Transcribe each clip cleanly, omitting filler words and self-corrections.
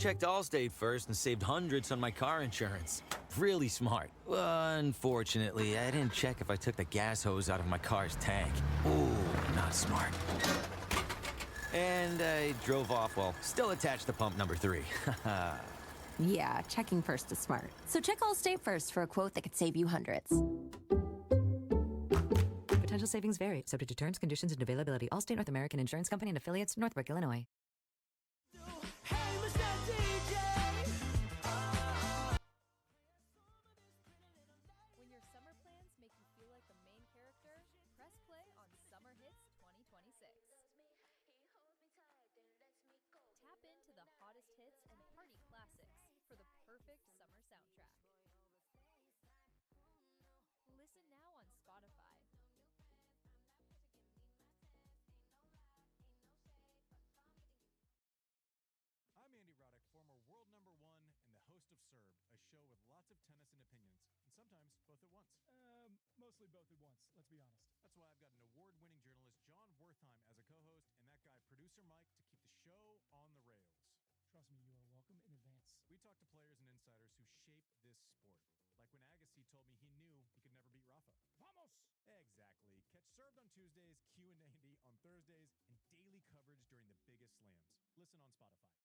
checked Allstate first and saved hundreds on my car insurance. Really smart. Unfortunately, I didn't check if I took the gas hose out of my car's tank. Ooh, not smart. And I drove off while still attached to pump number 3. Yeah, checking first is smart. So check Allstate first for a quote that could save you hundreds. Potential savings vary, subject to terms, conditions, and availability. Allstate North American Insurance Company and affiliates, Northbrook, Illinois. When your summer plans make you feel like the main character, press play on Summer Hits 2026. Tap into the hottest hits and party classics for the perfect summer soundtrack. Listen now on Spotify. I'm Andy Roddick, former world number 1 and the host of Served, a show with lots of tennis and opinions, and sometimes both at once. Mostly both at once, let's be honest. That's why I've got an award-winning journalist, John Wertheim, as a co-host, and that guy, producer Mike, to keep the show on the rails. Trust me, you are welcome in advance. We talk to players and insiders who shape this sport. Like when Agassi told me he knew he could never beat Rafa. Vamos! Exactly. Catch Served on Tuesdays, Q and Andy on Thursdays, and daily coverage during the biggest slams. Listen on Spotify.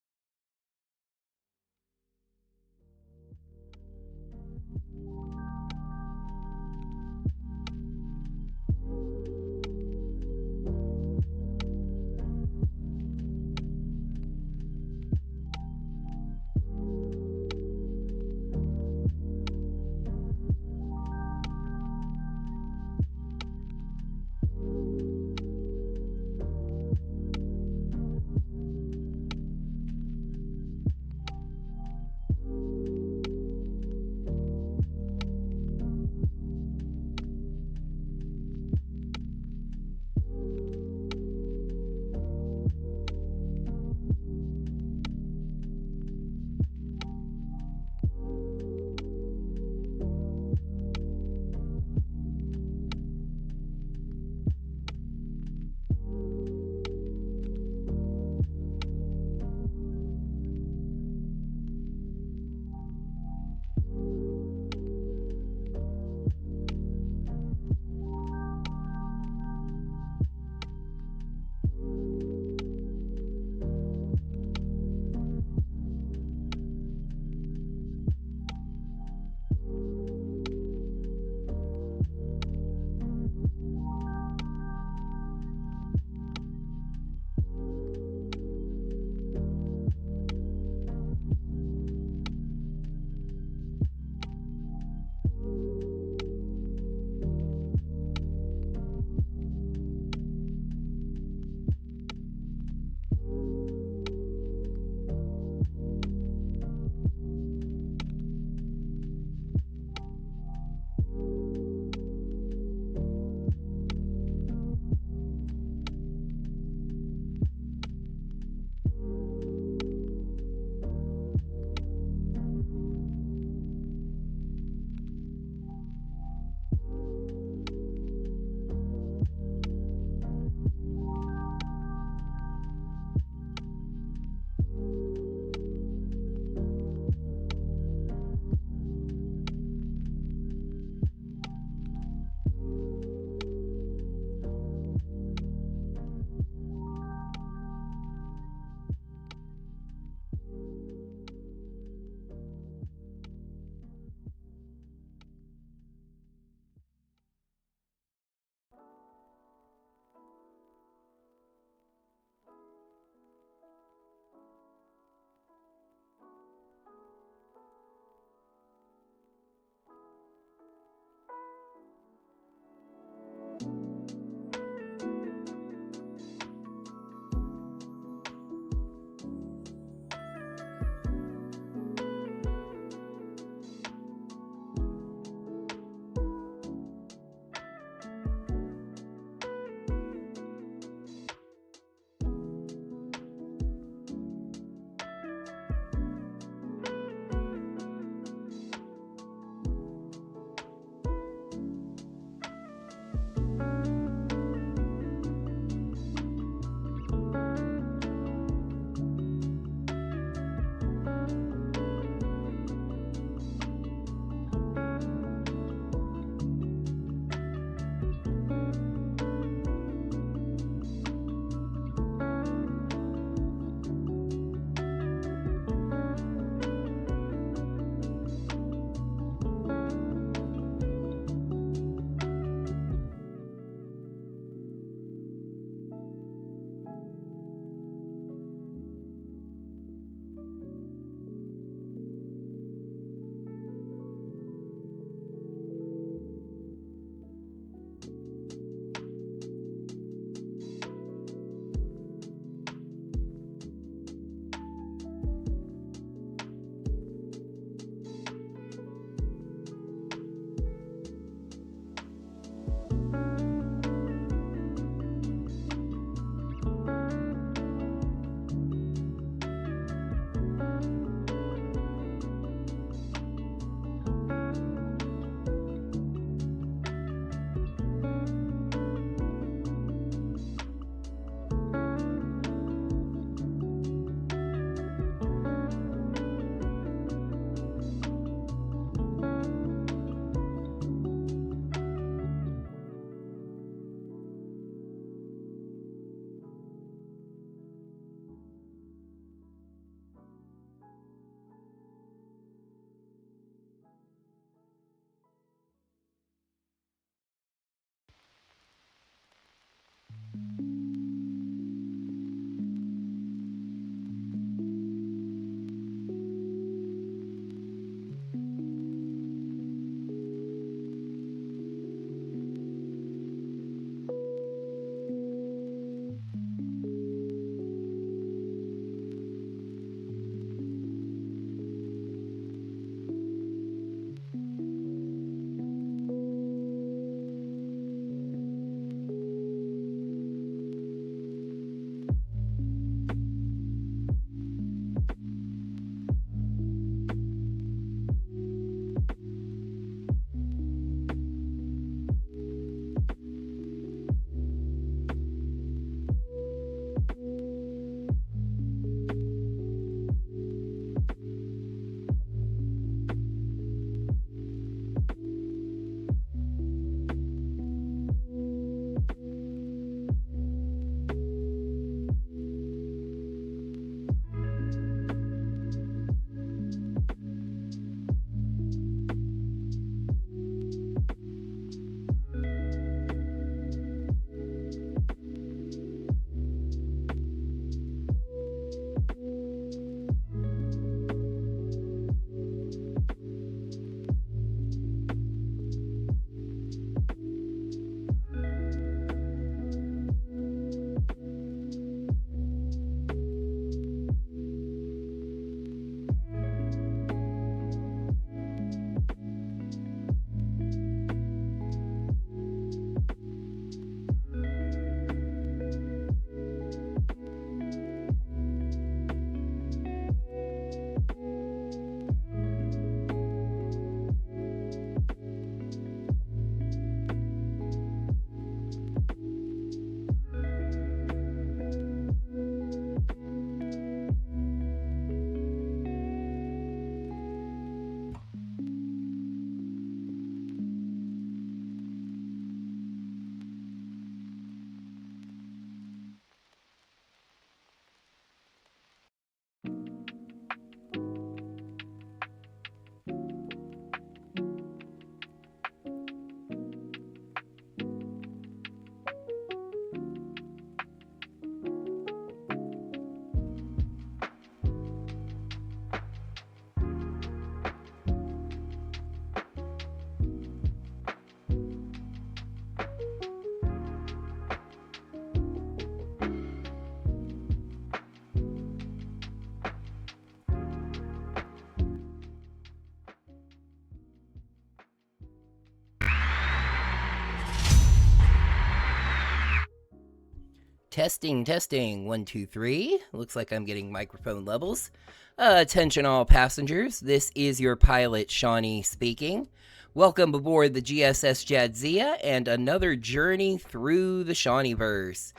Testing, testing. 1, 2, 3. Looks like I'm getting microphone levels. Attention all passengers. This is your pilot, Shawnee, speaking. Welcome aboard the GSS Jadzia and another journey through the Shawneeverse.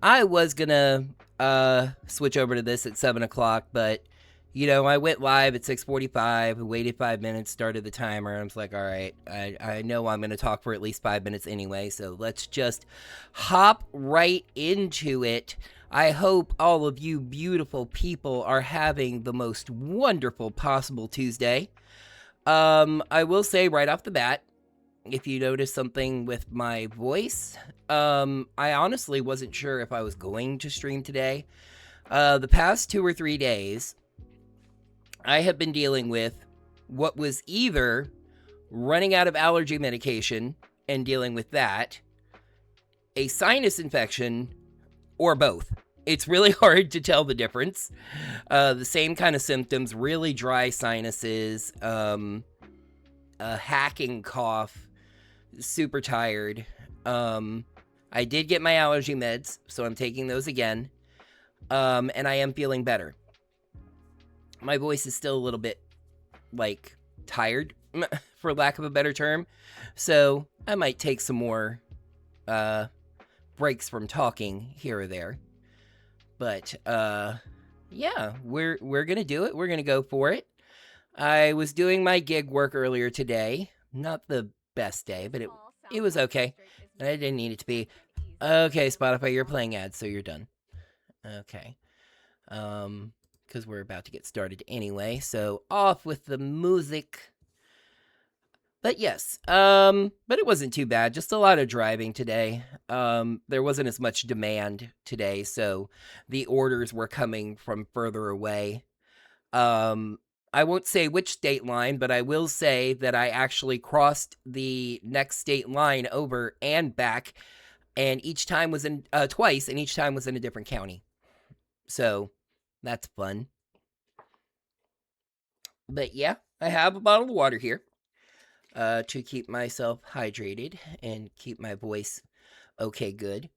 I was gonna switch over to this at 7 o'clock, but you know, I went live at 6:45, waited 5 minutes, started the timer, and I was like, all right, I know I'm going to talk for at least 5 minutes anyway, so let's just hop right into it. I hope all of you beautiful people are having the most wonderful possible Tuesday. I will say right off the bat, if you notice something with my voice, I honestly wasn't sure if I was going to stream today. The past 2 or 3 days, I have been dealing with what was either running out of allergy medication and dealing with that, a sinus infection, or both. It's really hard to tell the difference. The same kind of symptoms, really dry sinuses, a hacking cough, super tired. I did get my allergy meds, so I'm taking those again, and I am feeling better. My voice is still a little bit, like, tired, for lack of a better term. So I might take some more breaks from talking here or there. But, yeah, we're going to do it. We're going to go for it. I was doing my gig work earlier today. Not the best day, but it was okay. I didn't need it to be. Okay, Spotify, you're playing ads, so you're done. Okay. Because we're about to get started anyway, so off with the music. But yes, but it wasn't too bad, just a lot of driving today. There wasn't as much demand today, so the orders were coming from further away. I won't say which state line, but I will say that I actually crossed the next state line over and back, and each time was in, twice, and each time was in a different county. So that's fun. But yeah, I have a bottle of water here to keep myself hydrated and keep my voice okay good.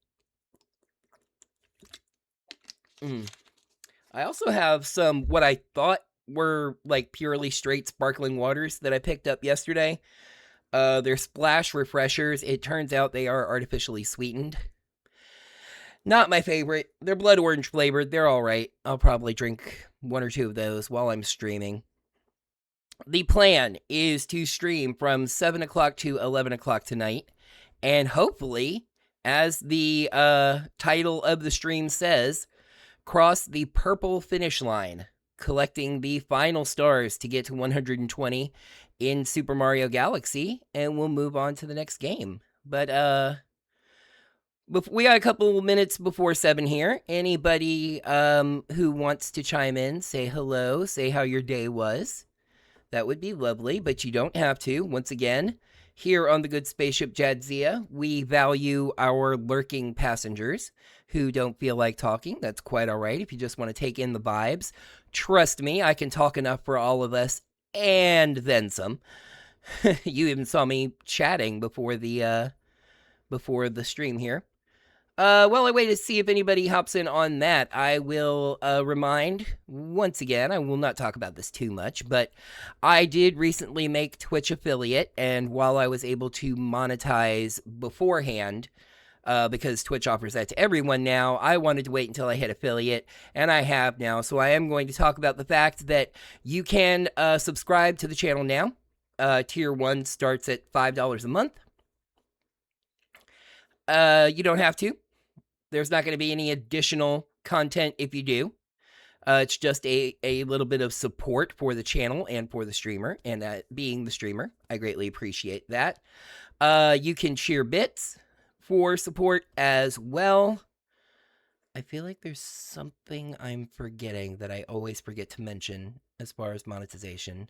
I also have some what I thought were like purely straight sparkling waters that I picked up yesterday. They're splash refreshers. It turns out they are artificially sweetened. Not my favorite. They're blood orange flavored. They're all right. I'll probably drink 1 or 2 of those while I'm streaming. The plan is to stream from 7 o'clock to 11 o'clock tonight. And hopefully, as the title of the stream says, cross the purple finish line, collecting the final stars to get to 120 in Super Mario Galaxy. And we'll move on to the next game. But, we got a couple minutes before 7 here. Anybody who wants to chime in, say hello, say how your day was. That would be lovely, but you don't have to. Once again, here on the Good Spaceship Jadzia, we value our lurking passengers who don't feel like talking. That's quite all right if you just want to take in the vibes. Trust me, I can talk enough for all of us and then some. You even saw me chatting before the stream here. While I wait to see if anybody hops in on that, I will remind, once again, I will not talk about this too much, but I did recently make Twitch affiliate, and while I was able to monetize beforehand, because Twitch offers that to everyone now, I wanted to wait until I hit affiliate, and I have now, so I am going to talk about the fact that you can subscribe to the channel now. Tier 1 starts at $5 a month. You don't have to. There's not going to be any additional content if you do. It's just a little bit of support for the channel and for the streamer, and being the streamer, I greatly appreciate that. You can cheer bits for support as well. I feel like there's something I'm forgetting that I always forget to mention as far as monetization.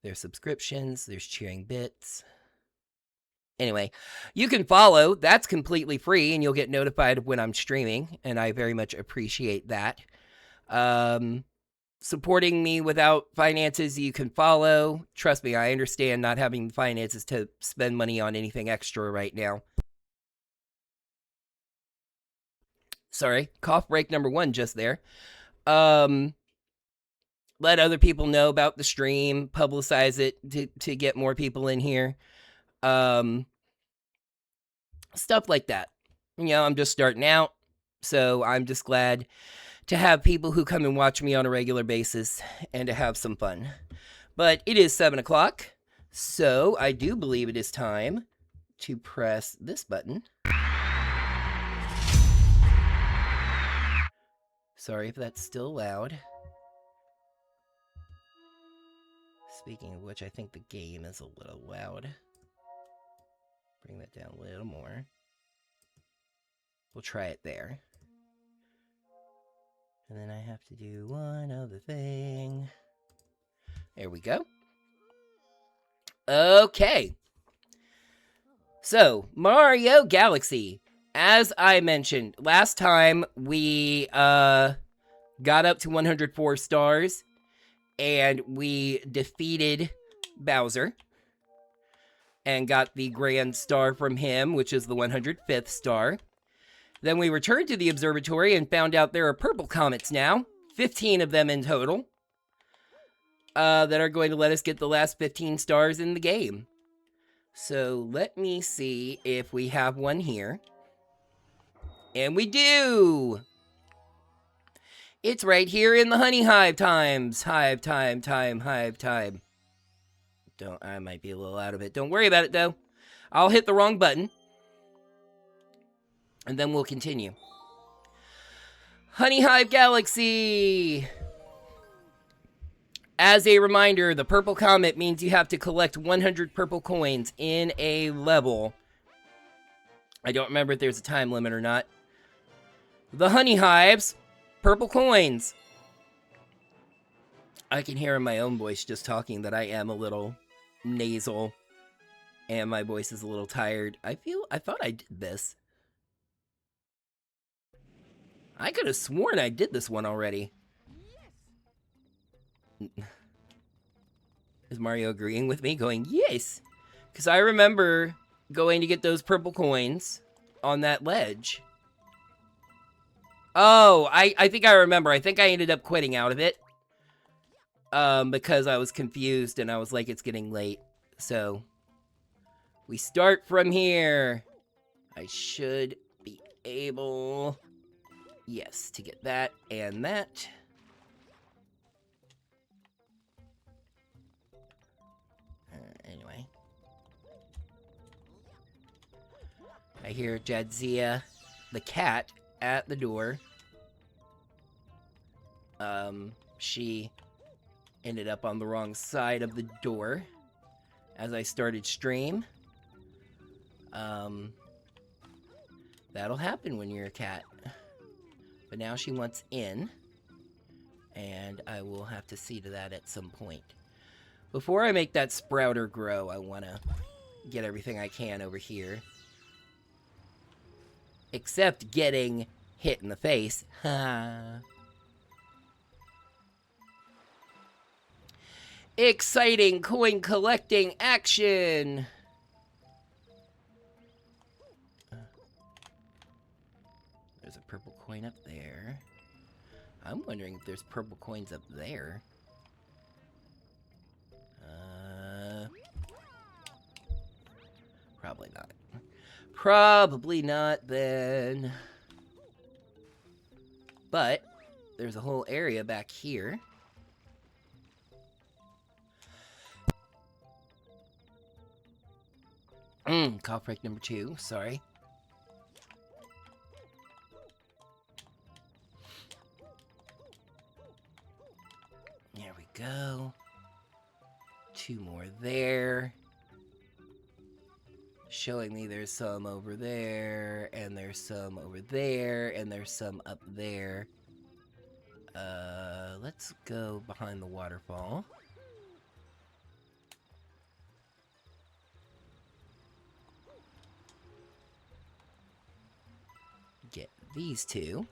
There's subscriptions, there's cheering bits. Anyway, you can follow. That's completely free, and you'll get notified of when I'm streaming, and I very much appreciate that. Supporting me without finances, you can follow. Trust me, I understand not having finances to spend money on anything extra right now. Sorry, cough break number 1 just there. Let other people know about the stream, publicize it to get more people in here. Stuff like that. You know, I'm just starting out, so I'm just glad to have people who come and watch me on a regular basis and to have some fun. But it is 7 o'clock, so I do believe it is time to press this button. Sorry if that's still loud. Speaking of which, I think the game is a little loud. Bring that down a little more. We'll try it there. And then I have to do one other thing. There we go. Okay. So, Mario Galaxy. As I mentioned, last time we got up to 104 stars and we defeated Bowser and got the grand star from him, which is the 105th star. Then we returned to the observatory and found out there are purple comets now, 15 of them in total, that are going to let us get the last 15 stars in the game. So let me see if we have one here. And we do! It's right here in the honey hive times. Hive time. I might be a little out of it. Don't worry about it, though. I'll hit the wrong button. And then we'll continue. Honey Hive Galaxy! As a reminder, the purple comet means you have to collect 100 purple coins in a level. I don't remember if there's a time limit or not. The honey hives, purple coins. I can hear in my own voice just talking that I am a little nasal and my voice is a little tired. I thought I did this. I could have sworn I did this one already. Is Mario agreeing with me, going, yes? Because I remember going to get those purple coins on that ledge. Oh, I think I remember. I think I ended up quitting out of it. Because I was confused and I was like, it's getting late. So, we start from here. I should be able, yes, to get that and that. Anyway. I hear Jadzia, the cat, at the door. She ended up on the wrong side of the door as I started stream. That'll happen when you're a cat. But now she wants in, and I will have to see to that at some point. Before I make that sprouter grow, I want to get everything I can over here. Except getting hit in the face. Exciting coin collecting action! There's a purple coin up there. I'm wondering if there's purple coins up there. Probably not. Probably not then. But there's a whole area back here. Cough break number 2, sorry. There we go. 2 more there. Showing me there's some over there, and there's some over there, and there's some up there. Let's go behind the waterfall. Get these 2.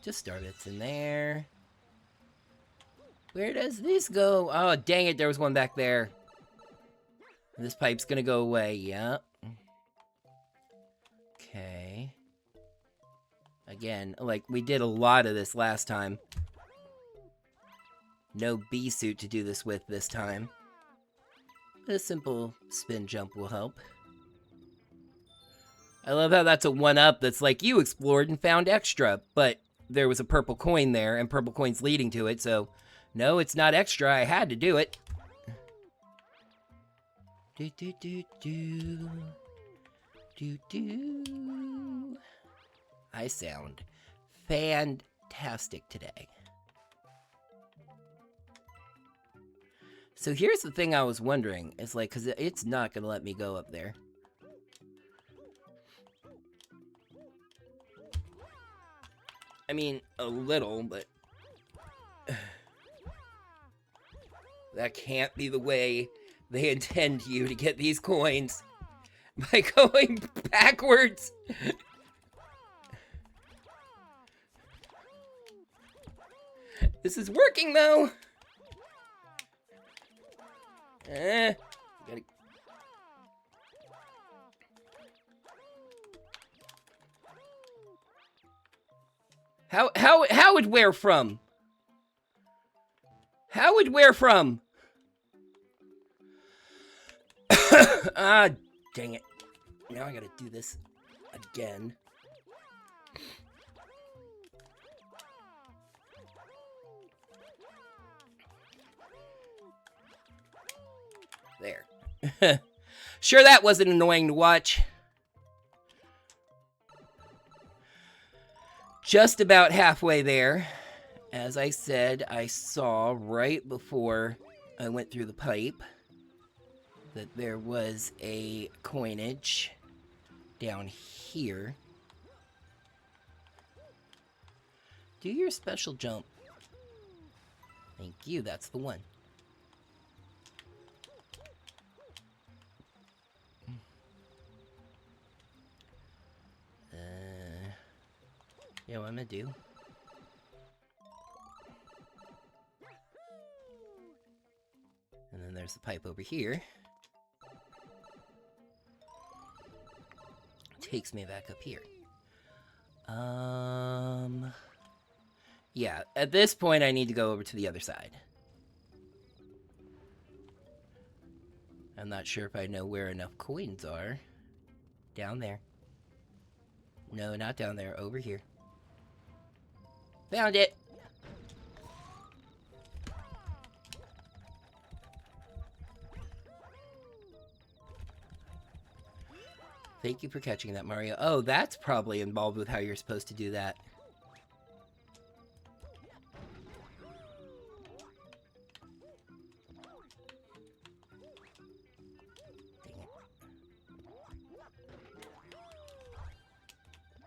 Just start it in there. Where does this go? Oh, dang it, there was one back there. This pipe's gonna go away, yeah. Okay. again. Like, we did a lot of this last time. No bee suit to do this with this time. A simple spin jump will help. I love how that's a 1-up that's like, you explored and found extra, but there was a purple coin there, and purple coin's leading to it, so no, it's not extra, I had to do it. Do do do do. Do do. I sound fantastic today. So here's the thing I was wondering, is like, because it's not going to let me go up there. I mean, a little, but that can't be the way they intend you to get these coins. By going backwards. This is working, though. Gotta... How would where from? How would where from? Ah, dang it. Now I gotta do this again. There. Sure, that wasn't annoying to watch. Just about halfway there. As I said, I saw right before I went through the pipe that there was a coinage down here. Do your special jump. Thank you, that's the one. Yeah, what I'm gonna do. And then there's the pipe over here. Takes me back up here. Yeah, at this point I need to go over to the other side. I'm not sure if I know where enough coins are. Down there. No, not down there, over here. Found it! Thank you for catching that, Mario. Oh, that's probably involved with how you're supposed to do that.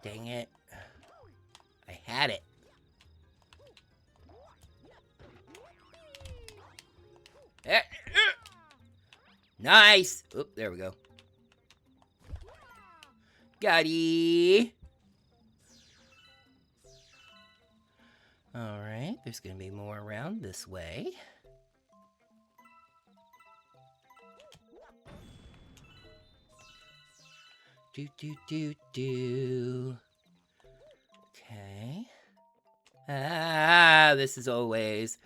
Dang it. I had it. Nice! Oop, there we go. Got-y! Alright, there's gonna be more around this way. Do. Okay. Ah, this is always...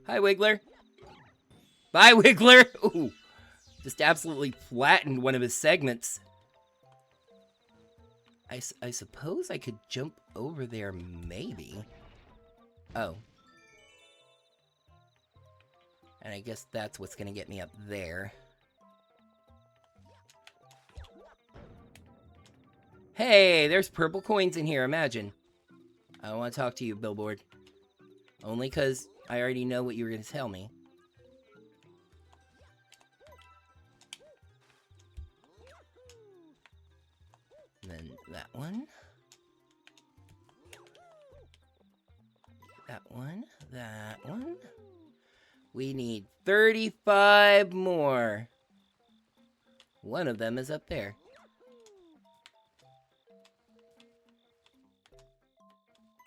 Hi, Wiggler. Bye, Wiggler. Ooh, just absolutely flattened one of his segments. I suppose I could jump over there, maybe. Oh. And I guess that's what's gonna get me up there. Hey, there's purple coins in here, imagine. I don't want to talk to you, Billboard. Only because I already know what you were going to tell me. And then that one. That one. That one. We need 35 more. One of them is up there.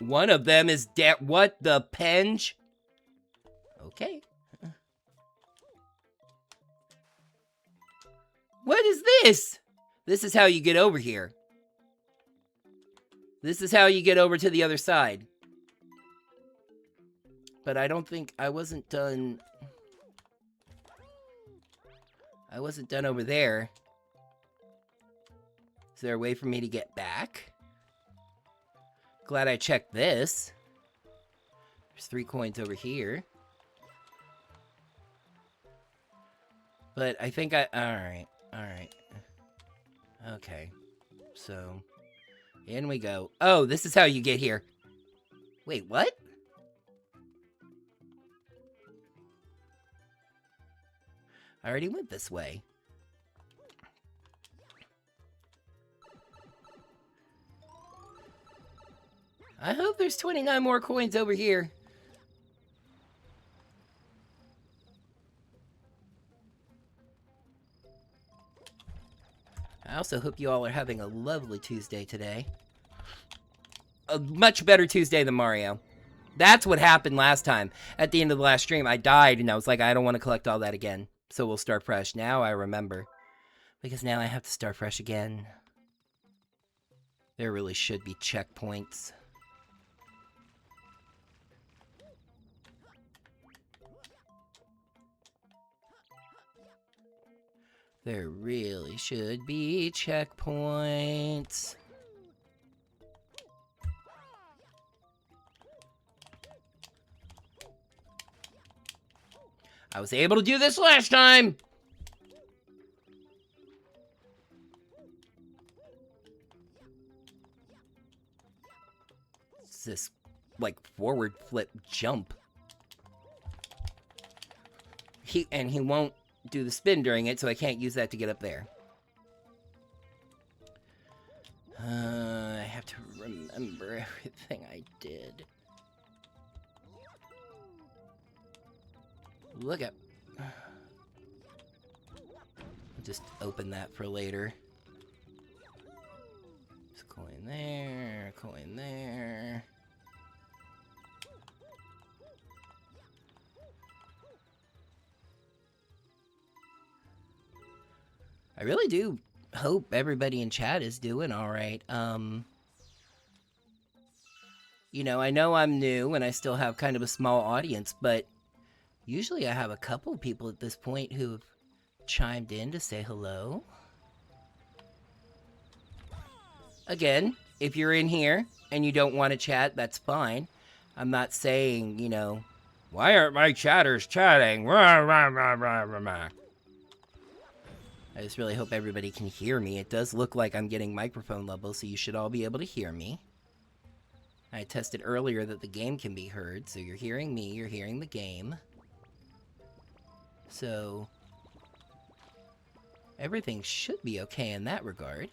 One of them is dead. What the penge? Okay. What is this? This is how you get over here. This is how you get over to the other side. But I don't think I wasn't done. I wasn't done over there. Is there a way for me to get back? Glad I checked this. There's 3 coins over here. But I think alright. Okay. So, in we go. Oh, this is how you get here. Wait, what? I already went this way. I hope there's 29 more coins over here. I also hope you all are having a lovely Tuesday today. A much better Tuesday than Mario. That's what happened last time. At the end of the last stream, I died, and I was like, I don't want to collect all that again. So we'll start fresh. Now I remember. Because now I have to start fresh again. There really should be checkpoints. There really should be checkpoints. I was able to do this last time! It's this, like, forward flip jump. He won't do the spin during it, so I can't use that to get up there. I have to remember everything I did. Look at... I'll just open that for later. There's a coin there, a coin there. I really do hope everybody in chat is doing alright. You know I'm new and I still have kind of a small audience, but usually I have a couple people at this point who've chimed in to say hello. Again, if you're in here and you don't want to chat, that's fine. I'm not saying, you know, why aren't my chatters chatting? I just really hope everybody can hear me. It does look like I'm getting microphone level, so you should all be able to hear me. I tested earlier that the game can be heard, so you're hearing me, you're hearing the game. So, everything should be okay in that regard.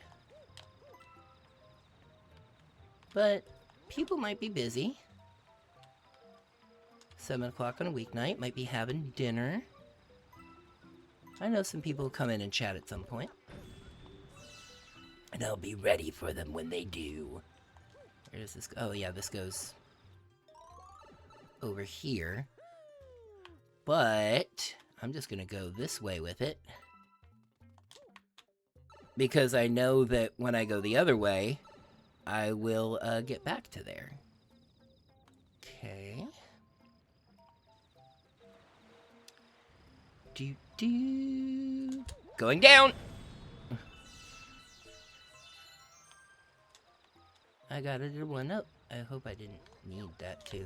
But, people might be busy. 7 o'clock on a weeknight, might be having dinner. I know some people come in and chat at some point. And I'll be ready for them when they do. Where does this go? Oh yeah, this goes over here. But I'm just gonna go this way with it. Because I know that when I go the other way, I will get back to there. Okay. Going down! I got a little one up. I hope I didn't need that too.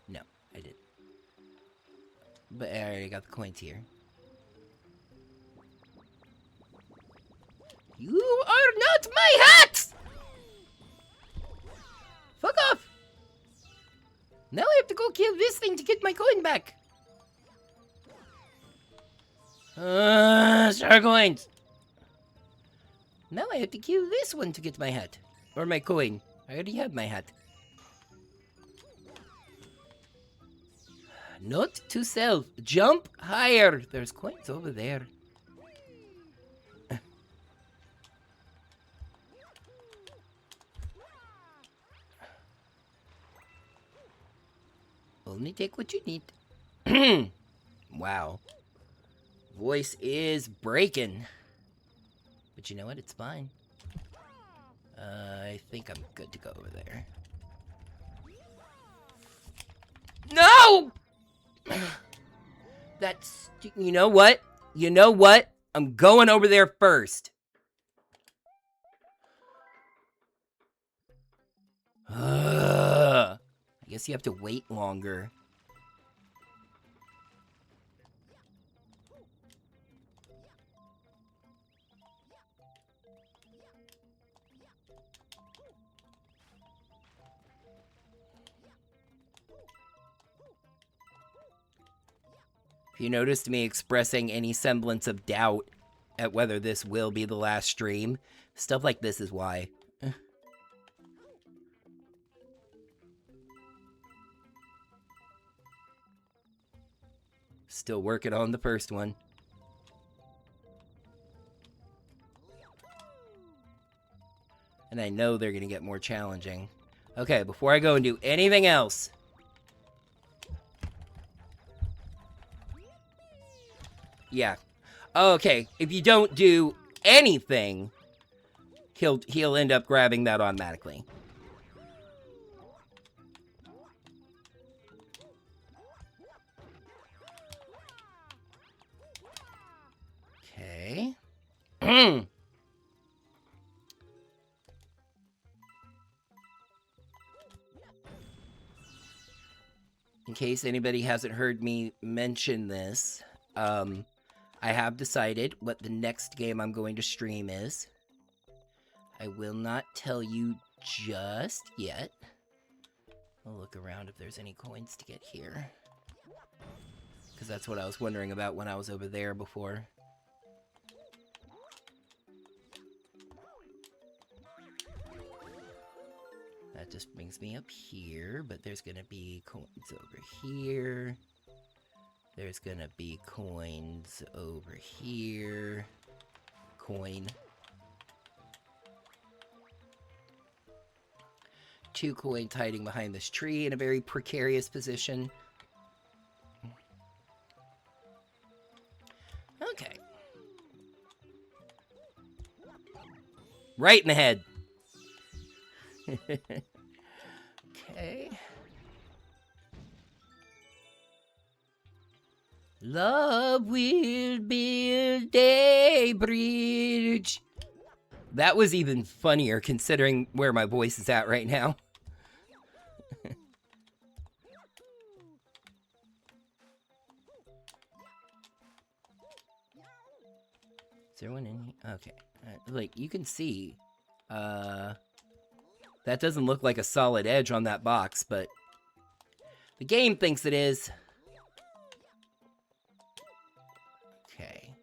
No, I didn't. But I already got the coins here. You are not my hat! Fuck off! Now I have to go kill this thing to get my coin back. Star coins! Now I have to kill this one to get my hat. Or my coin. I already have my hat. Note to self. Jump higher. There's coins over there. Only take what you need. Wow. voice is breaking. But you know what? It's fine. I think I'm good to go over there. No! That's... You know what? You know what? I'm going over there first. I guess you have to wait longer. If you noticed me expressing any semblance of doubt at whether this will be the last stream, stuff like this is why. Still working on the first one. And I know they're going to get more challenging. Okay, before I go and do anything else. Yeah. Okay, if you don't do anything, he'll end up grabbing that automatically. Okay. In case anybody hasn't heard me mention this, I have decided what the next game I'm going to stream is. I will not tell you just yet. I'll look around if there's any coins to get here. Because that's what I was wondering about when I was over there before. That just brings me up here, but there's gonna be coins over here. There's gonna be coins over here. Coin. 2 coins hiding behind this tree in a very precarious position. Okay. Right in the head. Okay. Love will build a bridge. That was even funnier considering where my voice is at right now. Is there one in here? Okay. Like, you can see, that doesn't look like a solid edge on that box, but the game thinks it is. Okay.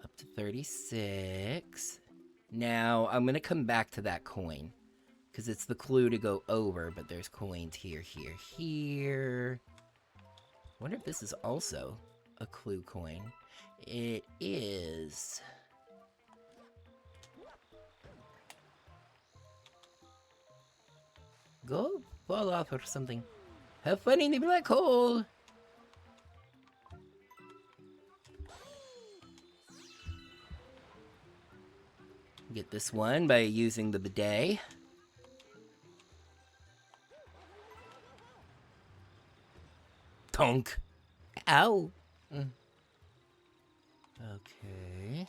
Up to 36. Now, I'm going to come back to that coin, because it's the clue to go over, but there's coins here, here, here. I wonder if this is also a clue coin. It is. Go fall off or something. Have fun in the black hole. Get this one by using the bidet. Tonk. Ow. Okay.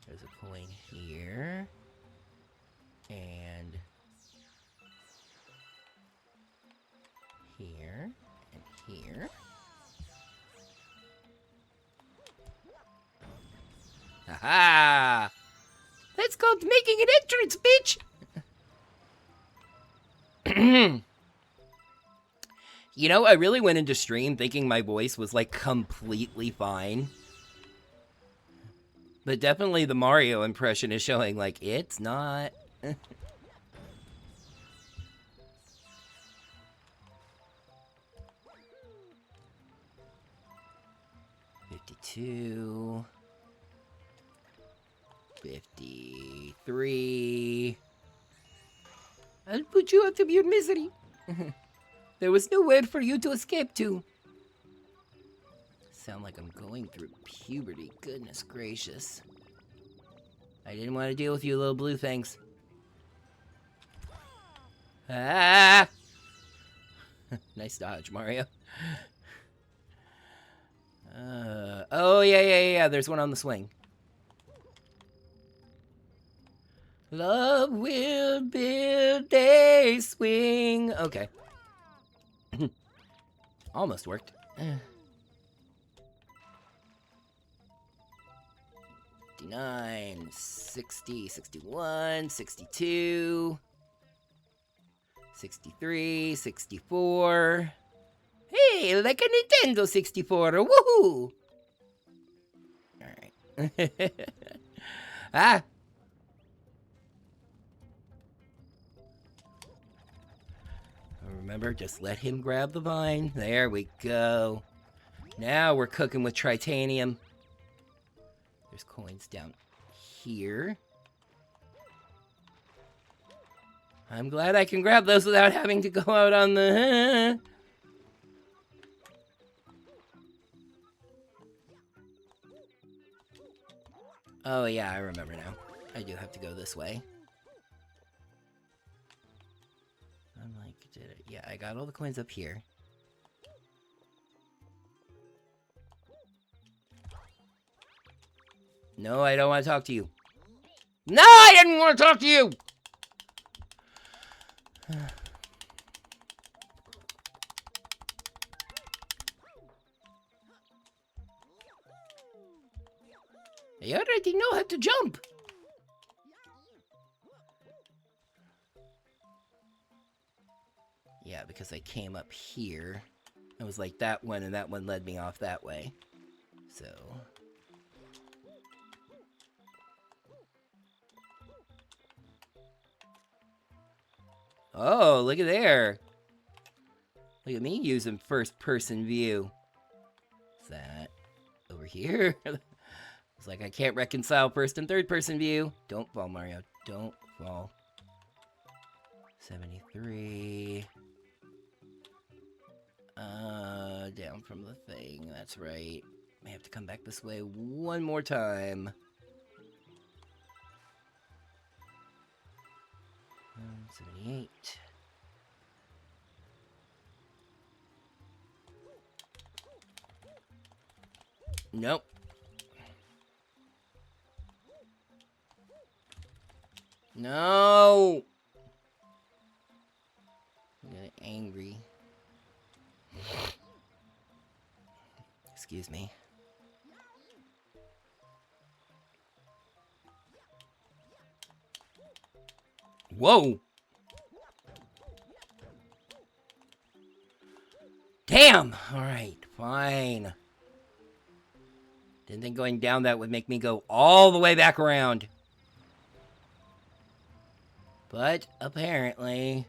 There's a coin here. And here. And here. Aha! That's called making an entrance, bitch! You know, I really went into stream thinking my voice was, like, completely fine. But definitely the Mario impression is showing, like, it's not. 52. 53. I'll put you out of your misery. There was nowhere for you to escape to. sound like I'm going through puberty. Goodness gracious. I didn't want to deal with you little blue things. Ah! Nice dodge, Mario. Oh, yeah. There's one on the swing. Love will build a swing. Okay. Almost worked. 59, 60, 61, 62, 63, 64. Hey, like a Nintendo 64. Woohoo! Alright. Ah! Remember, just let him grab the vine. There we go. Now we're cooking with titanium. There's coins down here. I'm glad I can grab those without having to go out on the... Oh yeah, I remember now. I do have to go this way. I'm like, did it? Yeah, I got all the coins up here. No, I don't want to talk to you. No, I didn't want to talk to you! I already know how to jump! Yeah, because I came up here. I was like that one, and that one led me off that way. So... Oh, look at there. Look at me using first-person view. What's that? Over here? It's like I can't reconcile first and third-person view. Don't fall, Mario. Don't fall. 73. Down from the thing. That's right. May have to come back this way one more time. 78. Nope. No! I'm getting angry. Excuse me. Whoa! Damn! Alright, fine. Didn't think going down that would make me go all the way back around. But, apparently...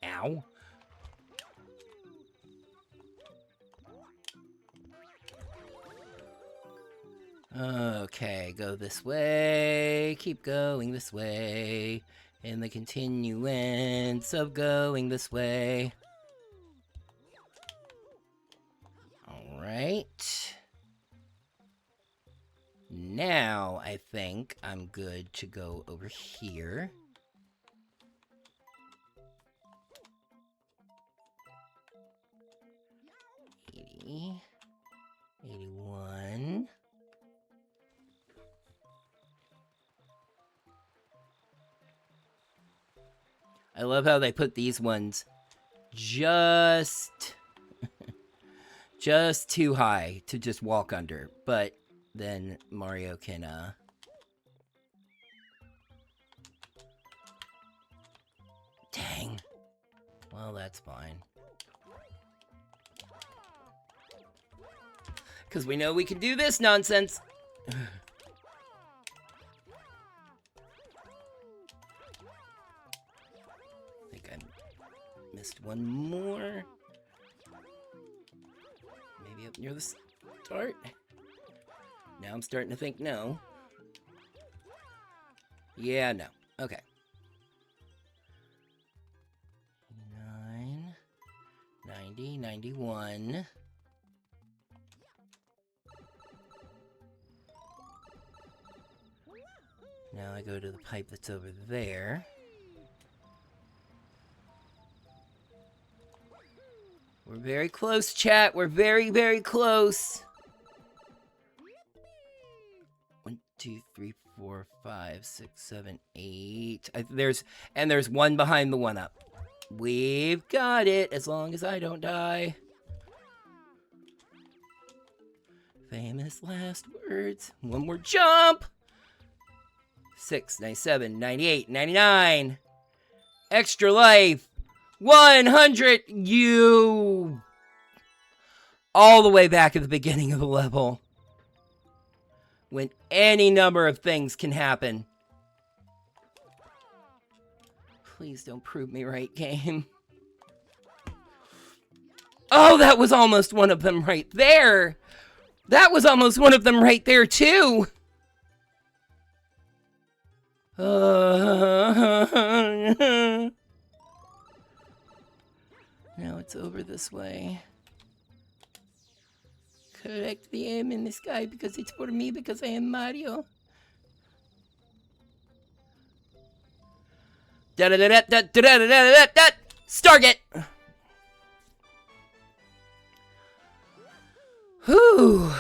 Ow. Okay, go this way, keep going this way, in the continuance of going this way. Alright. Now, I think I'm good to go over here. $80, $81. I love how they put these ones just too high to just walk under, but then Mario can dang. Well, that's fine. Because we know we can do this nonsense. I think I missed one more. Maybe up near the start. Now I'm starting to think no. Yeah, no. Okay. 9, 90, 91. Now I go to the pipe that's over there. We're very close, chat. We're very, very close. 1, 2, 3, 4, 5, 6, 7, 8. There's one behind the one up. We've got it, as long as I don't die. Famous last words. One more jump. 6, 97, 98, 99. Extra life. 100. You. All the way back at the beginning of the level. When any number of things can happen. Please don't prove me right, game. Oh, that was almost one of them right there. That was almost one of them right there, too. Now it's over this way. Correct the aim in the sky because it's for me because I am Mario. Stargate! Whew.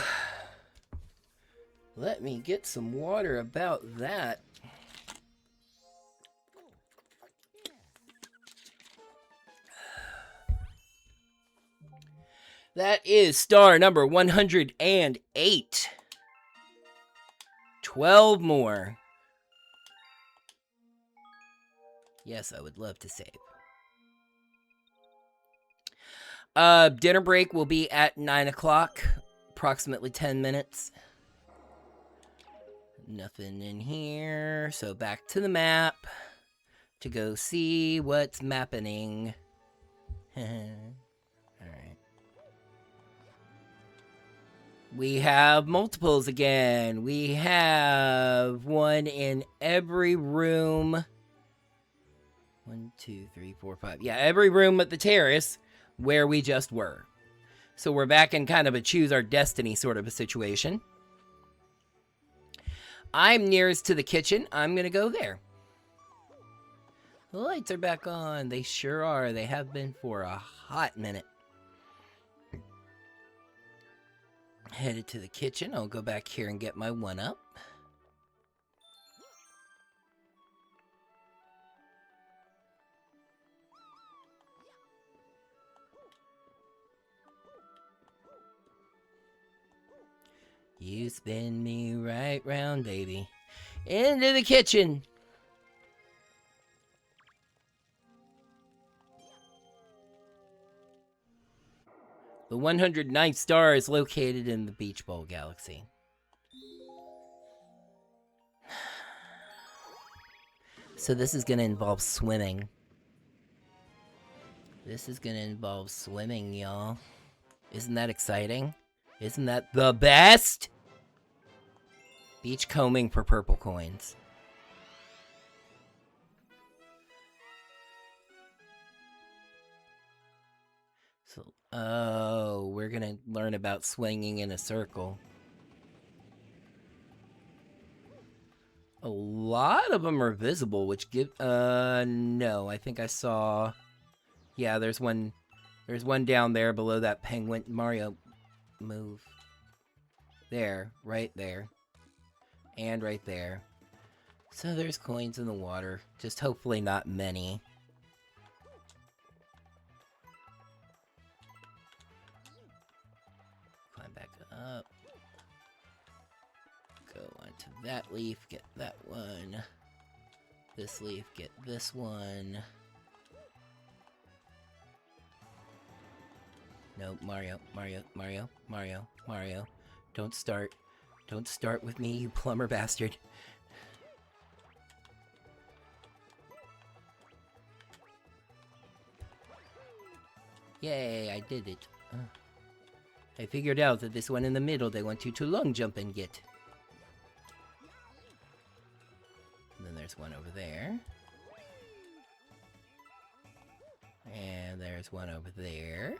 Let me get some water about that. That is star number 108. 12 more. Yes, I would love to save. Dinner break will be at 9 o'clock. Approximately 10 minutes. Nothing in here. So back to the map. To go see what's mappening. Alright. We have multiples again. We have one in every room. 1, 2, 3, 4, 5. Yeah, every room at the terrace where we just were. So we're back in kind of a choose our destiny sort of a situation. I'm nearest to the kitchen. I'm going to go there. The lights are back on. They sure are. They have been for a hot minute. Headed to the kitchen. I'll go back here and get my 1-up. You spin me right round, baby. Into the kitchen. The 109th star is located in the Beach Bowl Galaxy. So this is going to involve swimming. This is going to involve swimming, y'all. Isn't that exciting? Isn't that the best? Beach combing for purple coins. So, oh, we're gonna learn about swinging in a circle. A lot of them are visible, which give, no, I think I saw, yeah, there's one down there below that penguin. Mario, move. There, right there. And right there. So there's coins in the water, just hopefully not many. Climb back up. Go onto that leaf, get that one. This leaf, get this one. No, Mario, Mario, Mario, Mario, Mario. Don't start. Don't start with me, you plumber bastard. Yay, I did it. I figured out that this one in the middle they want you to long jump and get. there's one over there. And there's one over there.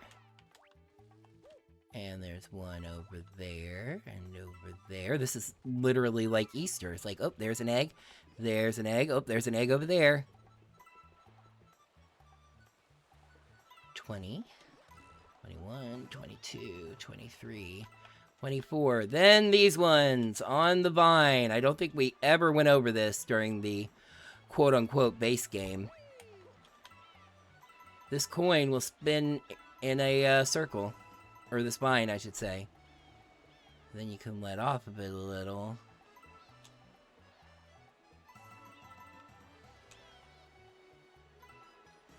And there's one over there. And over there. This is literally like Easter. It's like, oh, there's an egg. There's an egg. Oh, there's an egg over there. 20. 21, 22, 23, 24. Then these ones on the vine. I don't think we ever went over this during the quote-unquote base game. This coin will spin in a circle. Or this vine, I should say. Then you can let off of it a little.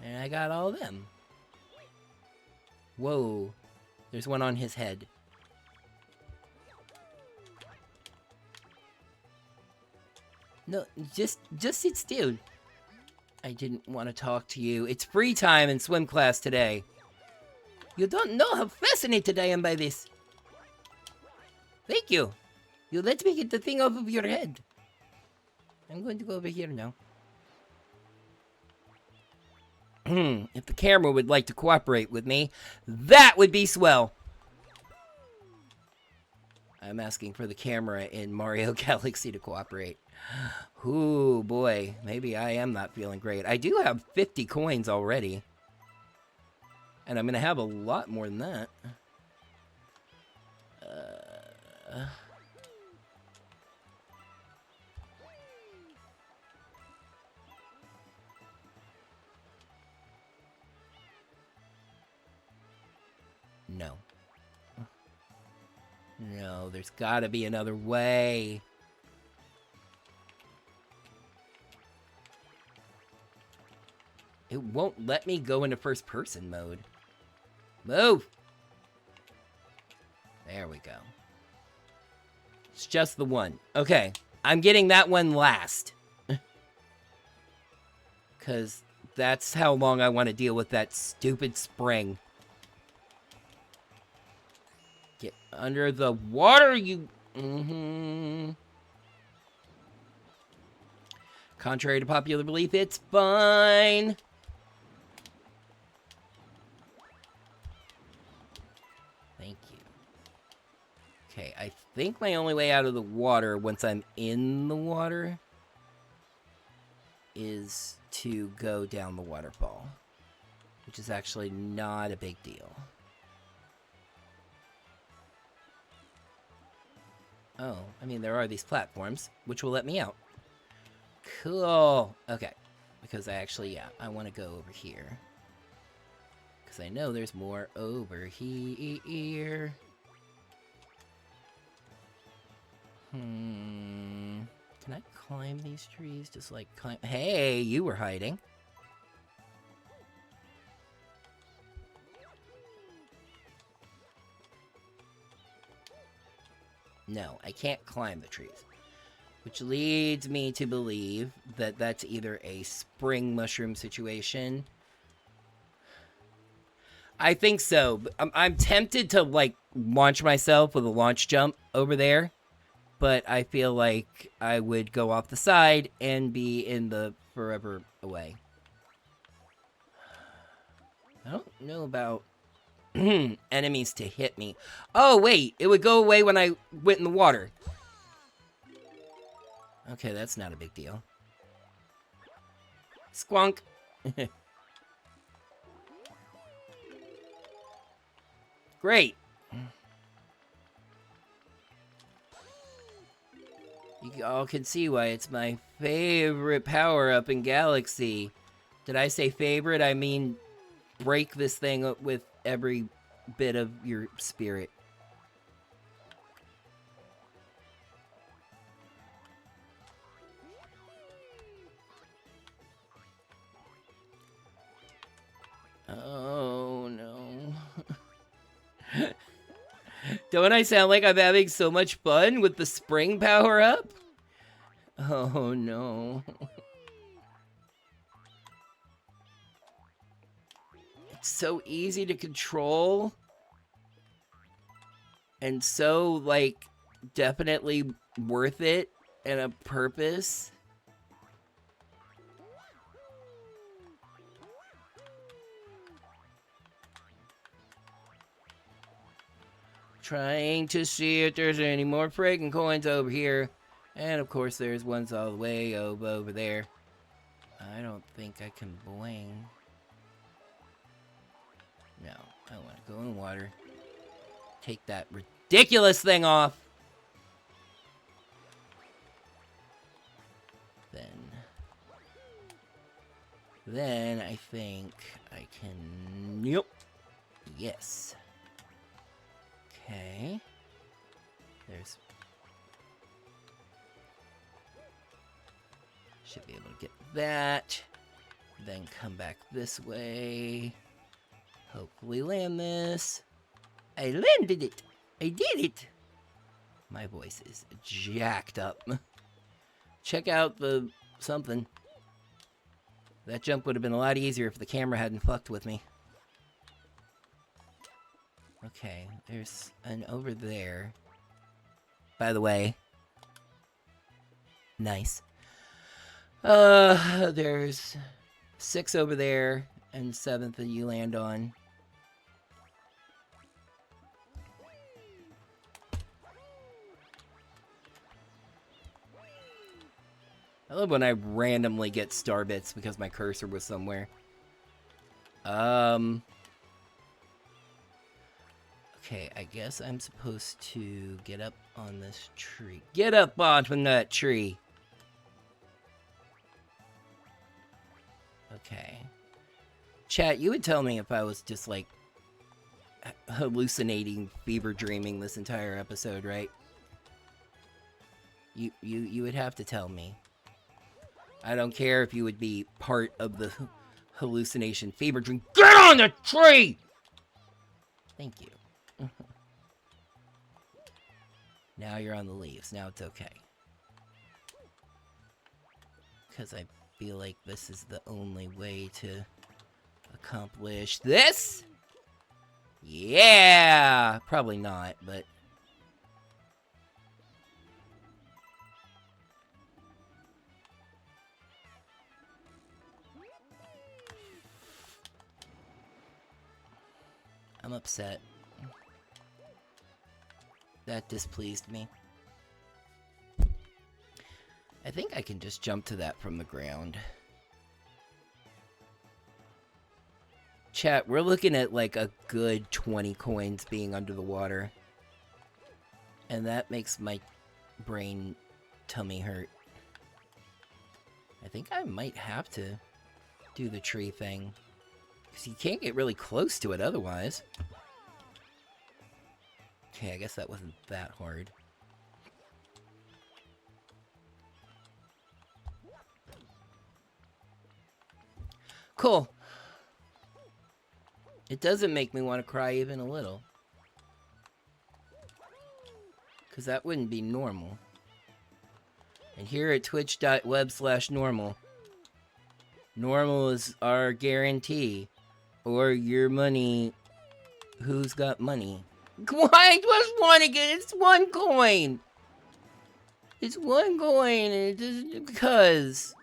And I got all of them. Whoa. There's one on his head. No, just sit still. I didn't want to talk to you. It's free time in swim class today. You don't know how fascinated I am by this. Thank you. You let me get the thing off of your head. I'm going to go over here now. If the camera would like to cooperate with me, that would be swell. I'm asking for the camera in Mario Galaxy to cooperate. Ooh, boy. Maybe I am not feeling great. I do have 50 coins already. And I'm going to have a lot more than that. No. No, there's gotta be another way. It won't let me go into first person mode. Move! There we go. It's just the one. Okay, I'm getting that one last. Because that's how long I want to deal with that stupid spring. Get under the water, you... Contrary to popular belief, it's fine. Thank you. Okay, I think my only way out of the water once I'm in the water is to go down the waterfall, which is actually not a big deal. Oh, I mean, there are these platforms, which will let me out. Cool. Okay. Because I actually, yeah, I want to go over here. Because I know there's more over here. Can I climb these trees? Just like climb. Hey, you were hiding. No, I can't climb the trees. Which leads me to believe that that's either a spring mushroom situation. I think so. I'm tempted to, like, launch myself with a launch jump over there. But I feel like I would go off the side and be in the forever away. I don't know about enemies to hit me. Oh, wait. It would go away when I went in the water. Okay, that's not a big deal. Squonk. Great. You all can see why it's my favorite power-up in Galaxy. Did I say favorite? I mean break this thing up with every bit of your spirit. Oh, no. Don't I sound like I'm having so much fun with the spring power-up? Oh, no. It's so easy to control. And so, like, definitely worth it and a purpose. Trying to see if there's any more friggin' coins over here. And of course there's ones all the way over there. I don't think I can boing. No, I want to go in water. Take that ridiculous thing off. Then I think I can... Yep. Yes. Okay. There's... Should be able to get that. Then come back this way. Hopefully land this. I landed it! I did it! My voice is jacked up. Check out the something. That jump would have been a lot easier if the camera hadn't fucked with me. Okay, there's an over there. By the way. Nice. There's 6 over there, and 7th that you land on. I love when I randomly get star bits because my cursor was somewhere. Okay, I guess I'm supposed to get up on this tree. Get up on that tree! Okay. Chat, you would tell me if I was just, like, hallucinating, fever dreaming this entire episode, right? You would have to tell me. I don't care if you would be part of the hallucination fever dream. Get on the tree! Thank you. Now you're on the leaves. Now it's okay. Because I feel like this is the only way to accomplish this. Yeah! Probably not, but... I'm upset. That displeased me. I think I can just jump to that from the ground. Chat, we're looking at like a good 20 coins being under the water. And that makes my brain tummy hurt. I think I might have to do the tree thing. Because you can't get really close to it otherwise. Okay, I guess that wasn't that hard. Cool. It doesn't make me want to cry even a little. Because that wouldn't be normal. And here at twitch.web/normal, normal is our guarantee. Or your money. Who's got money? Why? I just want to get. It's 1 coin. It's 1 coin. And it just because.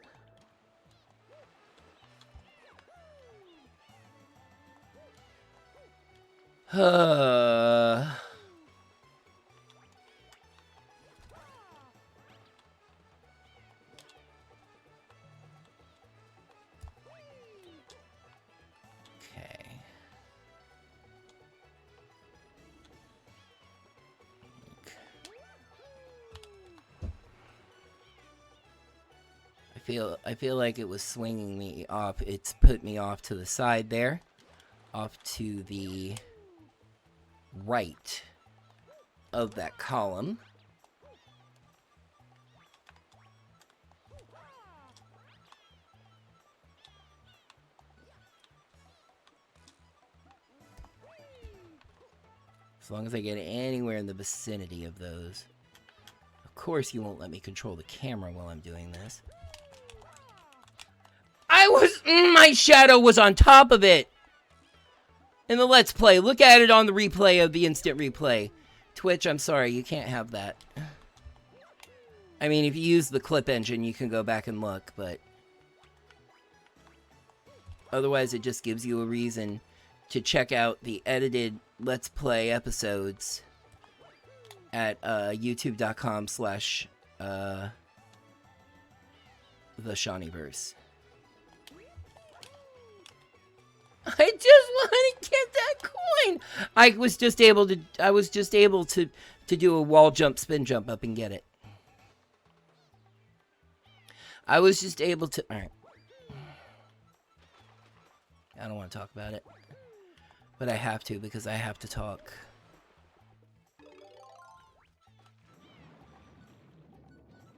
I feel like it was swinging me off. It's put me off to the side there. Off to the right of that column. As long as I get anywhere in the vicinity of those. Of course you won't let me control the camera while I'm doing this. My shadow was on top of it! In the Let's Play. Look at it on the replay of the instant replay. Twitch, I'm sorry, you can't have that. I mean, if you use the clip engine, you can go back and look, but... Otherwise, it just gives you a reason to check out the edited Let's Play episodes at youtube.com/ the Shawneeverse. I just want to get that coin. I was just able to do a wall jump, spin jump up and get it. I was just able to. All right. I don't want to talk about it, but I have to because I have to talk.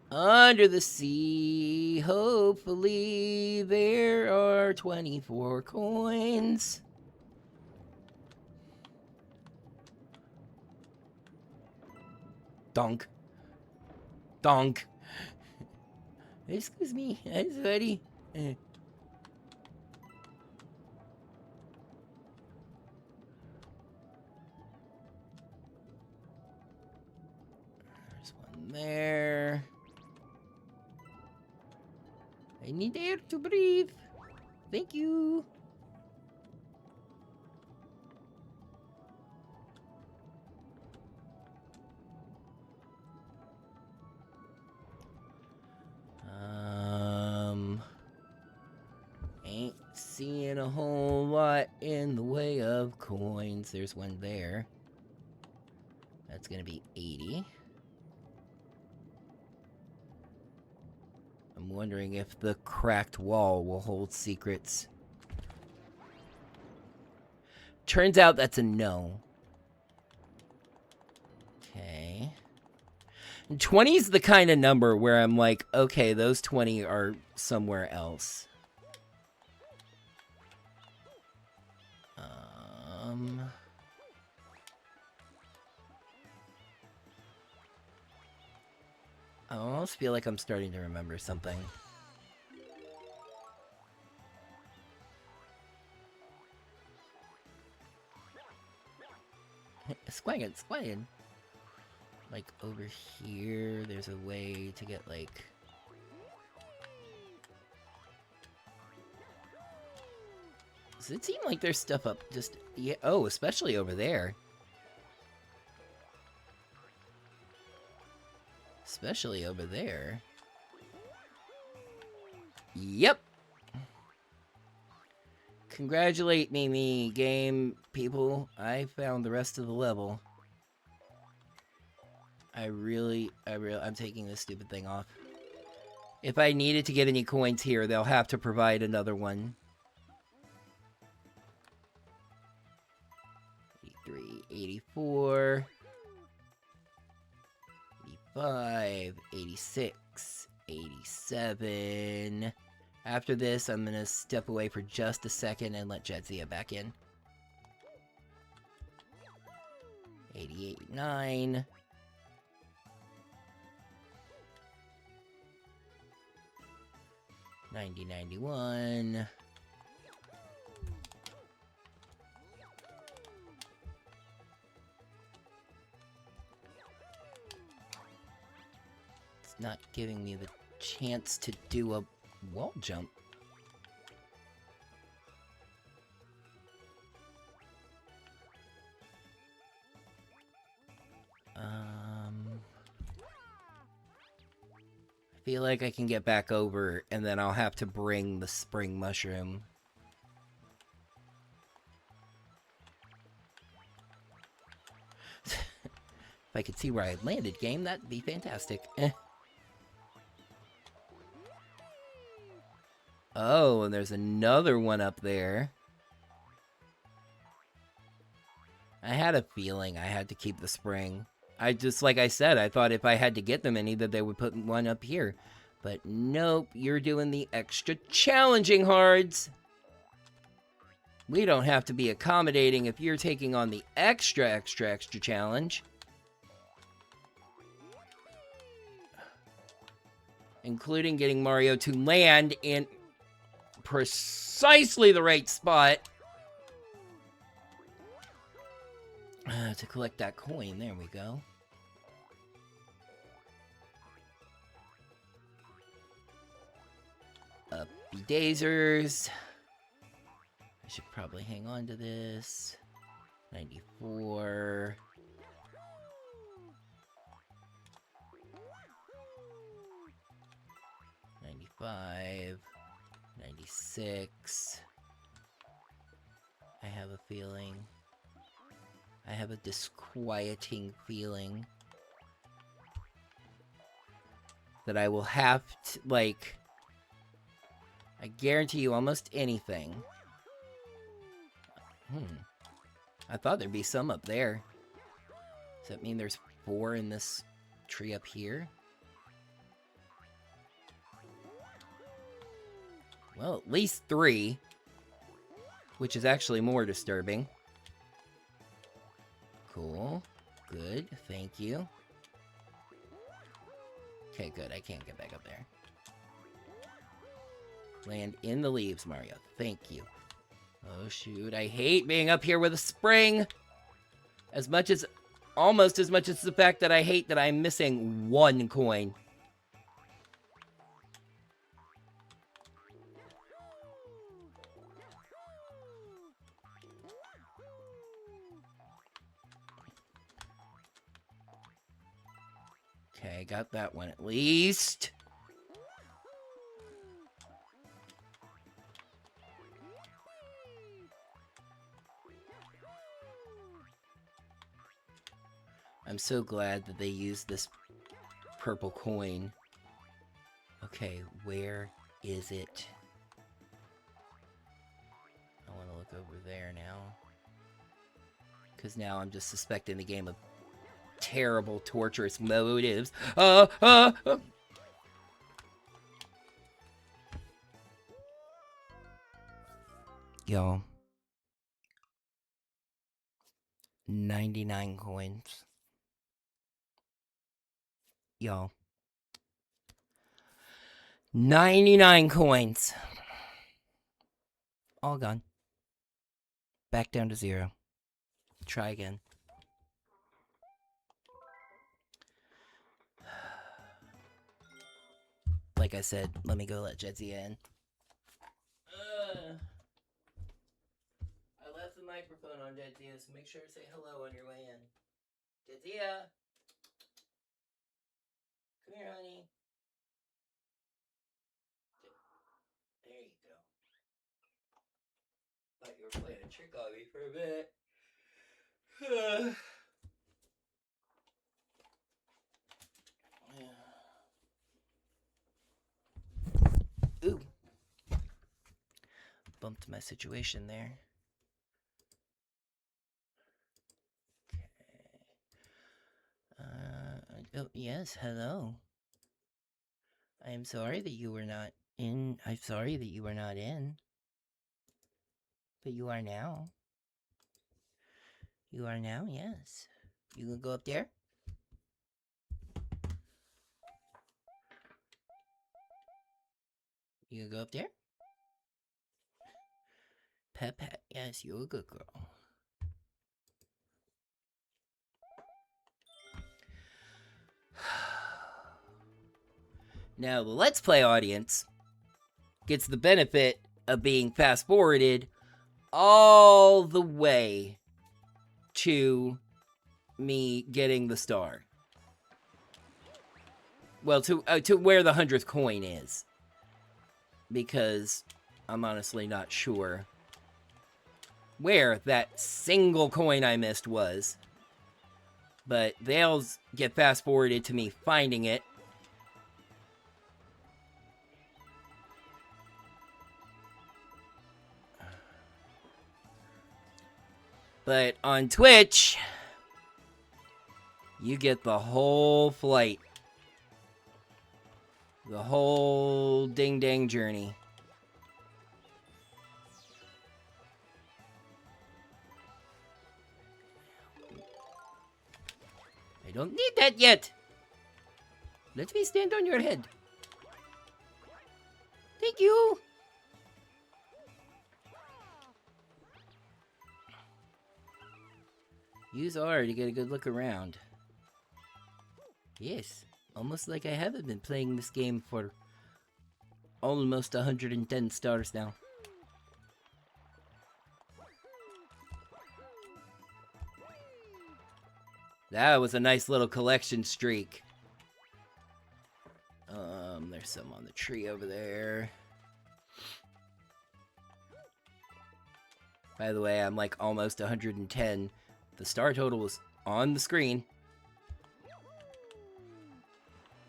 Under the sea, hopefully there are 24 coins. Donk. Donk. Excuse me, I'm sorry. There's one there. I need air to breathe. Thank you. Ain't seeing a whole lot in the way of coins. There's one there. That's gonna be 80. I'm wondering if the cracked wall will hold secrets. Turns out that's a no. Okay. 20 is the kind of number where I'm like, okay, those 20 are somewhere else. I almost feel like I'm starting to remember something. Squaggin, squaggin. Like over here, there's a way to get like... Does it seem like there's stuff up just... Yeah, oh, especially over there. Especially over there. Yep. Congratulate me, game people. I found the rest of the level. I'm taking this stupid thing off. If I needed to get any coins here, they'll have to provide another one. 83, 84, 85, 86, 87. After this, I'm gonna step away for just a second and let Jedzia back in. 88, 9. 90, 91. It's not giving me the chance to do a wall jump. I feel like I can get back over, and then I'll have to bring the spring mushroom. If I could see where I landed, game, that'd be fantastic. Oh, and there's another one up there. I had a feeling I had to keep the spring. I just, like I said, I thought if I had to get them any, that they would put one up here. But nope, you're doing the extra challenging hards. We don't have to be accommodating if you're taking on the extra challenge. Including getting Mario to land in precisely the right spot. To collect that coin. There we go. Uppy Dazers. I should probably hang on to this. 94. 95, 96. I have a feeling. I have a disquieting feeling that I will have to, like, I guarantee you almost anything. I thought there'd be some up there. Does that mean there's 4 in this tree up here? Well, at least 3. Which is actually more disturbing. Cool. Good. Thank you. Okay, good. I can't get back up there. Land in the leaves, Mario. Thank you. Oh, shoot. I hate being up here with a spring. As much as... Almost as much as the fact that I hate that I'm missing 1 coin. Okay, got that one at least. I'm so glad that they used this purple coin. Okay, where is it? I want to look over there now. Because now I'm just suspecting the game of terrible, torturous motives. Y'all. 99 coins. Y'all. 99 coins. All gone. Back down to 0. Try again. Like I said, let me go let Jedzia in. I left the microphone on, Jedzia, so make sure to say hello on your way in. Jedzia! Come here, honey. There you go. Thought you were playing a trick on me for a bit. Ooh. Bumped my situation there. Okay. Oh, yes, hello. I am sorry that you were not in. I'm sorry that you were not in. But you are now. You are now, yes. You gonna go up there? You gonna go up there? Pet pet, yes, you're a good girl. Now, the Let's Play audience gets the benefit of being fast-forwarded all the way to me getting the star. Well, to where the 100th coin is. Because I'm honestly not sure where that single coin I missed was. But they'll get fast-forwarded to me finding it. But on Twitch, you get the whole flight. The whole ding-dang journey. I don't need that yet. Let me stand on your head. Thank you. Use R to get a good look around. Yes, almost like I haven't been playing this game for almost 110 stars now. That was a nice little collection streak. There's some on the tree over there. By the way, I'm like almost 110. The star total is on the screen.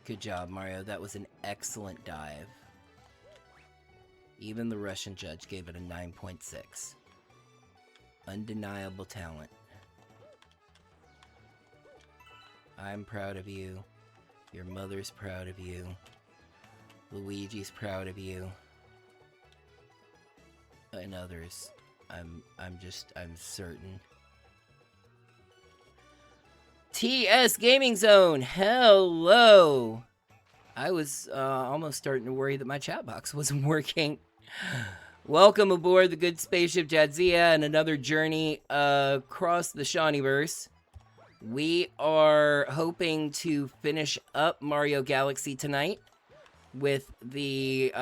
Good job, Mario. That was an excellent dive. Even the Russian judge gave it a 9.6. Undeniable talent. I'm proud of you. Your mother's proud of you. Luigi's proud of you. And others. I'm certain. TS Gaming Zone, hello! I was almost starting to worry that my chat box wasn't working. Welcome aboard the good spaceship Jadzia and another journey across the Shawneeverse. We are hoping to finish up Mario Galaxy tonight with the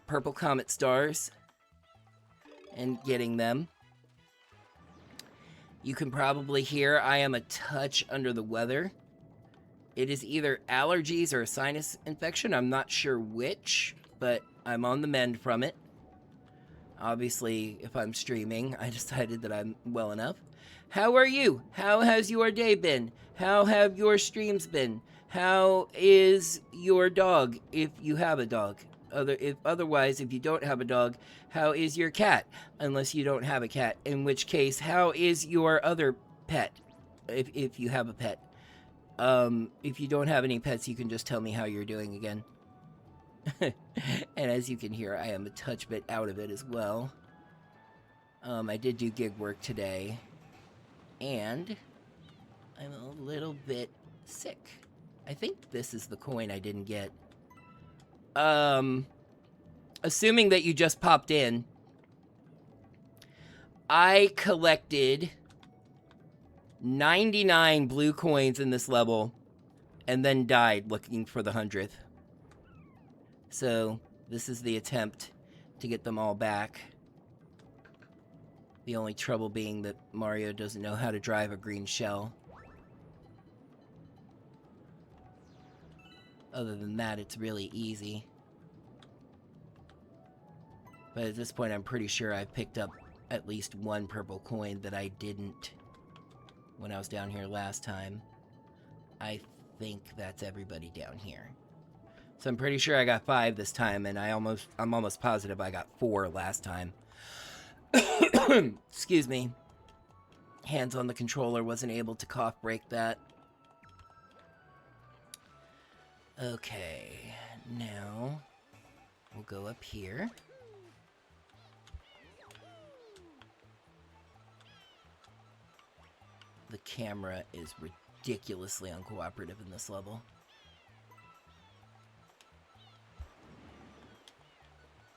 Purple Comet stars and getting them. You can probably hear I am a touch under the weather. It is either allergies or a sinus infection. I'm not sure which, but I'm on the mend from it. Obviously, if I'm streaming, I decided that I'm well enough. How are you? How has your day been? How have your streams been? How is your dog, if you have a dog? Otherwise, if you don't have a dog, how is your cat? Unless you don't have a cat, in which case, how is your other pet? If you have a pet. If you don't have any pets, you can just tell me how you're doing again. And as you can hear, I am a touch bit out of it as well. I did do gig work today, and I'm a little bit sick. I think this is the coin I didn't get. Assuming that you just popped in, I collected 99 blue coins in this level and then died looking for the 100th. So, this is the attempt to get them all back. The only trouble being that Mario doesn't know how to drive a green shell. Other than that, it's really easy. But at this point, I'm pretty sure I picked up at least one purple coin that I didn't when I was down here last time. I think that's everybody down here. So I'm pretty sure I got 5 this time, and I'm almost positive I got 4 last time. Excuse me. Hands on the controller, wasn't able to cough break that. Okay, now we'll go up here. The camera is ridiculously uncooperative in this level.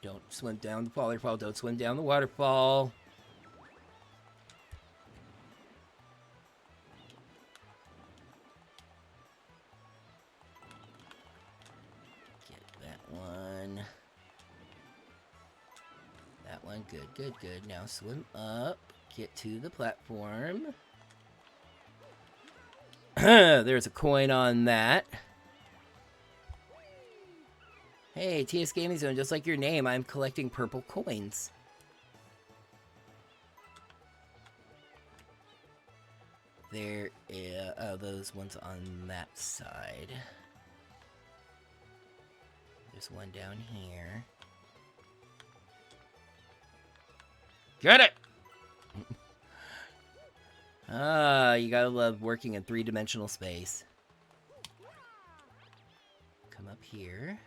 Don't swim down the waterfall. Don't swim down the waterfall. Get that one. That one. Good, good, good. Now swim up. Get to the platform. There's a coin on that. Hey, TS Gaming Zone, just like your name, I'm collecting purple coins. There, oh, those ones on that side. There's one down here. Get it! Ah, you gotta love working in 3-dimensional space. Come up here.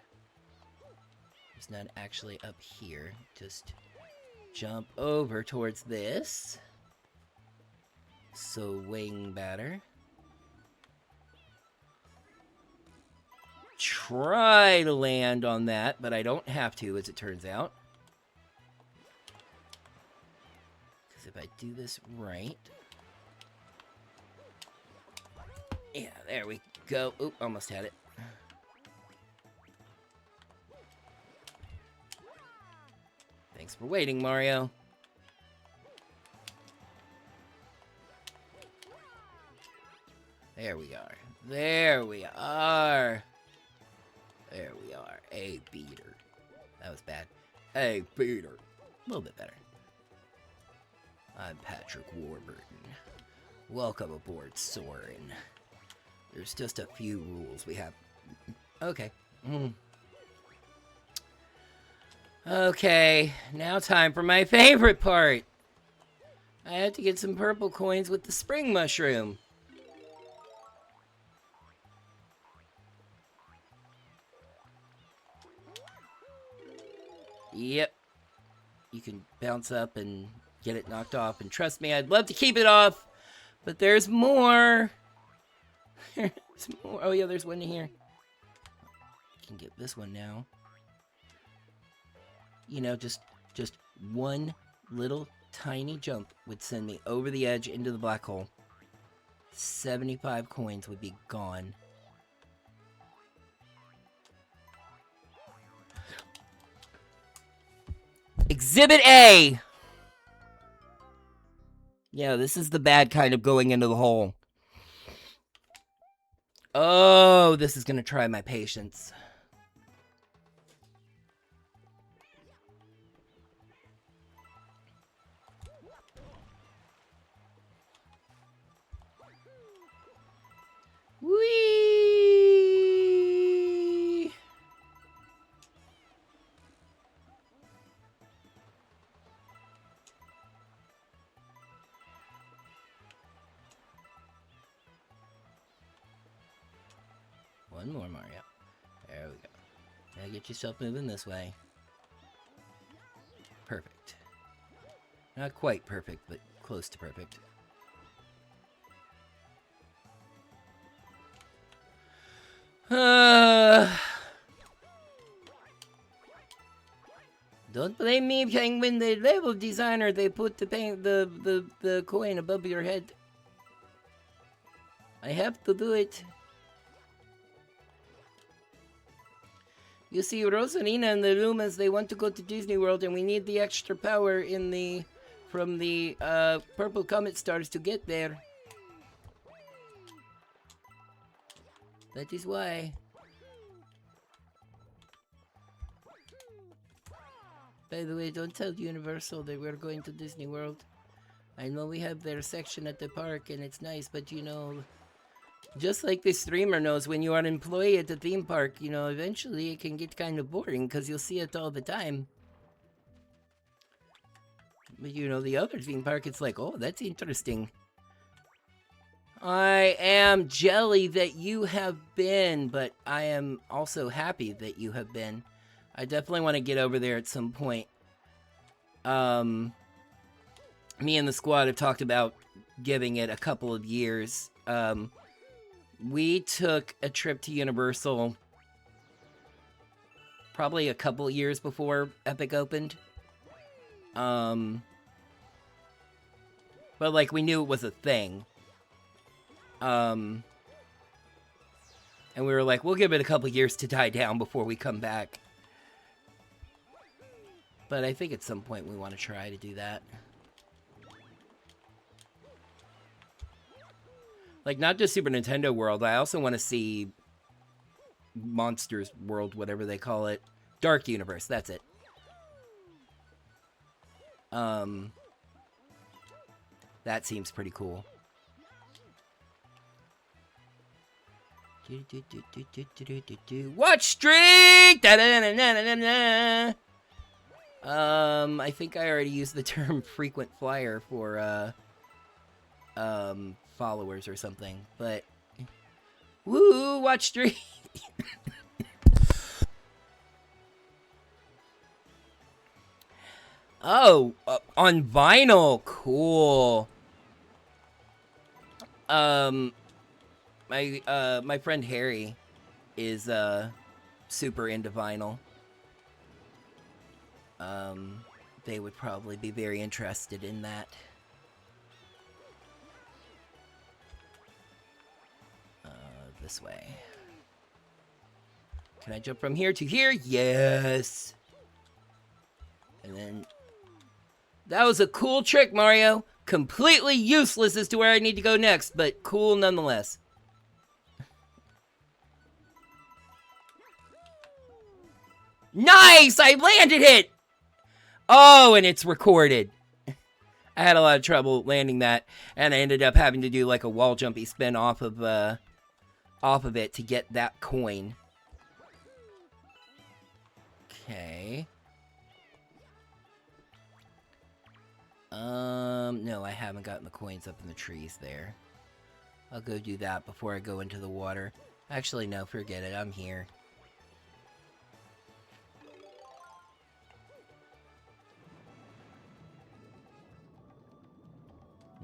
It's not actually up here. Just jump over towards this. Swing batter. Try to land on that, but I don't have to, as it turns out. Because if I do this right... Yeah, there we go. Oop, almost had it. Thanks for waiting, Mario. There we are. There we are. There we are. A beater. That was bad. A beater. A little bit better. I'm Patrick Warburton. Welcome aboard Soren. There's just a few rules we have. Okay. Okay, now time for my favorite part. I had to get some purple coins with the spring mushroom. Yep. You can bounce up and get it knocked off. And trust me, I'd love to keep it off. But there's more. There's more. Oh, yeah, there's one in here. I can get this one now. You know, just one little tiny jump would send me over the edge into the black hole. 75 coins would be gone. Exhibit A! Yeah, this is the bad kind of going into the hole. Oh, this is gonna try my patience. Whee! One more, Mario. There we go. Now get yourself moving this way. Perfect. Not quite perfect, but close to perfect. Don't blame me, Penguin. The level designer, they put the coin above your head. I have to do it. You see, Rosalina and the Lumas, they want to go to Disney World, and we need the extra power from the purple comet stars to get there. That is why. By the way, don't tell Universal that we're going to Disney World. I know we have their section at the park, and it's nice, but you know, just like the streamer knows, when you are an employee at the theme park, you know, eventually it can get kind of boring because you'll see it all the time. But you know, the other theme park, it's like, oh, that's interesting. I am jelly that you have been, but I am also happy that you have been. I definitely want to get over there at some point. Me and the squad have talked about giving it a couple of years. We took a trip to Universal probably a couple years before Epic opened. But like, we knew it was a thing. And we were like, we'll give it a couple years to die down before we come back. But I think at some point we want to try to do that. Like, not just Super Nintendo World, I also want to see Monsters World, whatever they call it. Dark Universe, that's it. That seems pretty cool. Watch streak! I think I already used the term frequent flyer for followers or something, but woo, watch streak. Oh, on vinyl, cool. My friend Harry is super into vinyl. They would probably be very interested in that. This way. Can I jump from here to here? Yes. And then that was a cool trick, Mario. Completely useless as to where I need to go next, but cool nonetheless. Nice! I landed it! Oh, and it's recorded. I had a lot of trouble landing that, and I ended up having to do like a wall jumpy spin off of it to get that coin. Okay. No, I haven't gotten the coins up in the trees there. I'll go do that before I go into the water. Actually, no, forget it. I'm here.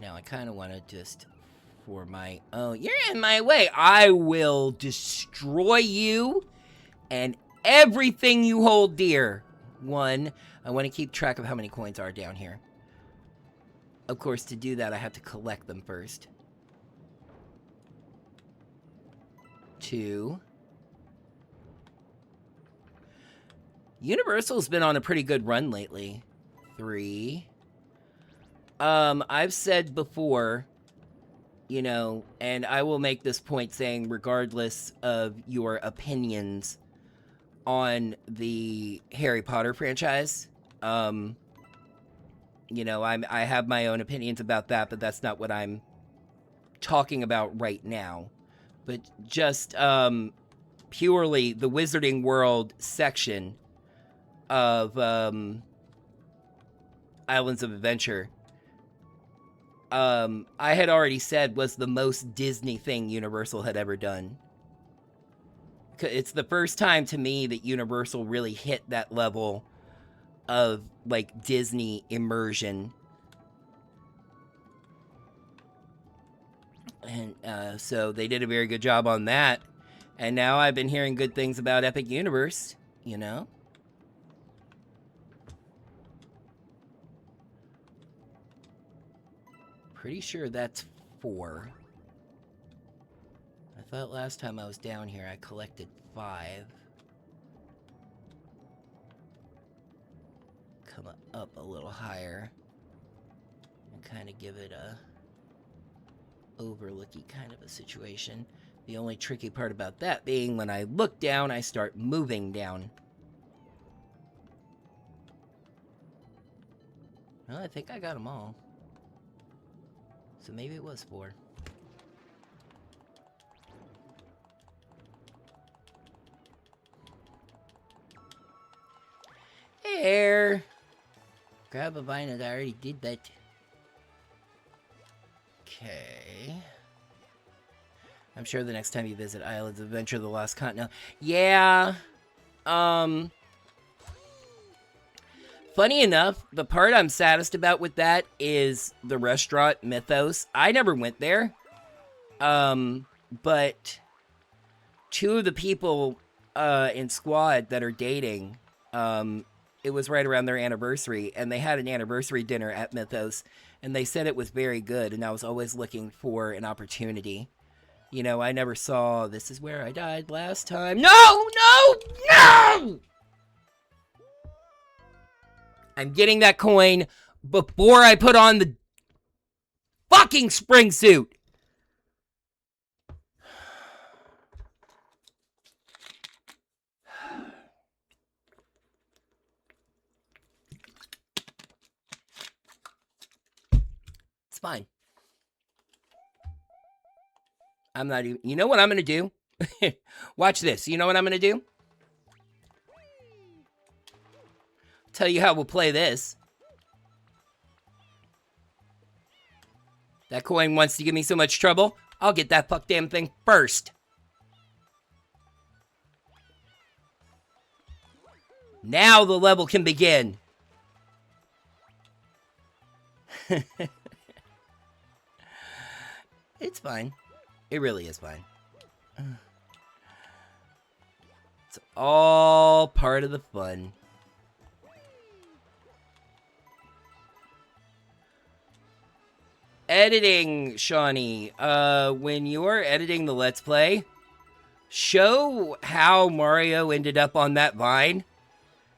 Now, I kind of want to just, for my own... You're in my way! I will destroy you and everything you hold dear. One, I want to keep track of how many coins are down here. Of course, to do that, I have to collect them first. 2. Universal's been on a pretty good run lately. 3. I've said before, you know, and I will make this point saying regardless of your opinions on the Harry Potter franchise, you know, I have my own opinions about that, but that's not what I'm talking about right now. But just, purely the Wizarding World section of, Islands of Adventure, I had already said was the most Disney thing Universal had ever done. It's the first time to me that Universal really hit that level of, like, Disney immersion. And so they did a very good job on that. And now I've been hearing good things about Epic Universe, you know? Pretty sure that's 4. I thought last time I was down here I collected 5. Come up a little higher and kind of give it a overlooky kind of a situation. The only tricky part about that being when I look down, I start moving down. Well, I think I got them all. So maybe it was 4. Here. Grab a vine, and I already did that. Okay. I'm sure the next time you visit Islands of Adventure, the Lost Continent. Yeah. Funny enough, the part I'm saddest about with that is the restaurant Mythos. I never went there. But 2 of the people in Squad that are dating, it was right around their anniversary, and they had an anniversary dinner at Mythos, and they said it was very good, and I was always looking for an opportunity. You know, I never saw This Is Where I Died Last Time. No! No! No! I'm getting that coin before I put on the fucking spring suit. It's fine. I'm not even... You know what I'm going to do? Watch this. You know what I'm going to do? Tell you how we'll play this. That coin wants to give me so much trouble. I'll get that fuck damn thing first. Now the level can begin. It's fine. It really is fine. It's all part of the fun. Editing, Shawnee. When you're editing the Let's Play, show how Mario ended up on that vine.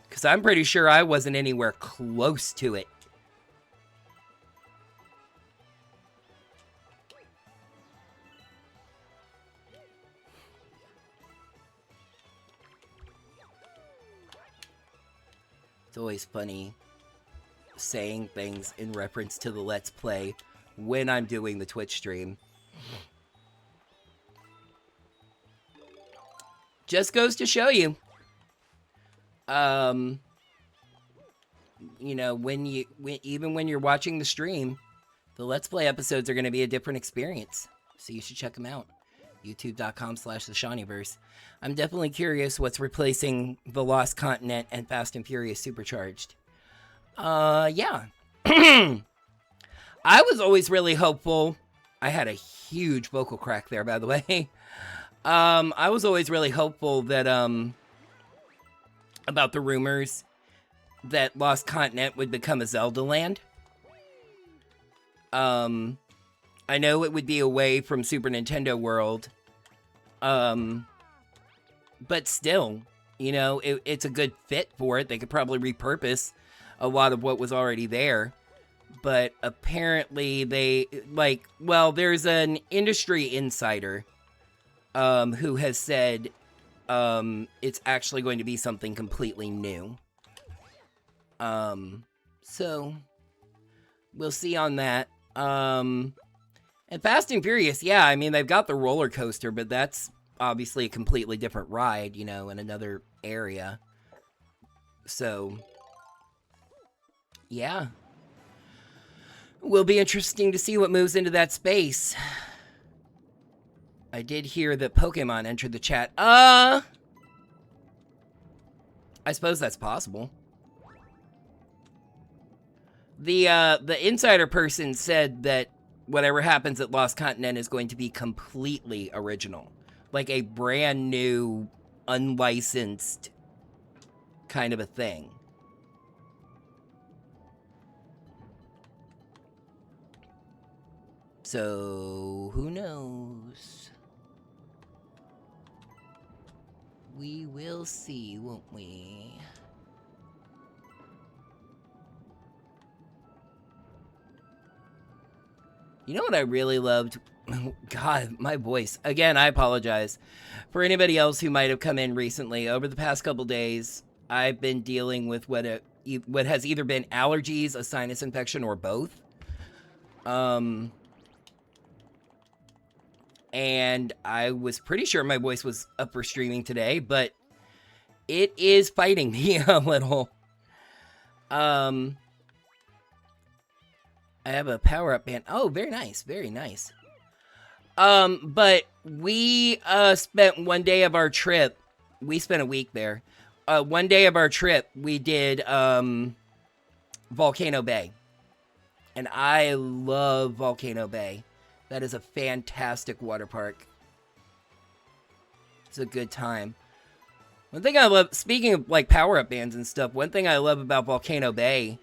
Because I'm pretty sure I wasn't anywhere close to it. It's always funny saying things in reference to the Let's Play when I'm doing the Twitch stream. Just goes to show you. You know, even when you're watching the stream, the Let's Play episodes are going to be a different experience. So you should check them out. YouTube.com/theshawnyverse. I'm definitely curious what's replacing The Lost Continent and Fast and Furious Supercharged. Yeah. I was always really hopeful. I had a huge vocal crack there, by the way. I was always really hopeful that, about the rumors that Lost Continent would become a Zelda land. I know it would be away from Super Nintendo World. But still, you know, it's a good fit for it. They could probably repurpose a lot of what was already there. But apparently there's an industry insider who has said it's actually going to be something completely new. So we'll see on that. And Fast and Furious, yeah, I mean, they've got the roller coaster, but that's obviously a completely different ride, you know, in another area. So, yeah. Will be interesting to see what moves into that space. I did hear that Pokemon entered the chat. I suppose that's possible. The insider person said that whatever happens at Lost Continent is going to be completely original. Like a brand new, unlicensed kind of a thing. So, who knows? We will see, won't we? You know what I really loved? God, my voice. Again, I apologize. For anybody else who might have come in recently, over the past couple days, I've been dealing with what has either been allergies, a sinus infection, or both. And I was pretty sure my voice was up for streaming today, but it is fighting me a little. I have a power-up band. Oh, very nice. Very nice. But we, spent one day of our trip. We spent a week there. One day of our trip, we did, Volcano Bay. And I love Volcano Bay. That is a fantastic water park. It's a good time. One thing I love, speaking of, like, power-up bands and stuff, one thing I love about Volcano Bay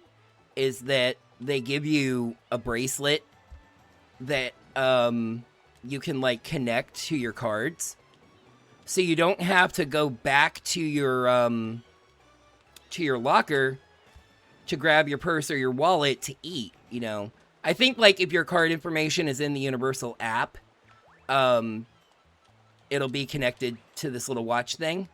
is that they give you a bracelet that you can like connect to your cards, so you don't have to go back to your locker to grab your purse or your wallet to eat. You know, I think like if your card information is in the Universal app, it'll be connected to this little watch thing,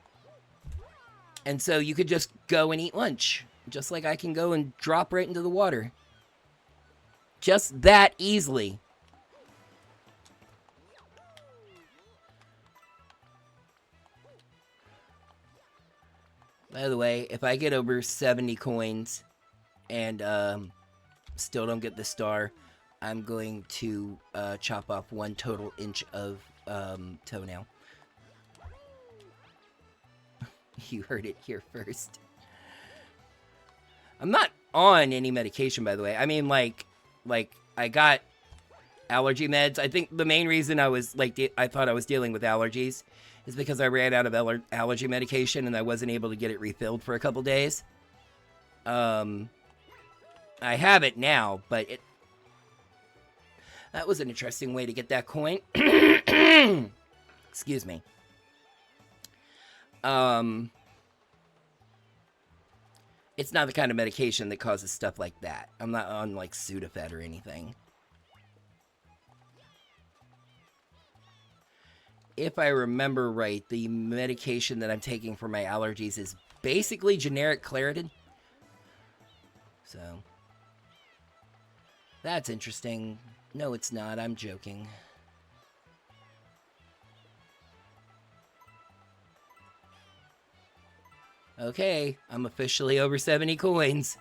and so you could just go and eat lunch, just like I can go and drop right into the water. Just that easily. By the way, if I get over 70 coins and still don't get the star, I'm going to chop off 1 total inch of toenail. You heard it here first. I'm not on any medication, by the way. I mean, like I got allergy meds. I think the main reason I was I thought I was dealing with allergies is because I ran out of allergy medication and I wasn't able to get it refilled for a couple days. I have it now, but that was an interesting way to get that coin. Excuse me. It's not the kind of medication that causes stuff like that. I'm not on, like, Sudafed or anything. If I remember right, the medication that I'm taking for my allergies is basically generic Claritin. So, that's interesting. No, it's not. I'm joking. Okay, I'm officially over 70 coins.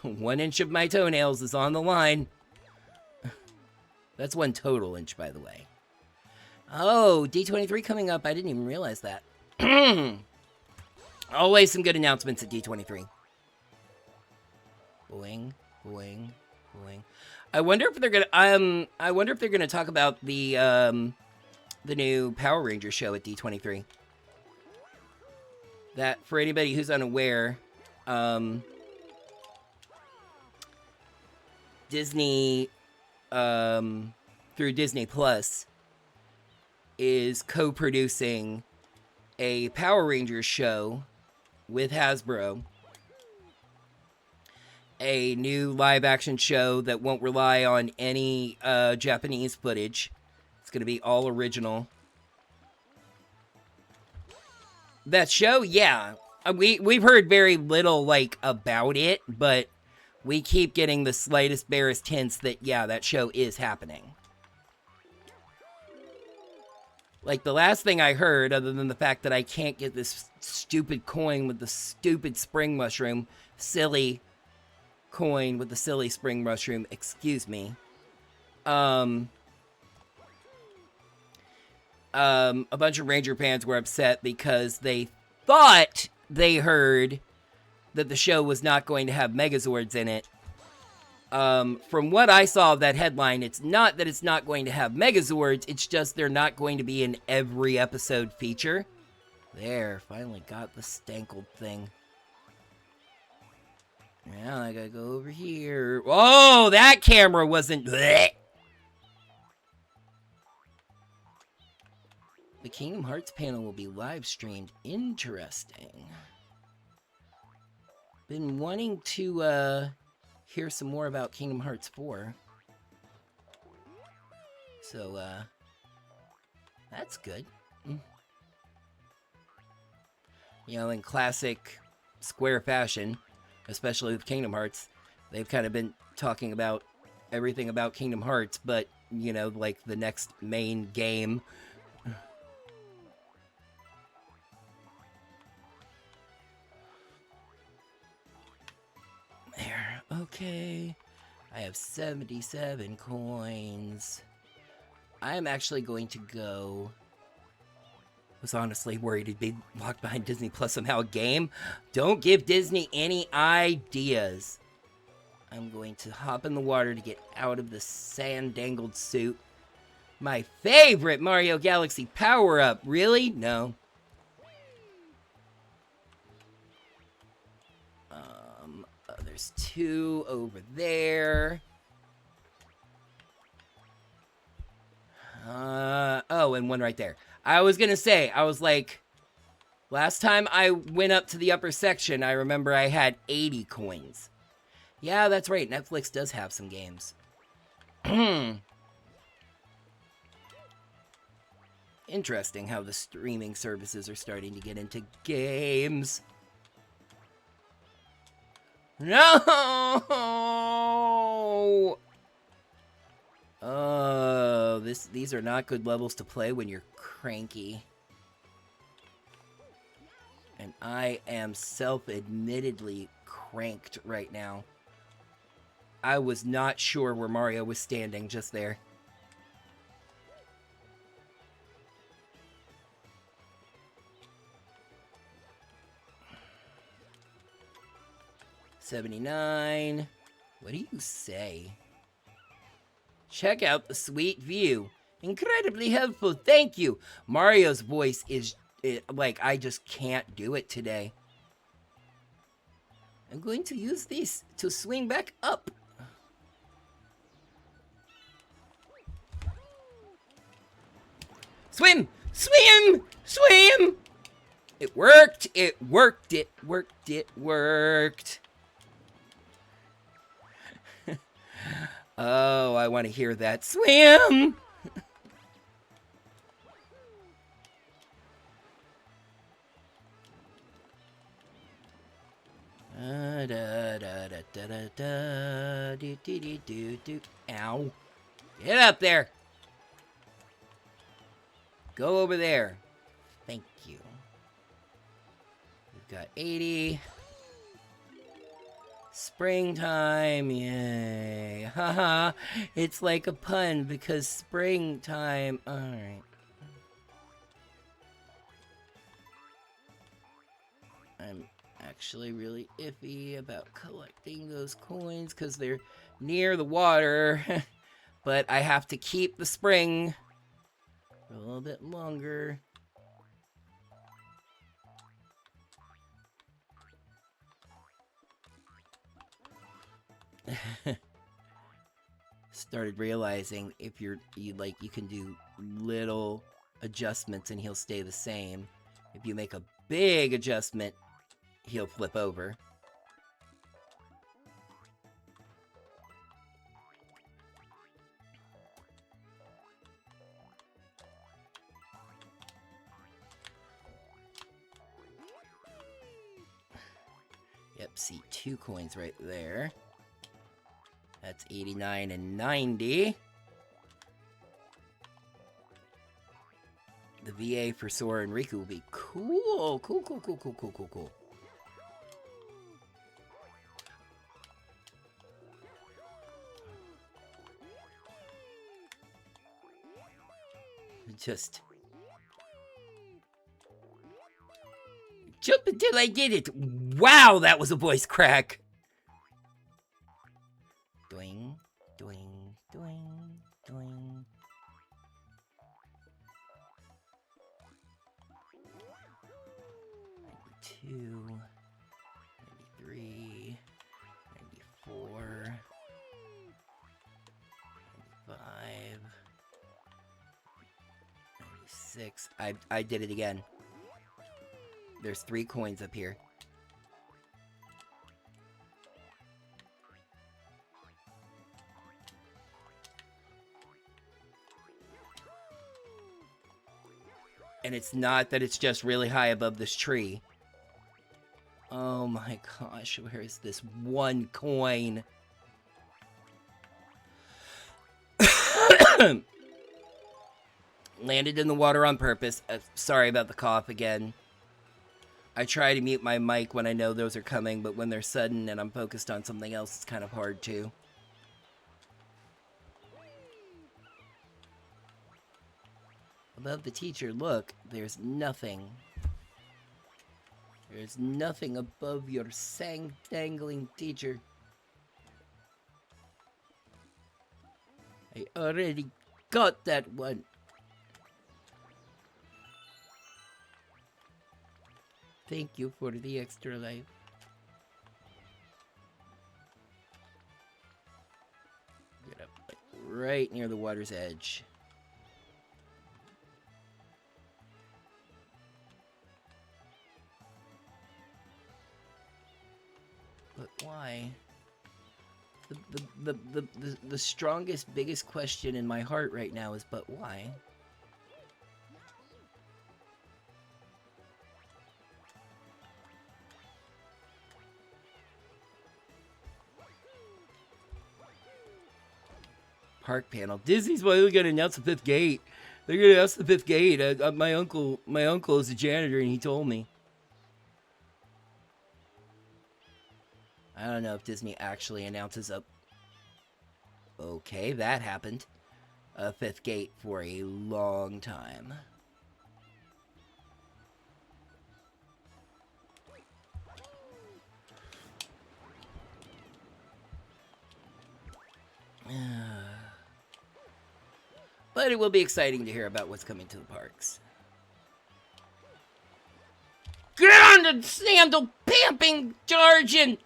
1 inch of my toenails is on the line. That's 1 total inch, by the way. Oh, D23 coming up. I didn't even realize that. Always some good announcements at D23. Boing, boing, boing. I wonder if they're gonna talk about the new Power Rangers show at D23. That, for anybody who's unaware, Disney, through Disney Plus, is co-producing a Power Rangers show with Hasbro. A new live-action show that won't rely on any Japanese footage. It's going to be all original. That show, yeah. We've heard very little, like, about it, but we keep getting the slightest, barest hints that, yeah, that show is happening. Like, the last thing I heard, other than the fact that I can't get this stupid coin with the stupid spring mushroom, silly coin with the silly spring mushroom, excuse me. A bunch of Ranger fans were upset because they thought they heard that the show was not going to have Megazords in it. From what I saw of that headline, it's not that it's not going to have Megazords, it's just they're not going to be an every episode feature. There, finally got the stankled thing. Now I gotta go over here. Oh, that camera wasn't... Bleh. The Kingdom Hearts panel will be live streamed. Interesting. Been wanting to hear some more about Kingdom Hearts 4. So, that's good. You know, in classic Square fashion, especially with Kingdom Hearts, they've kind of been talking about everything about Kingdom Hearts, but, you know, like the next main game. There, okay. I have 77 coins. I'm actually going to go... was honestly worried he'd be locked behind Disney Plus somehow. A game? Don't give Disney any ideas. I'm going to hop in the water to get out of the sand-dangled suit. My favorite Mario Galaxy power-up. Really? No. There's 2 over there. Oh, and 1 right there. I was gonna say, I was like, last time I went up to the upper section, I remember I had 80 coins. Yeah, that's right, Netflix does have some games. Interesting how the streaming services are starting to get into games. No! Oh, these are not good levels to play when you're cranky. And I am self-admittedly cranked right now. I was not sure where Mario was standing just there. $79. What do you say? Check out the sweet view. Incredibly helpful, thank you. Mario's voice is, like, I just can't do it today. I'm going to use this to swing back up. Swim! Swim! Swim! It worked! It worked! It worked! It worked! Oh, I want to hear that. Swim! Da, Da da da da da da do do do do do. Ow. Get up there. Go over there. Thank you. We've got 80. Springtime, yay. Haha. It's like a pun because springtime. Alright. I'm actually really iffy about collecting those coins because they're near the water. But I have to keep the spring for a little bit longer. Started realizing if you can do little adjustments and he'll stay the same. If you make a big adjustment, he'll flip over. Yep, see 2 coins right there. That's 89 and 90. The VA for Sora and Riku will be cool. Cool. Just jump until I get it. Wow, that was a voice crack. Doing, doing, doing, doing. Two, 93, 94, 95, 96. I did it again. There's 3 coins up here. And it's not that it's just really high above this tree. Oh my gosh, where is this 1 coin? Landed in the water on purpose. Sorry about the cough again. I try to mute my mic when I know those are coming, but when they're sudden and I'm focused on something else, it's kind of hard to. Above the teacher, look, there's nothing. There's nothing above your dangling teacher. I already got that one. Thank you for the extra life. Get up like right near the water's edge. But why? The strongest, biggest question in my heart right now is, but why? Park panel. Disney's finally gonna announce the 5th gate. They're gonna announce the 5th gate. My uncle is a janitor, and he told me. I don't know if Disney actually announces a... Okay, that happened. A 5th gate for a long time. But it will be exciting to hear about what's coming to the parks. Get on the sandal pamping charging!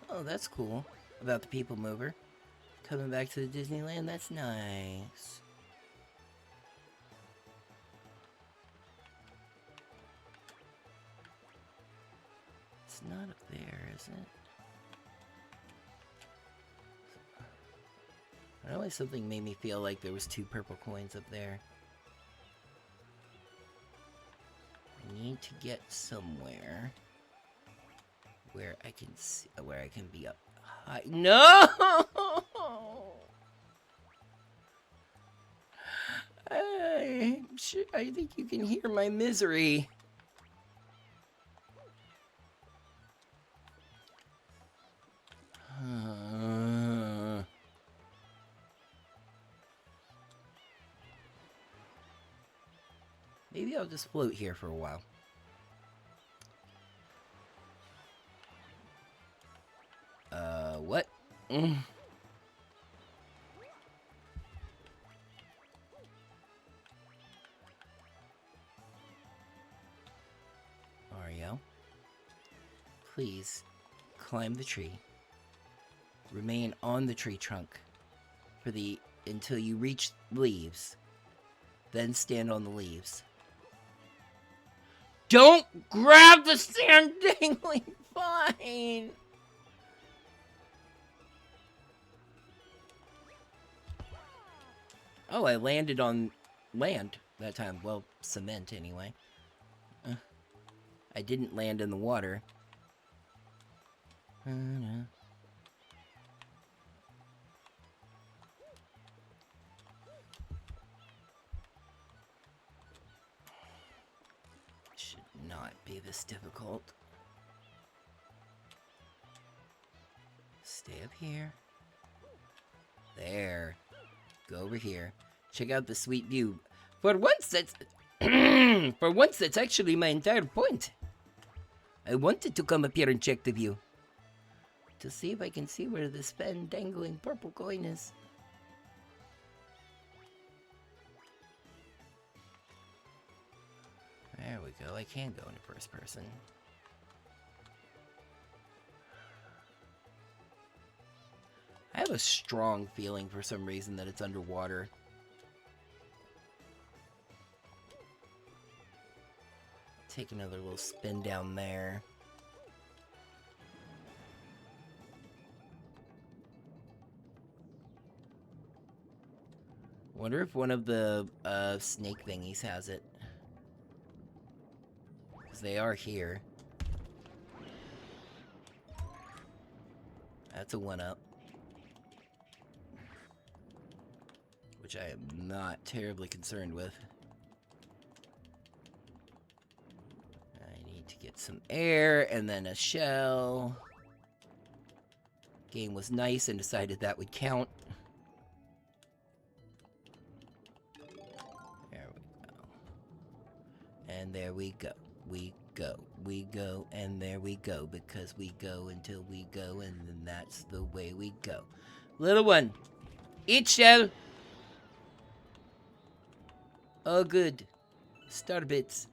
Oh, that's cool. About the people mover. Coming back to the Disneyland, that's nice. It's not up there, is it? I don't know why something made me feel like there was 2 purple coins up there. need to get somewhere where I can see, where I can be up high. No! I think you can hear my misery. Maybe I'll just float here for a while. What? Mario, please climb the tree. Remain on the tree trunk for until you reach leaves. Then stand on the leaves. Don't grab the sand dangling vine! Oh, I landed on land that time. Well, cement anyway. I didn't land in the water. Should not be this difficult. Stay up here. There. Go over here. Check out the sweet view. For once, that's that's actually my entire point. I wanted to come up here and check the view. To see if I can see where this pen dangling purple coin is. There we go. I can go into first person. I have a strong feeling for some reason that it's underwater. Take another little spin down there. Wonder if one of the snake thingies has it. Because they are here. That's a 1-up. Which I am not terribly concerned with. I need to get some air and then a shell. Game was nice and decided that would count. There we go. And there we go. We go, and there we go, because we go until we go, and then that's the way we go. Little one, eat shell. Oh, good. Star bits.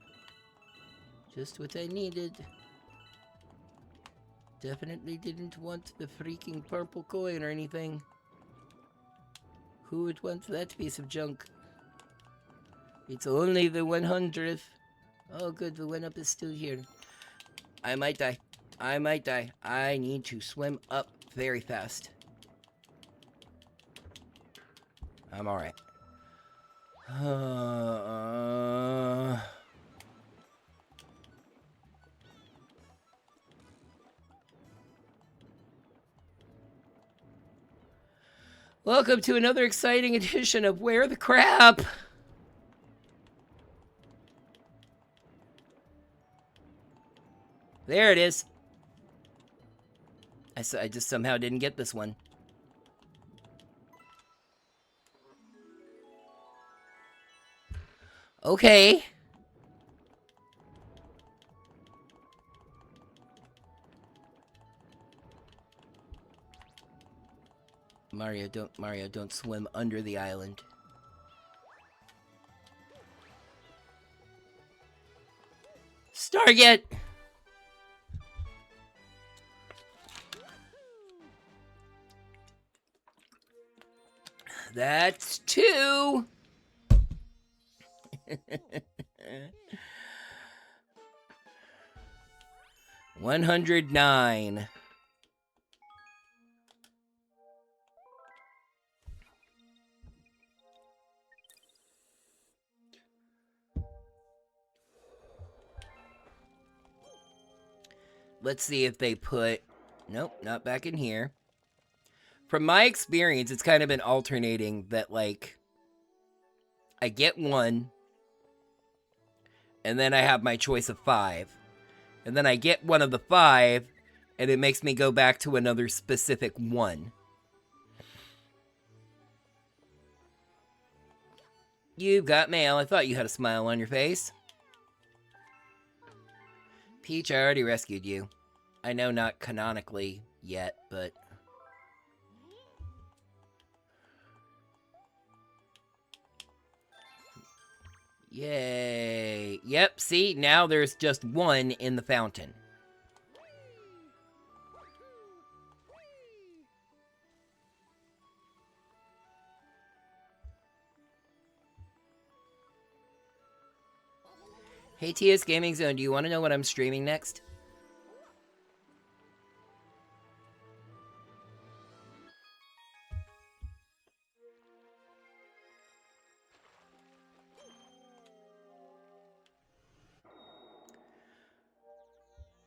Just what I needed. Definitely didn't want the freaking purple coin or anything. Who would want that piece of junk? It's only the 100th. Oh, good. The 1-up is still here. I might die. I might die. I need to swim up very fast. I'm alright. Welcome to another exciting edition of Where the Crap? There it is. I just somehow didn't get this one. Okay. Mario, don't swim under the island. Stargate! That's 2. 109. let's see if they put... Nope, not back in here. From my experience, it's kind of been alternating that, like, I get one, and then I have my choice of 5. And then I get one of the 5, and it makes me go back to another specific one. You've got mail. I thought you had a smile on your face. Peach, I already rescued you. I know not canonically yet, but... Yay. Yep, see? Now there's just one in the fountain. Hey, TS Gaming Zone, do you want to know what I'm streaming next?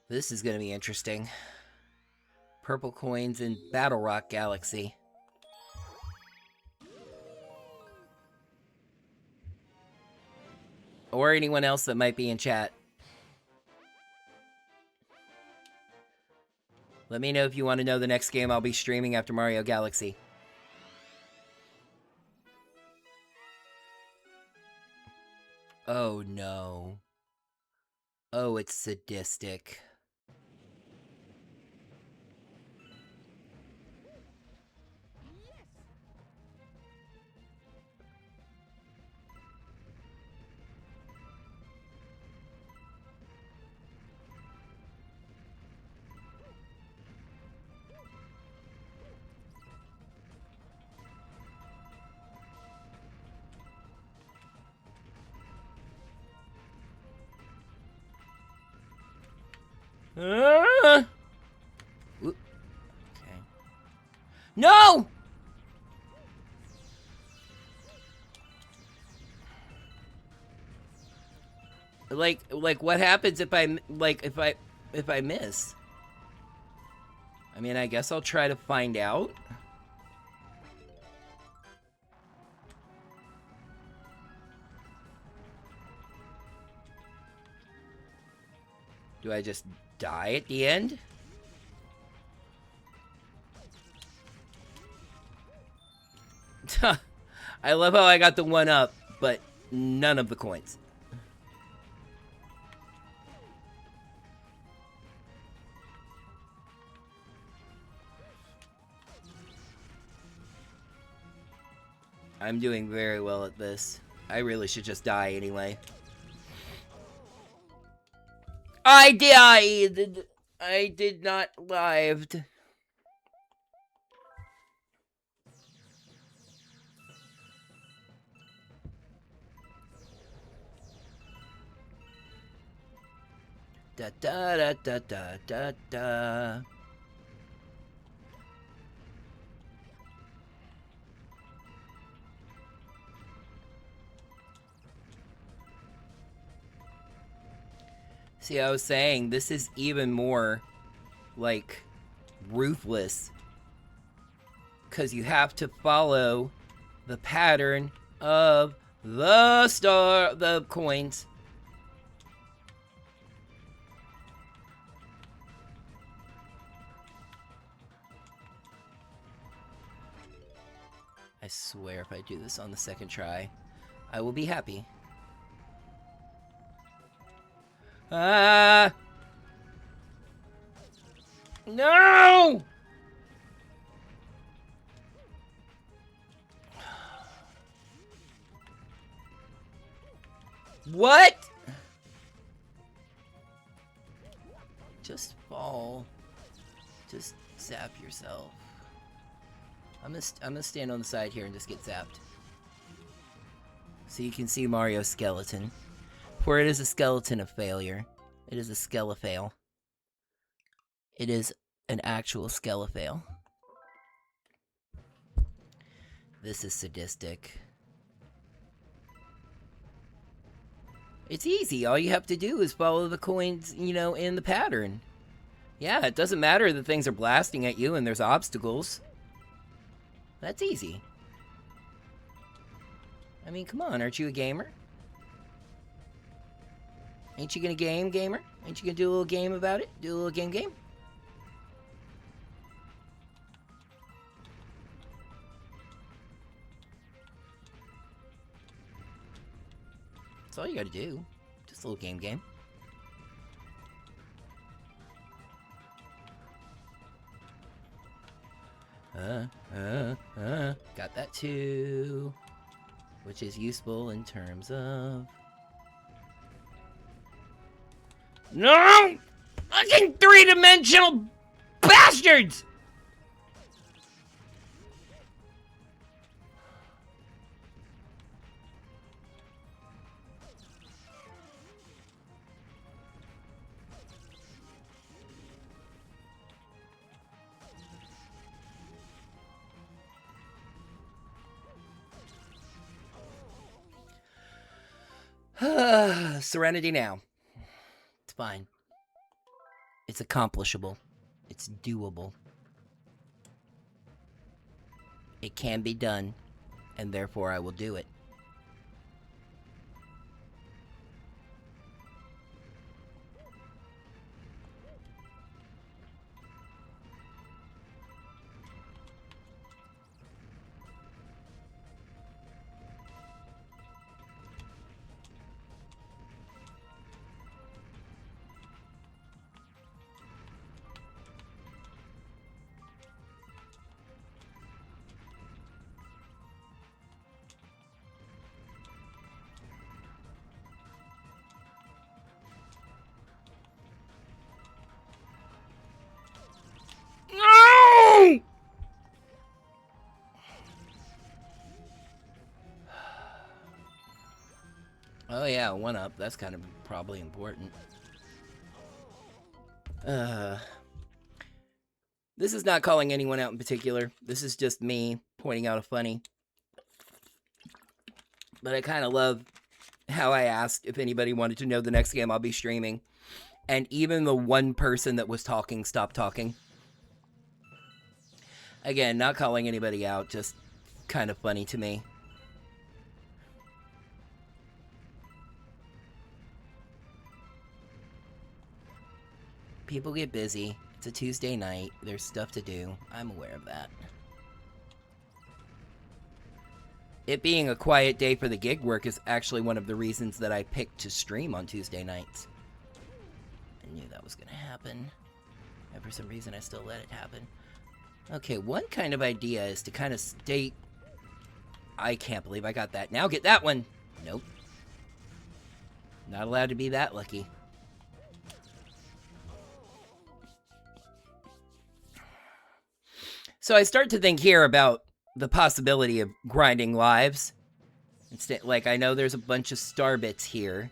This is going to be interesting. Purple coins in Battle Rock Galaxy. Or anyone else that might be in chat. Let me know if you want to know the next game I'll be streaming after Mario Galaxy. Oh no. Oh, it's sadistic. Oop. Okay. No! Like what happens if I miss? I mean, I guess I'll try to find out. Do I just die at the end? I love how I got the 1-up, but none of the coins. I'm doing very well at this. I really should just die anyway. I died! I did not lived. Da da da da da da da. See, I was saying, this is even more, like, ruthless. Because you have to follow the pattern of the coins. I swear if I do this on the second try, I will be happy. No! What? Just fall. Just zap yourself. I'm gonna stand on the side here and just get zapped. So you can see Mario's skeleton. For it is a skeleton of failure. It is a skelefail. It is an actual skelefail. This is sadistic. It's easy. All you have to do is follow the coins, you know, in the pattern. Yeah, it doesn't matter that things are blasting at you and there's obstacles. That's easy. I mean, come on, aren't you a gamer? Ain't you gonna gamer? Ain't you gonna do a little game about it? Do a little game? That's all you gotta do. Just a little game. Got that too. Which is useful in terms of... No! Fucking three-dimensional bastards! Serenity now. It's fine. It's accomplishable. It's doable. It can be done, and therefore I will do it. No! Oh yeah, 1-up. That's kind of probably important. This is not calling anyone out in particular. This is just me pointing out a funny. But I kind of love how I asked if anybody wanted to know the next game I'll be streaming. And even the one person that was talking stopped talking. Again, not calling anybody out, just kind of funny to me. People get busy. It's a Tuesday night. There's stuff to do. I'm aware of that. It being a quiet day for the gig work is actually one of the reasons that I picked to stream on Tuesday nights. I knew that was going to happen. And for some reason, I still let it happen. Okay, one kind of idea is to kind of state... I can't believe I got that. Now get that one! Nope. Not allowed to be that lucky. So I start to think here about the possibility of grinding lives. Instead, like, I know there's a bunch of star bits here.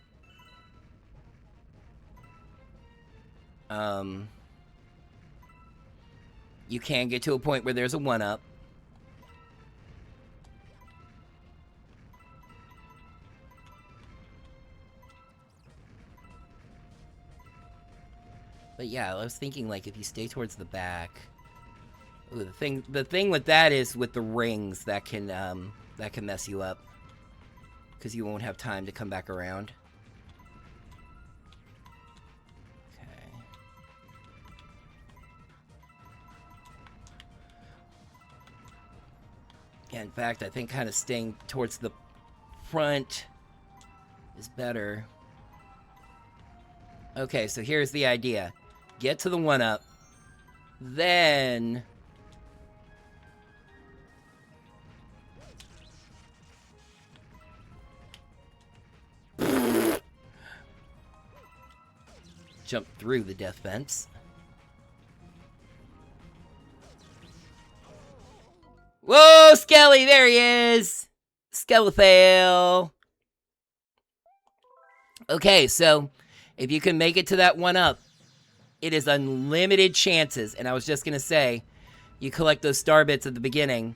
You can get to a point where there's a 1-up. But yeah, I was thinking, like, if you stay towards the back... Ooh, the thing with that is with the rings that can mess you up. Because you won't have time to come back around. Yeah, in fact, I think kind of staying towards the front is better. Okay, so here's the idea. Get to the 1-up. Then... jump through the death fence. Whoa, Skelly! There he is! Skelefail! Okay, so if you can make it to that 1-up, it is unlimited chances. And I was just gonna say, you collect those star bits at the beginning,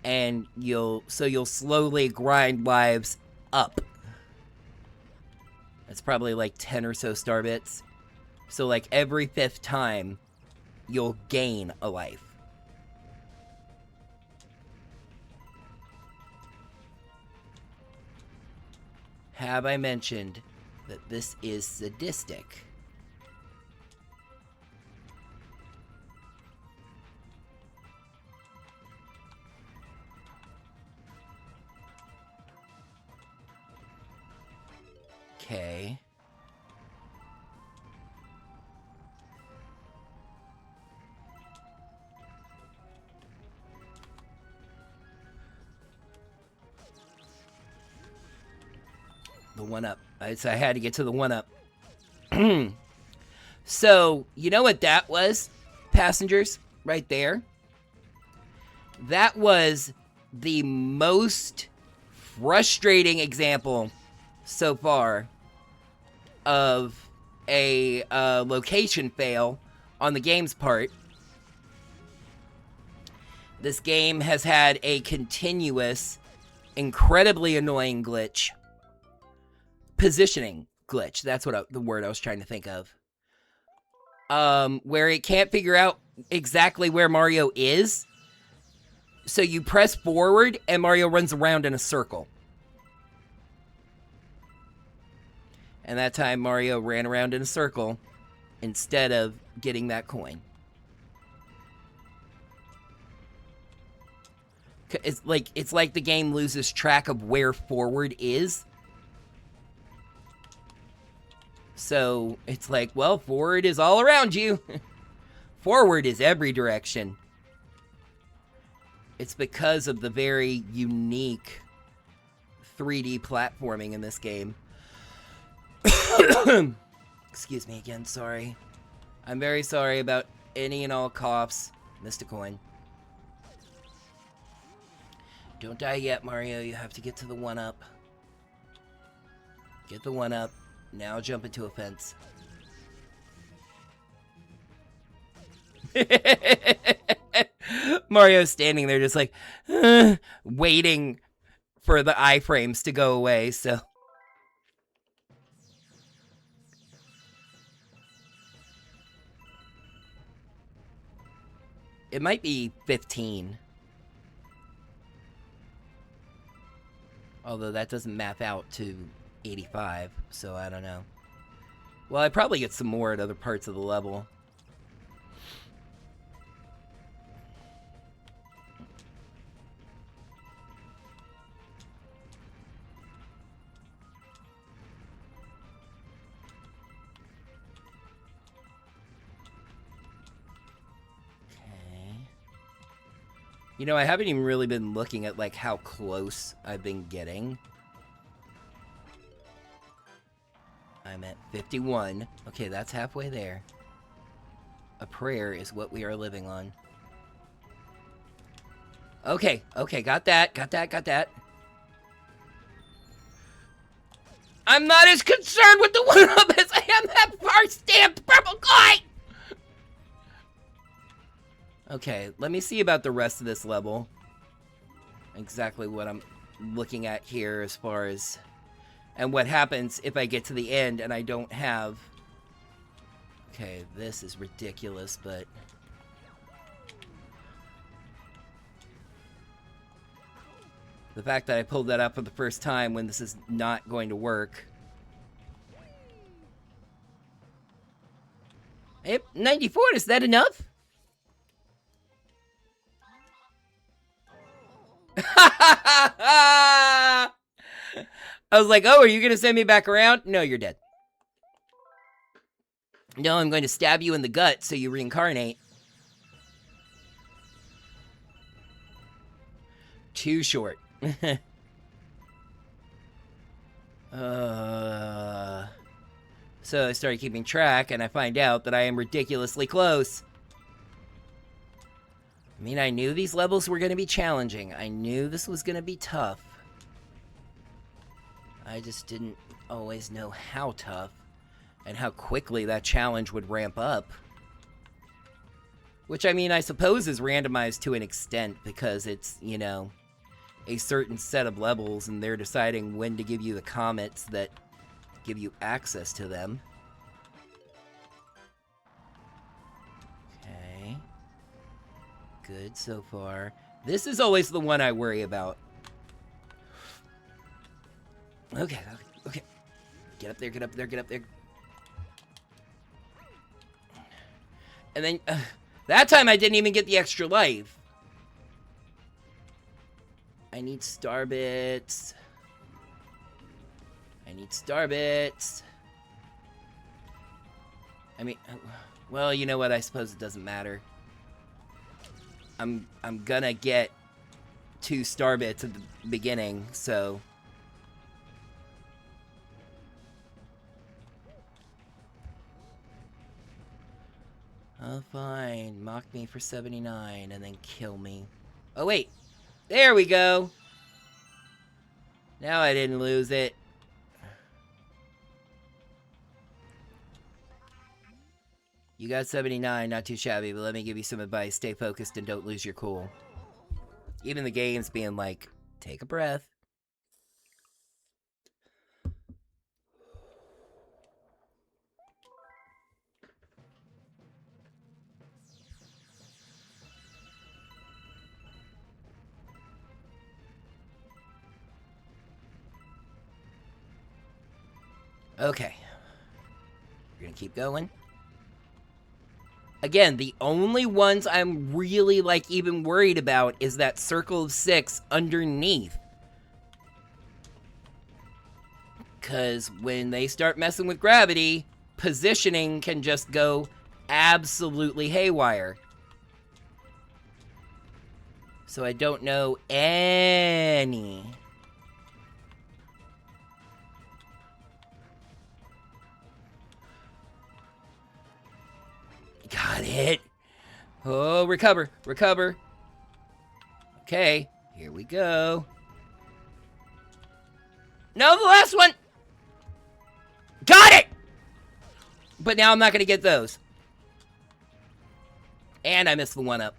and you'll slowly grind lives up. That's probably like 10 or so star bits. So, like, every 5th time, you'll gain a life. Have I mentioned that this is sadistic? Okay. The 1-up. So I had to get to the 1-up. So, you know what that was, passengers? Right there. That was the most frustrating example so far of a location fail on the game's part. This game has had a continuous, incredibly annoying glitch. Positioning glitch. That's what the word I was trying to think of. Where it can't figure out exactly where Mario is. So you press forward and Mario runs around in a circle. And that time Mario ran around in a circle instead of getting that coin. It's like the game loses track of where forward is. So it's like, well, forward is all around you. Forward is every direction. It's because of the very unique 3D platforming in this game. Excuse me again, sorry. I'm very sorry about any and all coughs. Missed a coin. Don't die yet, Mario. You have to get to the 1-up. Get the 1-up. Now jump into a fence. Mario's standing there just like, waiting for the iframes to go away, so. It might be 15. Although that doesn't map out to 85, so I don't know. Well, I probably get some more at other parts of the level. Okay. You know, I haven't even really been looking at, like, how close I've been getting. I'm at 51. Okay, that's halfway there. A prayer is what we are living on. Okay, got that. I'm not as concerned with the 1-up as I am that far-stamped purple coin! Okay, let me see about the rest of this level. Exactly what I'm looking at here as far as... And what happens if I get to the end and I don't have... Okay, this is ridiculous, but... The fact that I pulled that up for the first time when this is not going to work. Yep, 94, is that enough? I was like, oh, are you going to send me back around? No, you're dead. No, I'm going to stab you in the gut so you reincarnate. Too short. So I started keeping track, and I find out that I am ridiculously close. I mean, I knew these levels were going to be challenging. I knew this was going to be tough. I just didn't always know how tough and how quickly that challenge would ramp up. Which, I mean, I suppose is randomized to an extent because it's, you know, a certain set of levels and they're deciding when to give you the comets that give you access to them. good so far. This is always the one I worry about. Okay, okay. Get up there, get up there, get up there. And then, that time I didn't even get the extra life. I need star bits. I need star bits. I mean, well, you know what? I suppose it doesn't matter. I'm gonna get 2 star bits at the beginning, so. Oh, fine. Mock me for 79 and then kill me. Oh, wait. There we go. Now I didn't lose it. You got 79, not too shabby, but let me give you some advice. Stay focused and don't lose your cool. Even the game's being like, take a breath. Okay. We're gonna keep going. Again, the only ones I'm really, like, even worried about is that circle of 6 underneath. Because when they start messing with gravity, positioning can just go absolutely haywire. So I don't know any. Got it. Oh, recover, recover. Okay, here we go. No, the last one. Got it! But now I'm not going to get those. And I missed the one up.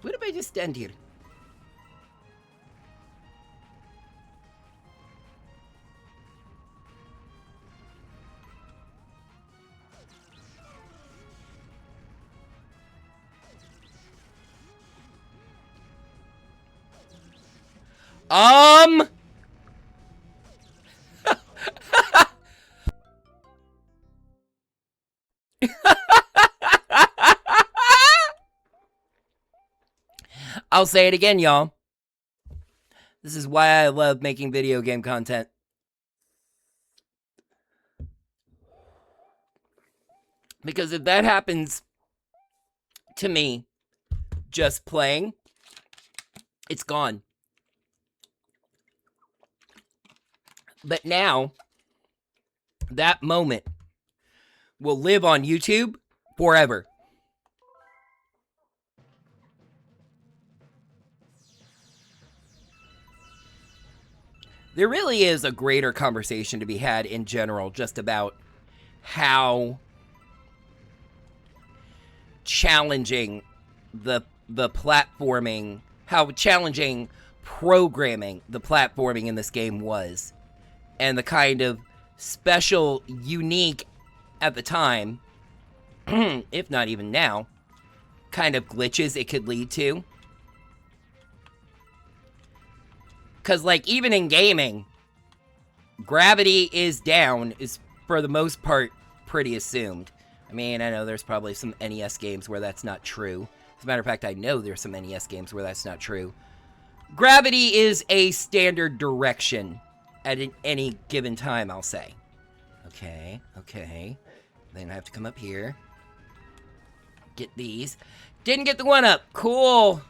What if I just stand here? I'll say it again, y'all. This is why I love making video game content. Because if that happens to me just playing, it's gone. But now, that moment will live on YouTube forever. There really is a greater conversation to be had in general just about how challenging the platforming, how challenging programming the platforming in this game was. And the kind of special, unique, at the time, if not even now, kind of glitches it could lead to. Because, like, even in gaming, gravity is down is, for the most part, pretty assumed. I mean, I know there's probably some NES games where that's not true. As a matter of fact, I know there's some NES games where that's not true. Gravity is a standard direction at any given time, I'll say. Okay, okay. Then I have to come up here. Get these. Didn't get the one up. Cool.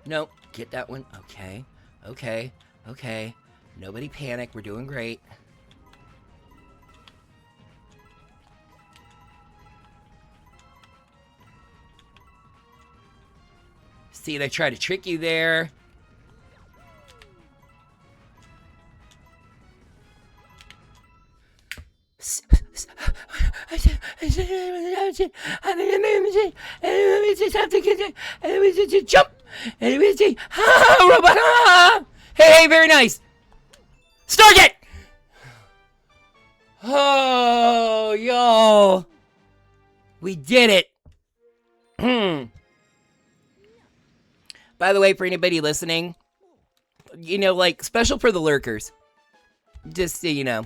Nope. Get that one. Okay. Okay. Okay. Nobody panic. We're doing great. See, they try to trick you there. Jump! Hey, very nice. Stargate! Oh, y'all. We did it. By the way, for anybody listening, you know, like, special for the lurkers. Just so you know.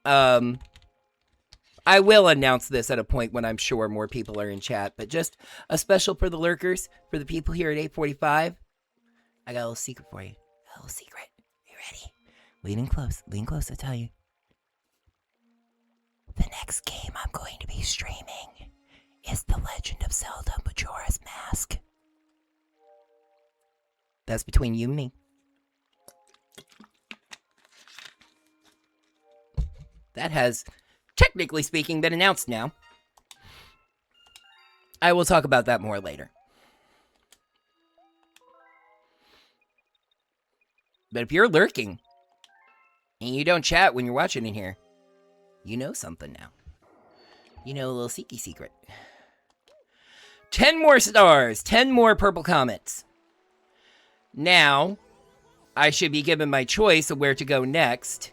I will announce this at a point when I'm sure more people are in chat, but just a special for the lurkers, for the people here at 8:45. I got a little secret for you. A little secret. You ready? Lean close, I tell you. The next game I'm going to be streaming is The Legend of Zelda Majora's Mask. That's between you and me. That has, technically speaking, been announced now. I will talk about that more later. But if you're lurking, and you don't chat when you're watching in here, you know something now. You know a little seeky secret. 10 more stars, 10 more purple comets. Now, I should be given my choice of where to go next.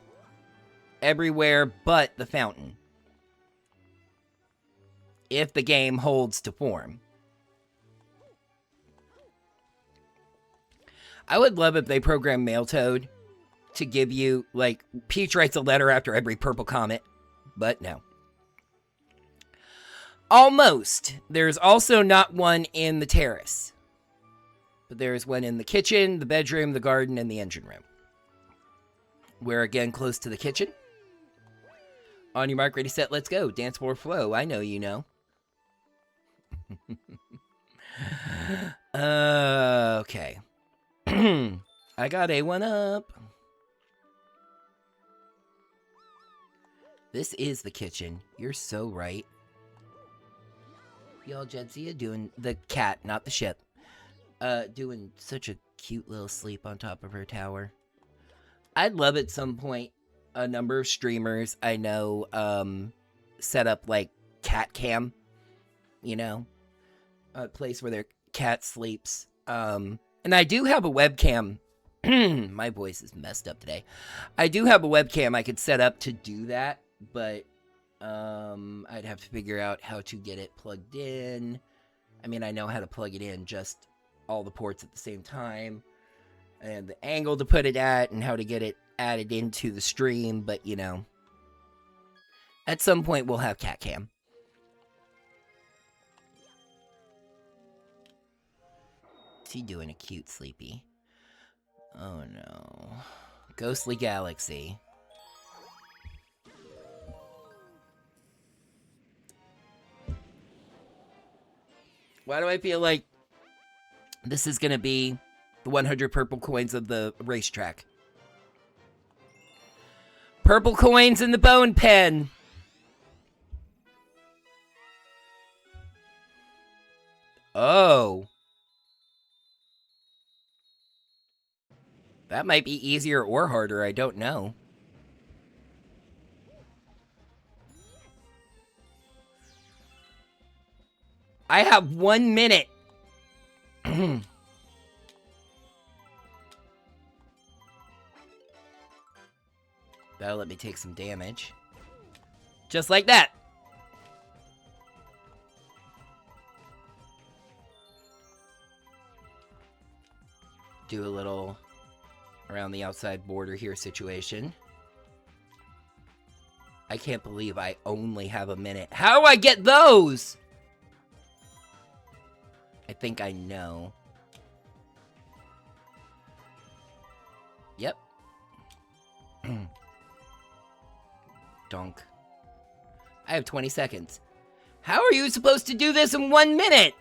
Everywhere but the fountain. If the game holds to form. I would love if they programmed Mailtoad to give you, like, Peach writes a letter after every purple comet, but no. Almost. There's also not one in the terrace. But there's one in the kitchen, the bedroom, the garden, and the engine room. We're again close to the kitchen. On your mark, ready, set, let's go. Dance floor flow. I know you know. Okay. I got A1 up. This is the kitchen. You're so right. Y'all, Jedzia doing the cat, not the ship. Doing such a cute little sleep on top of her tower. I'd love at some point a number of streamers I know set up like cat cam, you know, a place where their cat sleeps. And I do have a webcam. My voice is messed up today. I do have a webcam I could set up to do that, but I'd have to figure out how to get it plugged in. I mean, I know how to plug it in, just all the ports at the same time, and the angle to put it at, and how to get it added into the stream, but you know, at some point we'll have cat cam. Is he doing a cute sleepy? Oh no. Ghostly Galaxy. Why do I feel like this is gonna be the 100 purple coins of the racetrack? Purple coins in the bone pen! Oh. That might be easier or harder, I don't know. I have 1 minute. That'll let me take some damage. Just like that. Do a little around the outside border here situation. I can't believe I only have a minute. How do I get those? I think I know. Yep. Donk. I have 20 seconds. How are you supposed to do this in 1 minute?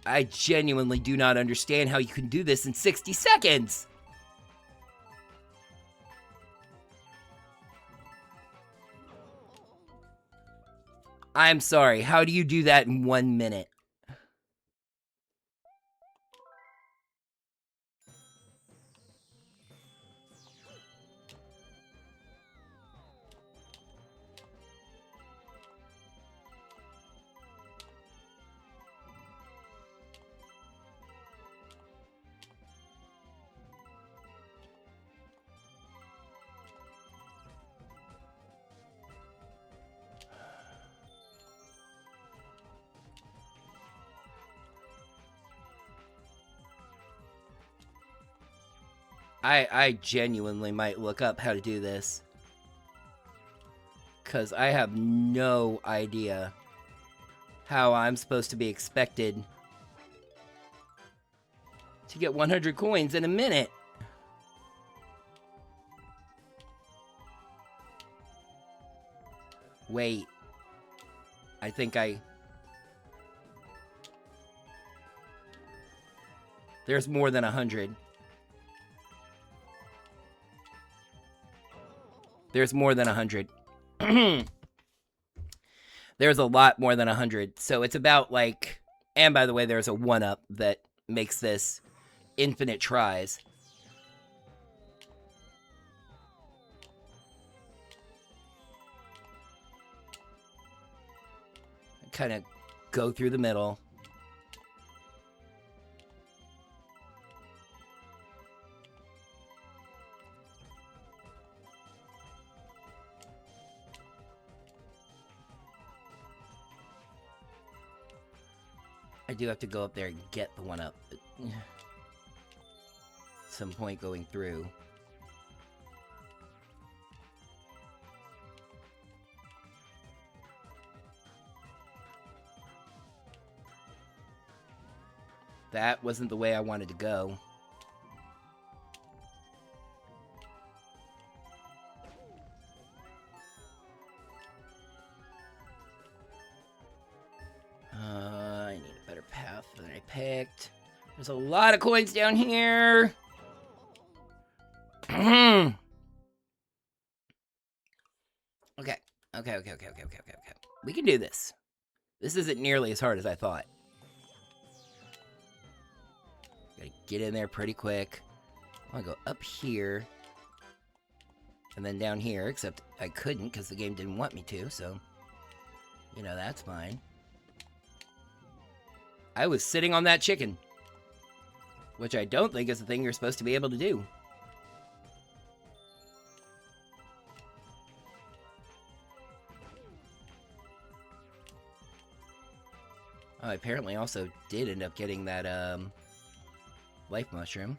I genuinely do not understand how you can do this in 60 seconds. I'm sorry, how do you do that in 1 minute? I genuinely might look up how to do this. Because I have no idea how I'm supposed to be expected to get 100 coins in a minute. Wait. I think there's more than 100. There's more than 100. There's a lot more than 100. So it's about like... And by the way, there's a 1-up that makes this infinite tries. Kind of go through the middle. I do have to go up there and get the 1-up. Some point going through. That wasn't the way I wanted to go. I need a better path than I picked. There's a lot of coins down here. Okay. Okay. We can do this. This isn't nearly as hard as I thought. Gotta get in there pretty quick. I wanna go up here. And then down here, except I couldn't because the game didn't want me to, so... You know, that's fine. I was sitting on that chicken. Which I don't think is a thing you're supposed to be able to do. Oh, I apparently also did end up getting that, life mushroom.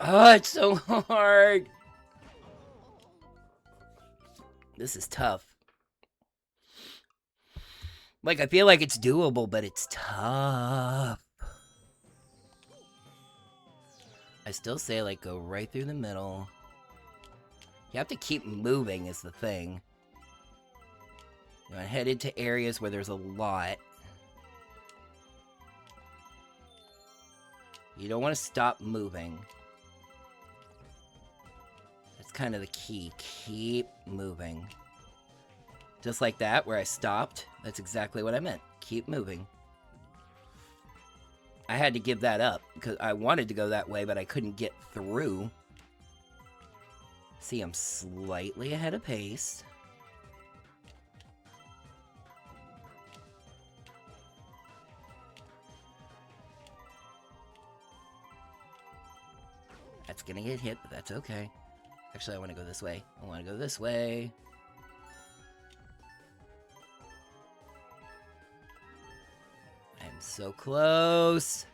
Oh, it's so hard. This is tough. Like, I feel like it's doable, but it's tough. I still say, like, go right through the middle. You have to keep moving is the thing. You want to head into areas where there's a lot. You don't want to stop moving. That's kind of the key. Keep moving. Just like that, where I stopped. That's exactly what I meant. Keep moving. I had to give that up, because I wanted to go that way, but I couldn't get through. See, I'm slightly ahead of pace. That's gonna get hit, but that's okay. Actually, I want to go this way. I want to go this way. I'm so close.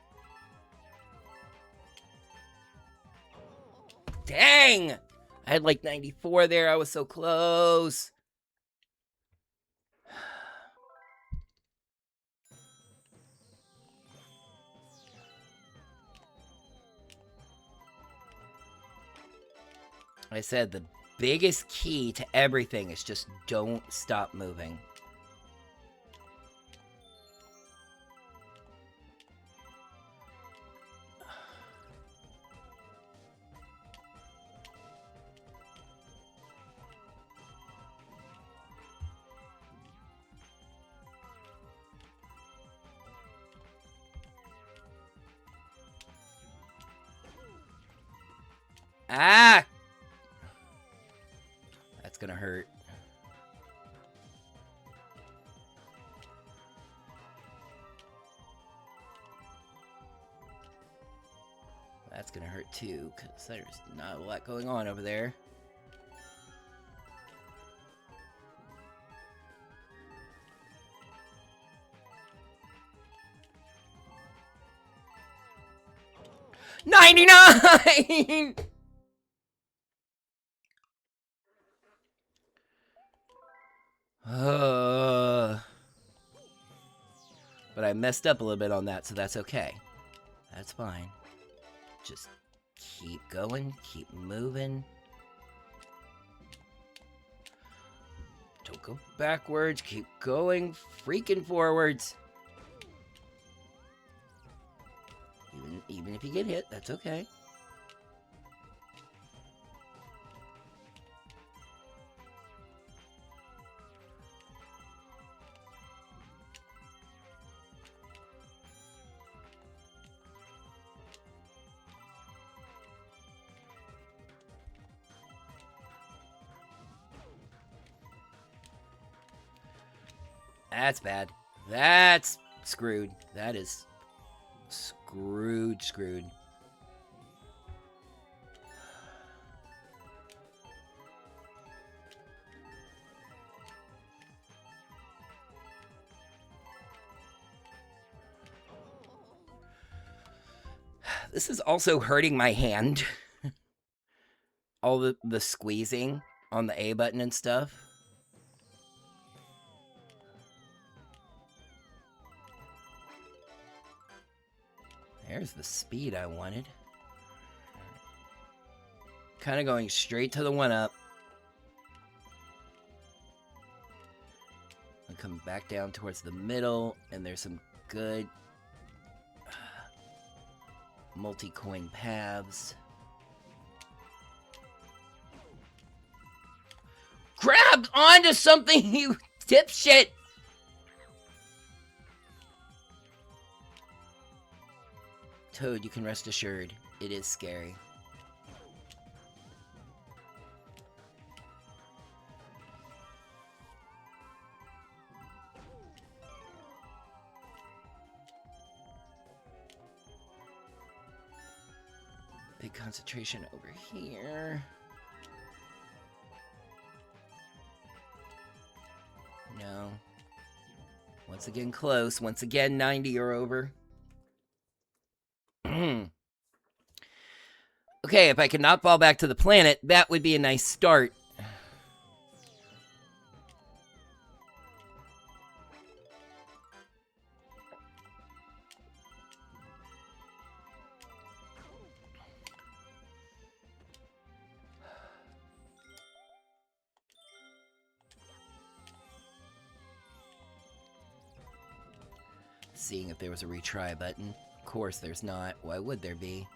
Dang! I had like 94 there. I was so close. I said the biggest key to everything is just don't stop moving. Ah! That's gonna hurt. too, because there's not a lot going on over there. $99! But I messed up a little bit on that, so that's okay. That's fine. Just keep going, keep moving. Don't go backwards, keep going freaking forwards. Even if you get hit, that's okay. That's bad. That's screwed. That is screwed. This is also hurting my hand. All the squeezing on the A button and stuff. There's the speed I wanted. Kind of going straight to the 1-up. And come back down towards the middle, and there's some good multi-coin paths. Grab onto something, you dipshit! Toad, you can rest assured, it is scary. Big concentration over here. No. Once again close. Once again 90 or over. Okay, if I could not fall back to the planet, that would be a nice start. Seeing if there was a retry button. Of course there's not. Why would there be?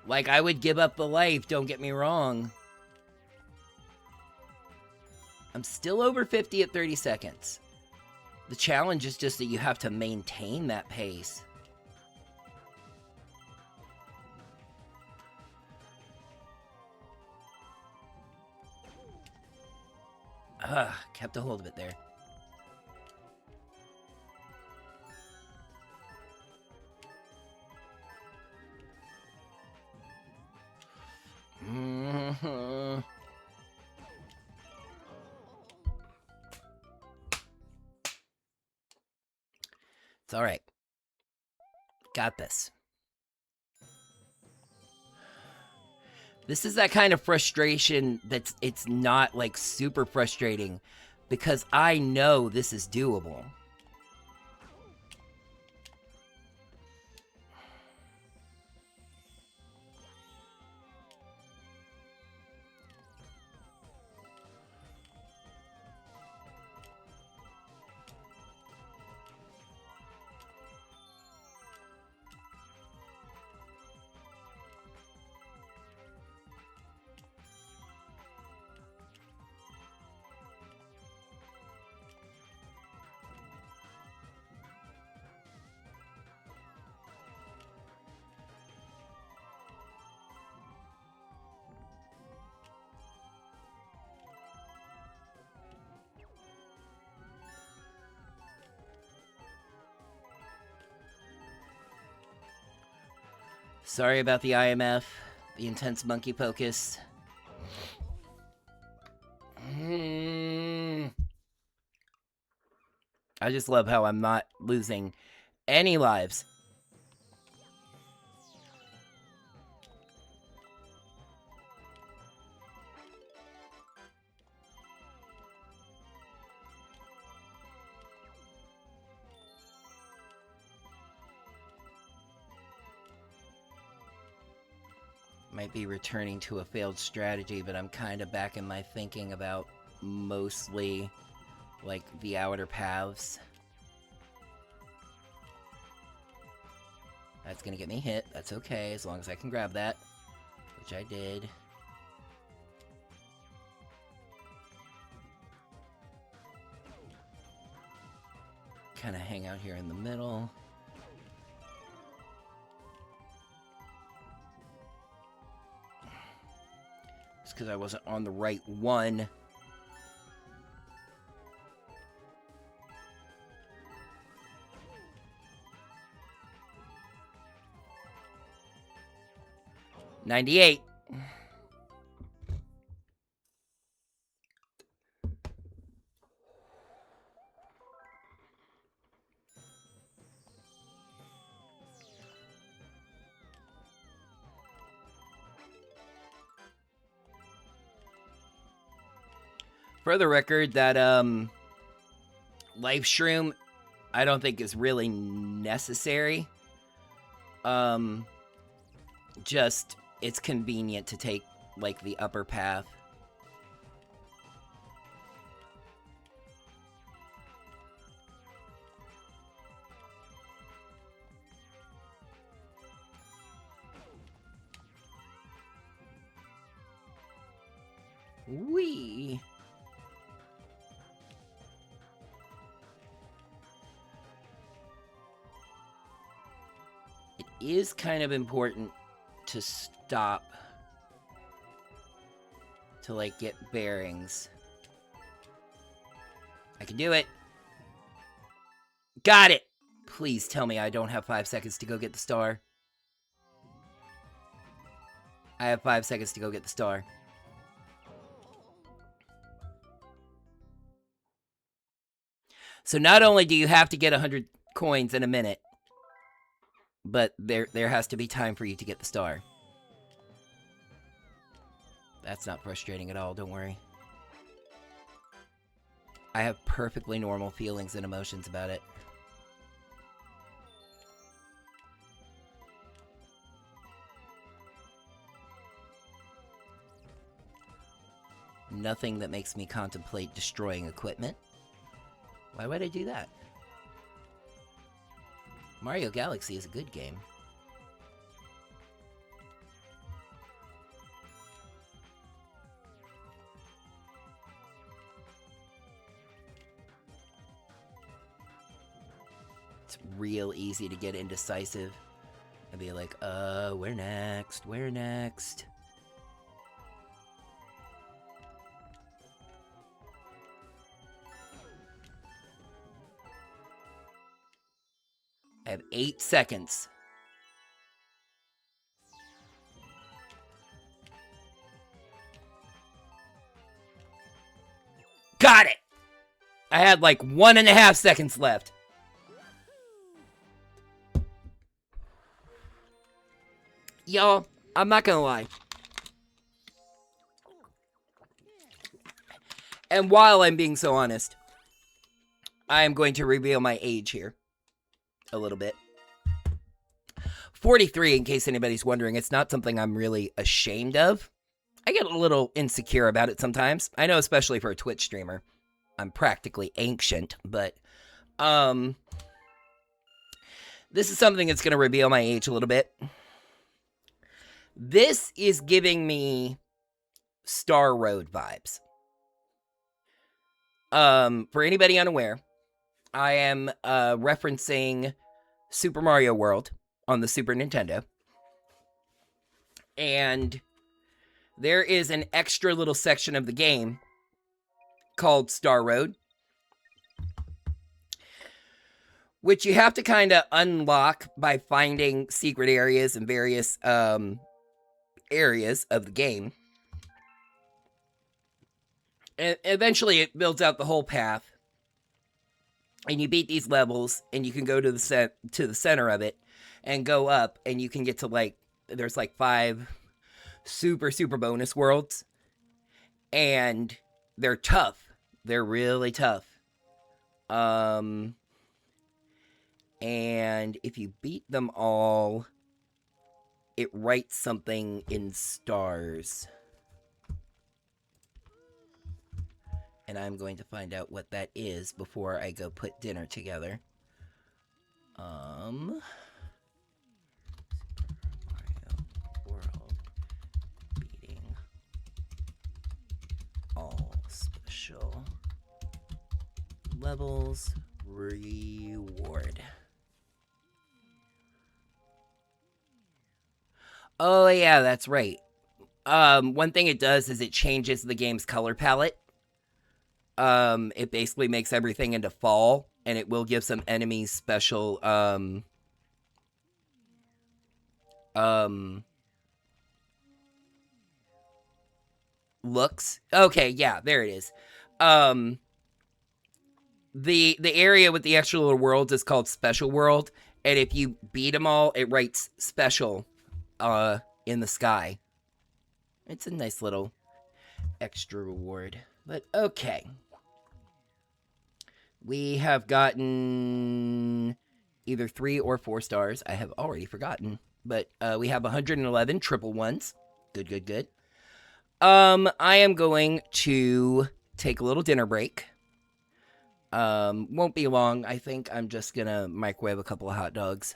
Like, I would give up the life, don't get me wrong. I'm still over 50 at 30 seconds. The challenge is just that you have to maintain that pace. Kept a hold of it there. It's all right. Got this. This is that kind of frustration that's it's not like super frustrating because I know this is doable. Sorry about the IMF, the intense monkey focus. I just love how I'm not losing any lives. Might be returning to a failed strategy, but I'm kind of back in my thinking about mostly like the outer paths. That's gonna get me hit. That's okay, as long as I can grab that, which I did. Kind of hang out here in the middle. It's because I wasn't on the right one. $98. For the record, that life shroom I don't think is really necessary. Just it's convenient to take like the upper path. Wee. It is kind of important to stop to like get bearings. I can do it. Got it. Please tell me I don't have 5 seconds to go get the star. I have 5 seconds to go get the star. So not only do you have to get 100 coins in a minute, but there has to be time for you to get the star. That's not frustrating at all, don't worry. I have perfectly normal feelings and emotions about it. Nothing that makes me contemplate destroying equipment. Why would I do that? Mario Galaxy is a good game. It's real easy to get indecisive and be like, where next? Where next? I have 8 seconds. Got it! I had like 1.5 seconds left. Y'all, I'm not gonna lie. And while I'm being so honest, I am going to reveal my age here. A little bit. 43, in case anybody's wondering. It's not something I'm really ashamed of. I get a little insecure about it sometimes. I know, especially for a Twitch streamer. I'm practically ancient, but this is something that's going to reveal my age a little bit. This is giving me Star Road vibes. For anybody unaware, I am referencing Super Mario World on the Super Nintendo. And there is an extra little section of the game called Star Road, which you have to kind of unlock by finding secret areas in various areas of the game. And eventually it builds out the whole path. And you beat these levels, and you can go to the center of it and go up, and you can get to like, there's like 5 super bonus worlds, and they're tough. They're really tough. And if you beat them all, it writes something in stars. And I'm going to find out what that is before I go put dinner together. Super Mario World beating all special levels reward. Oh yeah, that's right. One thing it does is it changes the game's color palette. It basically makes everything into fall, and it will give some enemies special, looks. Okay, yeah, there it is. The area with the extra little worlds is called Special World, and if you beat them all, it writes special, in the sky. It's a nice little extra reward. But, okay. We have gotten either 3 or 4 stars. I have already forgotten. But we have 111 triple ones. Good. I am going to take a little dinner break. Won't be long. I think I'm just gonna microwave a couple of hot dogs.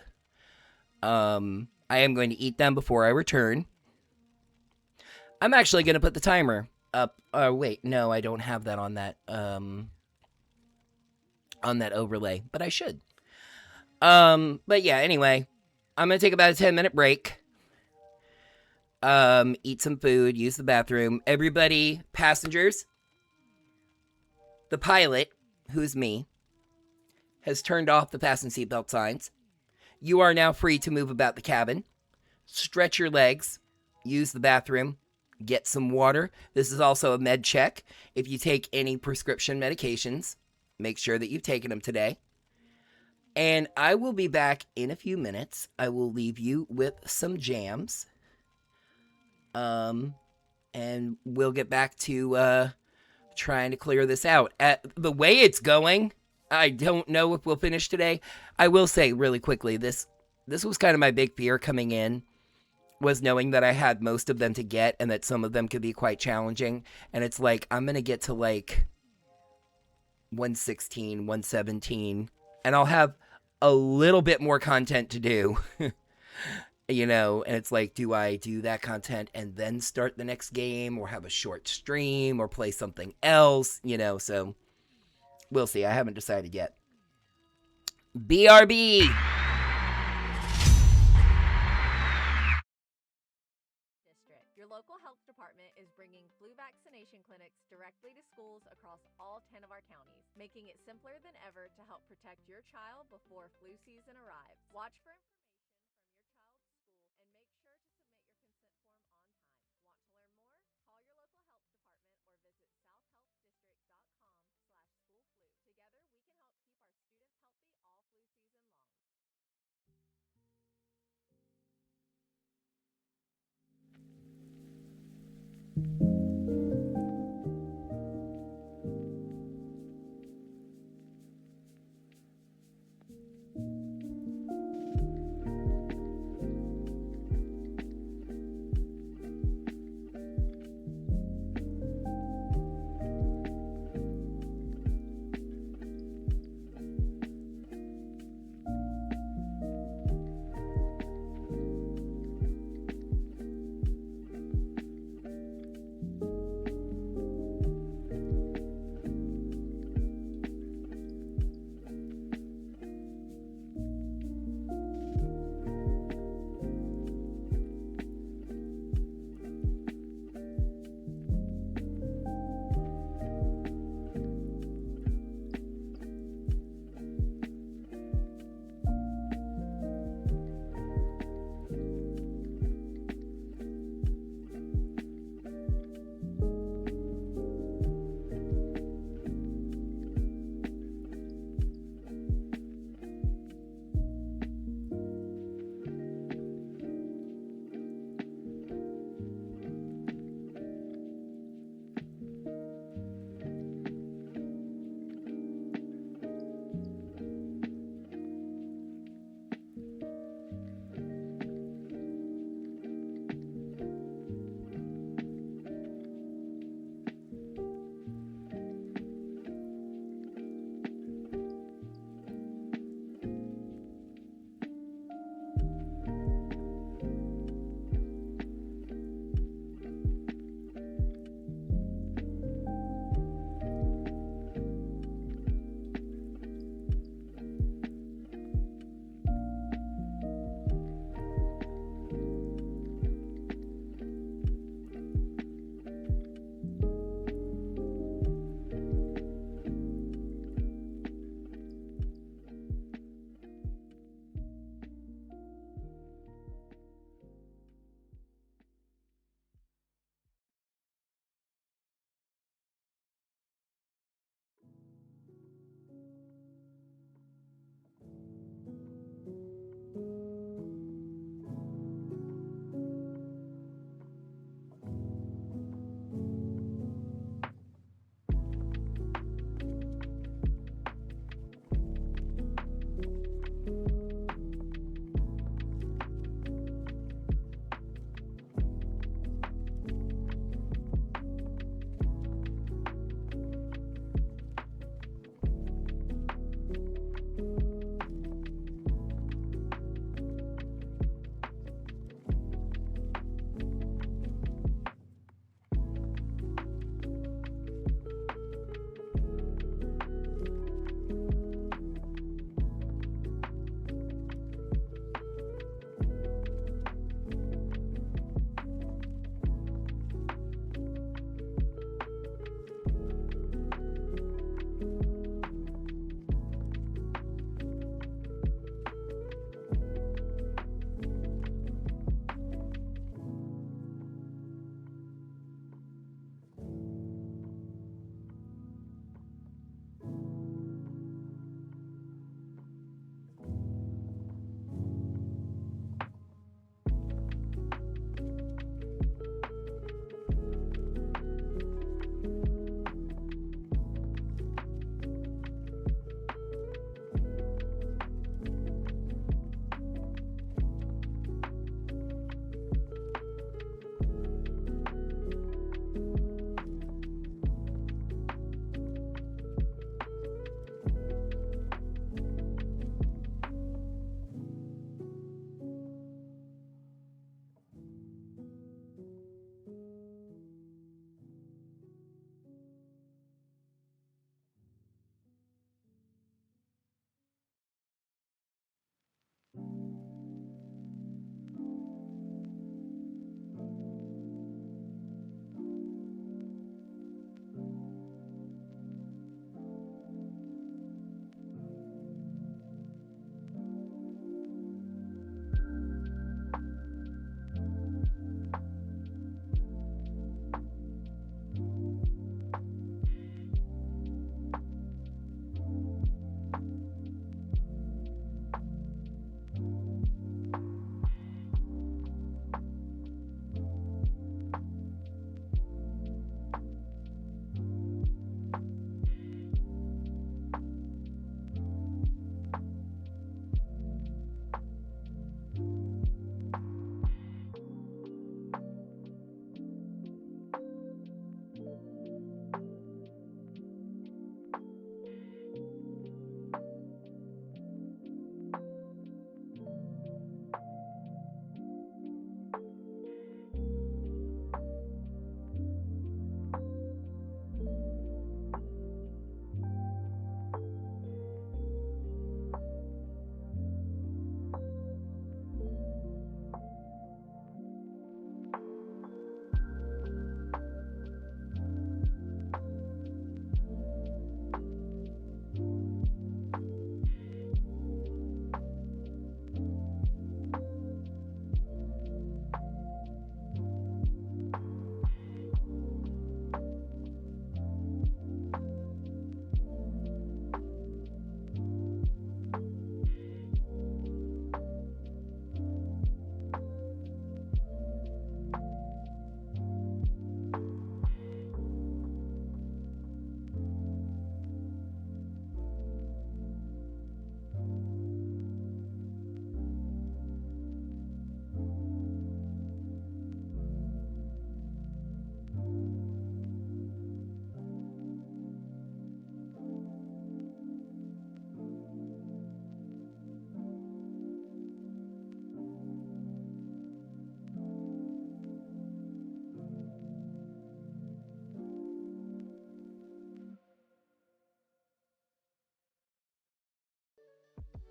I am going to eat them before I return. I'm actually gonna put the timer up. Wait, no, I don't have that on that overlay, but I should. But yeah, anyway, I'm gonna take about a 10-minute break. Eat some food, use the bathroom. Everybody, passengers, the pilot, who's me, has turned off the fasten seatbelt signs. You are now free to move about the cabin. Stretch your legs, use the bathroom, get some water. This is also a med check. If you take any prescription medications, make sure that you've taken them today. And I will be back in a few minutes. I will leave you with some jams. And we'll get back to trying to clear this out. At the way it's going, I don't know if we'll finish today. I will say really quickly, this was kind of my big fear coming in, was knowing that I had most of them to get and that some of them could be quite challenging. And it's like, I'm going to get to like 116, 117, and I'll have a little bit more content to do. You know, and it's like, do I do that content and then start the next game, or have a short stream, or play something else, you know, so we'll see. I haven't decided yet. BRB! District. Your local health department is bringing flu vaccination clinics directly to schools across all 10 of our counties, making it simpler than ever to help protect your child before flu season arrives. Watch for information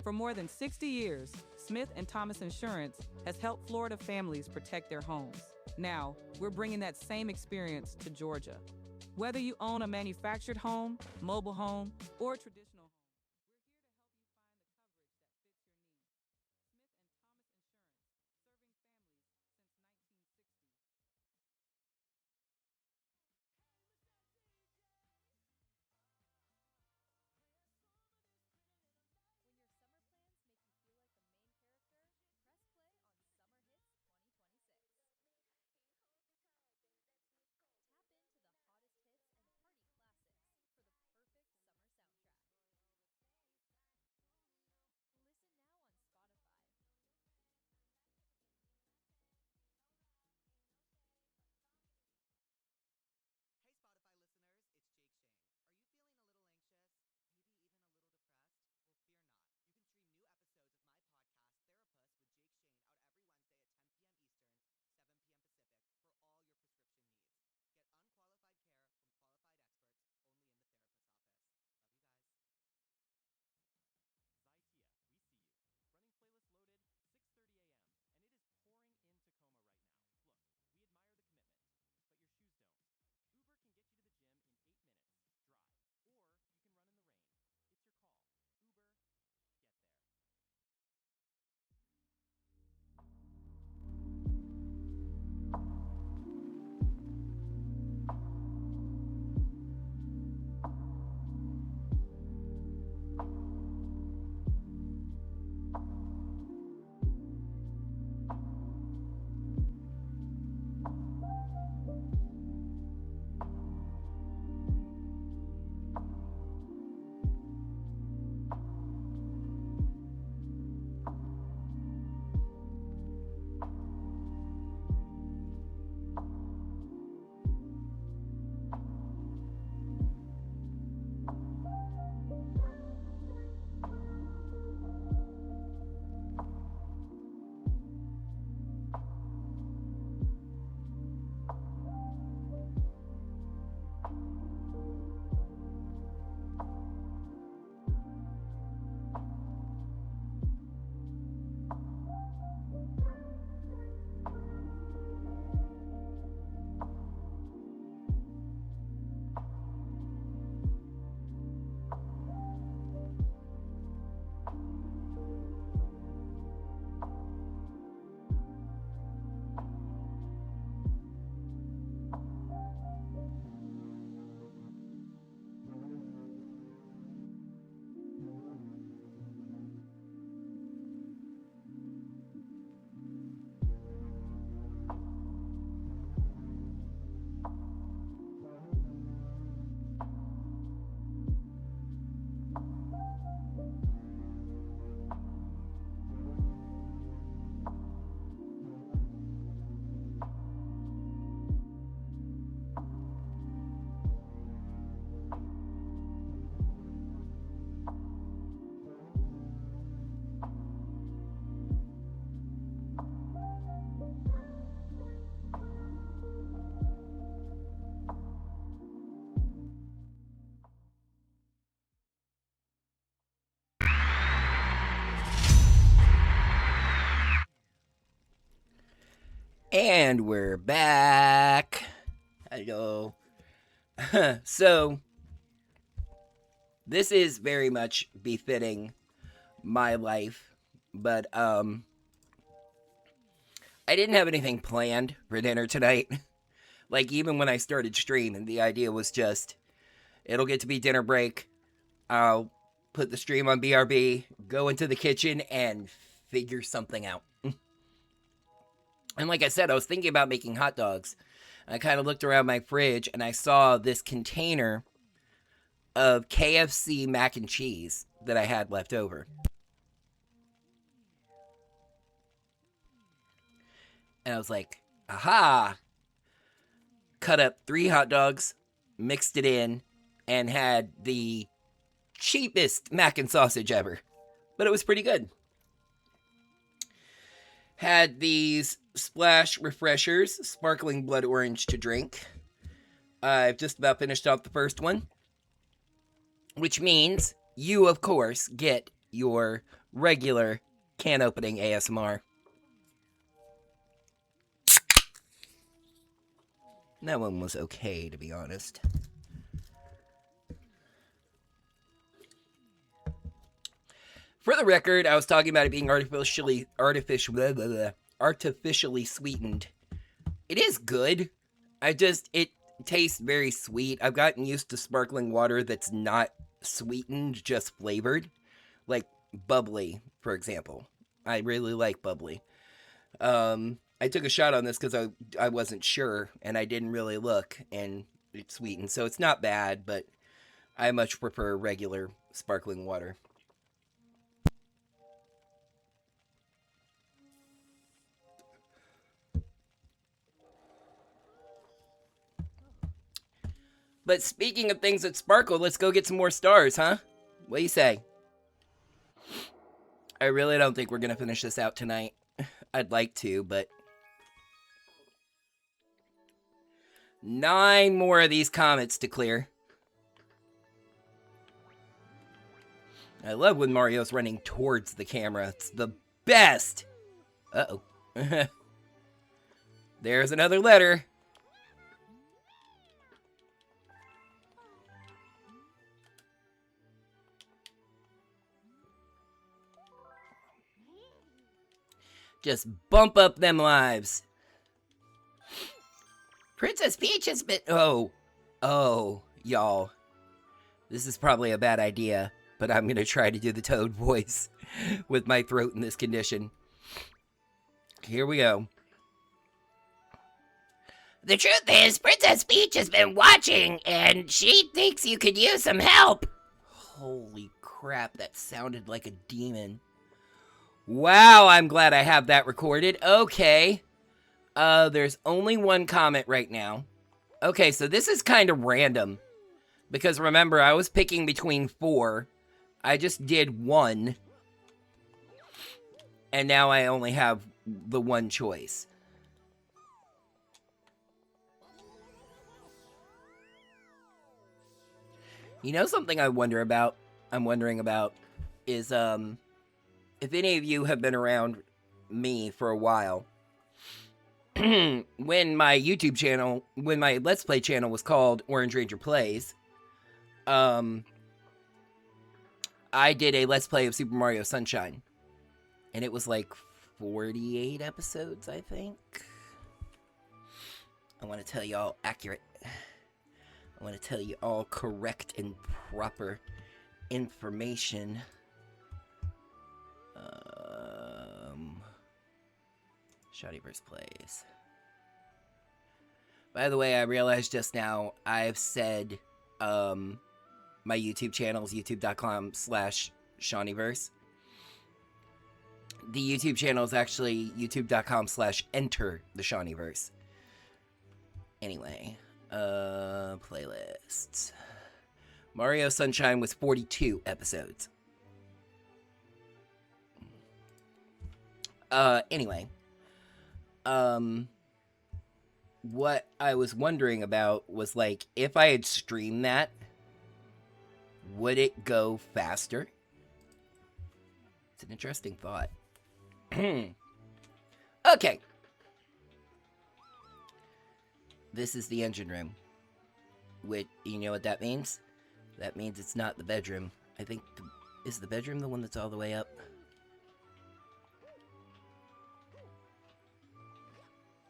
For more than 60 years, Smith & Thomas Insurance has helped Florida families protect their homes. Now, we're bringing that same experience to Georgia. Whether you own a manufactured home, mobile home, or traditional home, And we're back. Hello. So, this is very much befitting my life, but I didn't have anything planned for dinner tonight. Like, even when I started streaming, the idea was just, it'll get to be dinner break, I'll put the stream on BRB, go into the kitchen, and figure something out. And like I said, I was thinking about making hot dogs. I kind of looked around my fridge, and I saw this container of KFC mac and cheese that I had left over. And I was like, aha! Cut up 3 hot dogs, mixed it in, and had the cheapest mac and sausage ever. But it was pretty good. Had these Splash Refreshers, sparkling blood orange to drink. I've just about finished off the first one. Which means you, of course, get your regular can opening ASMR. That one was okay, to be honest. For the record, I was talking about it being artificially sweetened. It is good. It tastes very sweet. I've gotten used to sparkling water that's not sweetened, just flavored. Like bubbly, for example. I really like bubbly. I took a shot on this because I wasn't sure, and I didn't really look, and it's sweetened. So it's not bad, but I much prefer regular sparkling water. But speaking of things that sparkle, let's go get some more stars, huh? What do you say? I really don't think we're going to finish this out tonight. I'd like to, but 9 more of these comets to clear. I love when Mario's running towards the camera. It's the best! Uh-oh. There's another letter. Just bump up them lives. Princess Peach has been... Oh, y'all. This is probably a bad idea, but I'm going to try to do the Toad voice with my throat in this condition. Here we go. The truth is, Princess Peach has been watching, and she thinks you could use some help. Holy crap, that sounded like a demon. Wow, I'm glad I have that recorded. Okay. There's only one comment right now. Okay, so this is kind of random. Because remember, I was picking between 4. I just did 1. And now I only have the one choice. You know something I'm wondering about is, if any of you have been around me for a while, when my Let's Play channel was called Orange Ranger Plays, I did a Let's Play of Super Mario Sunshine. And it was like 48 episodes, I think. I want to tell you all accurate. I want to tell you all correct and proper information. Shawtyverse Plays. By the way, I realized just now I've said my YouTube channel is youtube.com/Shawtyverse. The YouTube channel is actually youtube.com/enter the Shawtyverse. Anyway, playlists. Mario Sunshine was 42 episodes. Anyway. What I was wondering about was, like, if I had streamed that, would it go faster? It's an interesting thought. Okay. This is the engine room. You know what that means? That means it's not the bedroom. I think, is the bedroom the one that's all the way up?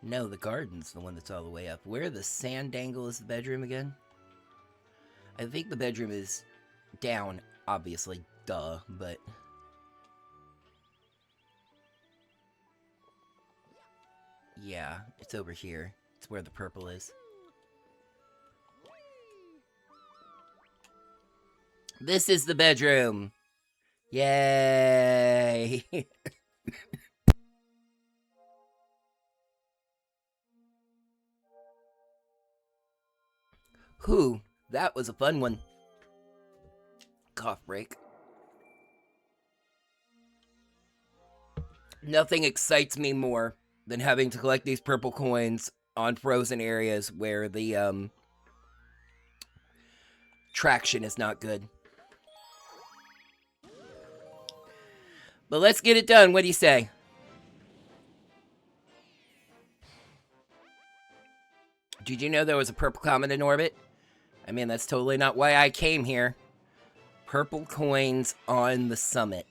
No, the garden's the one that's all the way up. Where the sand dangle is the bedroom again? I think the bedroom is down, obviously, duh, but... yeah, it's over here. It's where the purple is. This is the bedroom! Yay! Whew, that was a fun one. Cough break. Nothing excites me more than having to collect these purple coins on frozen areas where the, traction is not good. But let's get it done. What do you say? Did you know there was a purple comet in orbit? I mean, that's totally not why I came here. Purple coins on the summit.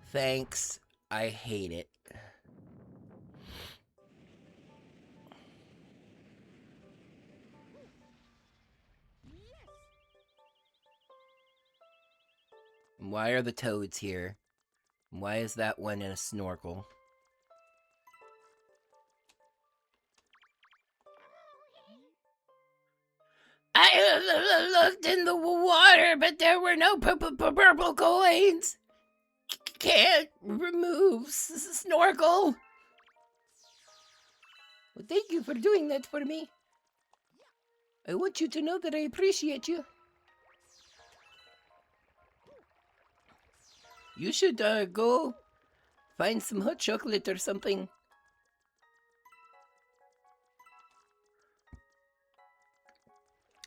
Thanks. I hate it. Why are the toads here? Why is that one in a snorkel? I looked in the water, but there were no purple coins. Can't remove snorkel. Well, thank you for doing that for me. I want you to know that I appreciate you. You should go find some hot chocolate or something.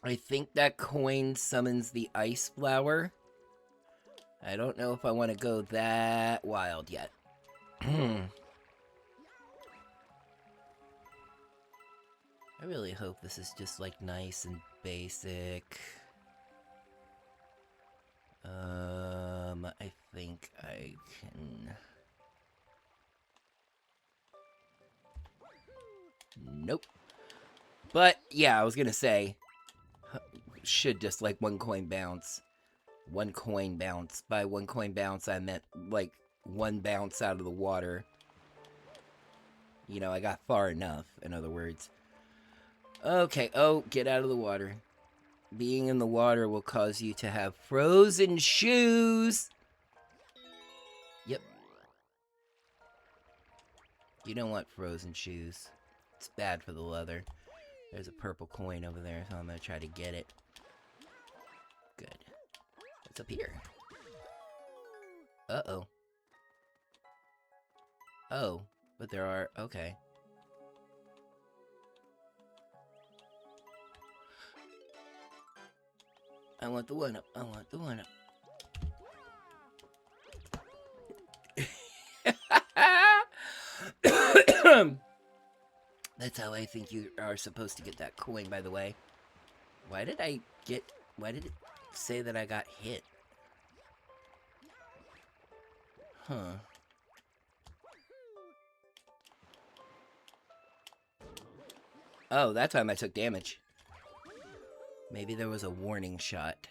I think that coin summons the ice flower. I don't know if I want to go that wild yet. I really hope this is just like nice and basic. I think I can... Nope. But, yeah, I was gonna say, should just like one coin bounce. One coin bounce. By one coin bounce, I meant like one bounce out of the water. You know, I got far enough, in other words. Okay, oh, get out of the water. Being in the water will cause you to have frozen shoes. Yep. You don't want frozen shoes. It's bad for the leather. There's a purple coin over there, so I'm gonna try to get it. Good. What's up here? Uh-oh. Oh, but there are... Okay. I want the one up. I want the one up. That's how I think you are supposed to get that coin, by the way. Why did it say that I got hit? Huh. Oh, that time I took damage. Maybe there was a warning shot.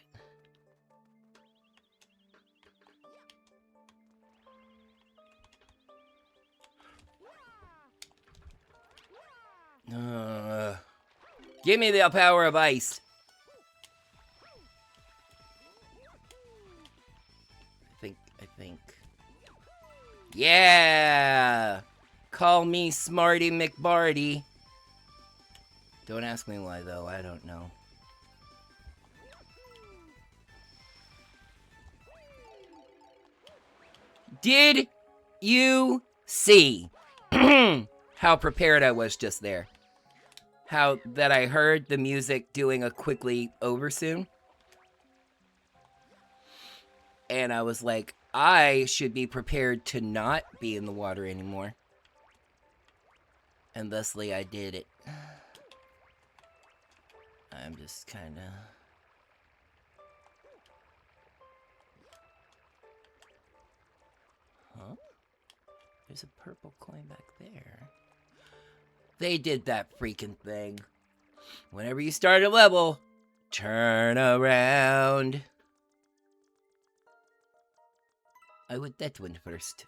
Give me the power of ice. I think. Yeah! Call me Smarty McBarty. Don't ask me why, though. I don't know. Did you see how prepared I was just there? How that I heard the music doing a quickly over soon? And I was like, I should be prepared to not be in the water anymore. And thusly I did it. I'm just kinda... Huh? There's a purple coin back there. They did that freaking thing. Whenever you start a level, turn around. I would that one first.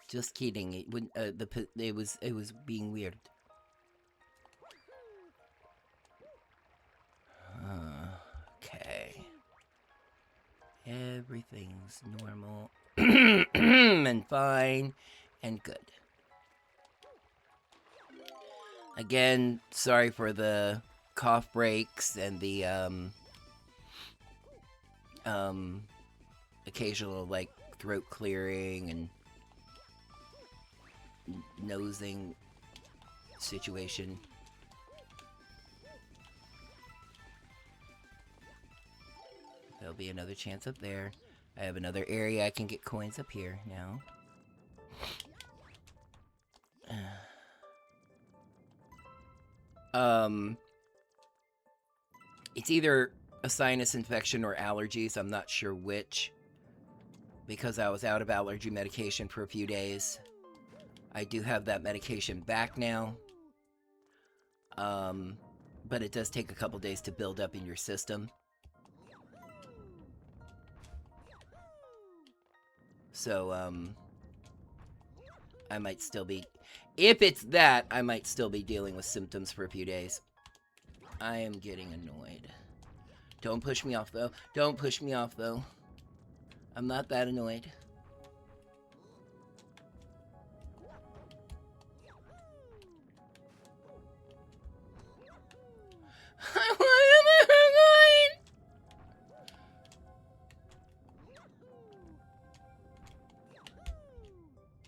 Just kidding. It wouldn't. It was being weird. Okay. Everything's normal and fine and good. Again, sorry for the cough breaks and the occasional like throat clearing and nosing situation. There'll be another chance up there. I have another area I can get coins up here now. It's either a sinus infection or allergies. I'm not sure which. Because I was out of allergy medication for a few days. I do have that medication back now. But it does take a couple days to build up in your system. So, I might still be... If it's that, I might still be dealing with symptoms for a few days. I am getting annoyed. Don't push me off, though. Don't push me off, though. I'm not that annoyed.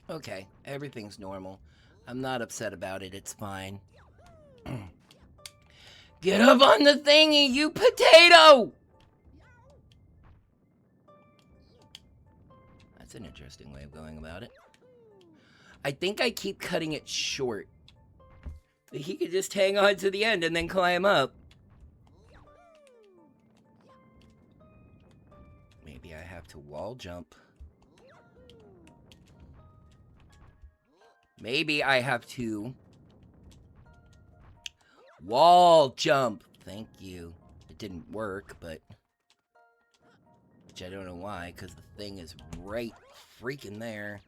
Okay, everything's normal. I'm not upset about it, it's fine. Get up on the thingy, you potato! That's an interesting way of going about it. I think I keep cutting it short. He could just hang on to the end and then climb up. Maybe I have to wall jump. Maybe I have to wall jump. Thank you. It didn't work, but... Which I don't know why, because the thing is right freaking there.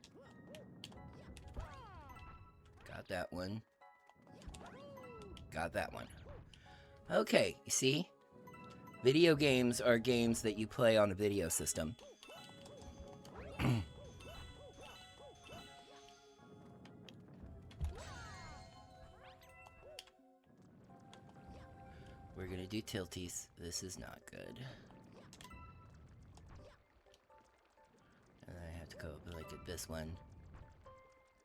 Got that one. Got that one. Okay, you see? Video games are games that you play on a video system. We're gonna do tilties. This is not good. And then I have to go like at this one.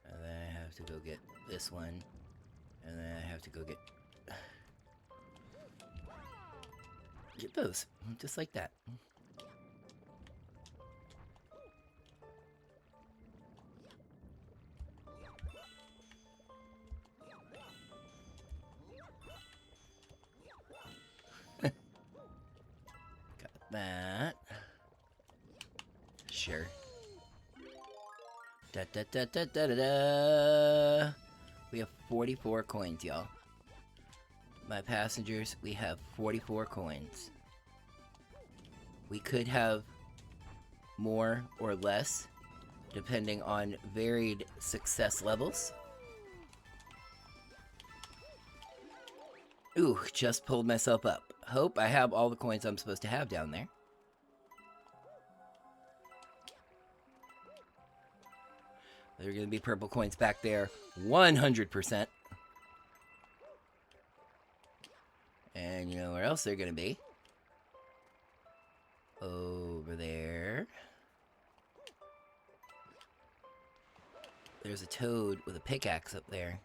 And then I have to go get this one. And then I have to go get those. Just like that. Got that. Sure. Da da da da da da da. We have 44 coins, y'all. My passengers, we have 44 coins. We could have more or less, depending on varied success levels. Ooh, just pulled myself up. Hope I have all the coins I'm supposed to have down there. There are going to be purple coins back there, 100%. And you know where else they're going to be? Over there. There's a toad with a pickaxe up there.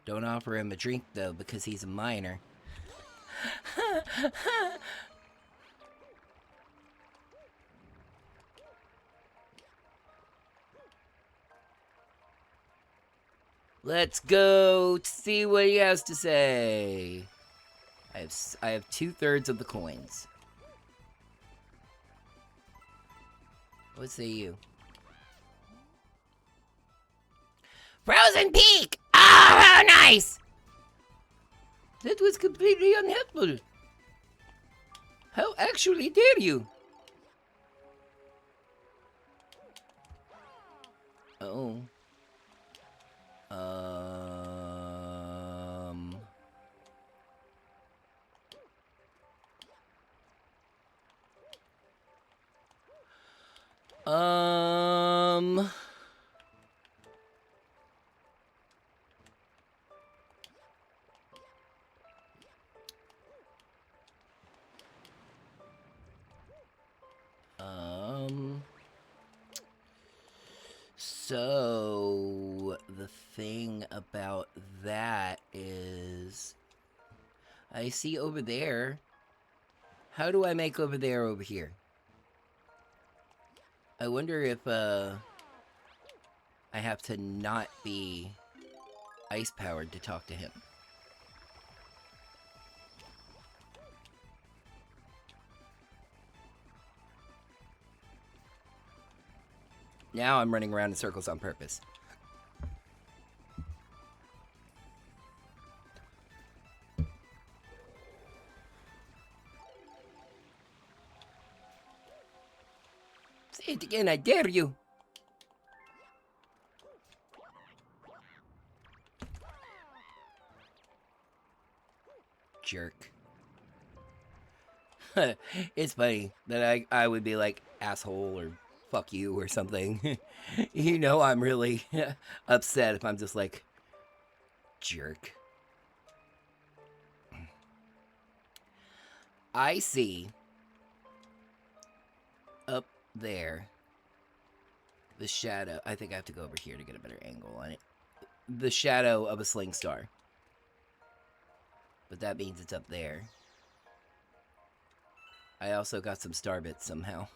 Don't offer him a drink, though, because he's a minor. Let's go to see what he has to say. I have 2/3 of the coins. What say you? Frozen Peak! Oh, how nice! That was completely unhelpful. How actually dare you? Oh. So the thing about that is I see over there. How do I make over there over here? I wonder if, I have to not be ice-powered to talk to him. Now I'm running around in circles on purpose. Say it again, I dare you. Jerk. It's funny that I would be like asshole or fuck you or something. You know I'm really upset if I'm just like jerk. I see up there the shadow. I think I have to go over here to get a better angle on it. The shadow of a sling star. But that means it's up there. I also got some star bits somehow.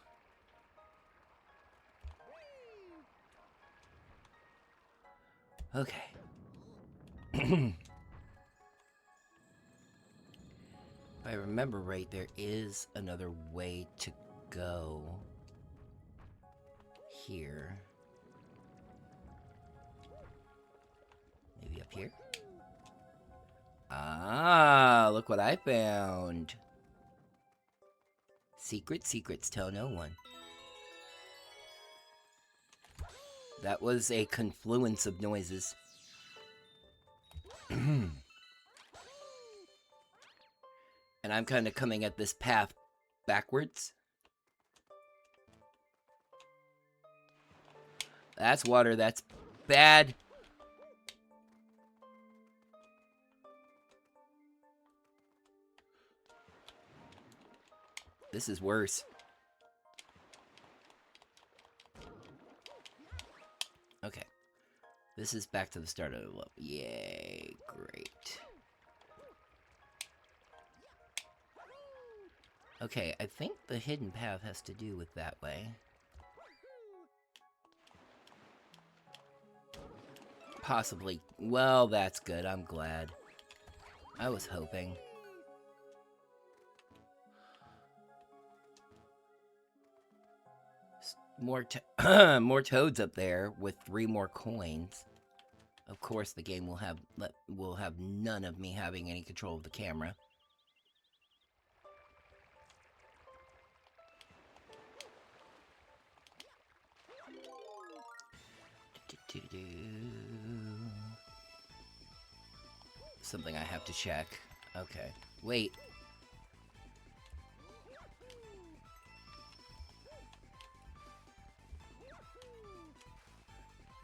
Okay. If I remember right, there is another way to go here. Maybe up here? Ah, look what I found. Secrets tell no one. That was a confluence of noises. And I'm kind of coming at this path backwards. That's water, that's bad. This is worse. Okay. This is back to the start of the level. Yay, great. Okay, I think the hidden path has to do with that way. Possibly. Well, that's good. I'm glad. I was hoping. More more toads up there with 3 more coins. Of course, the game will have none of me having any control of the camera. Something I have to check. Okay. Wait.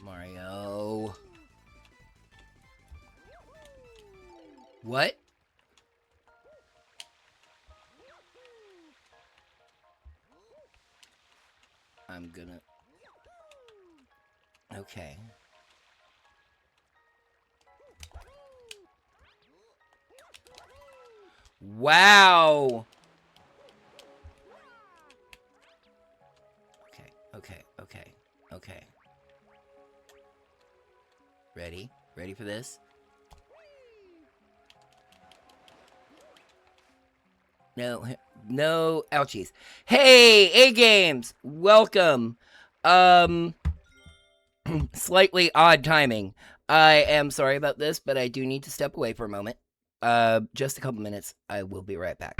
Mario. What? I'm gonna... Okay. Wow! Okay. Ready? Ready for this? No, ouchies. Hey, A-Games! Welcome! Slightly odd timing. I am sorry about this, but I do need to step away for a moment. Just a couple minutes. I will be right back.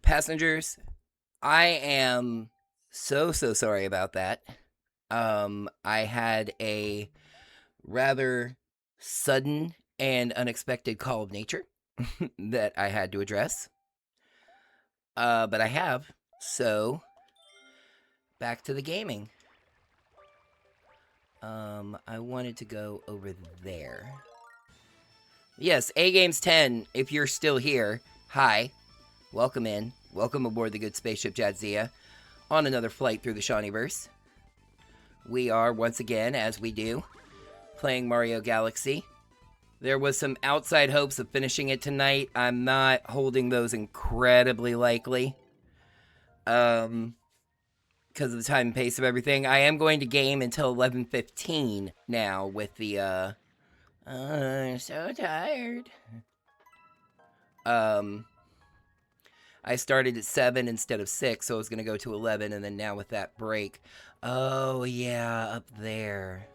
Passengers, I am so sorry about that. I had a rather sudden and unexpected call of nature that I had to address. But I have. So, back to the gaming. I wanted to go over there. Yes, A Games 10, if you're still here, hi. Welcome in. Welcome aboard the good spaceship Jadzia on another flight through the Shawneeverse. We are, once again, as we do, playing Mario Galaxy. There was some outside hopes of finishing it tonight. I'm not holding those incredibly likely. Because of the time and pace of everything. I am going to game until 11:15 now with the, I'm so tired. I started at 7 instead of 6, so I was going to go to 11, and then now with that break. Oh, yeah, up there.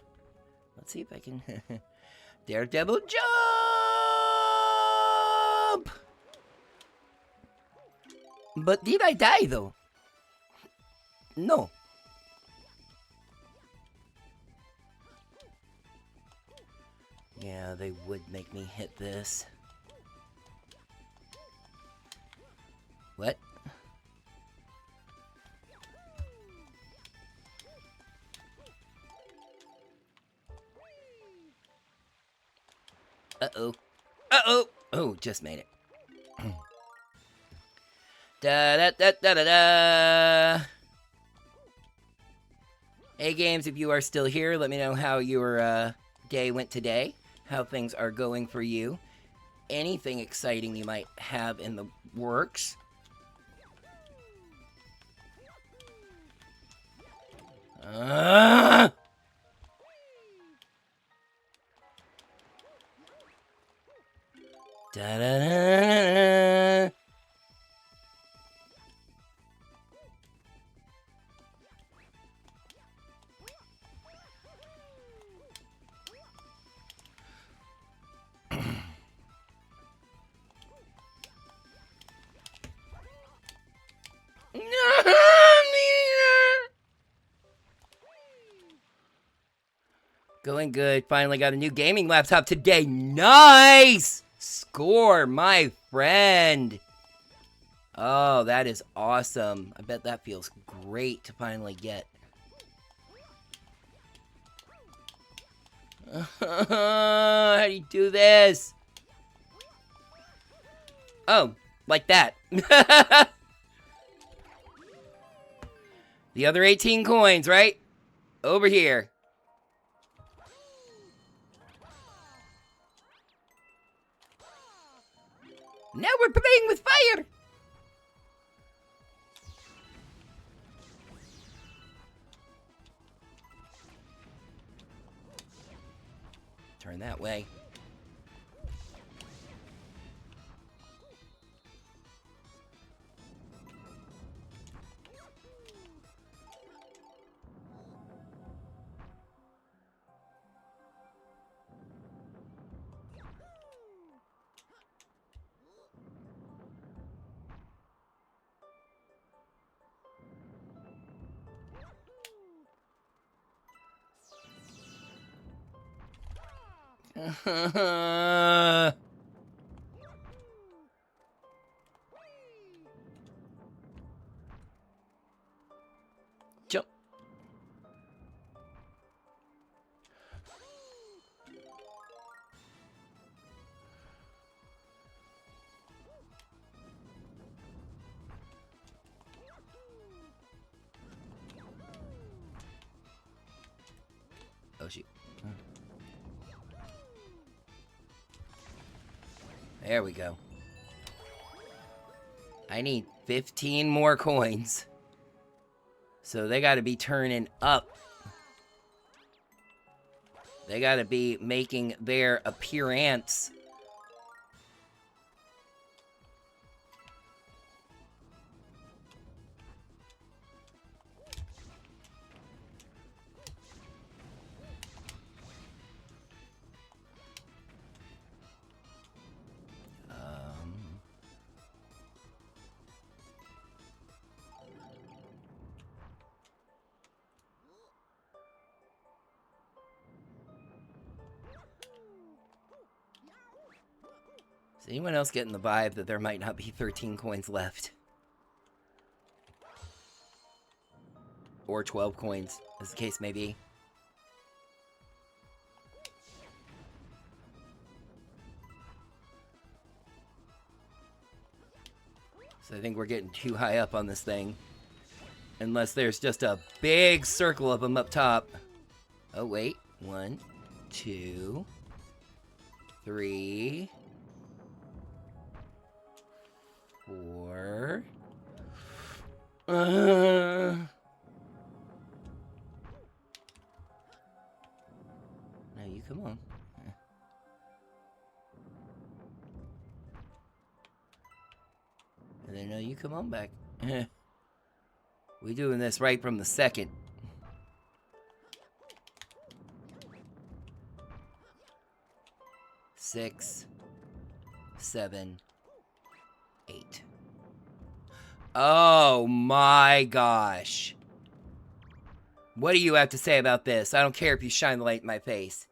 Let's see if I can... Daredevil jump! But did I die, though? No. Yeah, they would make me hit this. What? Uh-oh. Uh-oh! Oh, just made it. Da-da-da-da-da-da! Hey, Games, if you are still here, let me know how your day went today, how things are going for you, anything exciting you might have in the works. Da-da-da-da-da! Going good. Finally got a new gaming laptop today. Nice! Score, my friend. Oh, that is awesome. I bet that feels great to finally get. How do you do this? Oh, like that. The other 18 coins, right? Over here. Now we're playing with fire! Turn that way. Jump. Oh, shoot. There we go. I need 15 more coins. So they gotta be turning up. They gotta be making their appearance. Is anyone else getting the vibe that there might not be 13 coins left? Or 12 coins, as the case may be. So I think we're getting too high up on this thing. Unless there's just a big circle of them up top. Oh, wait. 1, 2, 3, 4. No, you come on. And then no, you come on back. We doing this right from the second. Six, 7, 8. Oh my gosh. What do you have to say about this? I don't care if you shine the light in my face.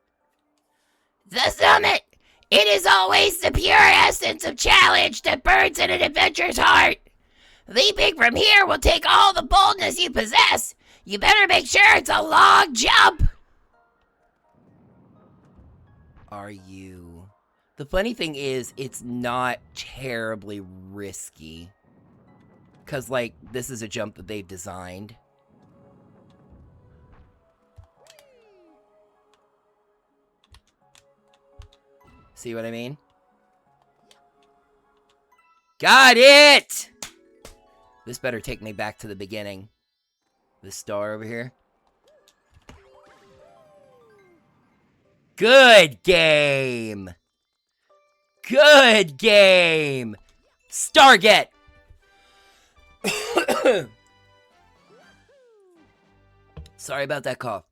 The summit! It is always the pure essence of challenge that burns in an adventurer's heart. Leaping from here will take all the boldness you possess. You better make sure it's a long jump. Are you? The funny thing is, it's not terribly risky. Because, like, this is a jump that they've designed. See what I mean? Got it! This better take me back to the beginning. This star over here. Good game! Good game! Starget! Sorry about that cough.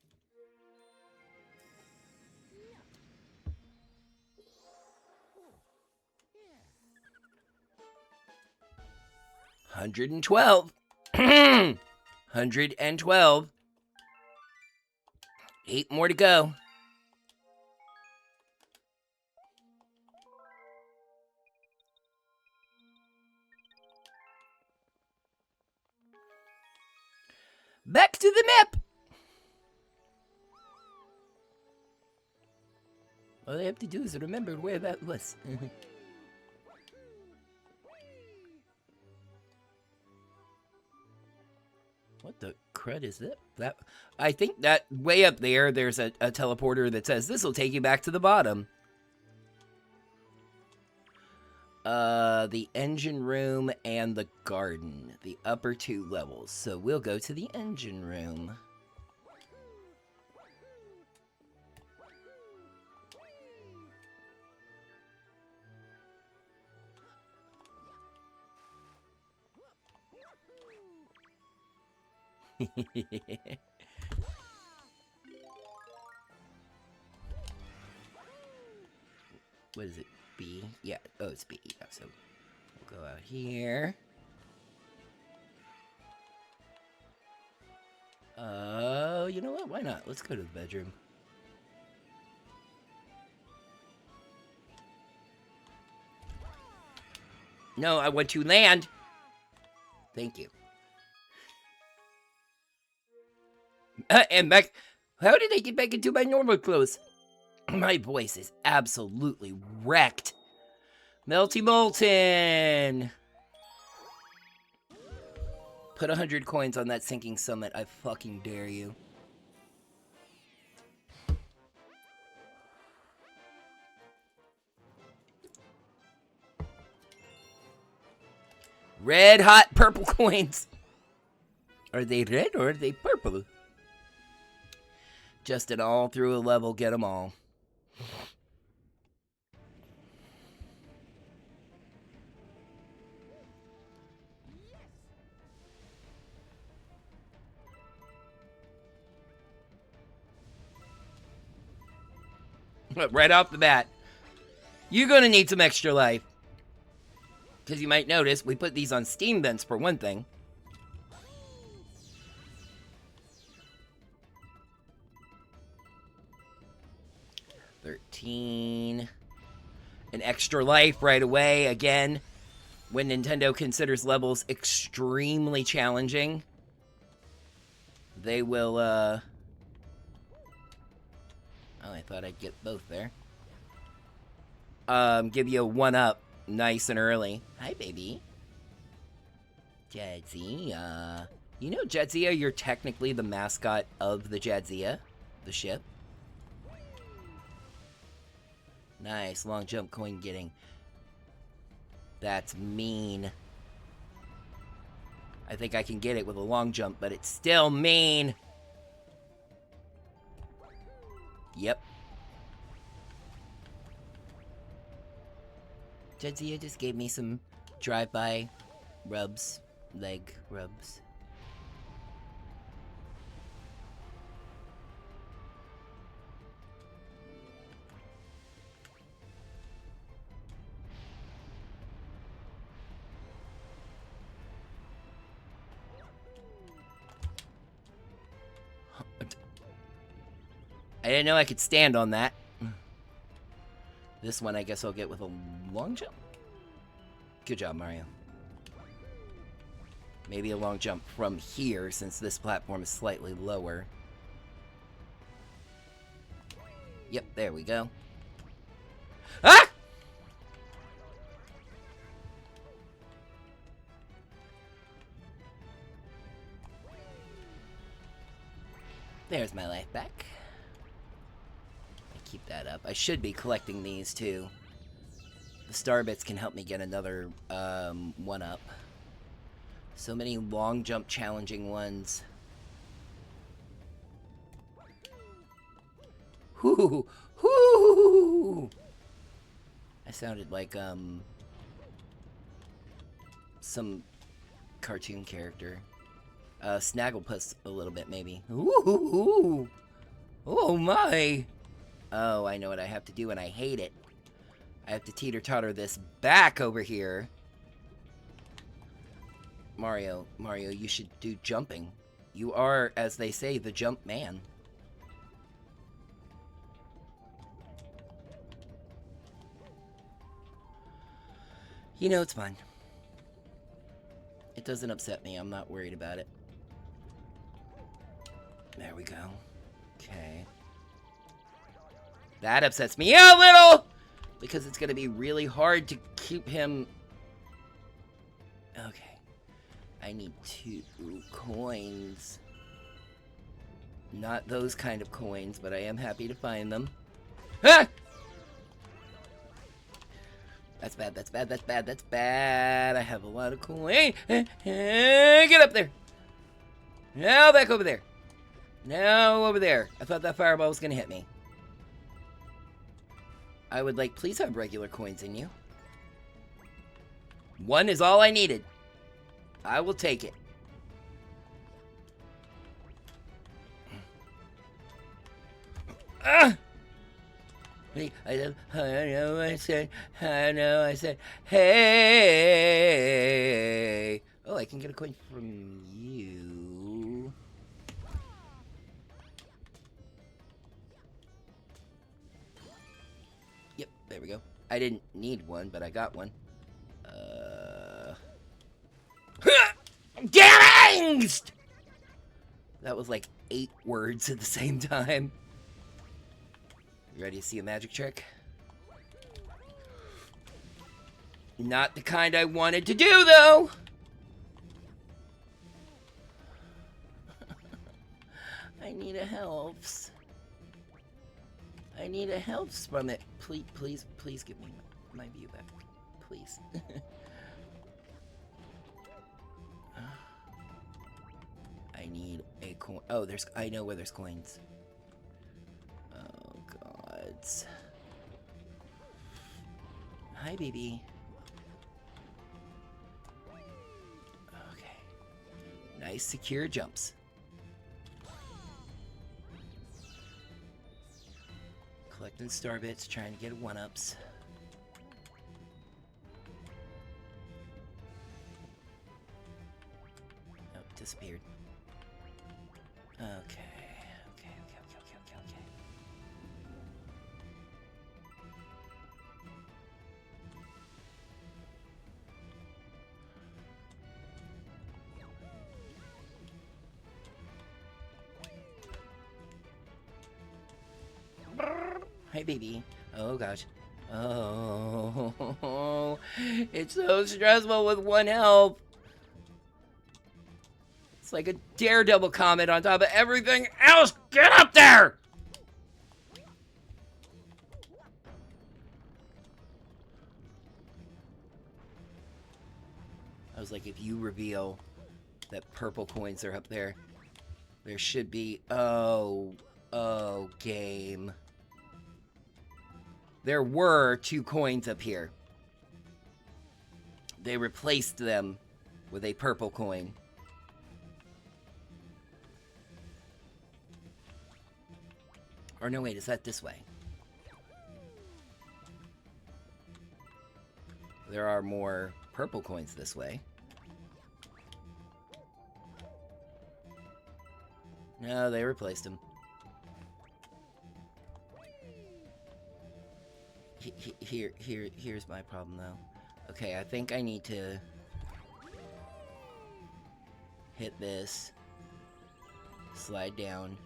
$112. $112. 8 more to go. Back to the map. All they have to do is remember where that was. What the crud is that? I think that way up there, there's a teleporter that says this will take you back to the bottom. The engine room and the garden, the upper 2 levels. So we'll go to the engine room. What is it? B? Yeah. Oh, it's B. Yeah, so we'll go out here. You know what? Why not? Let's go to the bedroom. No, I want to land. Thank you. And back. How did I get back into my normal clothes? My voice is absolutely wrecked. Melty Molten! Put 100 coins on that sinking summit. I fucking dare you. Red hot purple coins. Are they red or are they purple? Just an all through a level, get them all. Right off the bat, you're gonna need some extra life. Because you might notice, we put these on steam vents for one thing. $13. And extra life right away. Again, when Nintendo considers levels extremely challenging, they will, oh, I thought I'd get both there. Give you a 1-up nice and early. Hi, baby. Jadzia. You know, Jadzia, you're technically the mascot of the Jadzia, the ship. Nice, long jump coin getting. That's mean. I think I can get it with a long jump, but it's still mean. Yep. Jadzia just gave me some drive-by rubs, leg rubs. I didn't know I could stand on that. This one I guess I'll get with a long jump. Good job, Mario. Maybe a long jump from here, since this platform is slightly lower. Yep, there we go. Ah! There's my life back. Keep that up. I should be collecting these too. The star bits can help me get another 1-up. So many long jump challenging ones. Hoo hoo. I sounded like some cartoon character. Snagglepuss a little bit maybe. Ooh. Oh my. Oh, I know what I have to do, and I hate it. I have to teeter-totter this back over here. Mario, you should do jumping. You are, as they say, the jump man. You know, it's fine. It doesn't upset me. I'm not worried about it. There we go. Okay. That upsets me a little! Because it's going to be really hard to keep him... Okay. I need 2 coins. Not those kind of coins, but I am happy to find them. Ah! That's bad, that's bad, that's bad, that's bad. I have a lot of coins. Get up there! Now back over there. Now over there. I thought that fireball was going to hit me. I would like, please have regular coins in you. 1 is all I needed. I will take it. Ah! I know I said, hey. Oh, I can get a coin from you. Yep, there we go. I didn't need one, but I got one. Gangst! That was like 8 words at the same time. You ready to see a magic trick? Not the kind I wanted to do, though! I need a helps. I need a helps from it. Please, please, please give me my view back. Please. I need a coin. Oh, I know where there's coins. Oh, gods. Hi, baby. Okay. Nice, secure jumps. Collecting star bits, trying to get 1-ups. Oh, disappeared. Okay. Hi, baby. Oh, gosh. Oh, it's so stressful with one health. It's like a daredevil comet on top of everything else. Get up there! I was like, if you reveal that purple coins are up there, there should be... Oh, game. There were 2 coins up here. They replaced them with a purple coin. Or no, wait, is that this way? There are more purple coins this way. No, they replaced them. Here's my problem, though. Okay, I think I need to hit this, slide down.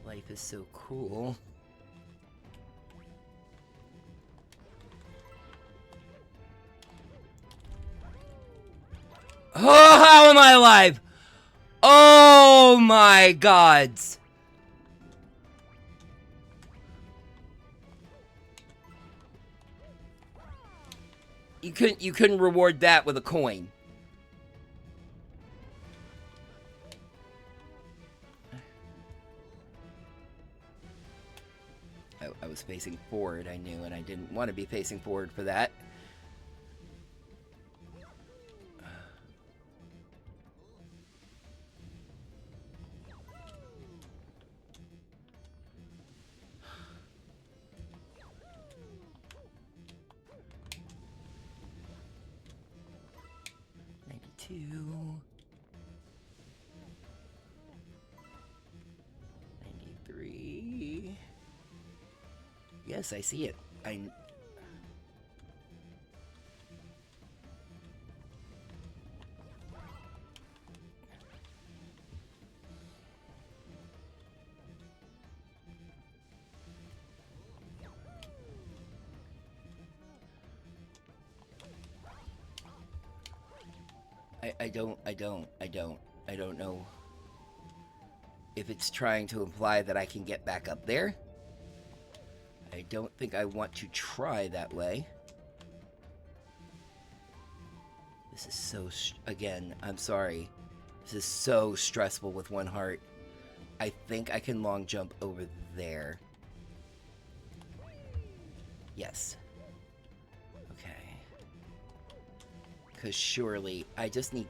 Life is so cool. Oh, how am I alive? Oh my gods. You couldn't reward that with a coin. I was facing forward, I knew, and I didn't want to be facing forward for that. Two. 93. Yes, I see it. I don't know if it's trying to imply that I can get back up there. I don't think I want to try that way. This is so, again, I'm sorry. This is so stressful with one heart. I think I can long jump over there. Yes. Okay. Because surely, I just need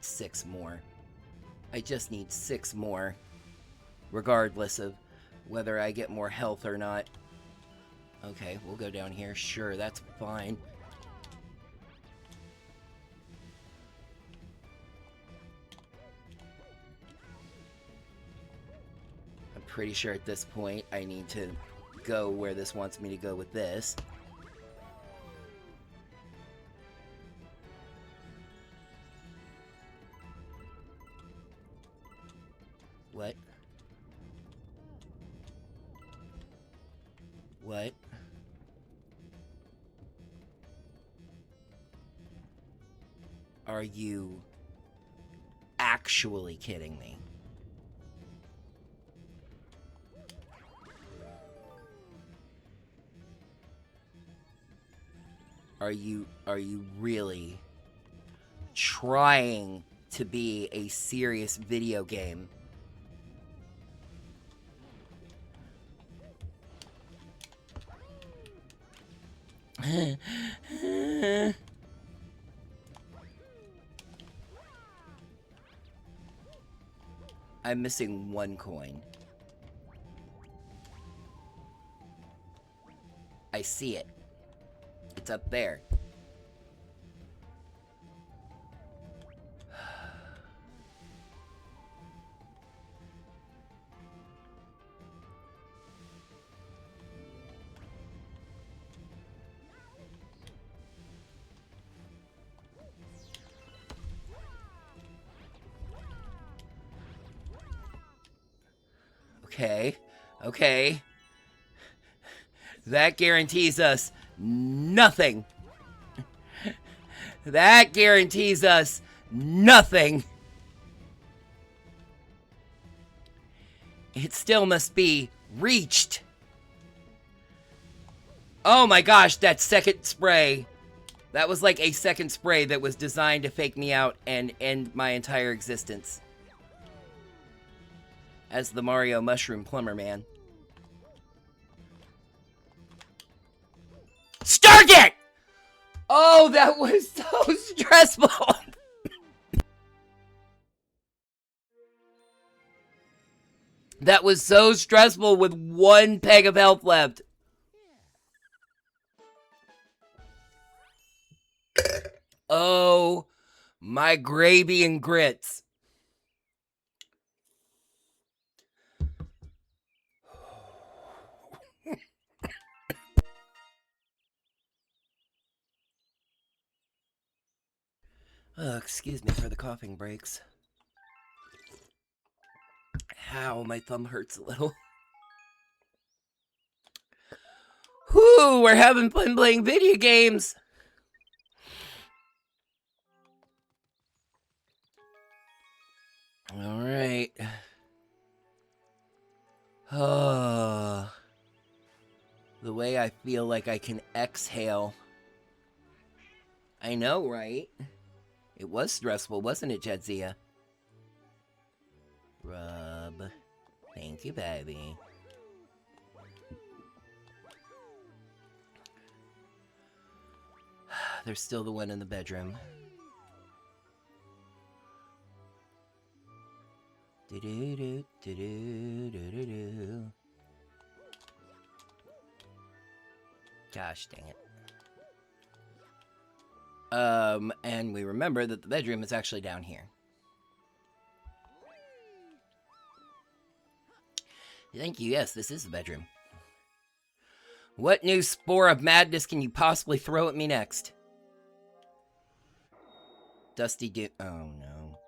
6 more. I just need 6 more. Regardless of whether I get more health or not. Okay, we'll go down here. Sure, that's fine. I'm pretty sure at this point I need to go where this wants me to go with this. What? What? Are you actually kidding me? Are you really trying to be a serious video game? I'm missing 1 coin. I see it. It's up there. Okay. Okay. That guarantees us nothing. That guarantees us nothing. It still must be reached. Oh my gosh, that second spray. That was like a second spray that was designed to fake me out and end my entire existence. As the Mario Mushroom Plumber Man. Stargate! Oh, that was so stressful. That was so stressful with one peg of health left. Oh, my gravy and grits. Excuse me for the coughing breaks. Ow, my thumb hurts a little. Whoo, we're having fun playing video games. All right. Oh, the way I feel like I can exhale. I know, right? It was stressful, wasn't it, Jedzia? Rub. Thank you, baby. There's still the one in the bedroom. Do-do-do, do-do, do-do-do. Gosh dang it. And we remember that the bedroom is actually down here. Thank you, yes, this is the bedroom. What new spore of madness can you possibly throw at me next? Dusty do- oh no.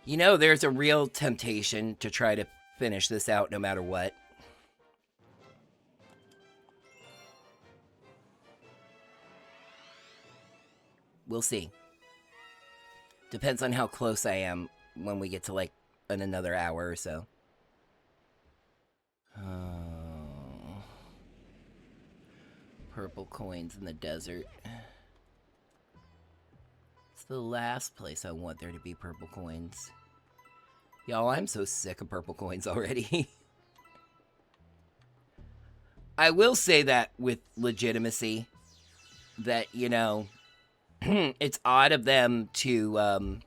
You know, there's a real temptation to try to finish this out no matter what. We'll see. Depends on how close I am when we get to like another hour or so. Oh. Purple coins in the desert. It's the last place I want there to be purple coins. Y'all, I'm so sick of purple coins already. I will say that with legitimacy, that, you know, it's odd of them to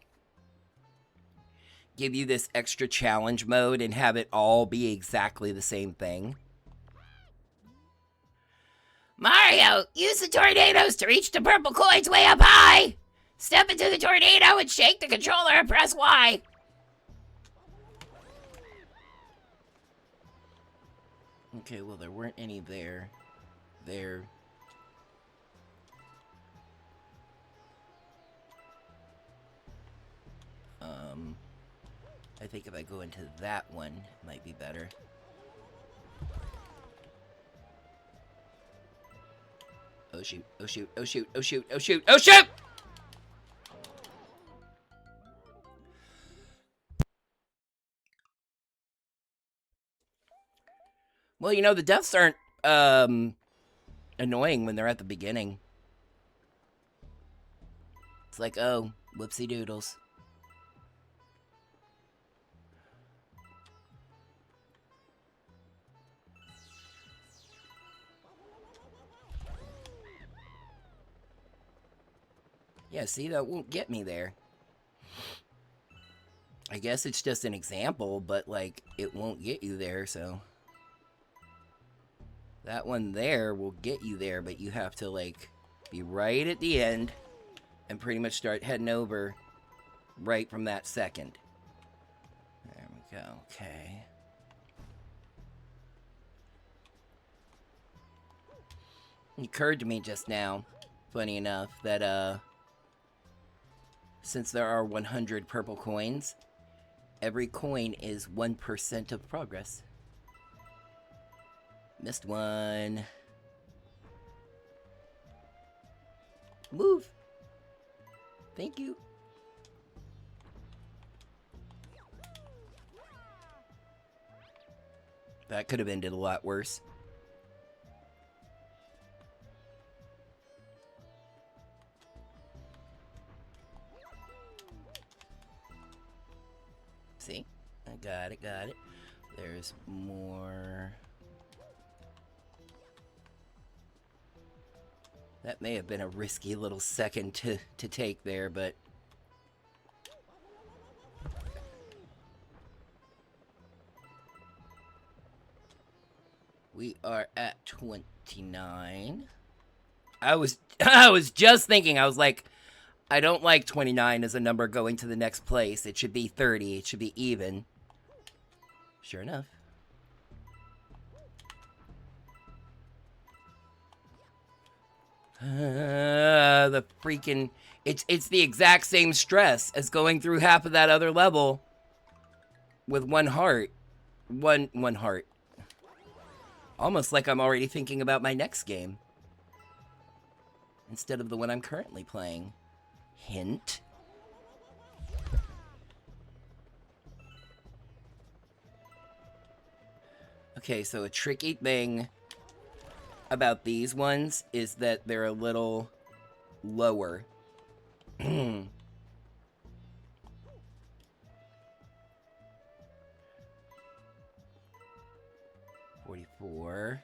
give you this extra challenge mode and have it all be exactly the same thing. Mario, use the tornadoes to reach the purple coins way up high! Step into the tornado and shake the controller and press Y! Okay, well, there weren't any there. There. I think if I go into that one, it might be better. Oh shoot, oh shoot, oh shoot, oh shoot, oh shoot, oh shoot! Well, you know, the deaths aren't, annoying when they're at the beginning. It's like, oh, whoopsie doodles. Yeah, see, that won't get me there. I guess it's just an example, but, like, it won't get you there, so... That one there will get you there, but you have to, like, be right at the end and pretty much start heading over right from that second. There we go, okay. It occurred to me just now, funny enough, that, Since there are 100 purple coins, every coin is 1% of progress. Missed one. Move. Thank you. That could have ended a lot worse. See? I got it, got it. There's more. That may have been a risky little second to take there, but... We are at 29. I was just thinking, I was like, I don't like 29 as a number going to the next place. It should be 30. It should be even. Sure enough. The freaking... It's the exact same stress as going through half of that other level with one heart. One heart. Almost like I'm already thinking about my next game. Instead of the one I'm currently playing. Hint. Okay, so a tricky thing about these ones is that they're a little lower. 44.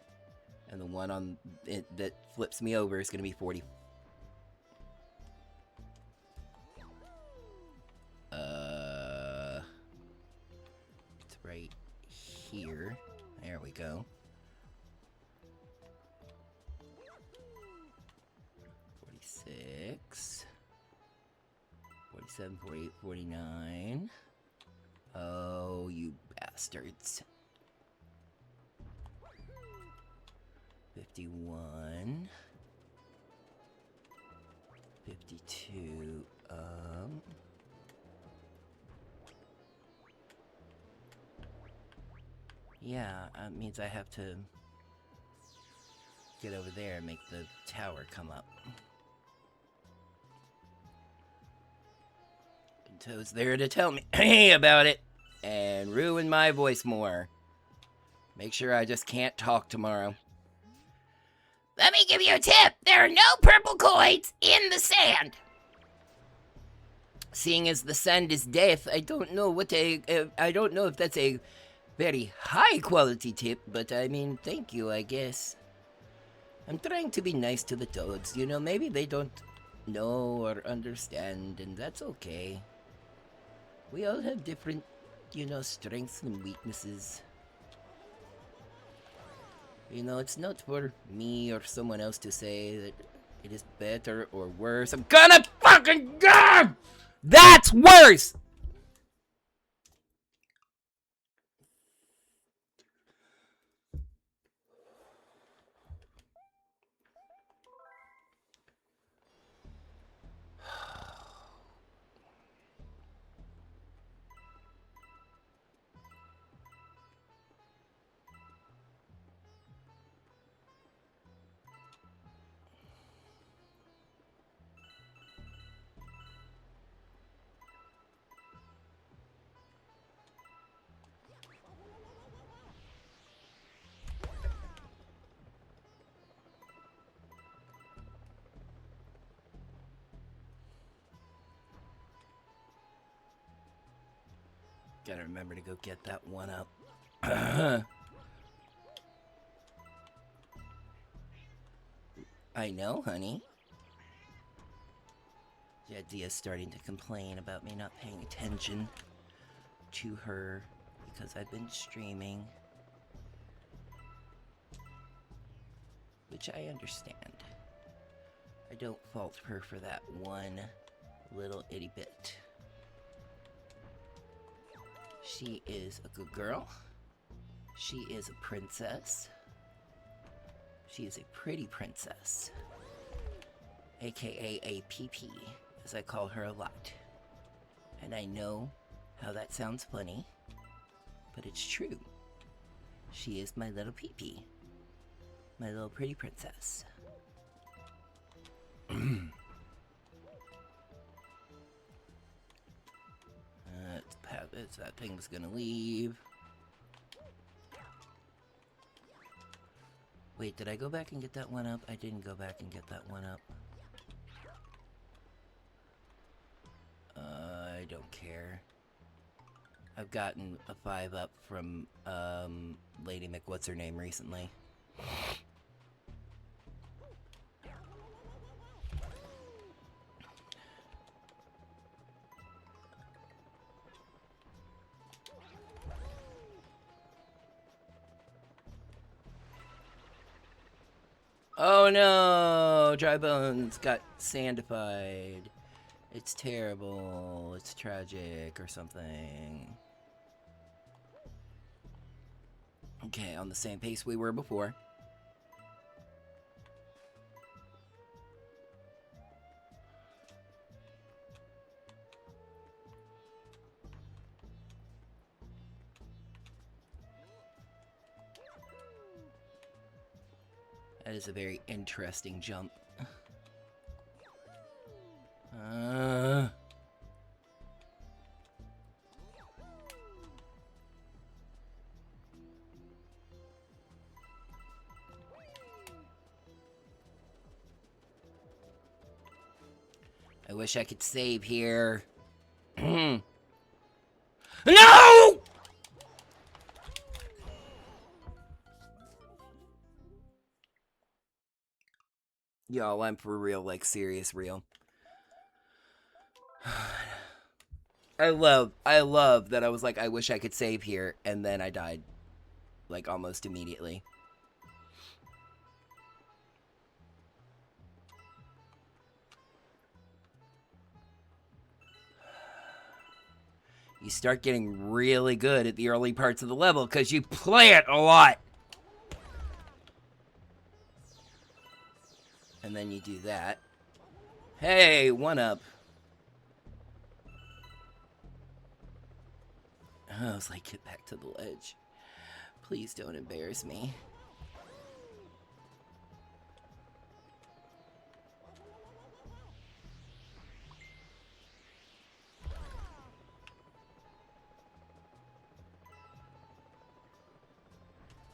And the one on it that flips me over is going to be 40. It's right here. There we go. 46. 47, 48, 49. Oh, you bastards. 51. 52. Yeah, that means I have to get over there and make the tower come up. And Toad's there to tell me about it and ruin my voice more. Make sure I just can't talk tomorrow. Let me give you a tip. There are no purple coins in the sand. Seeing as the sand is death, I don't know I don't know if that's a very high quality tip, but I mean, thank you, I guess. I'm trying to be nice to the toads, you know, maybe they don't know or understand, and that's okay. We all have different, you know, strengths and weaknesses. You know, it's not for me or someone else to say that it is better or worse. I'm gonna fucking go! That's worse! Gotta remember to go get that one up. I know, honey. Jadia's starting to complain about me not paying attention to her because I've been streaming. Which I understand. I don't fault her for that one little itty bit. She is a good girl. She is a princess. She is a pretty princess. AKA a PP, as I call her a lot. And I know how that sounds funny, but it's true. She is my little peepee. My little pretty princess. That thing was gonna leave. Wait, did I go back and get that one up? I didn't go back and get that one up. I don't care. I've gotten a 5 up from Lady McWhat's-her-name recently. Oh no! Dry Bones got sandified. It's terrible. It's tragic or something. Okay, on the same pace we were before. That is a very interesting jump. I wish I could save here. No! Y'all, I'm for real, like serious real. I love that I was like, I wish I could save here, and then I died. Like, almost immediately. You start getting really good at the early parts of the level, because you play it a lot. And then you do that. Hey, 1-up. I was like, get back to the ledge. Please don't embarrass me.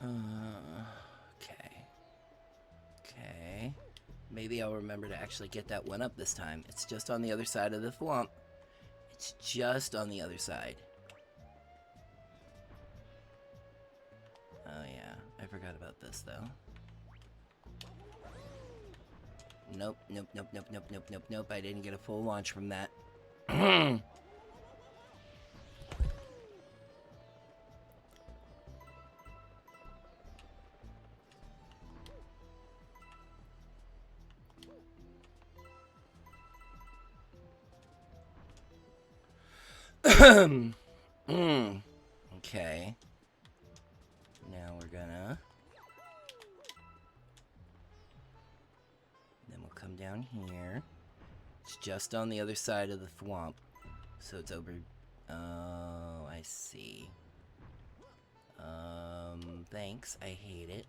Okay. Okay. Maybe I'll remember to actually get that 1-up this time. It's just on the other side of the thwomp. It's just on the other side. Oh yeah, I forgot about this though. Nope, nope, nope, nope, nope, nope, nope, nope. I didn't get a full launch from that. Okay. Now we're gonna... Then we'll come down here. It's just on the other side of the thwomp. So it's over... Oh, I see. Thanks. I hate it.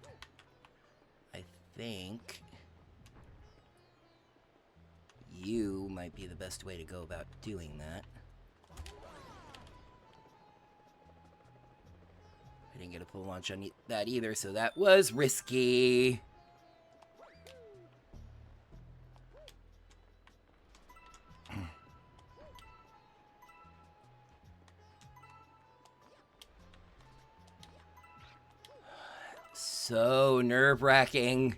I think... you might be the best way to go about doing that. I didn't get a full launch on that either, so that was risky. So nerve-wracking.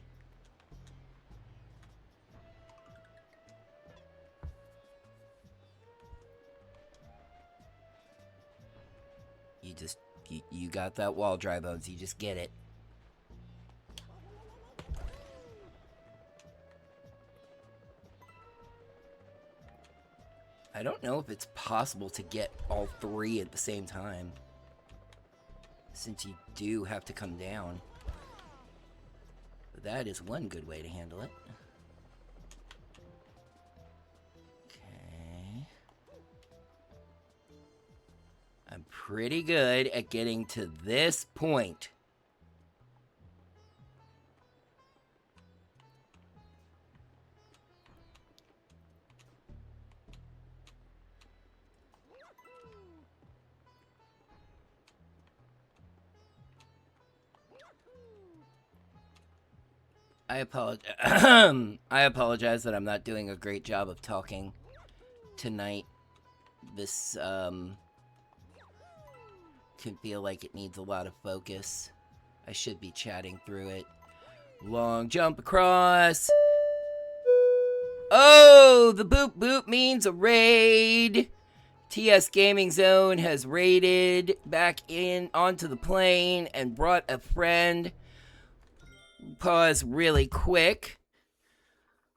You got that wall, Dry Bones. You just get it. I don't know if it's possible to get all 3 at the same time, since you do have to come down. But that is one good way to handle it. Okay. I'm pretty good at getting to this point. I apologize. I apologize that I'm not doing a great job of talking tonight. This can feel like it needs a lot of focus. I should be chatting through it. Long jump across. Oh, the boop boop means a raid. TS Gaming Zone has raided back in onto the plane and brought a friend. Pause really quick.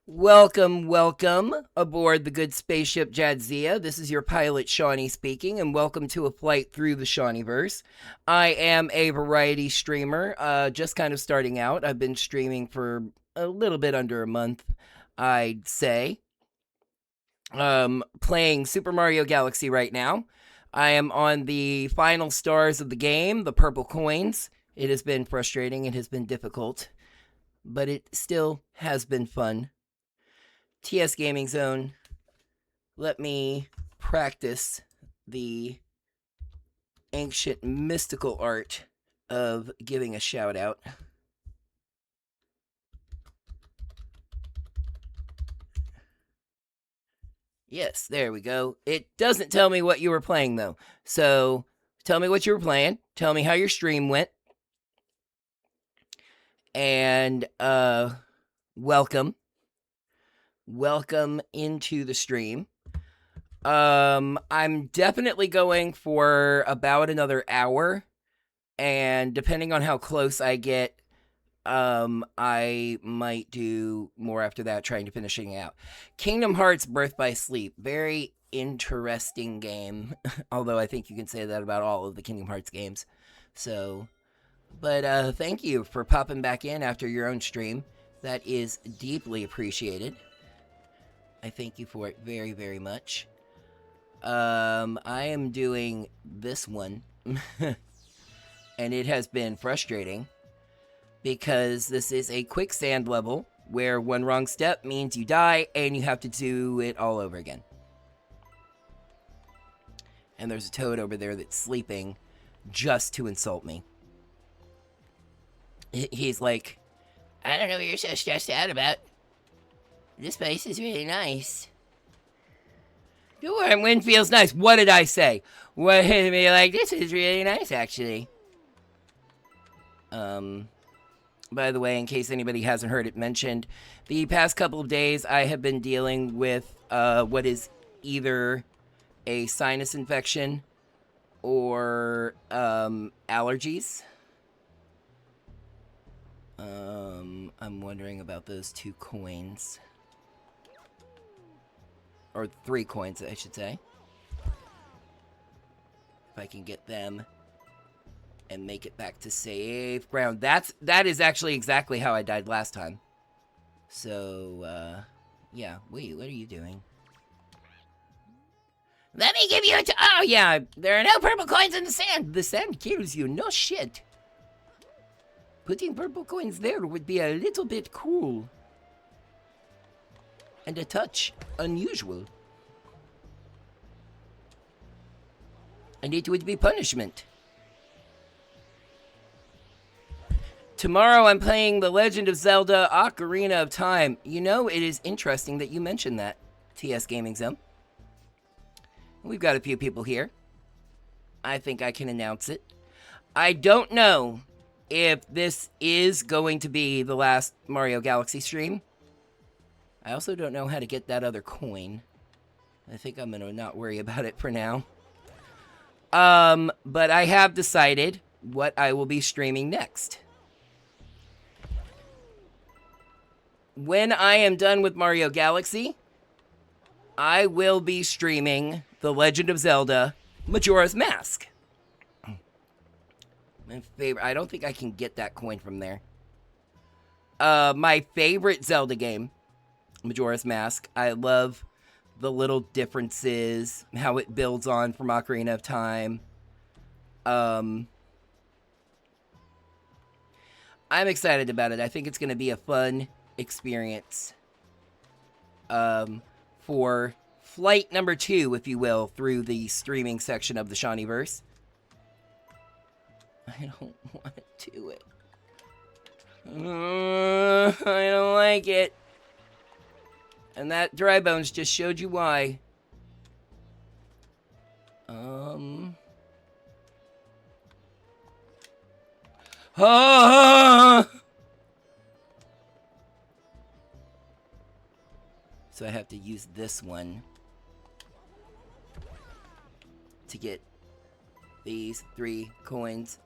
Welcome, welcome aboard the good spaceship Jadzia. This is your pilot Shawnee speaking, and welcome to a flight through the Shawneeverse. I am a variety streamer, just kind of starting out. I've been streaming for a little bit under a month, I'd say. Playing Super Mario Galaxy right now. I am on the final stars of the game, the purple coins. It has been frustrating, it has been difficult, but it still has been fun. TS Gaming Zone, let me practice the ancient mystical art of giving a shout out. Yes, there we go. It doesn't tell me what you were playing though. So tell me what you were playing. Tell me how your stream went. And welcome. Welcome into the stream. I'm definitely going for about another hour, and depending on how close I get, I might do more after that, trying to finishing out. Kingdom Hearts Birth by Sleep, very interesting game, although I think you can say that about all of the Kingdom Hearts games. So, but thank you for popping back in after your own stream. That is deeply appreciated. I thank you for it very, very much. I am doing this one, and it has been frustrating because this is a quicksand level where one wrong step means you die and you have to do it all over again. And there's a toad over there that's sleeping just to insult me. He's like, I don't know what you're so stressed out about. This place is really nice. Your wind feels nice. What did I say? What did me like? This is really nice, actually. By the way, in case anybody hasn't heard it mentioned, the past couple of days I have been dealing with what is either a sinus infection or allergies. I'm wondering about those 2 coins. Or 3 coins, I should say. If I can get them and make it back to safe ground. That is actually exactly how I died last time. So, yeah. Wait, what are you doing? Let me give you a oh, yeah. There are no purple coins in the sand. The sand kills you. No shit. Putting purple coins there would be a little bit cool. And a touch unusual. And it would be punishment. Tomorrow I'm playing The Legend of Zelda Ocarina of Time. You know, it is interesting that you mentioned that, TS Gaming Zone. We've got a few people here. I think I can announce it. I don't know if this is going to be the last Mario Galaxy stream. I also don't know how to get that other coin. I think I'm gonna not worry about it for now. But I have decided what I will be streaming next. When I am done with Mario Galaxy, I will be streaming The Legend of Zelda Majora's Mask. My favorite. I don't think I can get that coin from there. My favorite Zelda game, Majora's Mask. I love the little differences, how it builds on from Ocarina of Time. I'm excited about it. I think it's going to be a fun experience for flight number 2, if you will, through the streaming section of the Shawneeverse. I don't want to do it. I don't like it. And that dry bones just showed you why. So I have to use this one to get these 3 coins.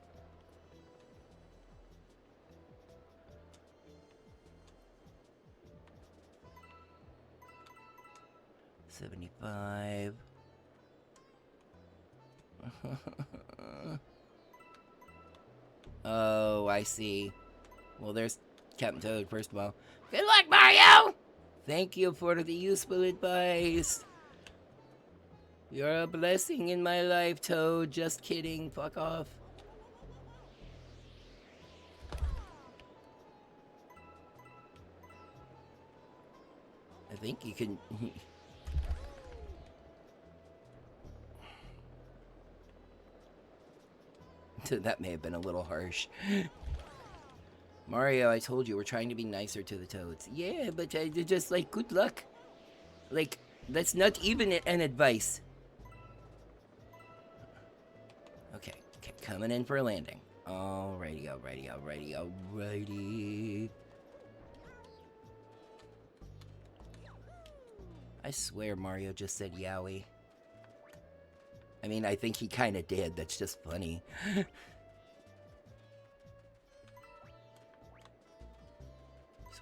$75. Oh, I see. Well, there's Captain Toad, first of all. Good luck, Mario! Thank you for the useful advice. You're a blessing in my life, Toad. Just kidding. Fuck off. I think you can... That may have been a little harsh. Mario, I told you, we're trying to be nicer to the Toads. Yeah, but just like, good luck. Like, that's not even an advice. Okay, coming in for a landing. Alrighty. I swear Mario just said yowie. I mean, I think he kind of did. That's just funny. There's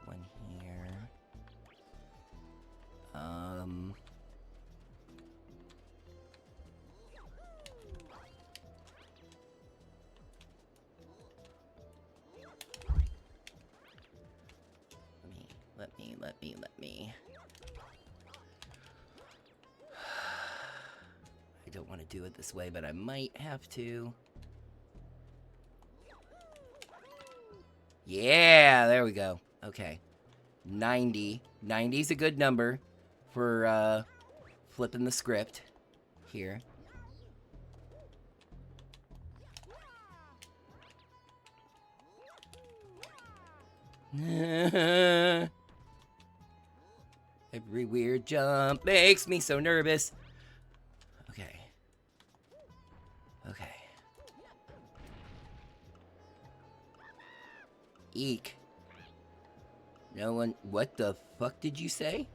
one here. Let me. I don't want to do it this way, but I might have to. Yeah, there we go. Okay. 90. 90 is a good number for flipping the script here. Every weird jump makes me so nervous. Okay. Eek. No one... What the fuck did you say?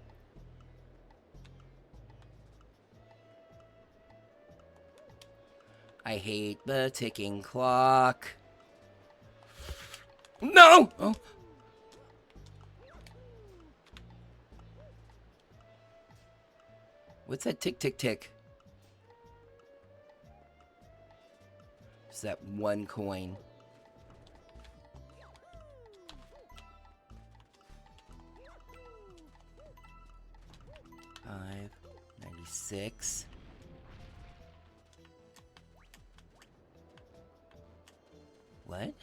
I hate the ticking clock. No! Oh. What's that tick, tick, tick? It's that one coin. $5.96. What?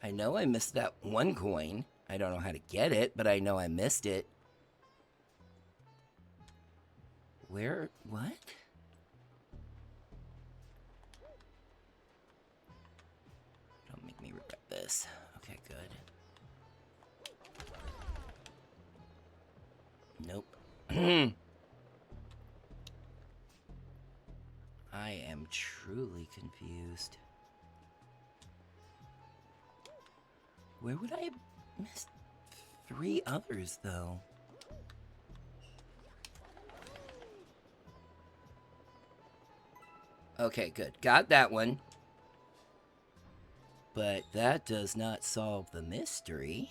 I know I missed that one coin. I don't know how to get it, but I know I missed it. Where? What? Don't make me regret this. Okay, good. Nope. I am truly confused. Where would I have missed 3 others, though? Okay, good. Got that one. But that does not solve the mystery.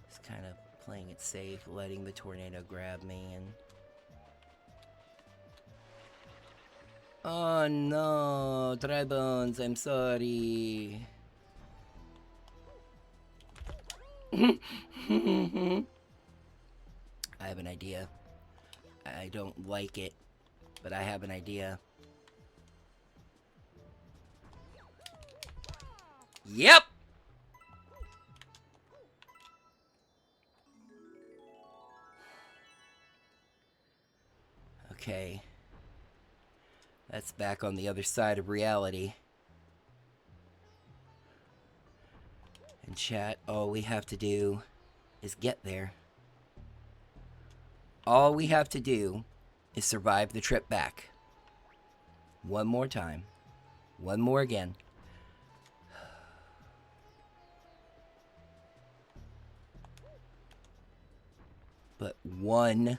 Just kind of playing it safe, letting the tornado grab me and... Oh no, Dry Bones, I'm sorry. I have an idea. I don't like it, but I have an idea. Yep! Okay. That's back on the other side of reality. And chat, all we have to do is get there. All we have to do is survive the trip back. One more time. One more again. But one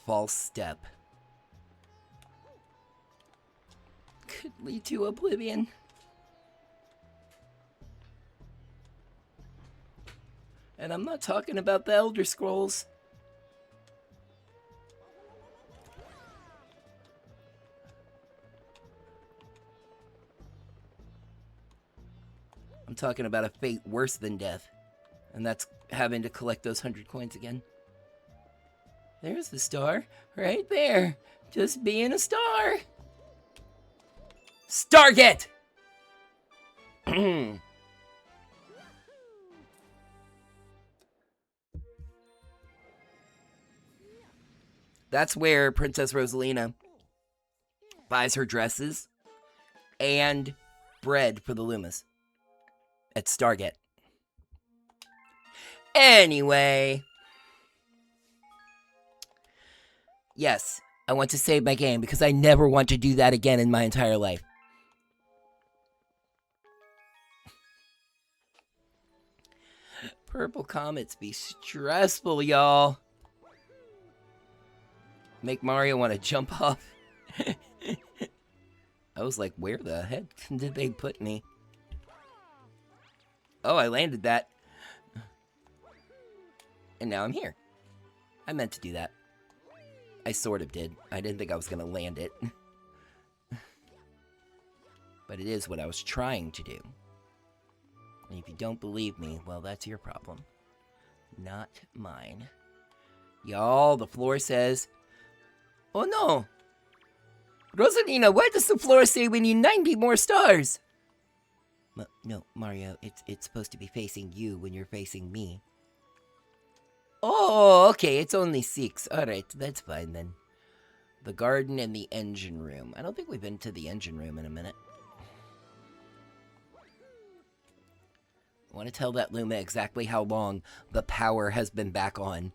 false step could lead to oblivion. And I'm not talking about the Elder Scrolls. I'm talking about a fate worse than death. And that's having to collect those 100 coins again. There's the star, right there. Just being a star. Stargate! That's where Princess Rosalina buys her dresses and bread for the Lumas. At Stargate. Anyway. Yes, I want to save my game because I never want to do that again in my entire life. Purple comets be stressful, y'all. Make Mario want to jump off. I was like, where the heck did they put me? Oh, I landed that. And now I'm here. I meant to do that. I sort of did. I didn't think I was going to land it. But it is what I was trying to do. And if you don't believe me, well, that's your problem. Not mine. Y'all, the floor says... Oh no! Rosalina, why does the floor say we need 90 more stars? No, Mario, it's supposed to be facing you when you're facing me. Oh, okay, it's only 6. Alright, that's fine then. The garden and the engine room. I don't think we've been to the engine room in a minute. I want to tell that Luma exactly how long the power has been back on.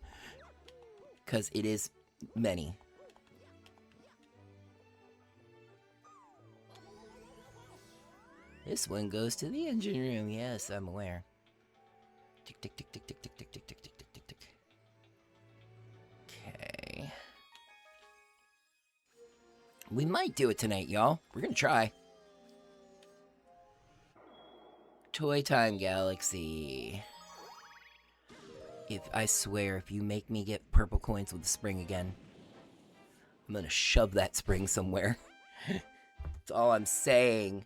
Because it is many. This one goes to the engine room. Yes, I'm aware. Tick, tick, tick, tick, tick, tick, tick, tick, tick, tick, tick, tick, tick. Okay. We might do it tonight, y'all. We're gonna try. Toy Time Galaxy. I swear, if you make me get purple coins with the spring again, I'm gonna shove that spring somewhere. That's all I'm saying.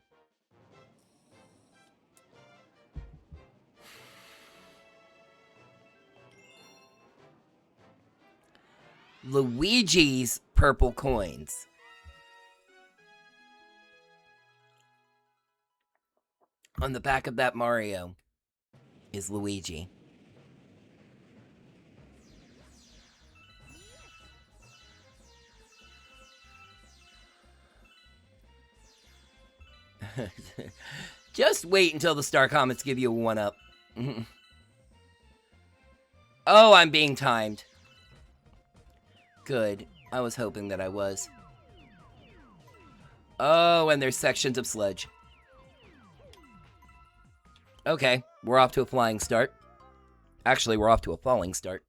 Luigi's purple coins. On the back of that Mario is Luigi. Just wait until the Star Comets give you a 1-up. Oh, I'm being timed. Good. I was hoping that I was. Oh, and there's sections of sludge. Okay, we're off to a flying start. Actually, we're off to a falling start.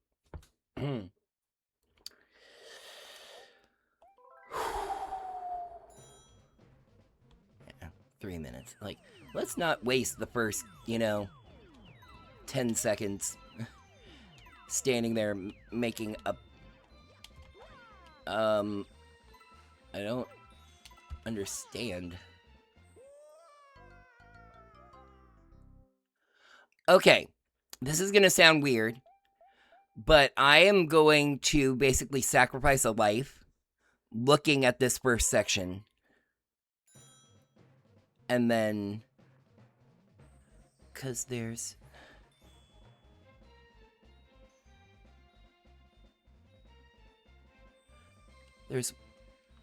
3 minutes. Like, let's not waste the first, 10 seconds standing there making a... I don't understand. Okay, this is gonna sound weird, but I am going to basically sacrifice a life looking at this first section. And then, because there's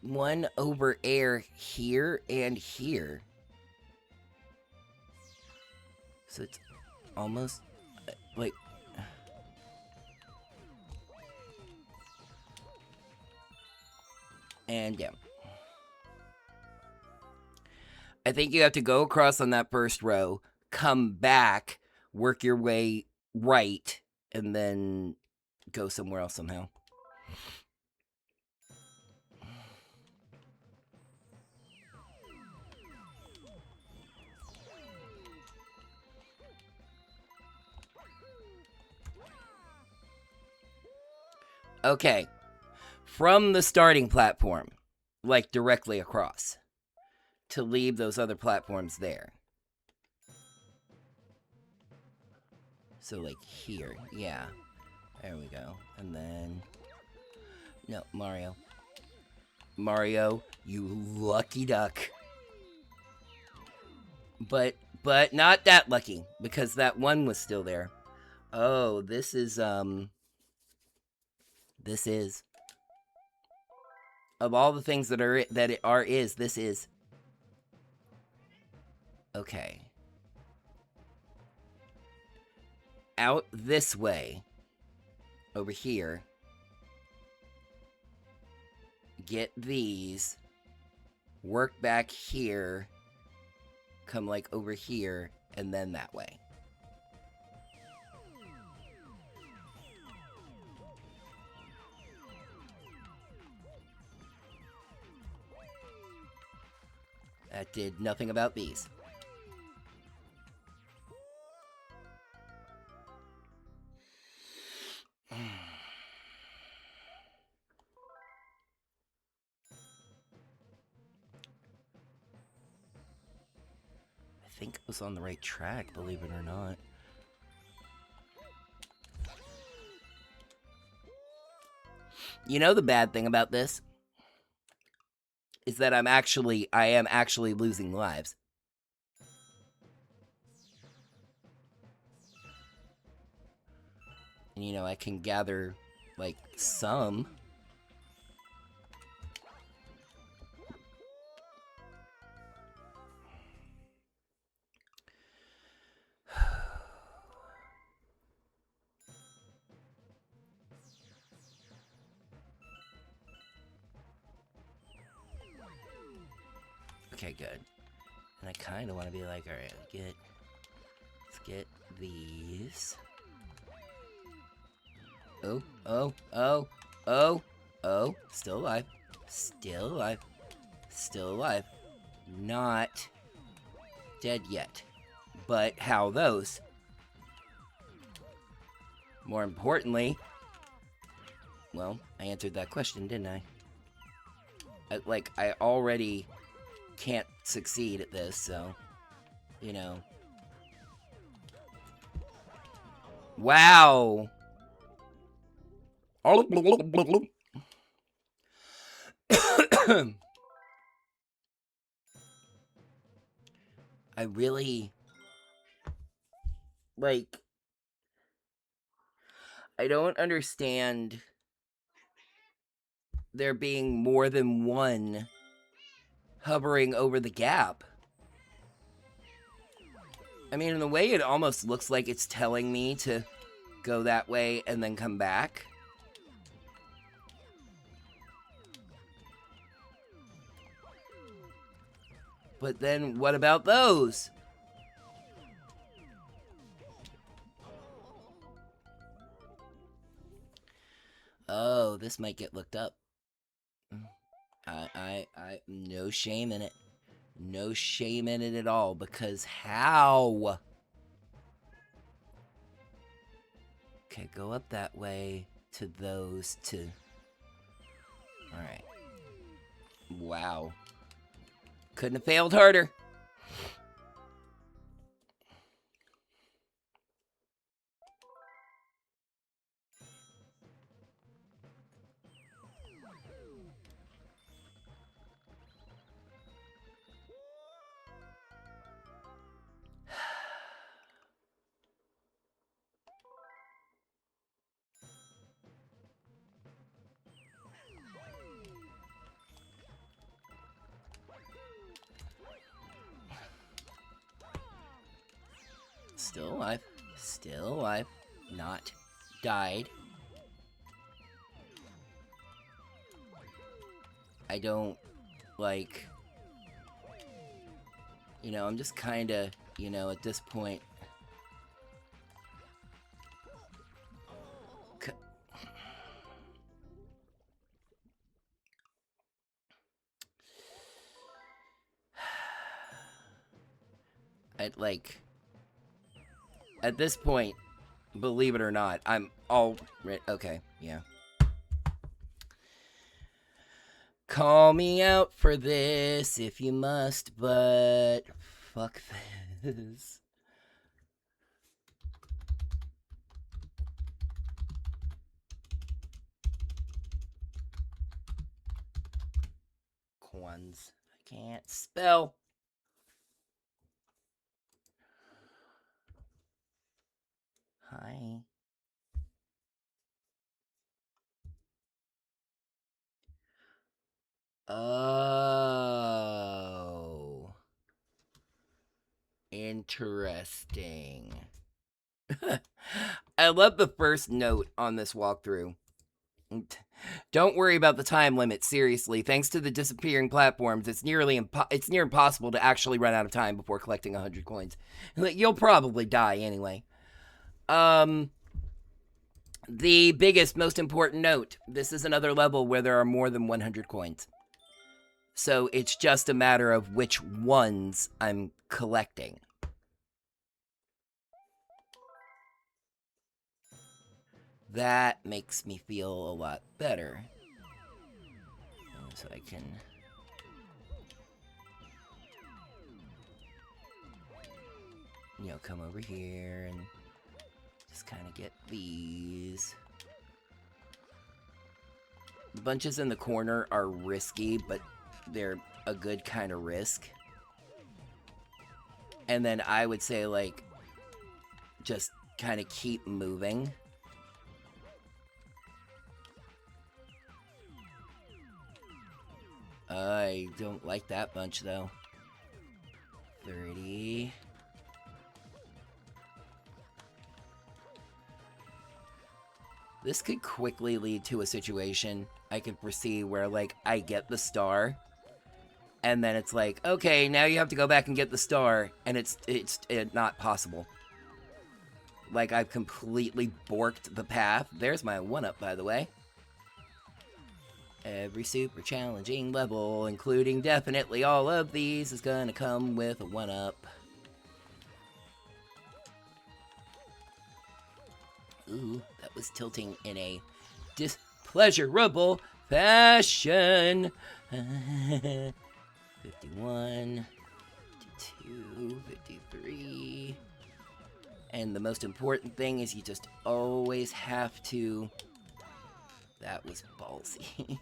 one over air here and here. So it's almost like, and yeah. I think you have to go across on that first row, come back, work your way right, and then go somewhere else somehow. Okay. From the starting platform, like directly across, to leave those other platforms there. So like here, yeah. There we go. And then, no, Mario. Mario, you lucky duck. But not that lucky, because that one was still there. Oh, this is, of all the things that are, this is. Okay. Out this way. Over here. Get these. Work back here. Come like over here. And then that way. That did nothing about these. I think it was on the right track, believe it or not. You know the bad thing about this? Is that I am actually losing lives. And, you know, I can gather, like, some. Okay, good. And I kind of want to be like, all right, let's get these. Oh, still alive. Still alive. Still alive. Not dead yet. But how those? More importantly, well, I answered that question, didn't I? I already can't succeed at this, so, you know. Wow! I really, like, I don't understand there being more than one hovering over the gap. I mean, in a way, it almost looks like it's telling me to go that way and then come back. But then, what about those? Oh, this might get looked up. No shame in it. No shame in it at all, because how? Okay, go up that way to those two. Alright. Wow. Couldn't have failed harder. Still alive. Still alive. Not died. I don't, like... You know, I'm just kinda, you know, at this point... I'd like... At this point, believe it or not, I'm all... Okay, yeah. Call me out for this if you must, but... Fuck this. Quans. I can't spell. Hi. Oh. Interesting. I love the first note on this walkthrough. Don't worry about the time limit, seriously. Thanks to the disappearing platforms, it's near impossible to actually run out of time before collecting 100 coins. You'll probably die anyway. The biggest, most important note. This is another level where there are more than 100 coins. So it's just a matter of which ones I'm collecting. That makes me feel a lot better. So I can... You know, come over here and just kind of get these. The bunches in the corner are risky, but they're a good kind of risk. And then I would say, like, just kind of keep moving. I don't like that bunch, though. 30. This could quickly lead to a situation I could foresee where, like, I get the star, and then it's like, okay, now you have to go back and get the star, and it's not possible. Like, I've completely borked the path. There's my 1-up, by the way. Every super challenging level, including definitely all of these, is gonna come with a 1-up. Ooh, that was tilting in a displeasurable fashion. 51, 52, 53. And the most important thing is you just always have to... That was ballsy.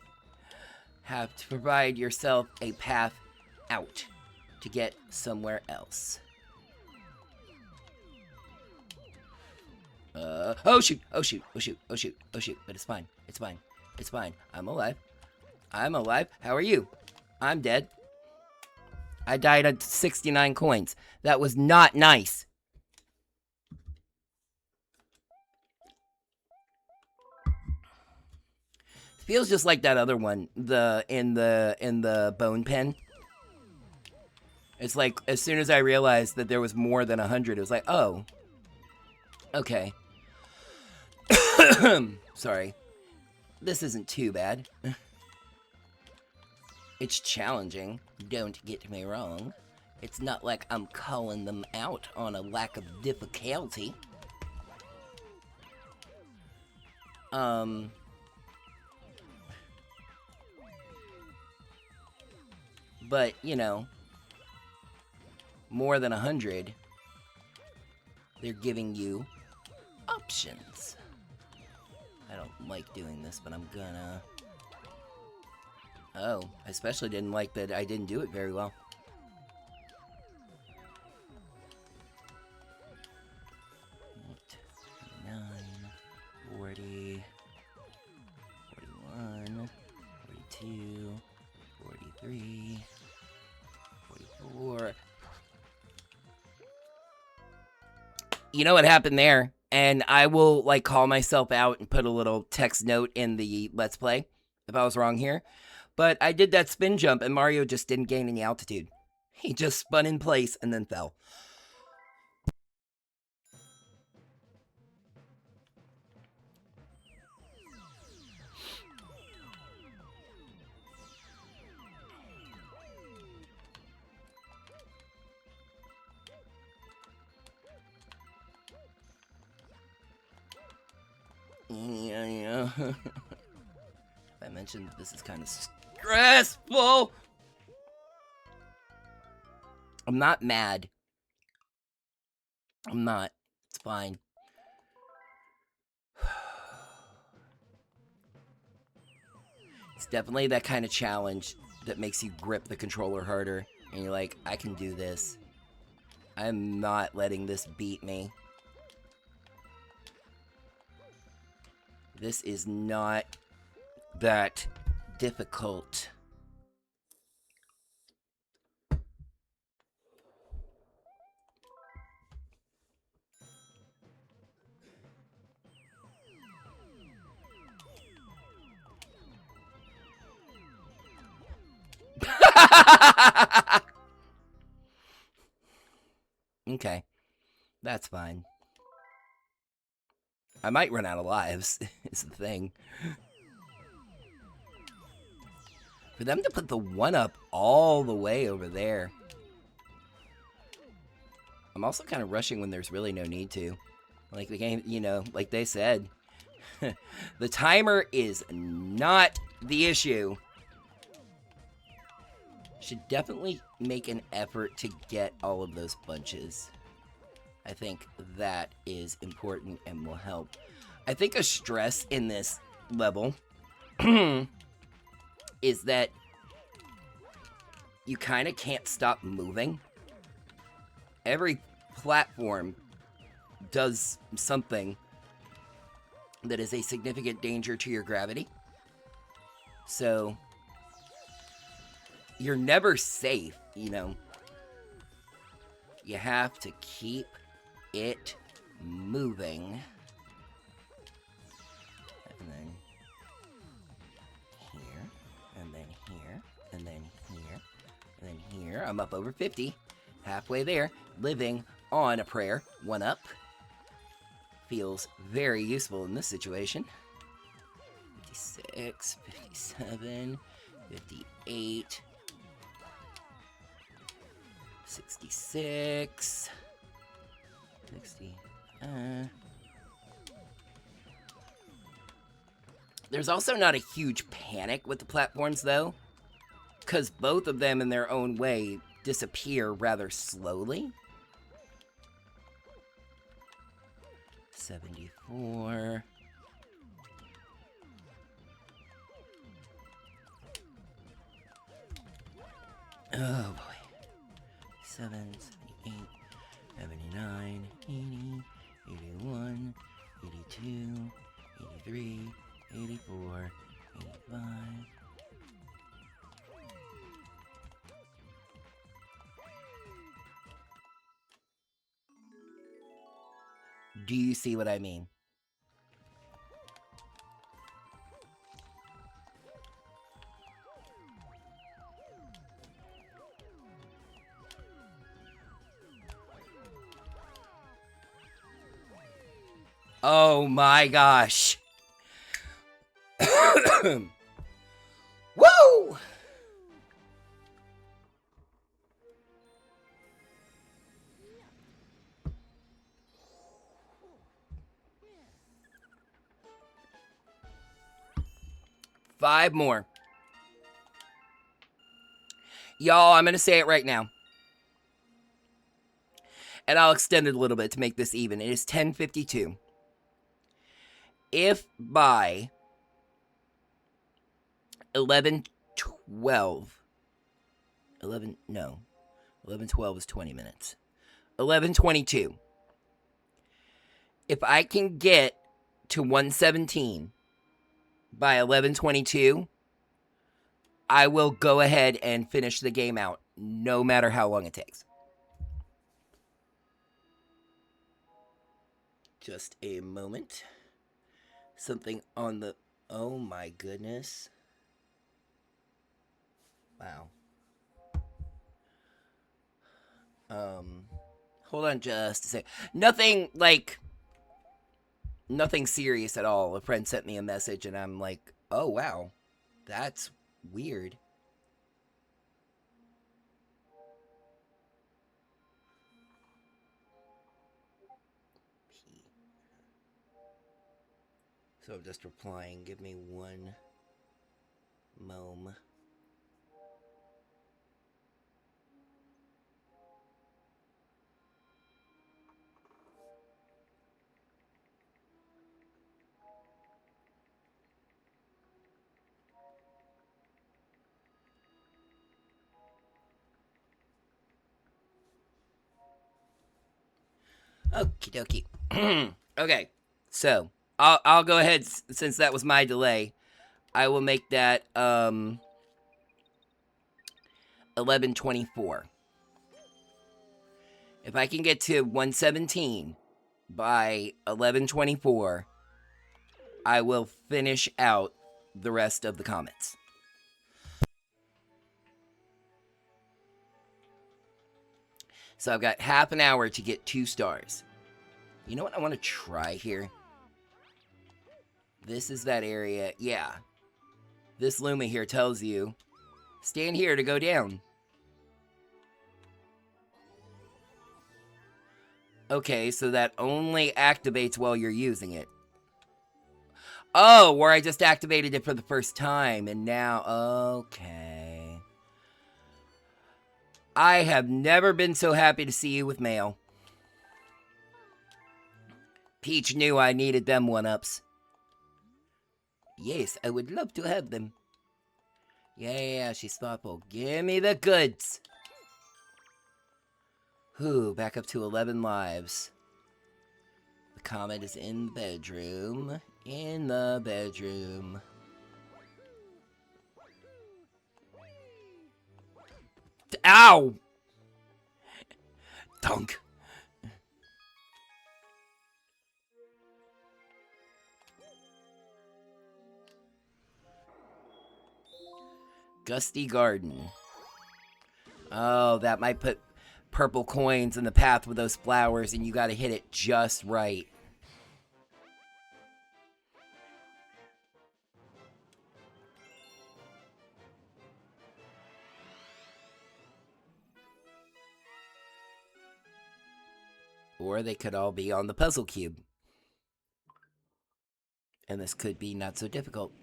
Have to provide yourself a path out to get somewhere else. Oh shoot, oh shoot, oh shoot, oh shoot, oh shoot, but it's fine, it's fine, it's fine. I'm alive. I'm alive. How are you? I'm dead. I died at 69 coins. That was not nice. Feels just like that other one, in the bone pen. It's like, as soon as I realized that there was more than 100, it was like, oh. Okay. Sorry. This isn't too bad. It's challenging, don't get me wrong. It's not like I'm calling them out on a lack of difficulty. But, you know, more than 100, they're giving you options. I don't like doing this, but I'm gonna... Oh, I especially didn't like that I didn't do it very well. Nine, 40, 41, 42, 43, 44. You know what happened there? And I will, like, call myself out and put a little text note in the Let's Play if I was wrong here. But I did that spin jump, and Mario just didn't gain any altitude. He just spun in place and then fell. Yeah. I mentioned this is kind of stressful. I'm not mad. I'm not. It's fine. It's definitely that kind of challenge that makes you grip the controller harder. And you're like, I can do this. I'm not letting this beat me. This is not that difficult. Okay, that's fine. I might run out of lives, is the thing. For them to put the 1-up all the way over there. I'm also kind of rushing when there's really no need to. Like the game, you know, like they said. The timer is not the issue. Should definitely make an effort to get all of those bunches. I think that is important and will help. I think a stress in this level is that you kind of can't stop moving. Every platform does something that is a significant danger to your gravity. So you're never safe, you know. You have to keep it moving. And then here, and then here, and then here, and then here. I'm up over 50. Halfway there. Living on a prayer. 1-up. Feels very useful in this situation. 56, 57, 58, 66, 60. There's also not a huge panic with the platforms, though, because both of them in their own way disappear rather slowly. 74. Oh boy. 7, 78, 79, 80, 81, 82, 83, 84, 85. Do you see what I mean? Oh my gosh. Woo! Five more. Y'all, I'm going to say it right now. And I'll extend it a little bit to make this even. It is 10:52. If by 11:12, 11:12 is 20 minutes. 11:22. If I can get to 117 by 11:22, I will go ahead and finish the game out, no matter how long it takes. Just a moment. Something on the... Oh my goodness. Wow. Hold on just a sec. Nothing serious at all. A friend sent me a message and I'm like, oh wow, that's weird. So I'm just replying. Give me one moment. Okie dokie. Okay, so I'll go ahead, since that was my delay. I will make that 11:24. If I can get to 117 by 11:24, I will finish out the rest of the comments. So I've got half an hour to get 2 stars. You know what I want to try here? This is that area. Yeah. This Luma here tells you, stand here to go down. Okay, so that only activates while you're using it. Oh, where I just activated it for the first time, and now, okay. I have never been so happy to see you with mail. Peach knew I needed them 1-ups. Yes, I would love to have them. Yeah, she's thoughtful. Give me the goods. Whew, back up to 11 lives. The comet is in the bedroom. In the bedroom. Ow! Dunk. Gusty Garden. Oh, that might put purple coins in the path with those flowers, and you gotta hit it just right. Or they could all be on the puzzle cube. And this could be not so difficult.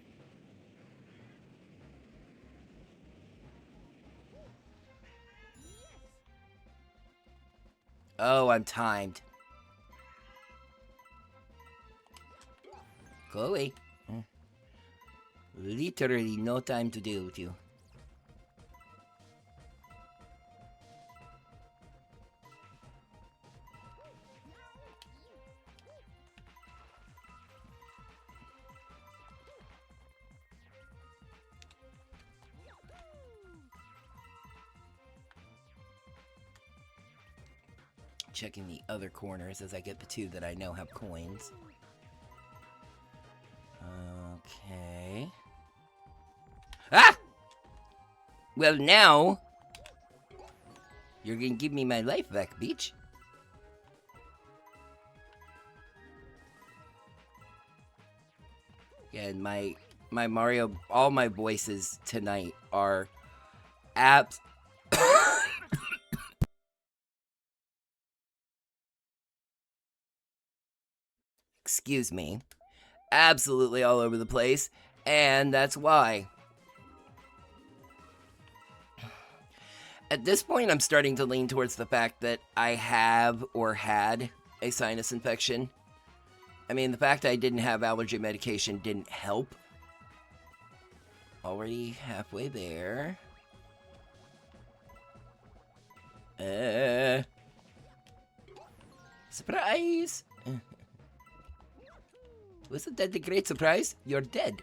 Oh, I'm timed. Go away. Literally no time to deal with you. Checking the other corners as I get the 2 that I know have coins. Okay. Ah! Well, now you're gonna give me my life back, bitch. Yeah, and my Mario, all my voices tonight are abs. Excuse me. Absolutely all over the place, and that's why. At this point, I'm starting to lean towards the fact that I have or had a sinus infection. I mean, the fact I didn't have allergy medication didn't help. Already halfway there. Surprise! Wasn't that the great surprise? You're dead.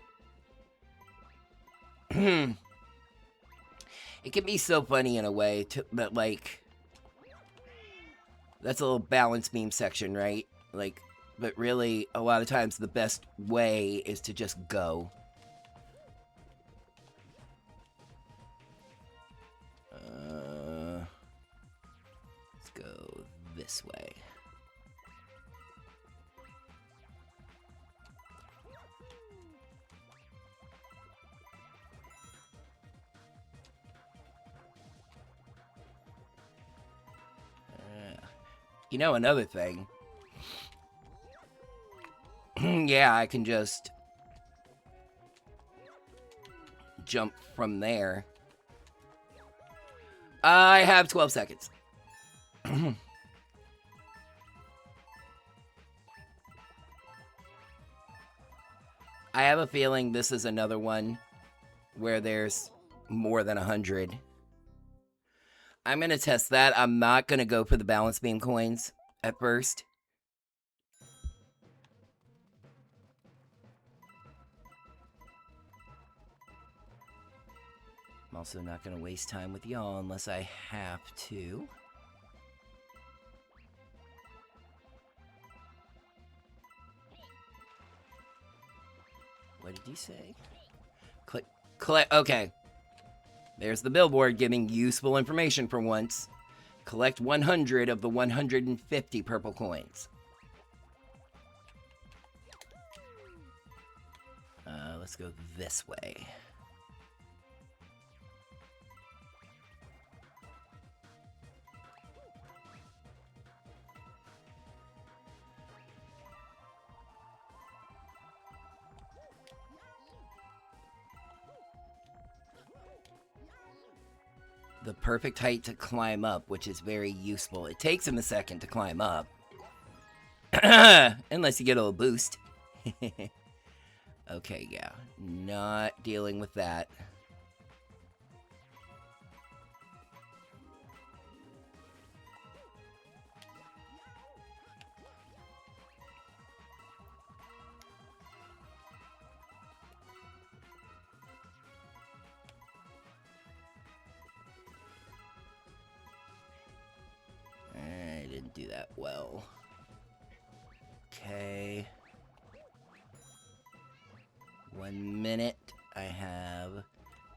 It can be so funny in a way, but like, that's a little balance beam section, right? Like, but really, a lot of times the best way is to just go. Let's go this way. You know, another thing. Yeah, I can just jump from there. I have 12 seconds. I have a feeling this is another one where there's more than 100. I'm going to test that. I'm not going to go for the balance beam coins at first. I'm also not going to waste time with y'all unless I have to. What did you say? Click. Okay. There's the billboard giving useful information for once. Collect 100 of the 150 purple coins. Let's go this way. The perfect height to climb up, which is very useful. It takes him a second to climb up. Unless you get a little boost. Okay, yeah. Not dealing with that. I didn't do that well. Okay. 1 minute. I have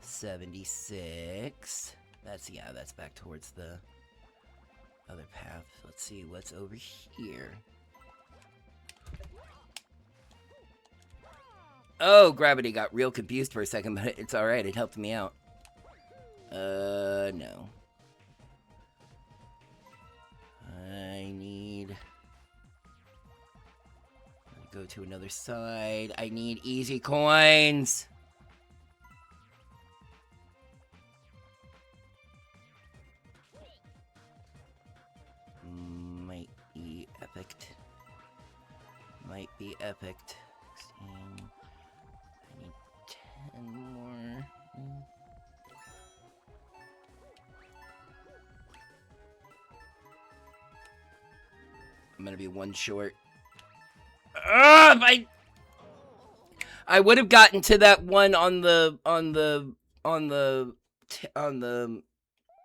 76. That's back towards the other path. Let's see what's over here. Oh, gravity got real confused for a second, but it's alright. It helped me out. No. I need... go to another side. I need easy coins. Might be epic. Might be epic. 16. I need 10 more. I'm gonna be one short. I would have gotten to that one on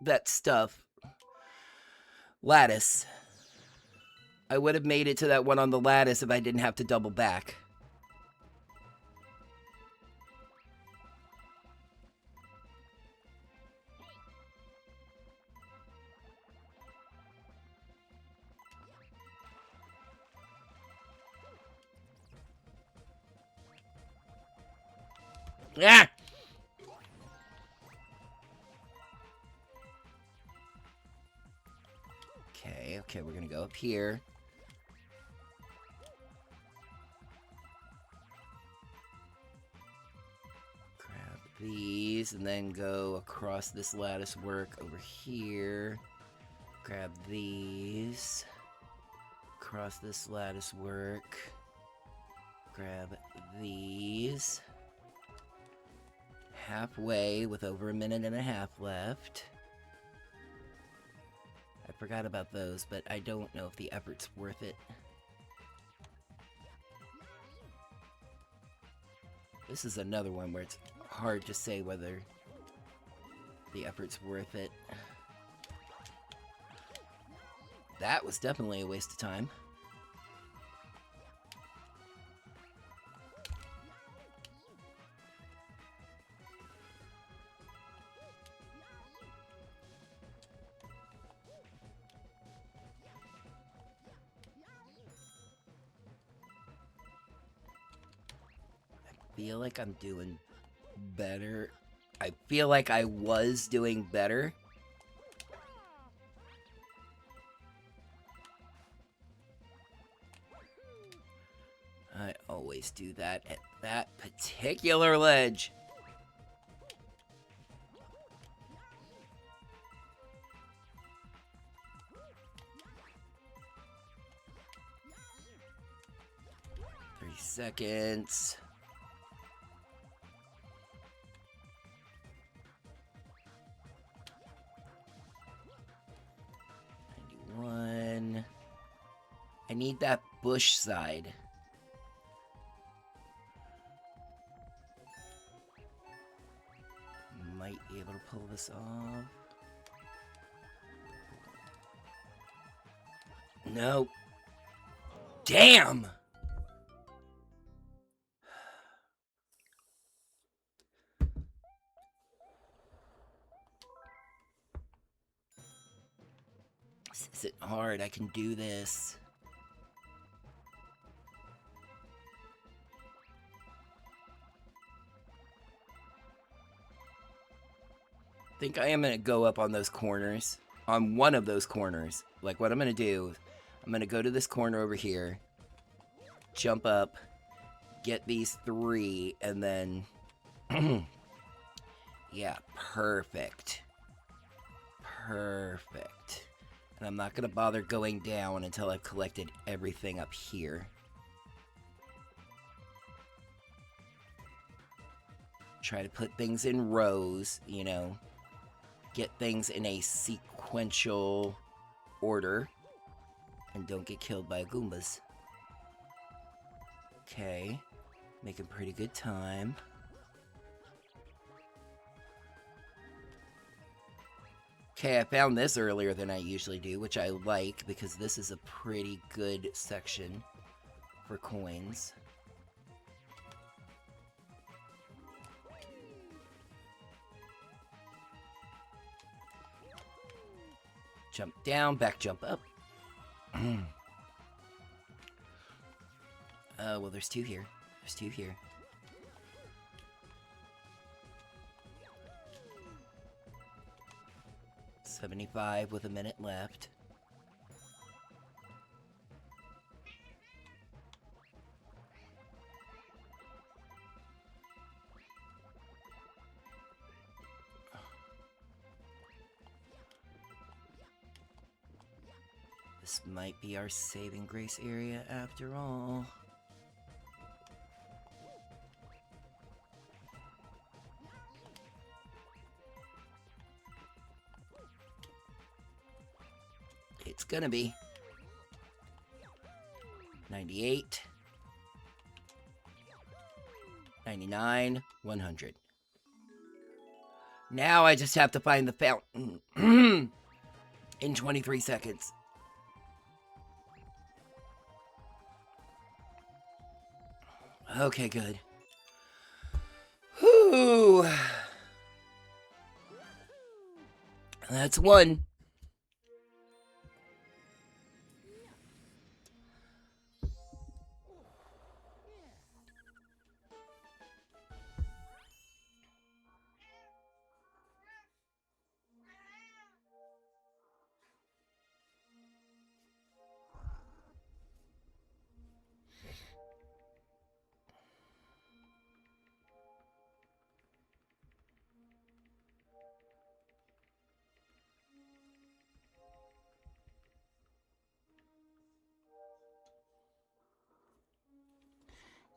that stuff. Lattice. I would have made it to that one on the lattice if I didn't have to double back. Yeah. Okay, we're gonna go up here. Grab these. these and then go across this lattice work over here. Grab these. Across this lattice work. Grab these. Halfway with over a minute and a half left. I forgot about those, but I don't know if the effort's worth it. This is another one where it's hard to say whether the effort's worth it. That was definitely a waste of time. I feel like I'm doing better. I feel like I was doing better. I always do that at that particular ledge. Seconds. 91. I need that bush side. Might be able to pull this off. Nope. Damn! This isn't hard. I can do this. I think I am going to go up on those corners. On one of those corners. Like, what I'm going to do, I'm going to go to this corner over here. Jump up. Get these 3. And then... yeah, perfect. Perfect. And I'm not going to bother going down until I've collected everything up here. Try to put things in rows, you know. Get things in a sequential order. And don't get killed by Goombas. Okay. Making pretty good time. Okay, I found this earlier than I usually do, which I like because this is a pretty good section for coins. Jump down, back jump up. Well, there's 2 here. There's 2 here. $75 with a minute left. This might be our saving grace area after all. It's gonna be 98, 99, 100. Now I just have to find the fountain in 23 seconds. Okay, good. Whew. That's 1.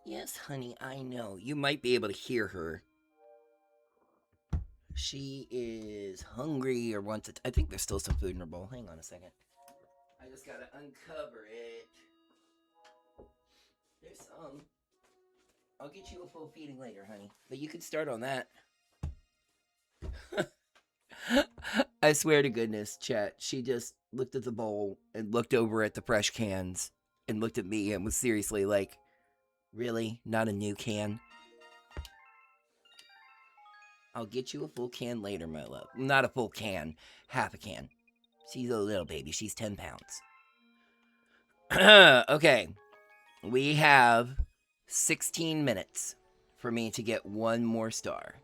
Yes, honey, I know. You might be able to hear her. She is hungry or wants it. I think there's still some food in her bowl. Hang on a second. I just gotta uncover it. There's some. I'll get you a full feeding later, honey. But you can start on that. I swear to goodness, chat. She just looked at the bowl and looked over at the fresh cans and looked at me and was seriously like, really? Not a new can? I'll get you a full can later, my love. Not a full can. Half a can. She's a little baby. She's 10 pounds. Okay. We have 16 minutes for me to get one more star.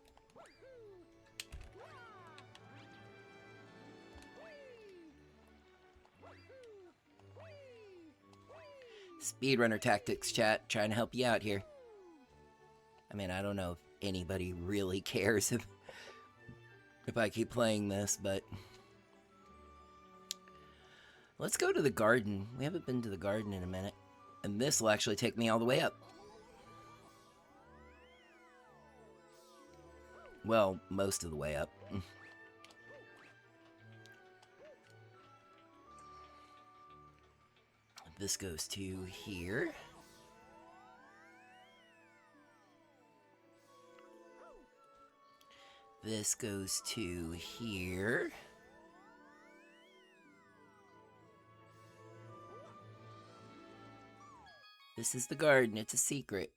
Speedrunner tactics, chat. Trying to help you out here. I mean, I don't know if anybody really cares if I keep playing this, but let's go to the garden. We haven't been to the garden in a minute, and this will actually take me all the way up. Well, most of the way up. This goes to here. This goes to here. This is the garden. It's a secret.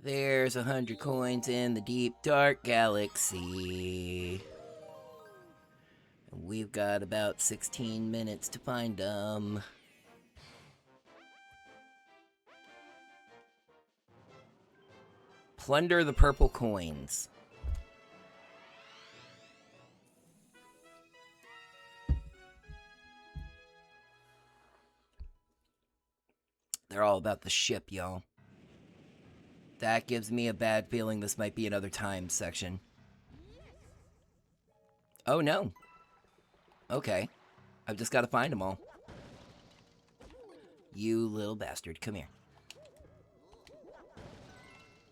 There's 100 coins in the deep dark galaxy. And we've got about 16 minutes to find them. Plunder the purple coins. They're all about the ship, y'all. That gives me a bad feeling this might be another time section. Oh, no. Okay. I've just got to find them all. You little bastard. Come here.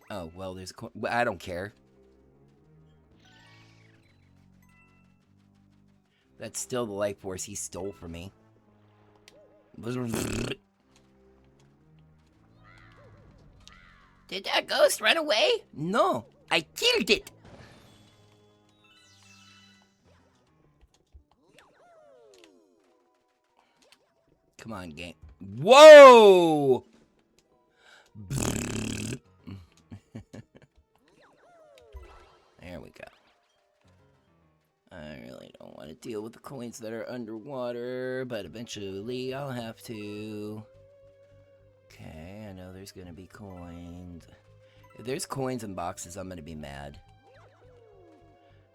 Oh, well, there's a coin. I don't care. That's still the life force he stole from me. Did that ghost run away? No, I killed it. Come on, game. Whoa! There we go. I really don't want to deal with the coins that are underwater, but eventually I'll have to. Okay, I know there's gonna be coins. If there's coins in boxes, I'm gonna be mad.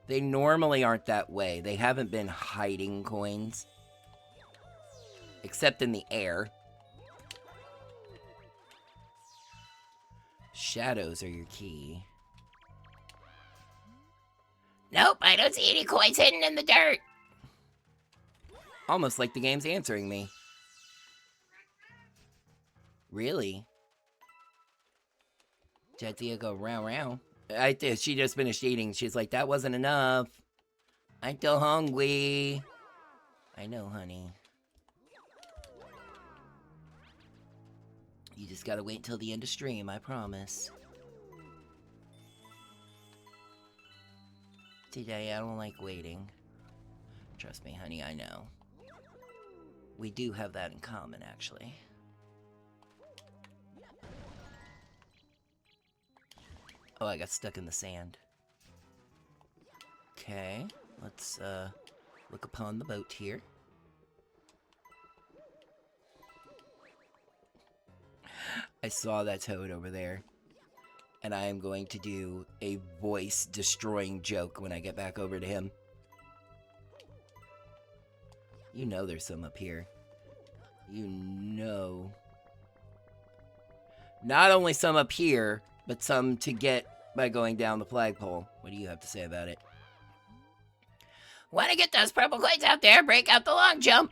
They normally aren't that way. They haven't been hiding coins. Except in the air. Shadows are your key. Nope, I don't see any coins hidden in the dirt. Almost like the game's answering me. Really? Jettia go round round. She just finished eating. She's like, that wasn't enough. I'm still hungry. I know, honey. You just gotta wait until the end of stream, I promise. Today, I don't like waiting. Trust me, honey, I know. We do have that in common, actually. Oh, I got stuck in the sand. Okay, let's look upon the boat here. I saw that toad over there. And I am going to do a voice-destroying joke when I get back over to him. You know there's some up here. You know. Not only some up here, but some to get by going down the flagpole. What do you have to say about it? Want to get those purple coins out there? Break out the long jump.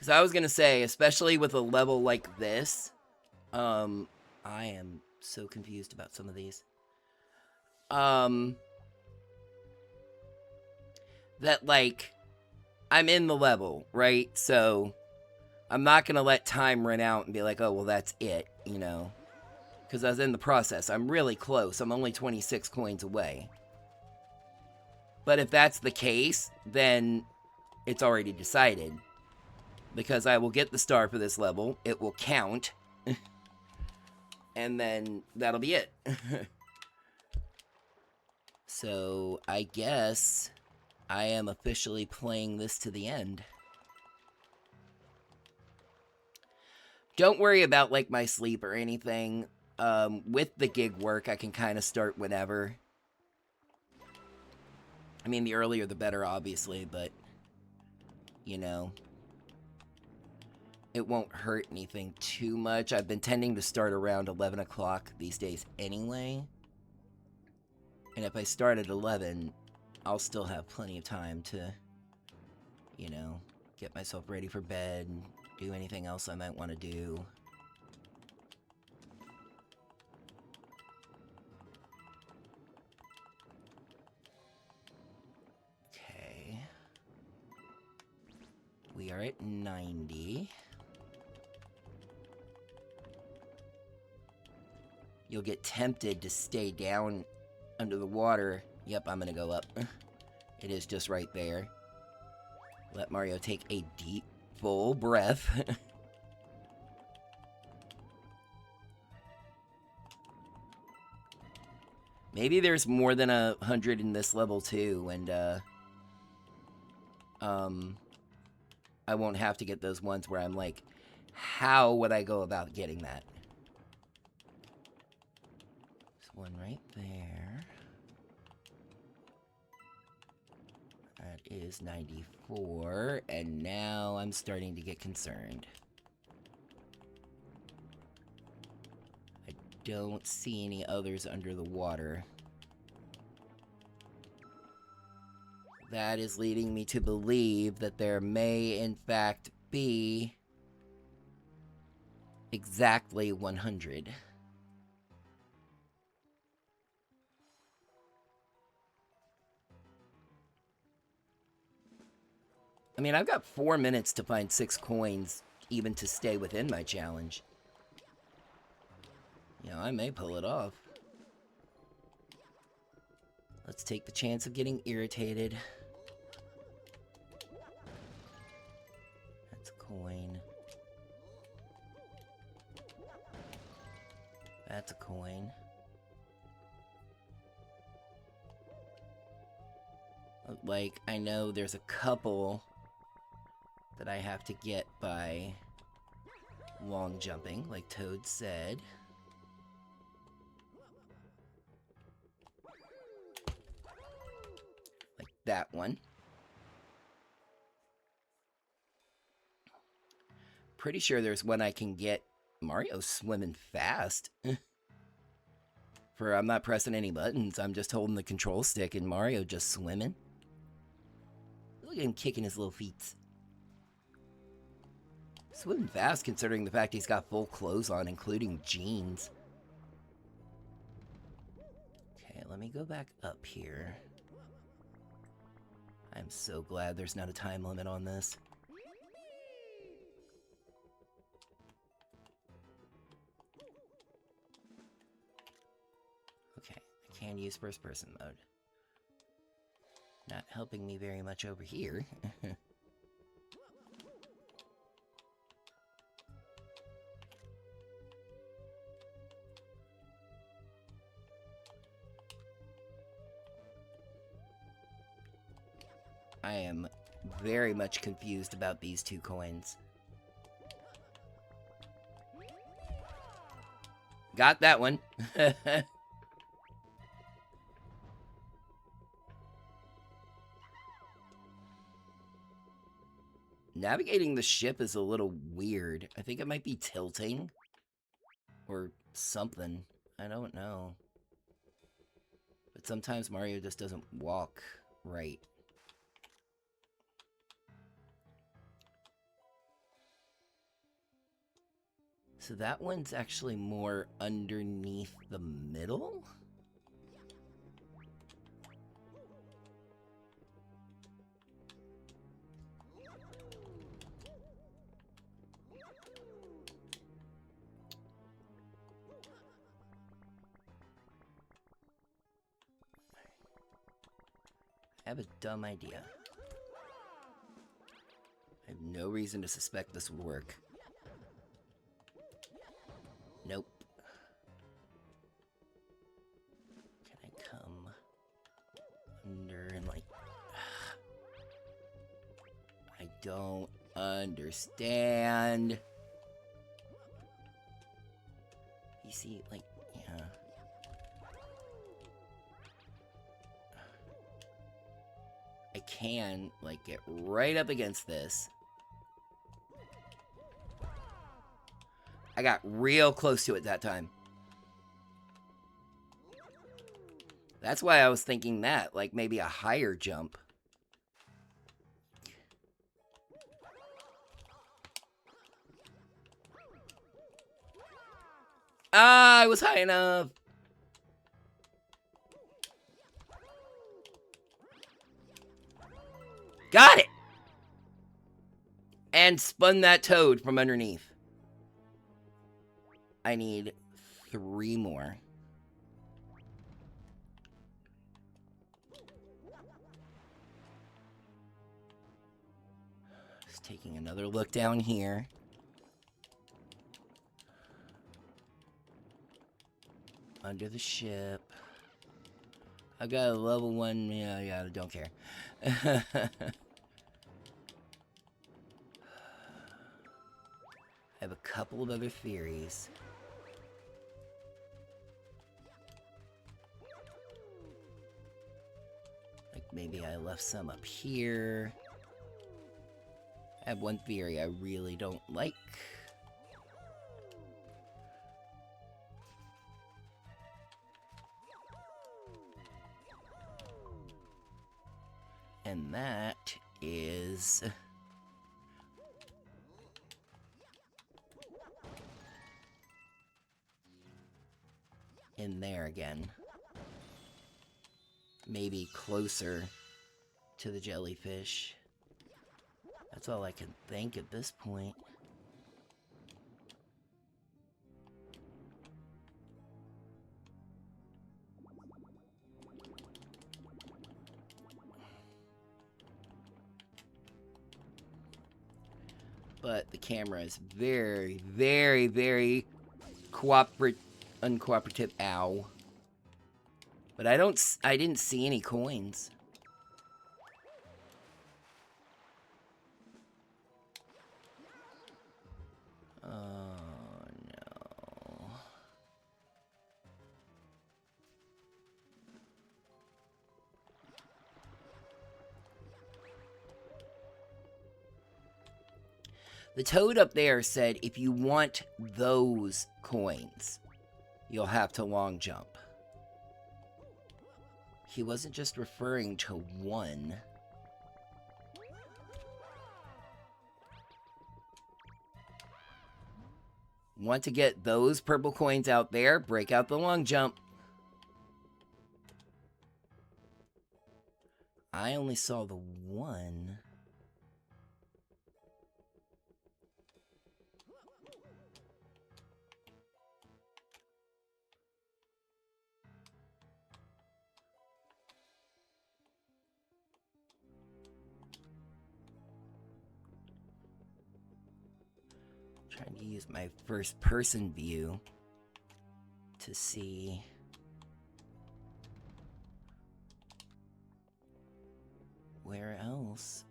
Because I was going to say, especially with a level like this, I am so confused about some of these. That, like, I'm in the level, right? So, I'm not going to let time run out and be like, oh, well, that's it, you know? Because I was in the process. I'm really close. I'm only 26 coins away. But if that's the case, then it's already decided. Because I will get the star for this level. It will count. And then that'll be it. So, I guess I am officially playing this to the end. Don't worry about, like, my sleep or anything. With the gig work, I can kind of start whenever. I mean, the earlier the better, obviously, but, you know, it won't hurt anything too much. I've been tending to start around 11 o'clock these days anyway. And if I start at 11, I'll still have plenty of time to, you know, get myself ready for bed, do anything else I might want to do. Okay. We are at 90. You'll get tempted to stay down under the water. Yep, I'm gonna go up. It is just right there. Let Mario take a deep, full breath. Maybe there's more than 100 in this level too, and I won't have to get those ones where I'm like, how would I go about getting that? There's one right there. That is 94, and now I'm starting to get concerned. I don't see any others under the water. That is leading me to believe that there may, in fact, be exactly 100. I mean, I've got 4 minutes to find 6 coins, even to stay within my challenge. You know, I may pull it off. Let's take the chance of getting irritated. That's a coin. That's a coin. Like, I know there's a couple that I have to get by long jumping, like Toad said. Like that one. Pretty sure there's one I can get. Mario's swimming fast. For I'm not pressing any buttons, I'm just holding the control stick and Mario just swimming. Look at him kicking his little feet. Swimming fast considering the fact he's got full clothes on, including jeans. Okay, let me go back up here. I'm so glad there's not a time limit on this. Okay, I can use first person mode. Not helping me very much over here. I am very much confused about these 2 coins. Got that one. Navigating the ship is a little weird. I think it might be tilting. Or something. I don't know. But sometimes Mario just doesn't walk right. So that one's actually more underneath the middle? I have a dumb idea. I have no reason to suspect this would work. Nope. Can I come under and like... I don't understand. You see, like, yeah. I can, like, get right up against this. I got real close to it that time. That's why I was thinking that, like, maybe a higher jump. Ah, I was high enough. Got it! And spun that toad from underneath. I need 3 more. Just taking another look down here. Under the ship. I got a level 1, yeah, I don't care. I have a couple of other theories. Like maybe I left some up here. I have one theory I really don't like. And that is... in there again. Maybe closer to the jellyfish. That's all I can think at this point. But the camera is very, very, very uncooperative. Ow. But I didn't see any coins. Oh no. The toad up there said if you want those coins, you'll have to long jump. He wasn't just referring to one. Want to get those purple coins out there? Break out the long jump. I only saw the one. Trying to use my first person view to see where else.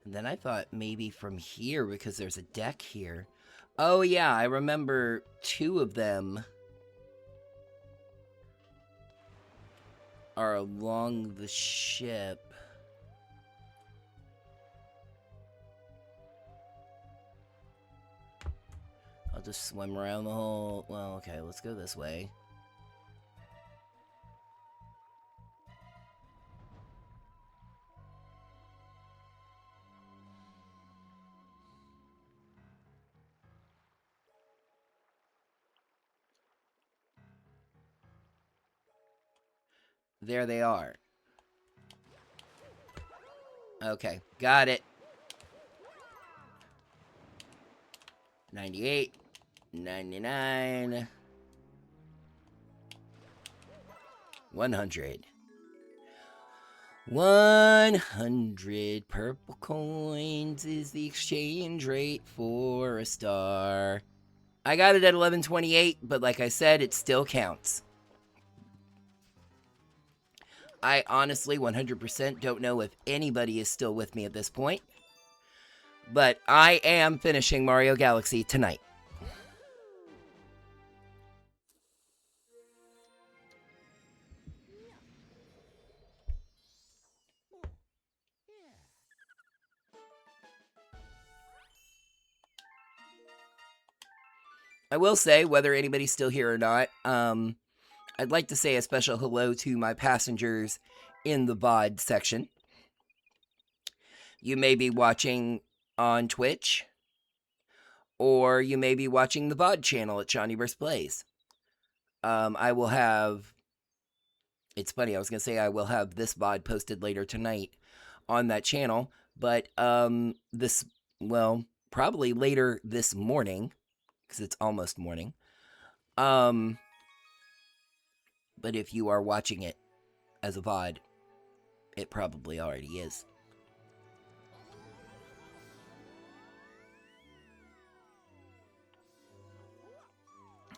And then I thought maybe from here because there's a deck here. Oh yeah, I remember 2 of them are along the ship. I'll just swim around the whole... Well, okay, let's go this way. There they are. Okay, got it. 98, 99, 100. 100 purple coins is the exchange rate for a star. I got it at 1128, but like I said, it still counts. I honestly 100% don't know if anybody is still with me at this point. But I am finishing Mario Galaxy tonight. I will say, whether anybody's still here or not, I'd like to say a special hello to my passengers in the VOD section. You may be watching on Twitch, or you may be watching the VOD channel at Shawnyverse Plays. I will have... It's funny, I was going to say I will have this VOD posted later tonight on that channel, but probably later this morning, because it's almost morning. But if you are watching it as a VOD, it probably already is.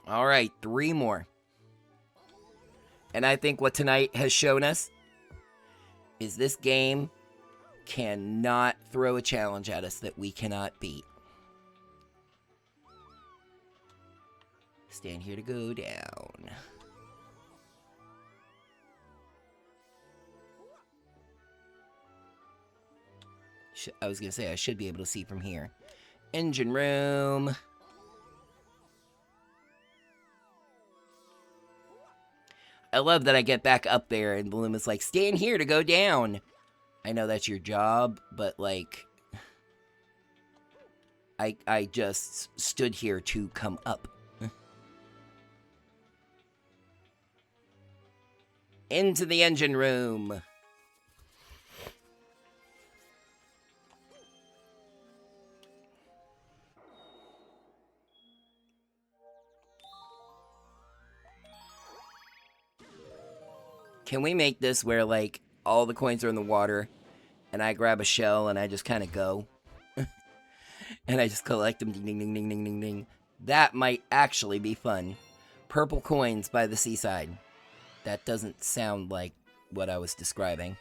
Alright, 3 more. And I think what tonight has shown us is this game cannot throw a challenge at us that we cannot beat. Stand here to go down. I was going to say I should be able to see from here. Engine room. I love that I get back up there and Bloom is like, stand here to go down. I know that's your job, but like, I just stood here to come up. Into the engine room. Can we make this where, like, all the coins are in the water, and I grab a shell and I just kind of go? And I just collect them, ding, ding, ding, ding, ding, ding, ding. That might actually be fun. Purple coins by the seaside. That doesn't sound like what I was describing.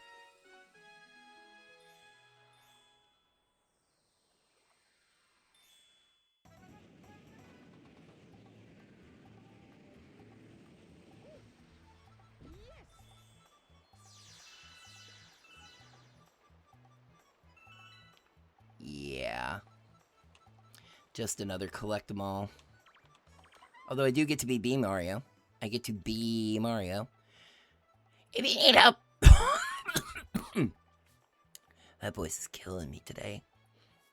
Yeah. Just another collect 'em all. Although I do get to be B Mario. I get to be Mario. If you need help. That voice is killing me today.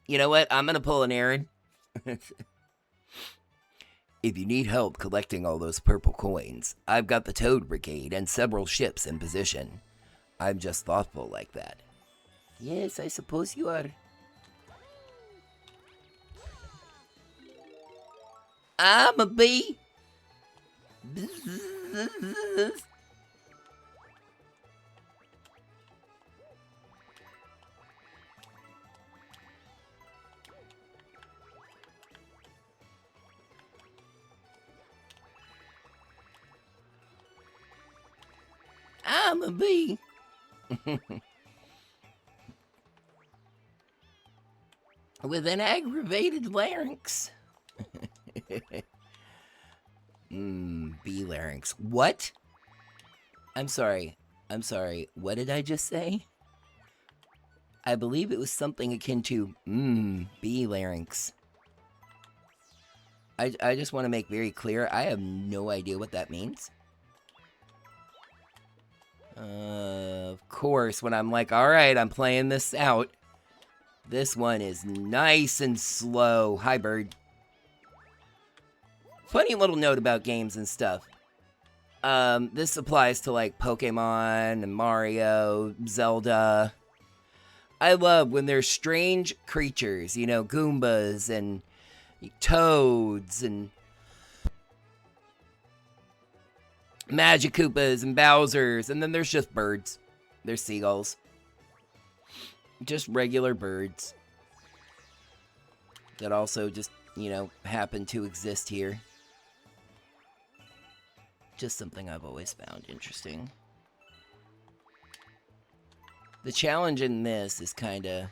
You know what? I'm gonna pull an Aaron. If you need help collecting all those purple coins, I've got the Toad Brigade and several ships in position. I'm just thoughtful like that. Yes, I suppose you are. I'm a bee. I'm a bee. With an aggravated larynx. Bee larynx. What? I'm sorry. What did I just say? I believe it was something akin to, bee larynx. I just want to make very clear, I have no idea what that means. Of course, when I'm like, alright, I'm playing this out. This one is nice and slow. Hi, bird. Funny little note about games and stuff. This applies to like Pokemon and Mario, Zelda. I love when there's strange creatures, you know, Goombas and Toads and Magikoopas and Bowsers, and then there's just birds. There's seagulls. Just regular birds that also just, you know, happen to exist here. Just something I've always found interesting. The challenge in this is kind of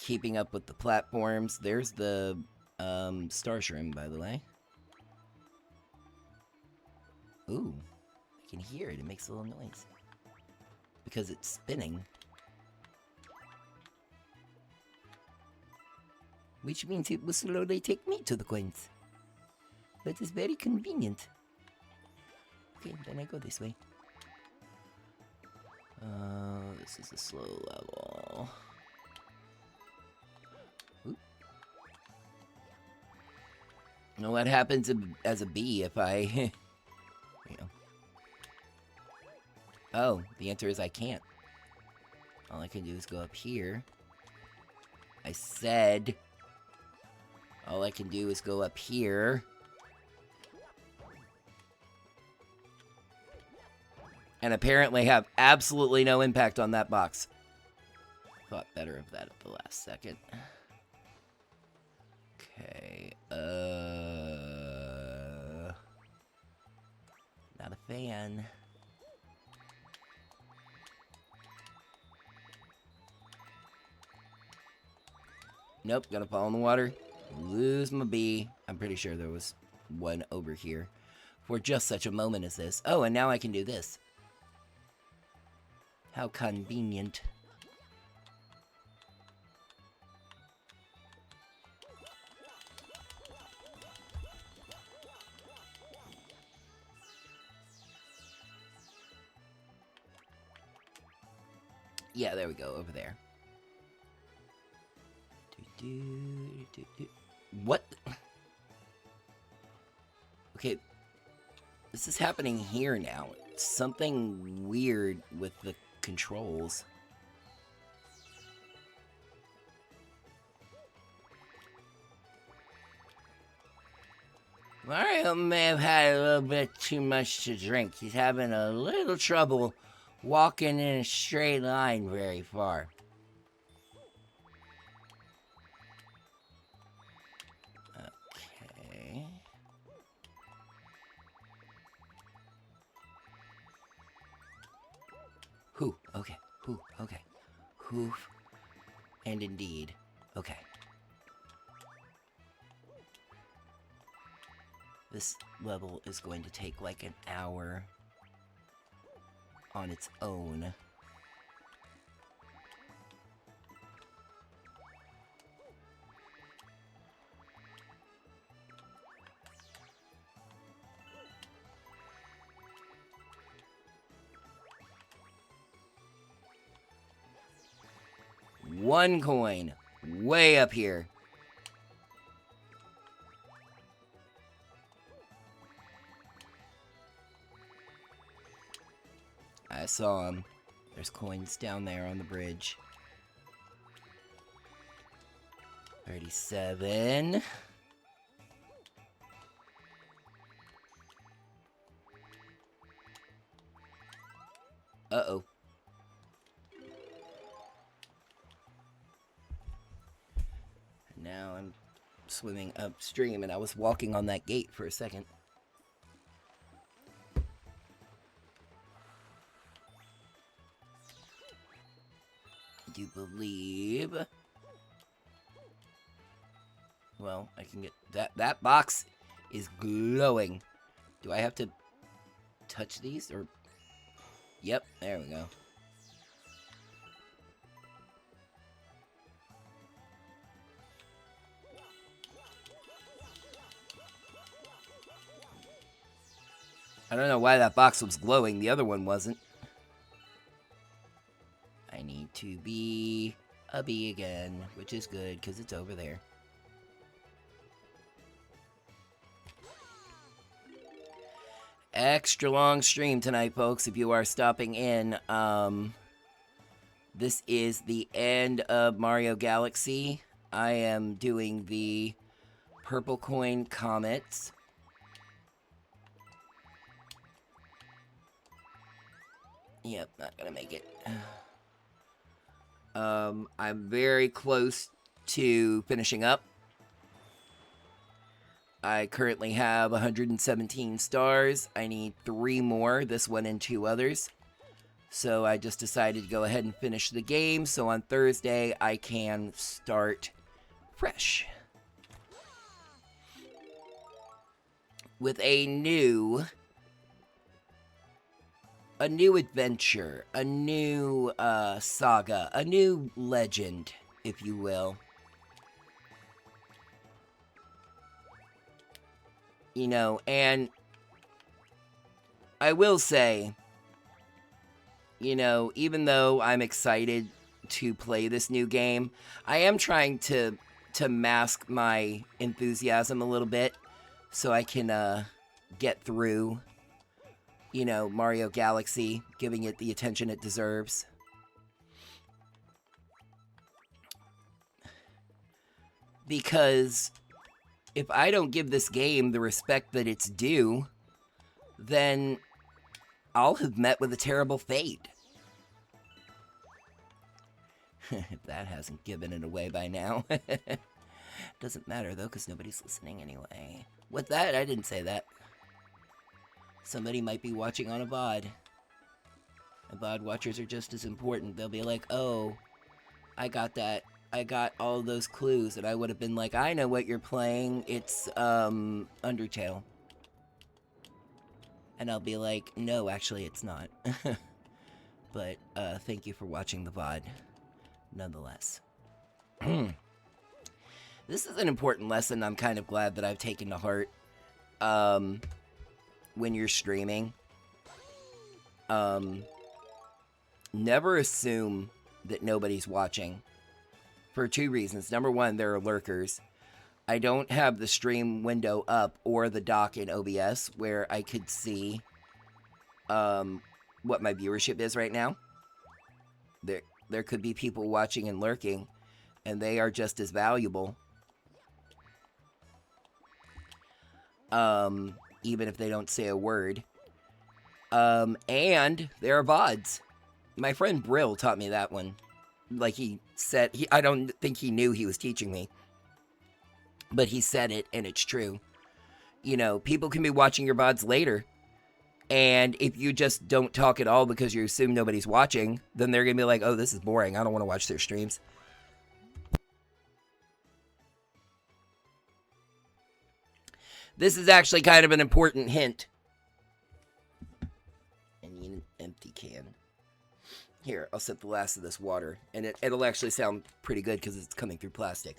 keeping up with the platforms. There's the Star Shroom, by the way. Ooh, I can hear it. It makes a little noise. Because it's spinning. Which means it will slowly take me to the coins. That is very convenient. Okay, then I go this way. This is a slow level. Oop. Now what happens as a bee if I... you know. Oh, the answer is I can't. All I can do is go up here. I said... all I can do is go up here. And apparently have absolutely no impact on that box. Thought better of that at the last second. Okay, not a fan. Nope, gotta fall in the water. Lose my bee. I'm pretty sure there was one over here for just such a moment as this. Oh, and now I can do this. How convenient. Yeah, there we go, over there. What? Okay, this is happening here now. Something weird with the controls. Mario may have had a little bit too much to drink. He's having a little trouble walking in a straight line very far. Okay. Whew, okay. Whew, okay. Hoof. And indeed. Okay. This level is going to take like an hour on its own. One coin. Way up here. I saw him. There's coins down there on the bridge. 37. Uh-oh. Now I'm swimming upstream, and I was walking on that gate for a second. I do believe... well, I can get... That box is glowing. Do I have to touch these, or... Yep, there we go. I don't know why that box was glowing. The other one wasn't. I need to be a bee again, which is good because it's over there. Extra long stream tonight, folks, if you are stopping in. This is the end of Mario Galaxy. I am doing the Purple Coin Comets. Yep, not gonna make it. I'm very close to finishing up. I currently have 117 stars. I need 3 more, this one and 2 others. So I just decided to go ahead and finish the game, so on Thursday I can start fresh. With a new adventure, a new saga, a new legend, if you will. You know, and I will say, you know, even though I'm excited to play this new game, I am trying to mask my enthusiasm a little bit so I can get through, you know, Mario Galaxy, giving it the attention it deserves. Because if I don't give this game the respect that it's due, then I'll have met with a terrible fate. If that hasn't given it away by now. Doesn't matter, though, because nobody's listening anyway. With that, I didn't say that. Somebody might be watching on a VOD. And VOD watchers are just as important. They'll be like, oh, I got that. I got all those clues, and I would have been like, I know what you're playing. It's, Undertale. And I'll be like, no, actually, it's not. But, thank you for watching the VOD, nonetheless. This is an important lesson I'm kind of glad that I've taken to heart. When you're streaming, never assume that nobody's watching. For 2 reasons. Number 1, there are lurkers. I don't have the stream window up or the dock in OBS where I could see what my viewership is right now. There could be people watching and lurking, and they are just as valuable. Even if they don't say a word. And there are VODs. My friend Brill taught me that one. Like he said, I don't think he knew he was teaching me. But he said it, and it's true. You know, people can be watching your VODs later. And if you just don't talk at all because you assume nobody's watching, then they're going to be like, oh, this is boring. I don't want to watch their streams. This is actually kind of an important hint. I need an empty can. Here, I'll sip the last of this water. And it'll actually sound pretty good because it's coming through plastic.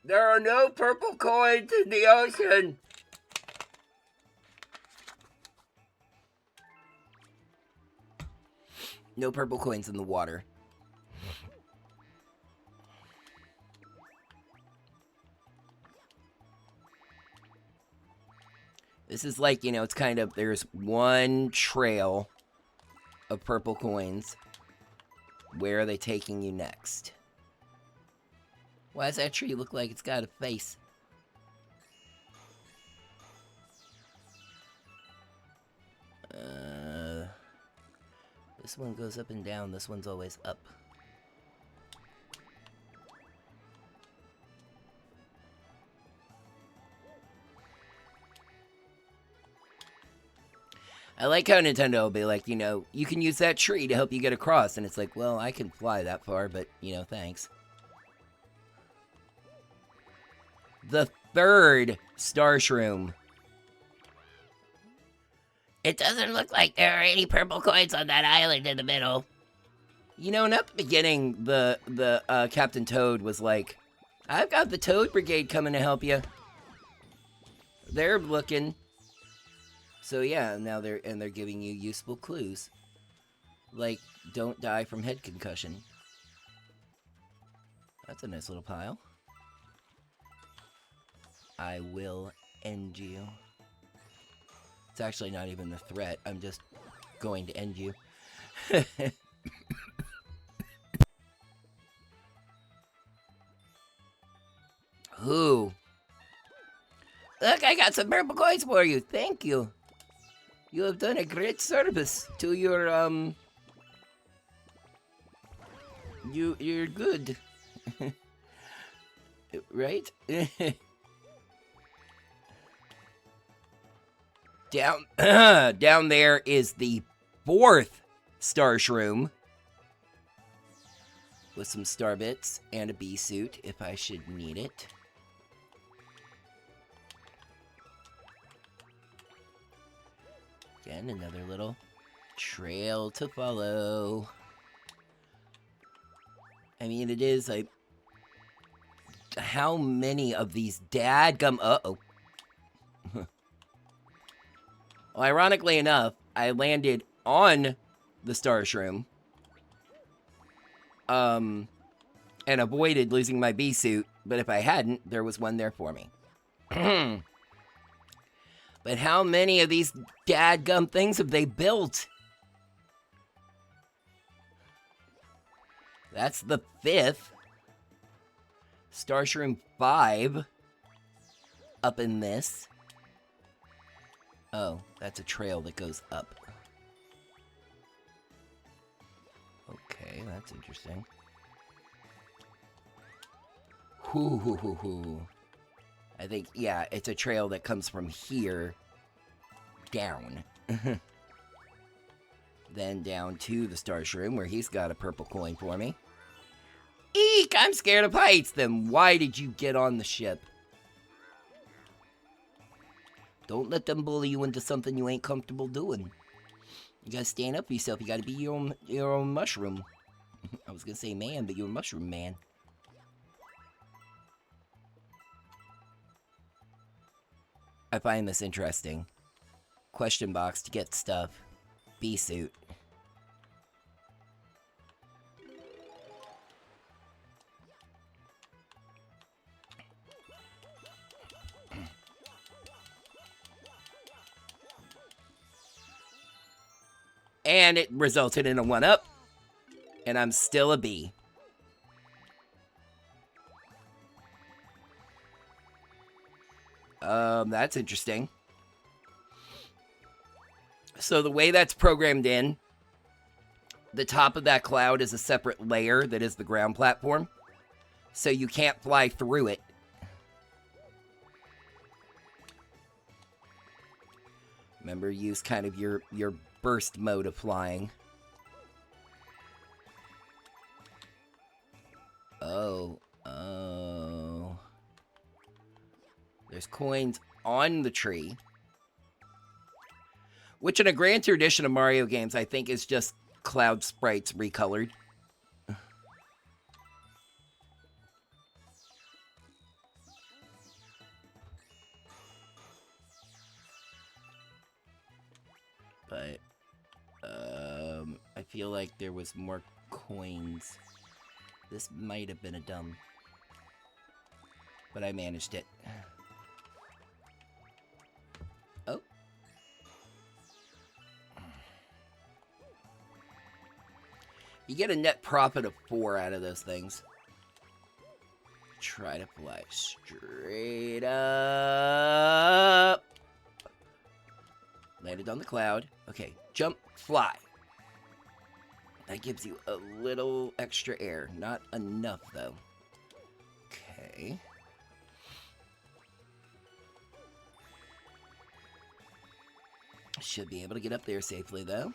There are no purple coins in the ocean! No purple coins in the water. This is like, you know, it's kind of, there's one trail of purple coins. Where are they taking you next? Why does that tree look like it's got a face? This one goes up and down. This one's always up. I like how Nintendo will be like, you know, you can use that tree to help you get across. And it's like, well, I can fly that far, but, you know, thanks. The 3rd Star Shroom. It doesn't look like there are any purple coins on that island in the middle. You know, and at the beginning, the Captain Toad was like, I've got the Toad Brigade coming to help you. they're looking. So yeah, now they're giving you useful clues. Like, don't die from head concussion. That's a nice little pile. I will end you. It's actually not even a threat. I'm just going to end you. Ooh. Look, I got some purple coins for you. Thank you. You have done a great service to your, You're good. Right? Down there is the 4th star shroom. With some star bits and a bee suit if I should need it. Again, another little trail to follow. I mean, it is like, how many of these dadgum... Uh-oh. Well, ironically enough, I landed on the star shroom. And avoided losing my bee suit, but if I hadn't, there was one there for me. But how many of these dadgum things have they built? That's the 5th. Star Shroom 5. Up in this. Oh, that's a trail that goes up. Okay, that's interesting. I think, yeah, it's a trail that comes from here down. Then down to the Star Shroom, where he's got a purple coin for me. Eek! I'm scared of heights! Then why did you get on the ship? Don't let them bully you into something you ain't comfortable doing. You gotta stand up for yourself. You gotta be your own mushroom. I was gonna say man, but you're a mushroom man. I find this interesting. Question box to get stuff. Bee suit. And it resulted in a 1-up. And I'm still a bee. That's interesting. So the way that's programmed in, the top of that cloud is a separate layer that is the ground platform. So you can't fly through it. Remember, use kind of your burst mode of flying. Oh. There's coins on the tree. Which in a grand tradition of Mario games, I think is just cloud sprites recolored. But, I feel like there was more coins. This might have been a dumb. But I managed it. Oh. You get a net profit of 4 out of those things. Try to fly straight up. Landed on the cloud. Okay, jump, fly. That gives you a little extra air. Not enough, though. Okay. Should be able to get up there safely, though.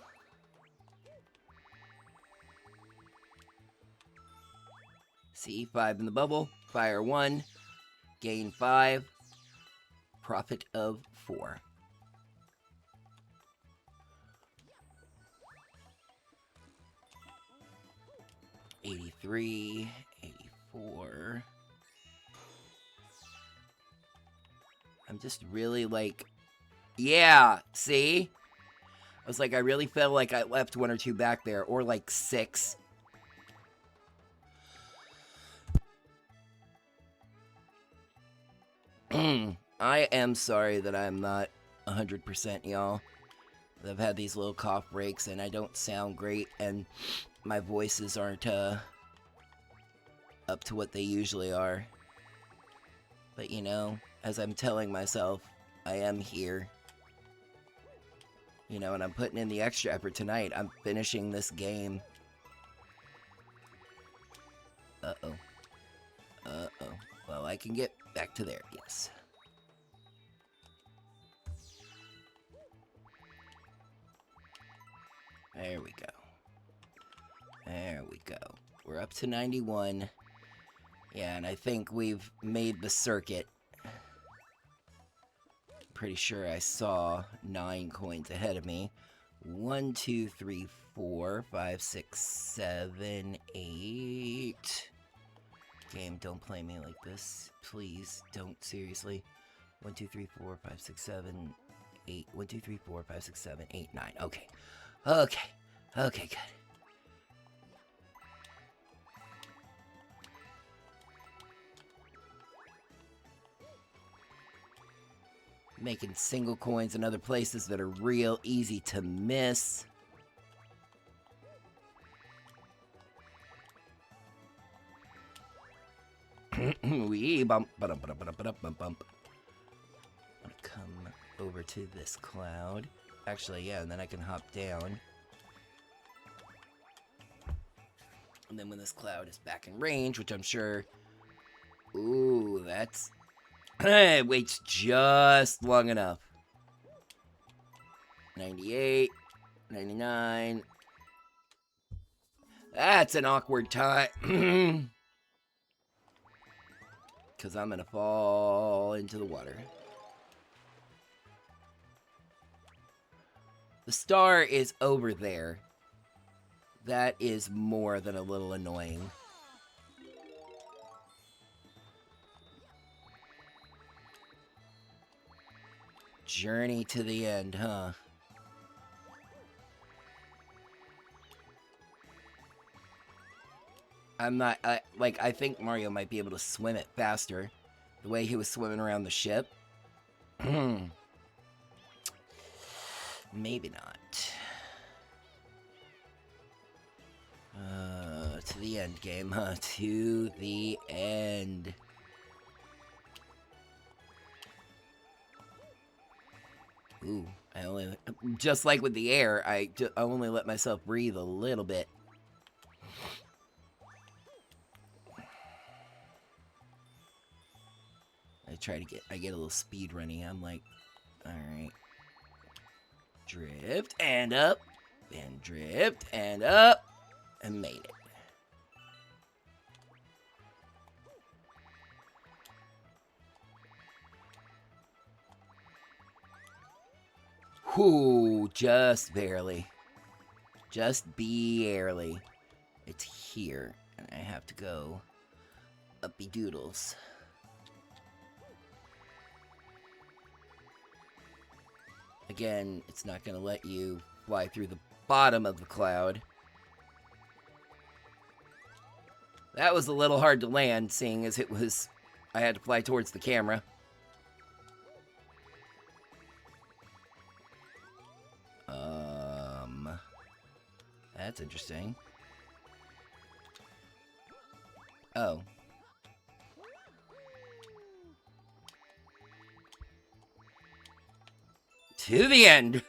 See, 5 in the bubble. Fire 1. Gain 5. Profit of 4. $83, $84. I'm just really like, yeah, see? I was like, I really felt like I left 1 or 2 back there, or like 6. I am sorry that I'm not 100%, y'all. I've had these little cough breaks, and I don't sound great, and my voices aren't up to what they usually are. But you know, as I'm telling myself, I am here. You know, and I'm putting in the extra effort tonight. I'm finishing this game. Uh-oh. Uh-oh. Well, I can get back to there, yes. There we go. There we go. We're up to 91. Yeah, and I think we've made the circuit. Pretty sure I saw 9 coins ahead of me. 1, 2, 3, 4, 5, 6, 7, 8. Game, don't play me like this. Please, don't. Seriously. 1, 2, 3, 4, 5, 6, 7, 8. 1, 2, 3, 4, 5, 6, 7, 8, 9. Okay. Okay. Okay, good. Making single coins in other places that are real easy to miss. We bump, bump, bump, bump, bump, bump, bump. I'm gonna come over to this cloud. Actually, yeah, and then I can hop down. And then when this cloud is back in range, which I'm sure... Ooh, that's... It waits just long enough. 98, 99. That's an awkward time. Because I'm going to fall into the water. The star is over there. That is more than a little annoying. Journey to the end, huh? I'm not, I think Mario might be able to swim it faster. The way he was swimming around the ship. Maybe not. To the end game, huh? To the end. Ooh, I only... Just like with the air, I only let myself breathe a little bit. I get a little speed running. I'm like, alright. Drift, and up. And drift, and up. And made it. Whoo, just barely. Just barely. It's here, and I have to go uppy doodles. Again, it's not going to let you fly through the bottom of the cloud. That was a little hard to land, seeing as I had to fly towards the camera. That's interesting. Oh. To the end.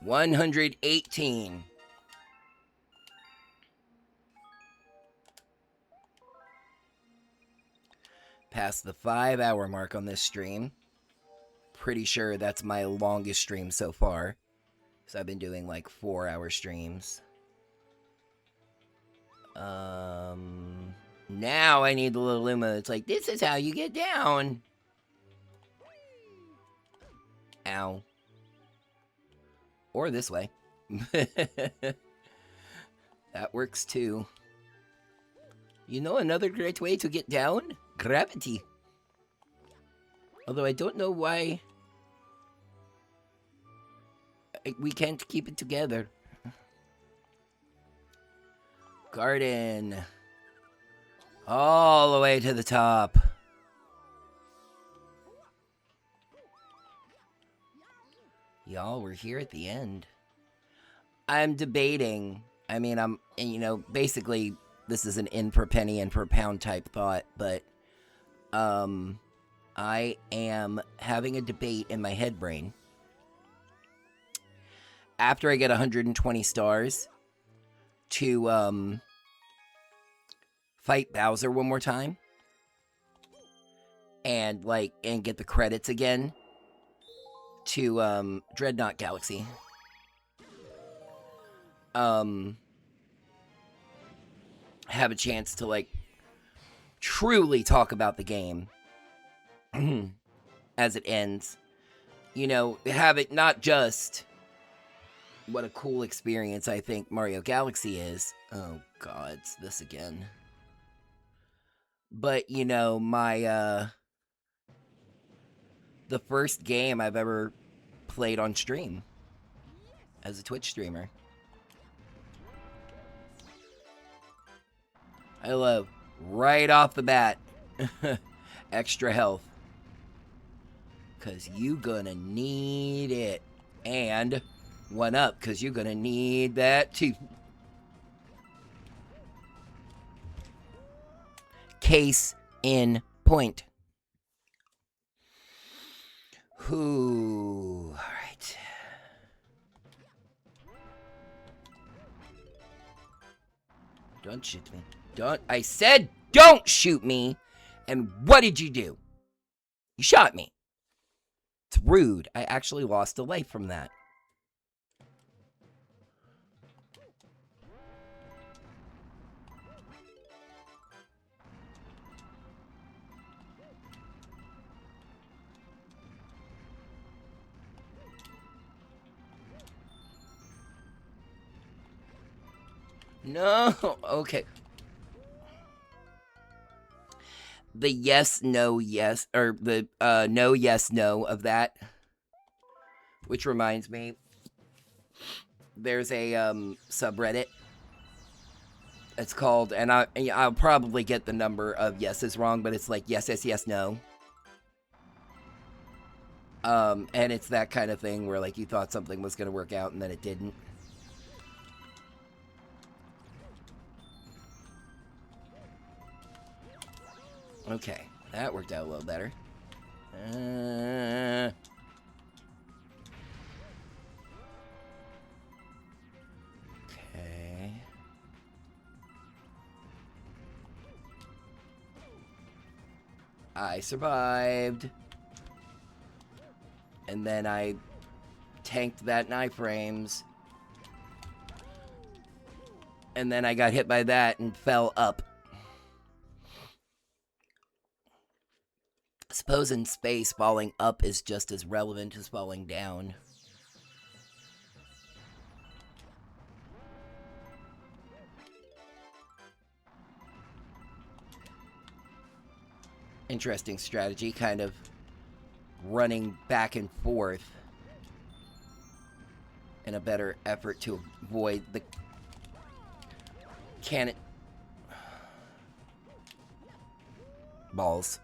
$118. Past the 5-hour mark on this stream. Pretty sure that's my longest stream so far. So I've been doing like 4-hour streams. Now I need the little Luma. It's like, this is how you get down. Ow. Or this way. That works too. You know another great way to get down? Gravity. Although I don't know why we can't keep it together. Garden. All the way to the top. Y'all, we're here at the end. I'm debating. I mean, basically, this is an in per penny, in per pound type thought, but, I am having a debate in my head brain. After I get 120 stars to, fight Bowser one more time. And get the credits again to, Dreadnought Galaxy. Have a chance to, truly talk about the game as it ends. You know, have it not just what a cool experience I think Mario Galaxy is. Oh, God, it's this again. But, you know, the first game I've ever played on stream as a Twitch streamer. I love, right off the bat, extra health. Because you gonna need it. And 1-up, because you're gonna need that too. Case in point. Whoo. Alright. Don't shoot me. I said don't shoot me! And what did you do? You shot me. It's rude. I actually lost a life from that. No, okay. The yes, no, yes, or the no, yes, no of that. Which reminds me, there's a subreddit. It's called, and I'll probably get the number of yeses wrong, but it's like yes, yes, yes, no. And it's that kind of thing where you thought something was gonna work out and then it didn't. Okay, that worked out a little better. Okay. I survived. And then I tanked that knife frames. And then I got hit by that and fell up. I suppose in space, falling up is just as relevant as falling down. Interesting strategy, kind of running back and forth in a better effort to avoid the cannon balls.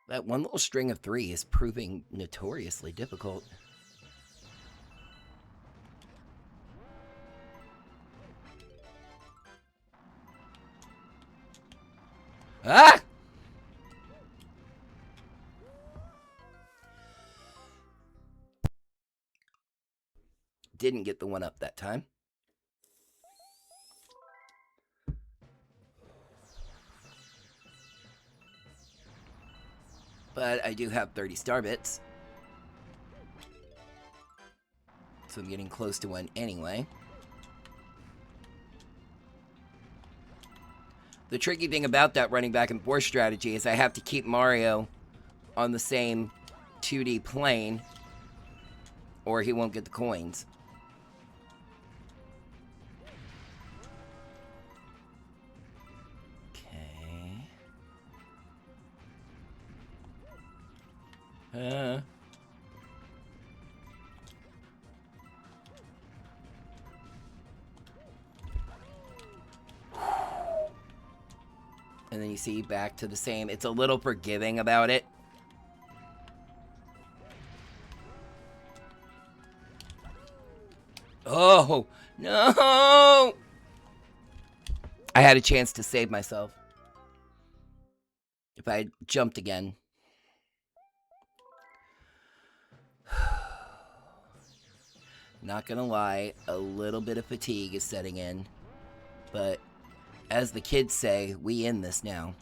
That one little string of 3 is proving notoriously difficult. Ah! Didn't get the 1-up that time. But I do have 30 star bits. So I'm getting close to 1 anyway. The tricky thing about that running back and forth strategy is I have to keep Mario on the same 2D plane, or he won't get the coins. Okay. And then you see back to the same. It's a little forgiving about it. Oh, no! I had a chance to save myself. If I had jumped again. Not gonna lie, a little bit of fatigue is setting in. But, as the kids say, we in this now.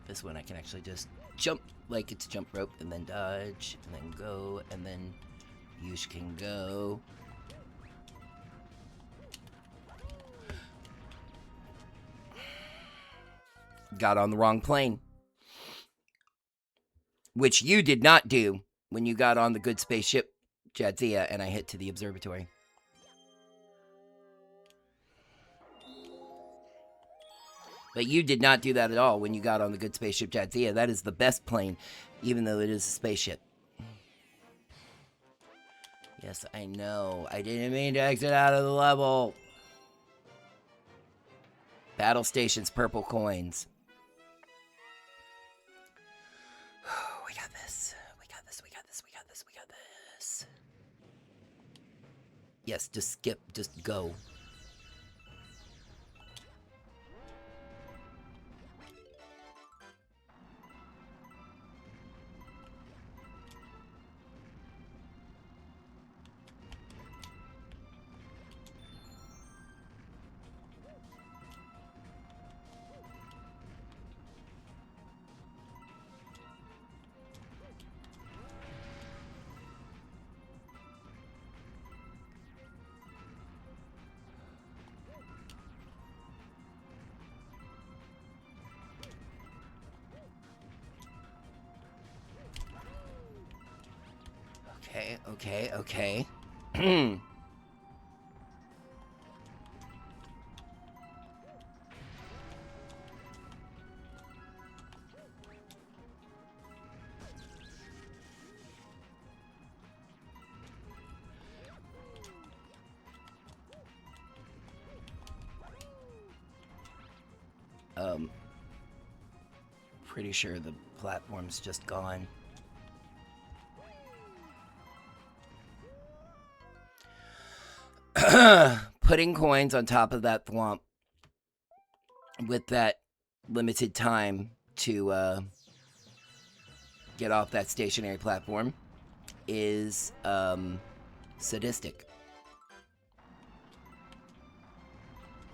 This one I can actually just jump like it's a jump rope and then dodge and then go and then Yush can go. Got on the wrong plane. Which you did not do when you got on the good spaceship Jadzia and I hit to the observatory. But you did not do that at all when you got on the good spaceship Jadzia. That is the best plane, even though it is a spaceship. Yes, I know. I didn't mean to exit out of the level. Battle stations, purple coins. We got this. We got this. We got this. We got this. We got this. Yes, just skip. Just go. Okay. Pretty sure the platform's just gone. Putting coins on top of that thwomp with that limited time to get off that stationary platform is sadistic.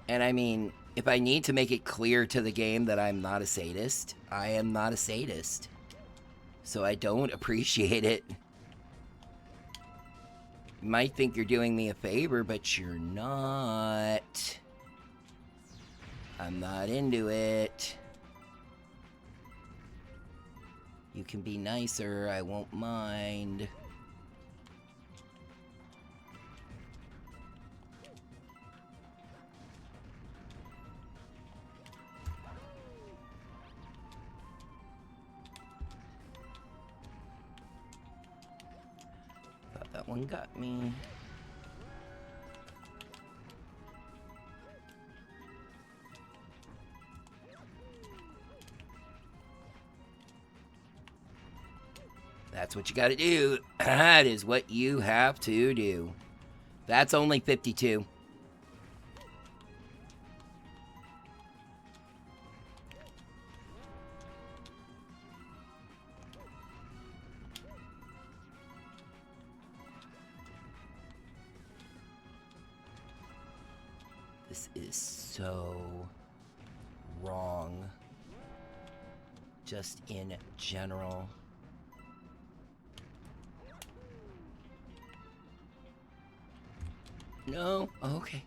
And I mean, if I need to make it clear to the game that I'm not a sadist, I am not a sadist. So I don't appreciate it. You might think you're doing me a favor, but you're not. I'm not into it. You can be nicer, I won't mind. Thought that one got me. That's what you gotta do. That is what you have to do. That's only 52. This is so wrong. Just in general. No? Okay.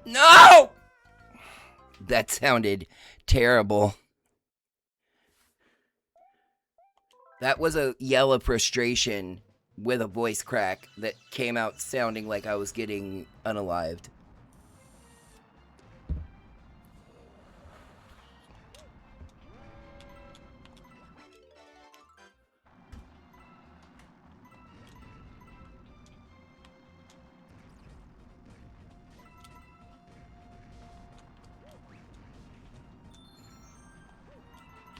No! That sounded terrible. That was a yell of frustration with a voice crack that came out sounding like I was getting unalived.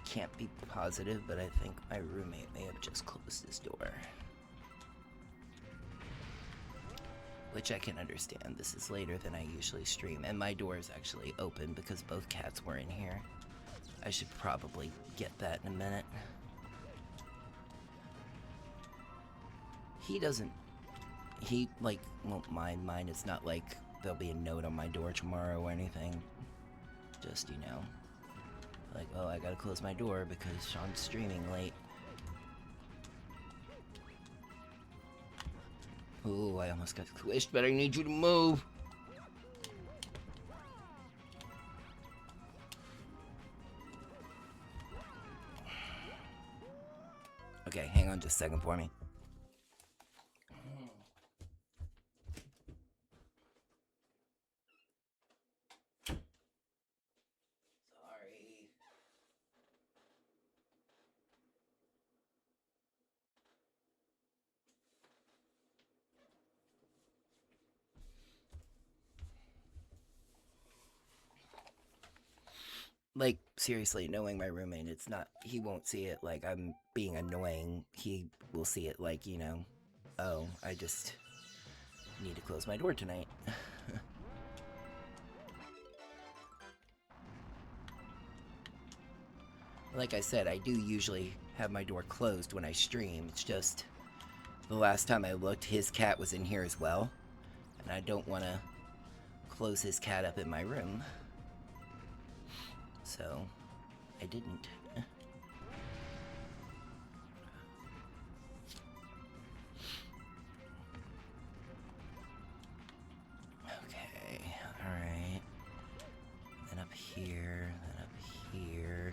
Can't be positive, but I think my roommate may have just closed his door. Which I can understand. This is later than I usually stream, and my door is actually open because both cats were in here. I should probably get that in a minute. He doesn't... He, like, won't mind mine. It's not like there'll be a note on my door tomorrow or anything. Just, you know... Like, oh, I gotta close my door because Sean's streaming late. Oh, I almost got squished, but I need you to move. Okay, hang on just a second for me. Like, seriously, knowing my roommate, it's not, he won't see it like I'm being annoying. He will see it like, you know, oh, I just need to close my door tonight. Like I said, I do usually have my door closed when I stream. It's just, the last time I looked, his cat was in here as well. And I don't want to close his cat up in my room. So, I didn't. Okay, alright. Then up here, then up here.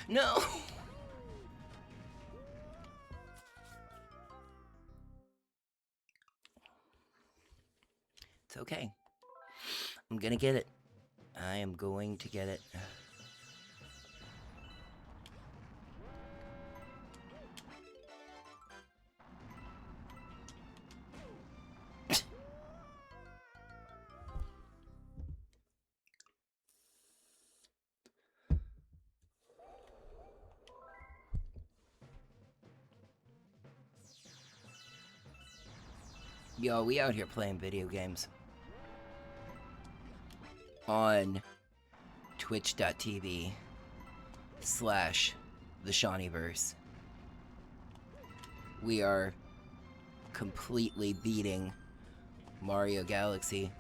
No! It's okay. I'm gonna get it. I am going to get it. Yo, we out here playing video games. On twitch.tv/theshawnyverse. We are completely beating Mario Galaxy.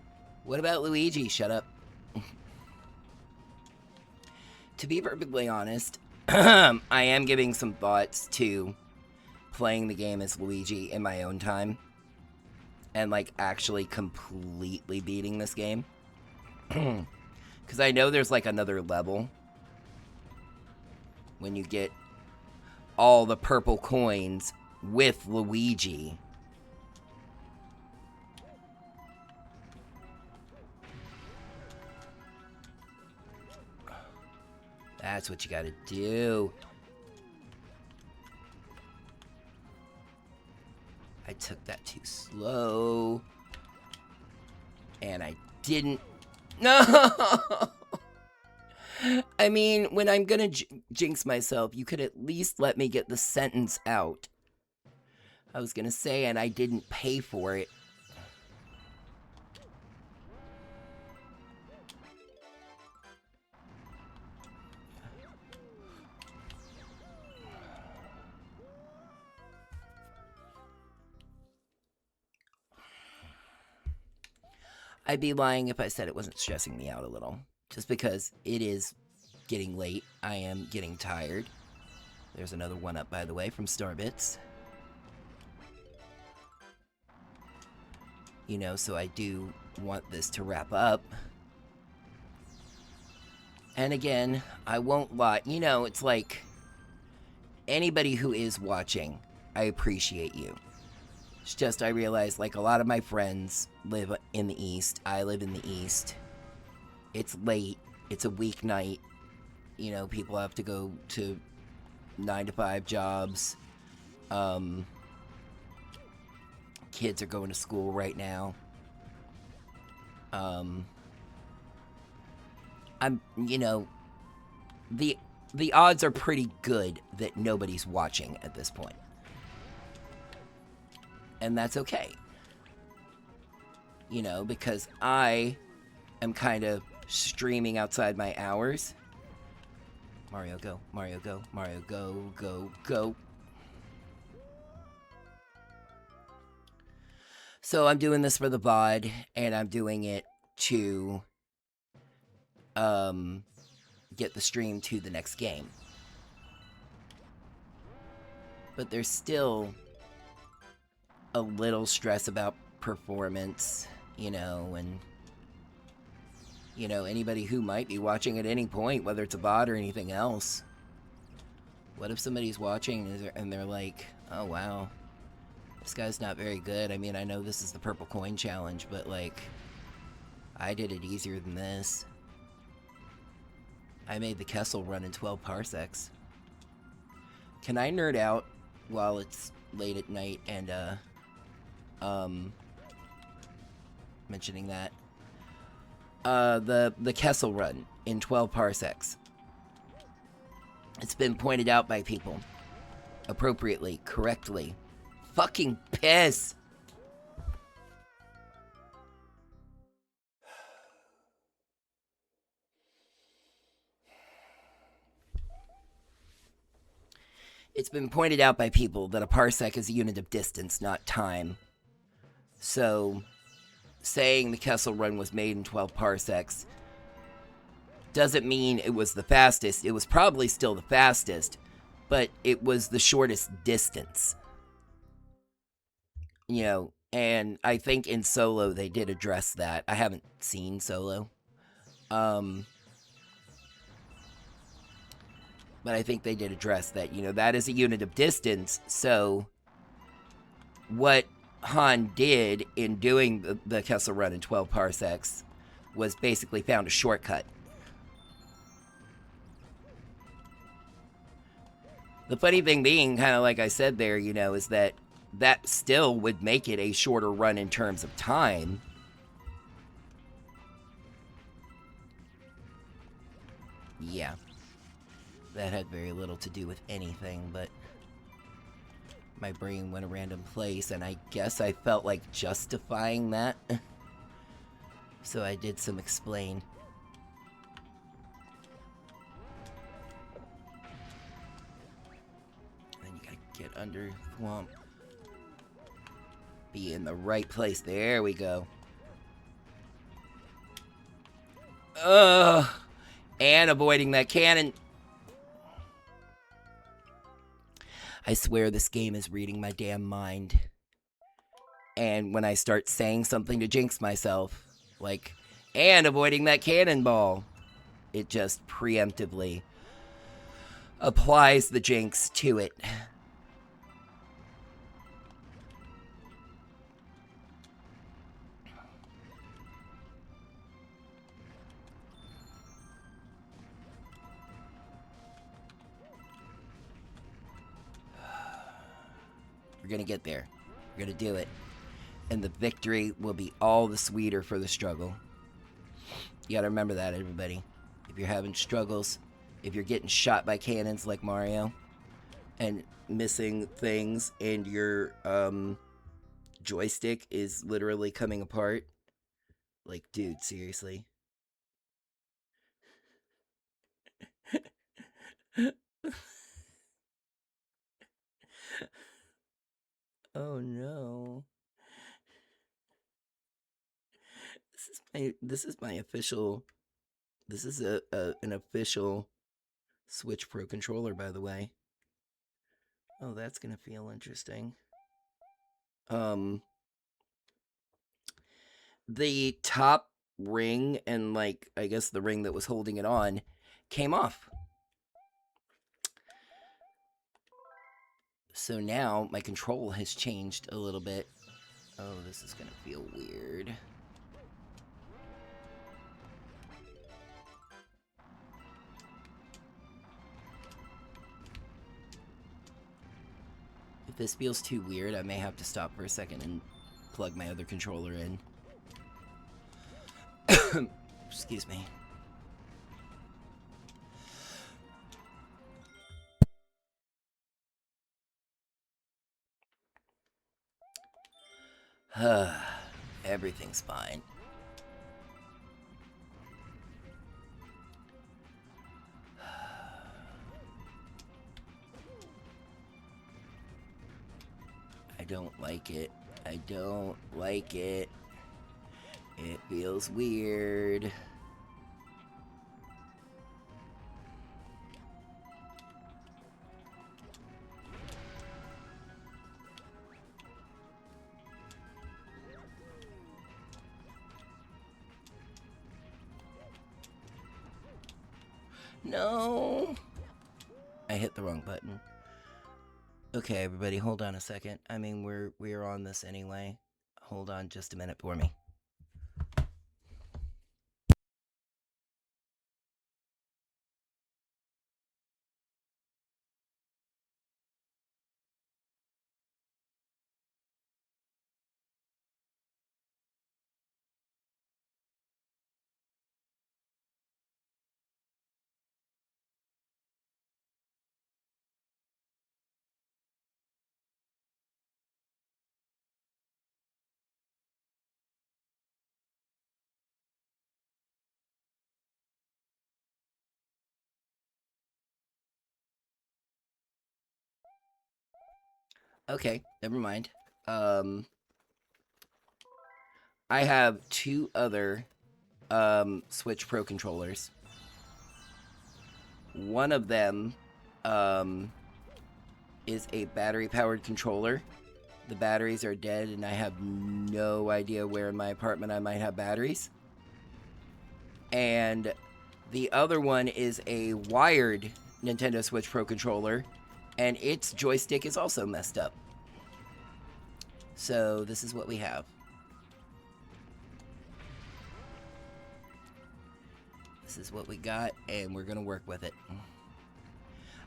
What about Luigi? Shut up. To be perfectly honest, I am giving some thoughts to playing the game as Luigi in my own time. And, like, actually completely beating this game. Because I know there's, like, another level. When you get all the purple coins with Luigi. That's what you gotta do. I took that too slow. And I didn't. No! I mean, when I'm gonna jinx myself, you could at least let me get the sentence out. I was gonna say, and I didn't pay for it. I'd be lying if I said it wasn't stressing me out a little. Just because it is getting late. I am getting tired. There's another one up, by the way, from Starbits. You know, so I do want this to wrap up. And again, I won't lie. You know, it's like anybody who is watching, I appreciate you. It's just I realize, like, a lot of my friends live in the East. I live in the East. It's late. It's a weeknight. You know, people have to go to 9-to-5 jobs. Kids are going to school right now. You know, the odds are pretty good that nobody's watching at this point. And that's okay. You know, because I am kind of streaming outside my hours. Mario, go. Mario, go. Mario, go, go, go. So I'm doing this for the VOD, and I'm doing it to get the stream to the next game. But there's still a little stress about performance, you know, and you know, anybody who might be watching at any point, whether it's a bot or anything else. What if somebody's watching and they're like, oh wow, this guy's not very good. I mean, I know this is the purple coin challenge, but like, I did it easier than this. I made the Kessel run in 12 parsecs. Can I nerd out while it's late at night and mentioning that? The Kessel run in 12 parsecs. It's been pointed out by people appropriately, correctly. Fucking piss. It's been pointed out by people that a parsec is a unit of distance, not time. So, saying the Kessel run was made in 12 parsecs doesn't mean it was the fastest. It was probably still the fastest, but it was the shortest distance. You know, and I think in Solo they did address that. I haven't seen Solo. But I think they did address that, you know, that is a unit of distance. So what Han did in doing the Kessel run in 12 parsecs was basically found a shortcut. The funny thing being, kind of like I said there, you know, is that that still would make it a shorter run in terms of time. Yeah. That had very little to do with anything, but my brain went a random place, and I guess I felt like justifying that. So I did some explain. Then you gotta get under Thwomp. Be in the right place. There we go. Ugh! And avoiding that cannon. I swear this game is reading my damn mind. And when I start saying something to jinx myself, like, and avoiding that cannonball, it just preemptively applies the jinx to it. We're gonna get there. We're gonna do it. And the victory will be all the sweeter for the struggle. You gotta remember that, everybody. If you're having struggles, if you're getting shot by cannons like Mario, and missing things, and your joystick is literally coming apart, like, dude, seriously. Oh no. This is my official. This is an official Switch Pro controller, by the way. Oh, that's gonna feel interesting. The top ring and, like, I guess the ring that was holding it on came off. So now my control has changed a little bit. Oh, this is gonna feel weird. If this feels too weird, I may have to stop for a second and plug my other controller in. Excuse me. Everything's fine. I don't like it. I don't like it. It feels weird. No! I hit the wrong button. Okay, everybody, hold on a second. I mean, we're on this anyway. Hold on just a minute for me. Okay, never mind. I have two other Switch Pro controllers. One of them is a battery-powered controller. The batteries are dead, and I have no idea where in my apartment I might have batteries. And the other one is a wired Nintendo Switch Pro controller, and its joystick is also messed up. So this is what we have. This is what we got, and we're gonna work with it.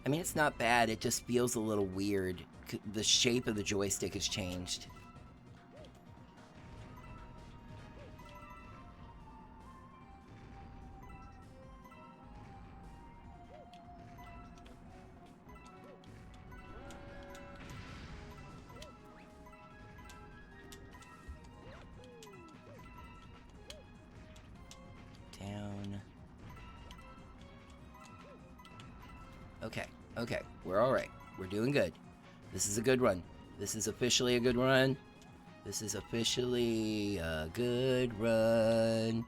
I mean, it's not bad, it just feels a little weird. The shape of the joystick has changed. Down. Okay, we're alright. We're doing good. This is a good run. This is officially a good run. This is officially a good run.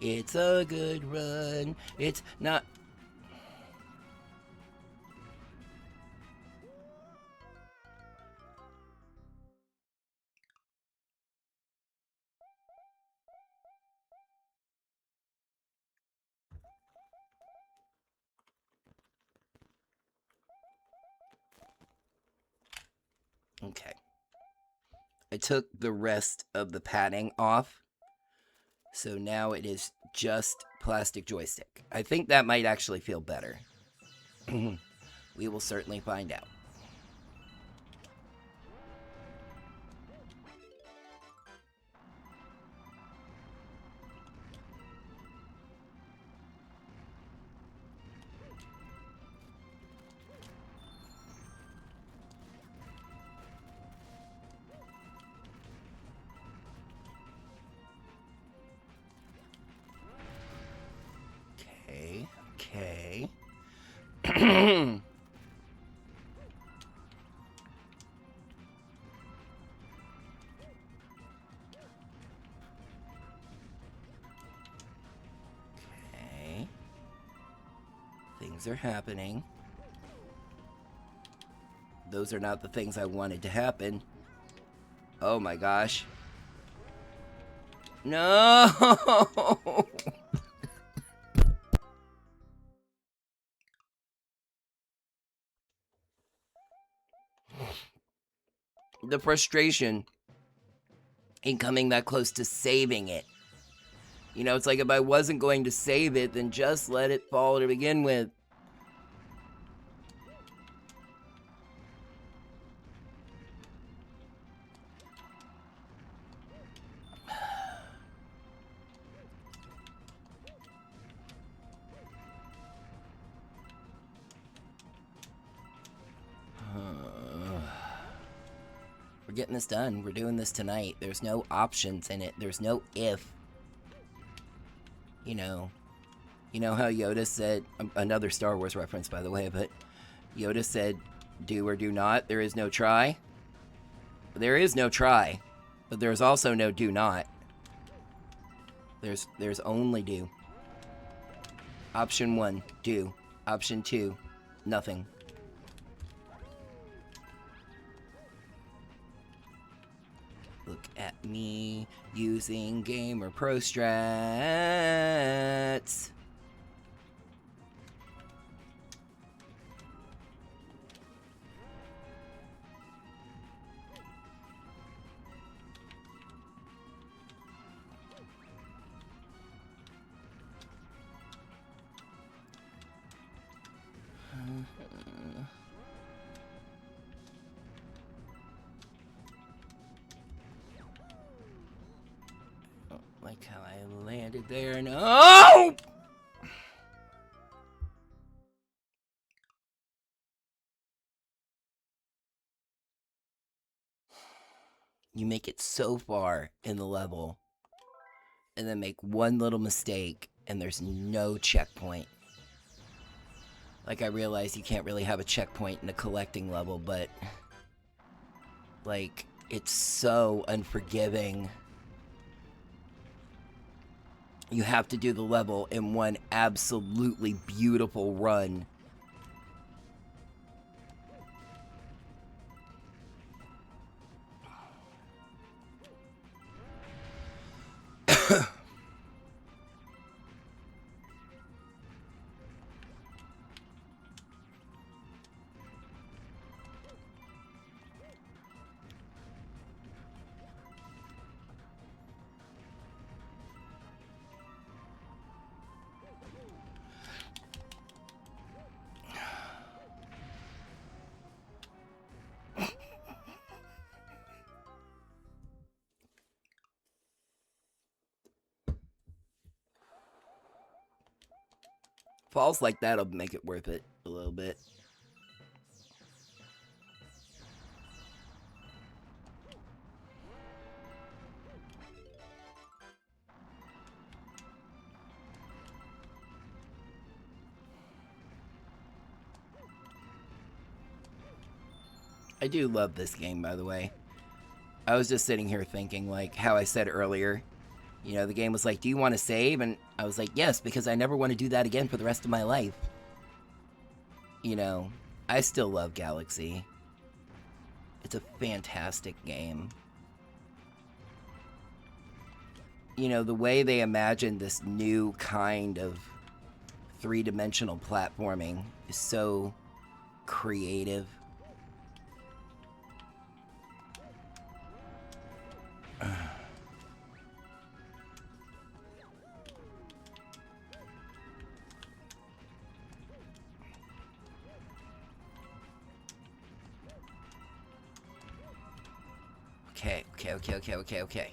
It's a good run. It's not... Okay. I took the rest of the padding off. So now it is just plastic joystick. I think that might actually feel better. We will certainly find out. Okay. things are happening. Those are not the things I wanted to happen. Oh my gosh. No! The frustration in coming that close to saving it. You know, it's like if I wasn't going to save it, then just let it fall to begin with. We're getting this done. We're doing this tonight. There's no options in it. There's no if. You know how Yoda said, another Star Wars reference by the way, but Yoda said, do or do not. There is no try. There is no try, but there's also no do not. There's only do. Option 1, do. Option 2, nothing. Look at me using Gamer Pro strats. Like how I landed there. No! You make it so far in the level, and then make one little mistake, and there's no checkpoint. Like, I realize you can't really have a checkpoint in a collecting level, but like, it's so unforgiving. You have to do the level in one absolutely beautiful run. Falls like that'll make it worth it a little bit. I do love this game, by the way. I was just sitting here thinking, like, how I said earlier, you know, the game was like, do you want to save? And I was like, yes, because I never want to do that again for the rest of my life. You know, I still love Galaxy. It's a fantastic game. You know, the way they imagined this new kind of three-dimensional platforming is so creative. Okay.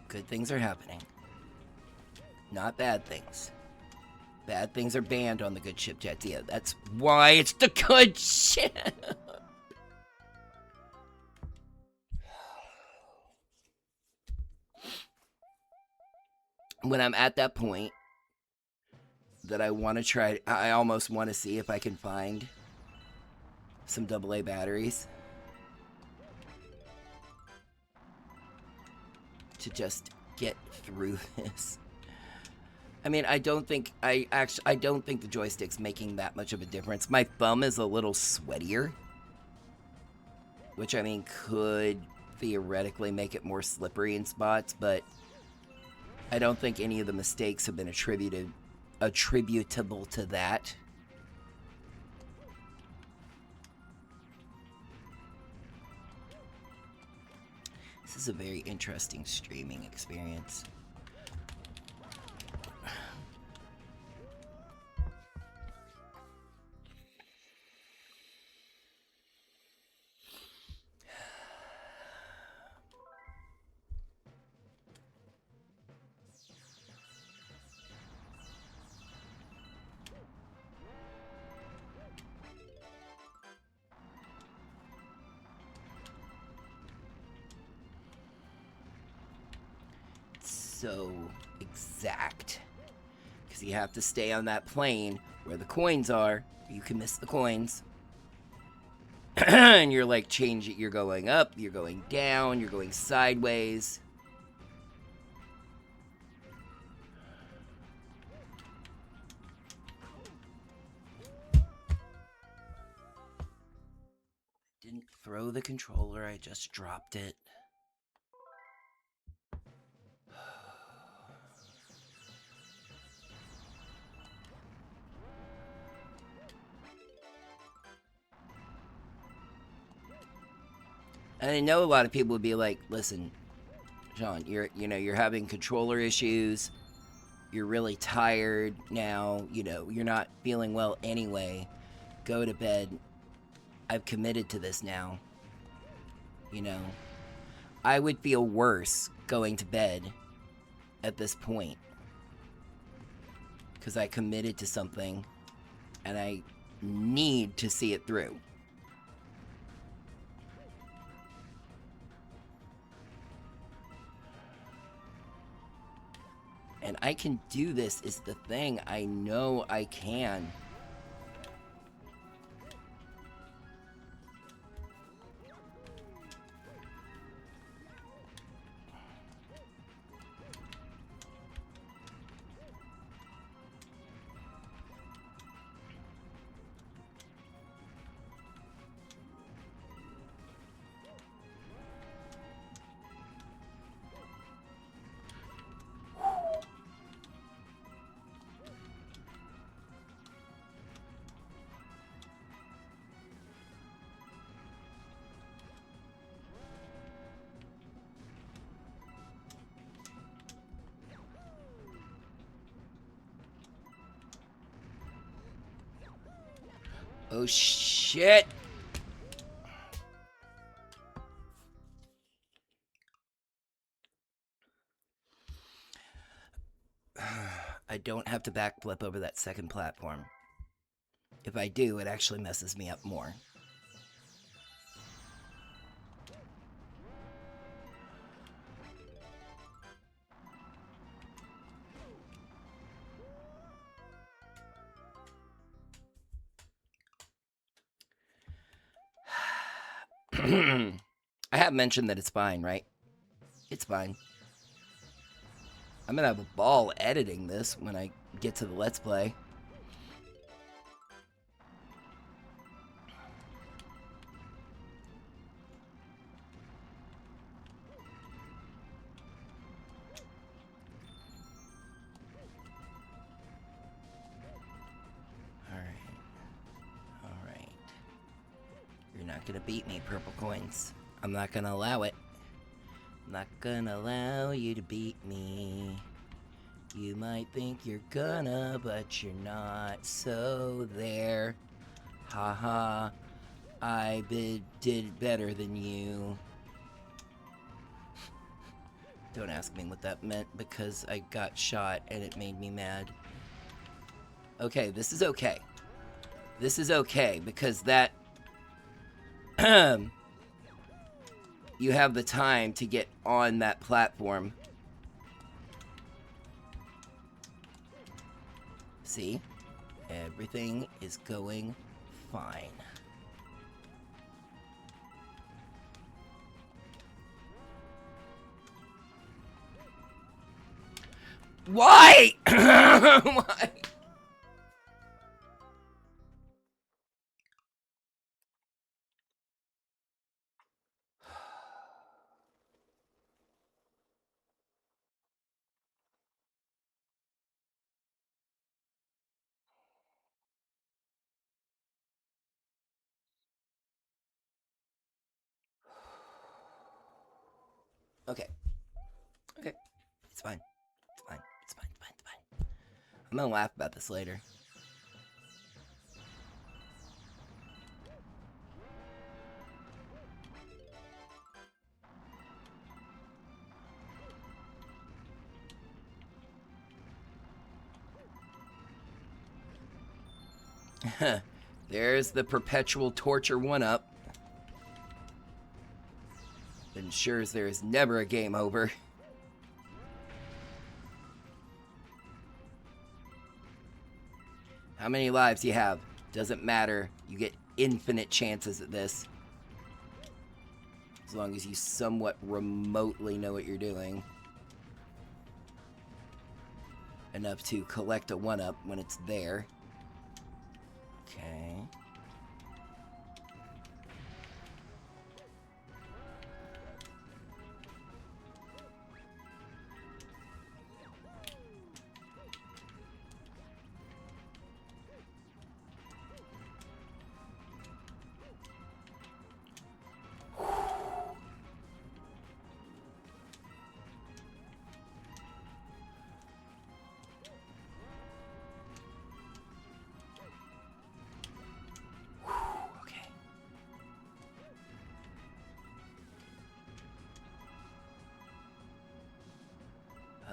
Good things are happening. Not bad things. Bad things are banned on the good ship jets. Yeah, that's why it's the good ship. When I'm at that point that I want to try, I almost want to see if I can find some AA batteries to just get through this. I mean, I don't think the joystick's making that much of a difference. My thumb is a little sweatier, which I mean could theoretically make it more slippery in spots, but I don't think any of the mistakes have been attributable to that. This is a very interesting streaming experience. So exact, because you have to stay on that plane where the coins are. You can miss the coins. And you're like changing, you're going up, you're going down, you're going sideways. Didn't throw the controller, I just dropped it. And I know a lot of people would be like, listen, John, you're having controller issues. You're really tired now. You're not feeling well anyway. Go to bed. I've committed to this now. I would feel worse going to bed at this point. Because I committed to something and I need to see it through. And I can do this is the thing. I know I can. Oh shit! I don't have to backflip over that second platform. If I do, it actually messes me up more. I have mentioned that it's fine, right? It's fine. I'm gonna have a ball editing this when I get to the Let's Play. Alright. You're not gonna beat me, purple coins. I'm not gonna allow it. I'm not gonna allow you to beat me. You might think you're gonna, but you're not. So there. Haha. I did better than you. Don't ask me what that meant because I got shot and it made me mad. Okay, this is okay. This is okay because that... you have the time to get on that platform. See? Everything is going fine. Why? Why? Okay. Okay. It's fine. It's fine. It's fine. It's fine. It's fine. I'm gonna laugh about this later. There's the perpetual torture one-up. Ensures there is never a game over. How many lives you have? Doesn't matter. You get infinite chances at this. As long as you somewhat remotely know what you're doing. Enough to collect a one-up when it's there. Okay.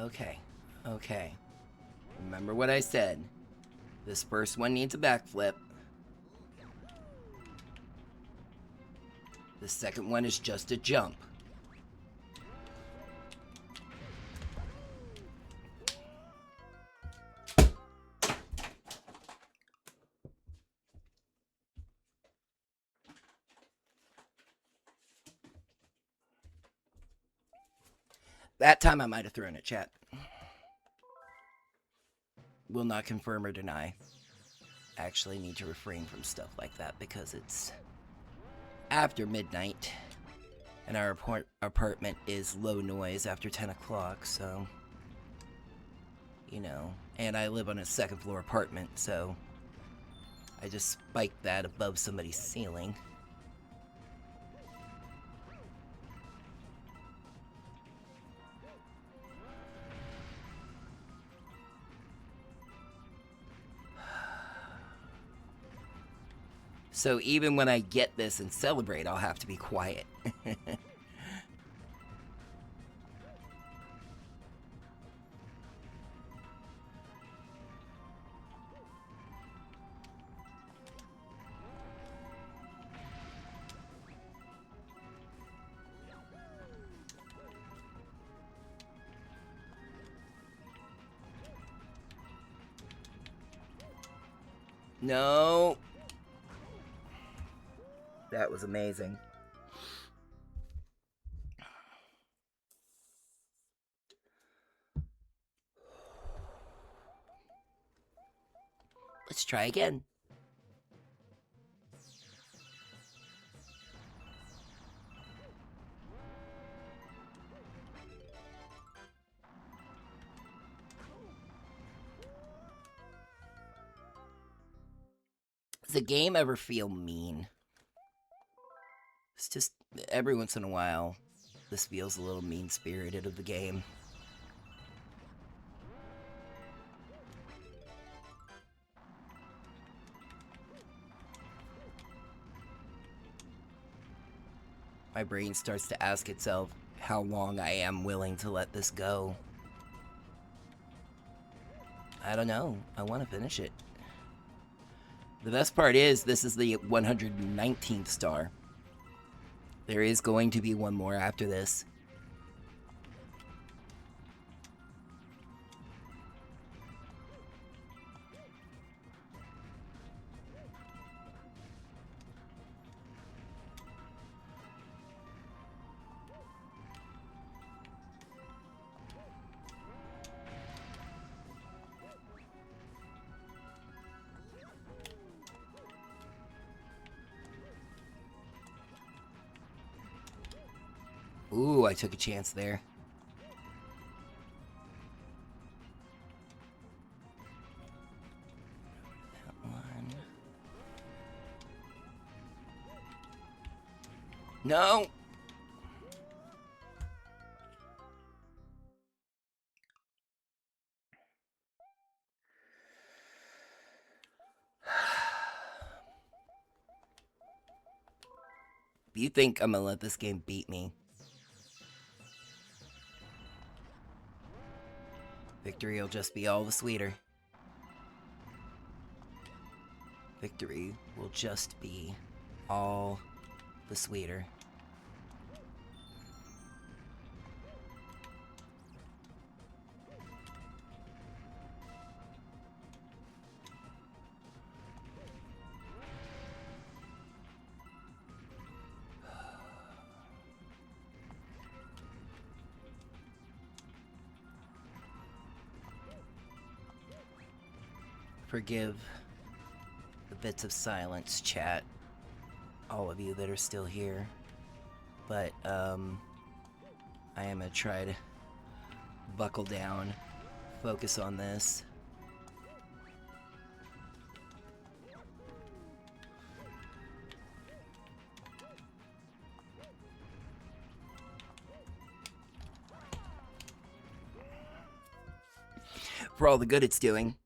Okay. Okay. Remember what I said. This first one needs a backflip. The second one is just a jump. That time I might have thrown a chat. Will not confirm or deny. Actually need to refrain from stuff like that because it's after midnight and our apartment is low noise after 10 o'clock, so you know, and I live on a second floor apartment, so I just spiked that above somebody's ceiling. So even when I get this and celebrate, I'll have to be quiet. No. That was amazing. Let's try again. Does the game ever feel mean? It's just every once in a while, this feels a little mean-spirited of the game. My brain starts to ask itself how long I am willing to let this go. I don't know. I want to finish it. The best part is, this is the 119th star. There is going to be one more after this. Ooh, I took a chance there. That one. No! You think I'm gonna let this game beat me? Victory will just be all the sweeter. Victory will just be all the sweeter. Forgive the bits of silence, chat. All of you that are still here. But, I am gonna try to buckle down, focus on this. For all the good it's doing.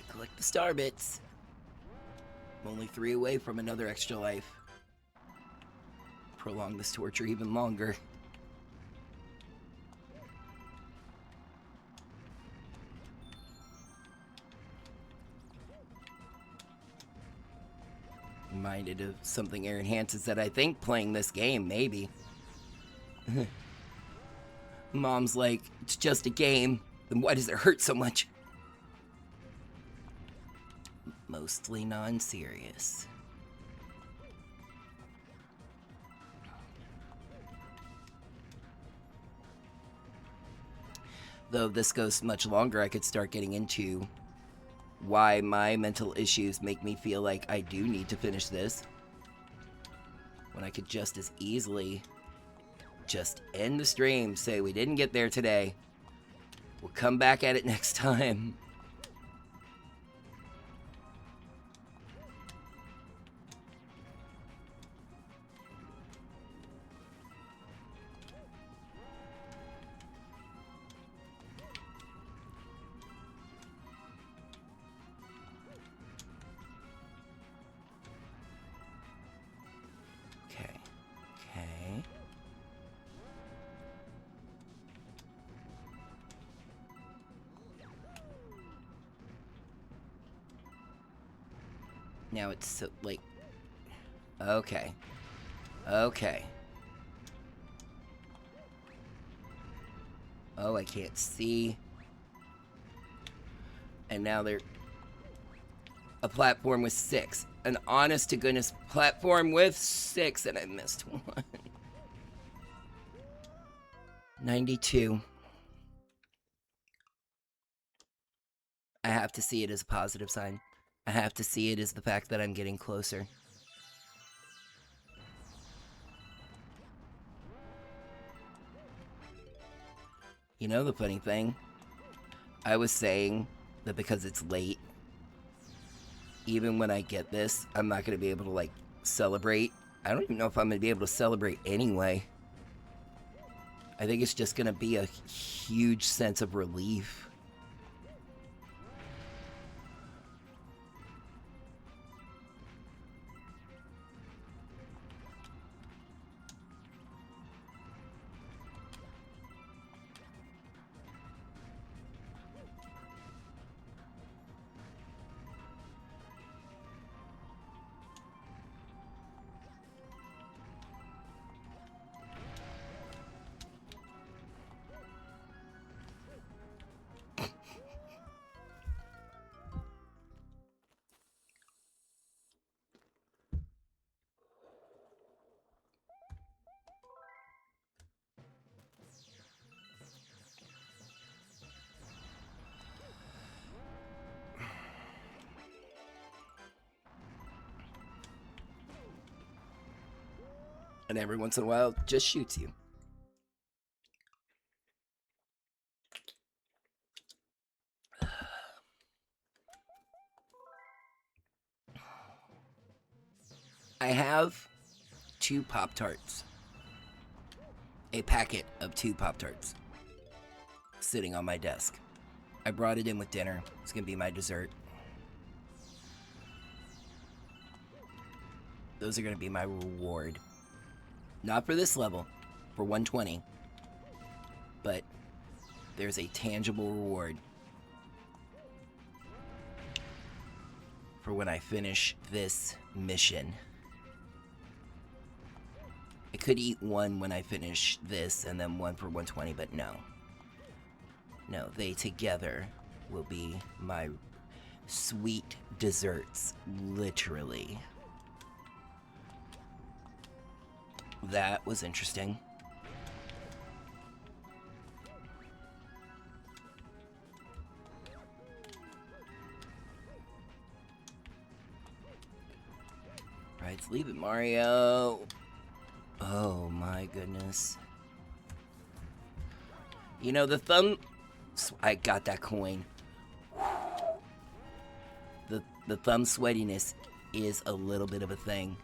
Collect the star bits. I'm only 3 away from another extra life. Prolong this torture even longer. Reminded of something Aaron Hansen said, I think, playing this game, maybe. Mom's like, it's just a game. Then why does it hurt so much? Mostly non-serious. Though if this goes much longer, I could start getting into why my mental issues make me feel like I do need to finish this. When I could just as easily just end the stream, say we didn't get there today. We'll come back at it next time. Now it's so, like, okay. Okay. Oh, I can't see. And now they're a platform with 6. An honest to goodness platform with 6, and I missed one. 92. I have to see it as a positive sign. I have to see it as the fact that I'm getting closer. You know the funny thing? I was saying that because it's late, even when I get this, I'm not going to be able to, like, celebrate. I don't even know if I'm going to be able to celebrate anyway. I think it's just going to be a huge sense of relief. And every once in a while, just shoots you. I have 2 Pop-Tarts. A packet of 2 Pop-Tarts sitting on my desk. I brought it in with dinner. It's gonna be my dessert. Those are gonna be my reward. Not for this level, for 120. But there's a tangible reward for when I finish this mission. I could eat one when I finish this and then one for 120, but no. No, they together will be my sweet desserts, literally. That was interesting. Right, let's leave it, Mario. Oh my goodness. You know, the thumb... I got that coin. The thumb sweatiness is a little bit of a thing.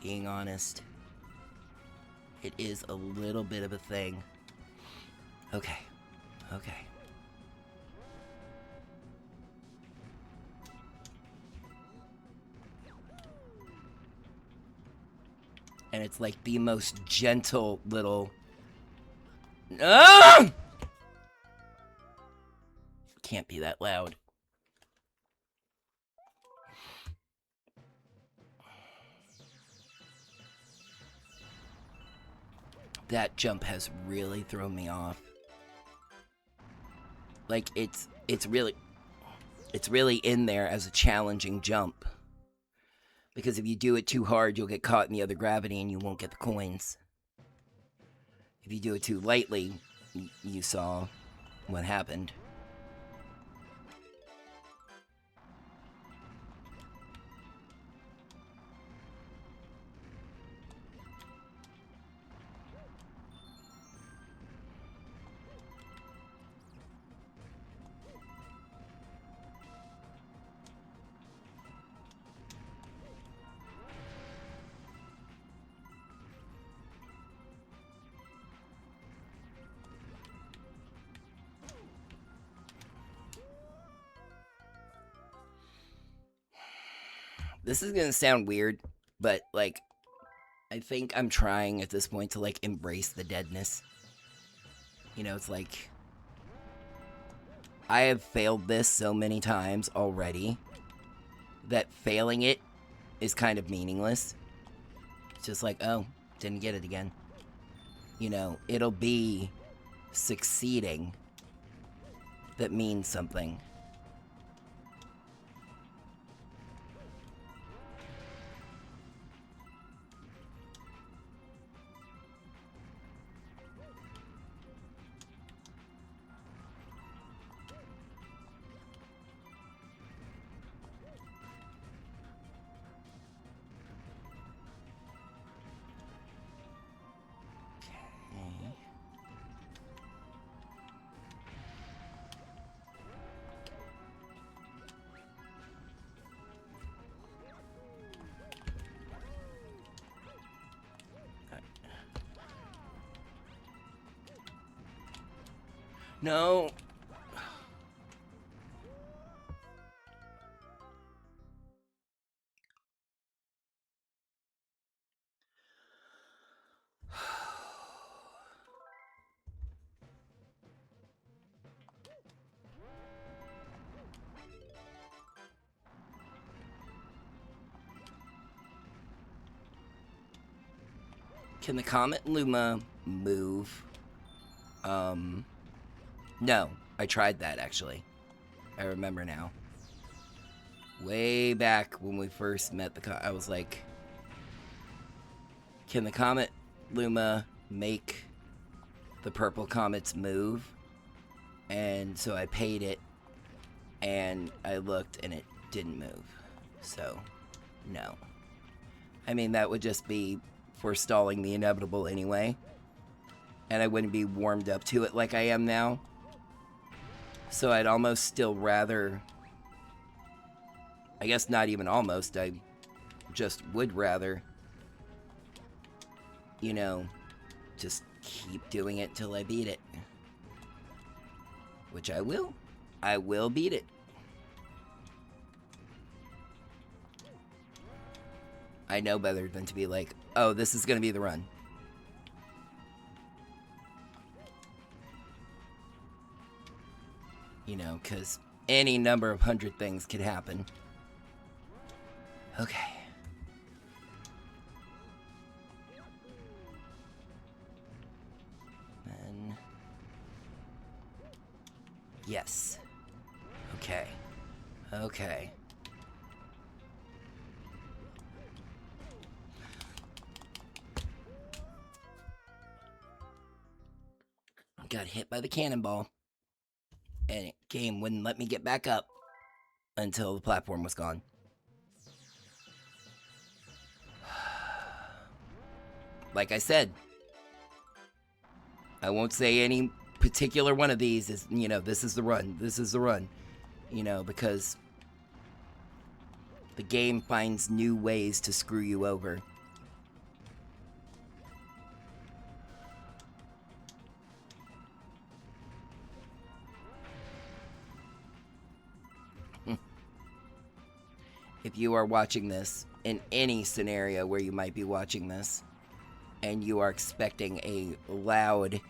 Being honest. It is a little bit of a thing. Okay. Okay. And it's like the most gentle little... Ah! Can't be that loud. That jump has really thrown me off. Like it's really in there as a challenging jump. Because if you do it too hard, you'll get caught in the other gravity and you won't get the coins. If you do it too lightly, you saw what happened. This is gonna sound weird, but, like, I think I'm trying at this point to, like, embrace the deadness. You know, it's like... I have failed this so many times already that failing it is kind of meaningless. It's just like, oh, didn't get it again. You know, it'll be succeeding that means something. No. Can the Comet Luma move? No. I tried that, actually. I remember now. Way back when we first met I was like, can the Comet Luma make the purple comets move? And so I paid it, and I looked, and it didn't move. So, no. I mean, that would just be forestalling the inevitable anyway. And I wouldn't be warmed up to it like I am now. So I'd almost still rather... I guess not even almost, I just would rather, you know, just keep doing it till I beat it. Which I will. I will beat it. I know better than to be like, oh, this is going to be the run. You know, because any number of 100 things could happen. Okay. Then... Yes. Okay. Okay. Got hit by the cannonball. And the game wouldn't let me get back up until the platform was gone. Like I said, I won't say any particular one of these is, you know, this is the run, this is the run, you know, because the game finds new ways to screw you over. If you are watching this in any scenario where you might be watching this, and you are expecting a loud,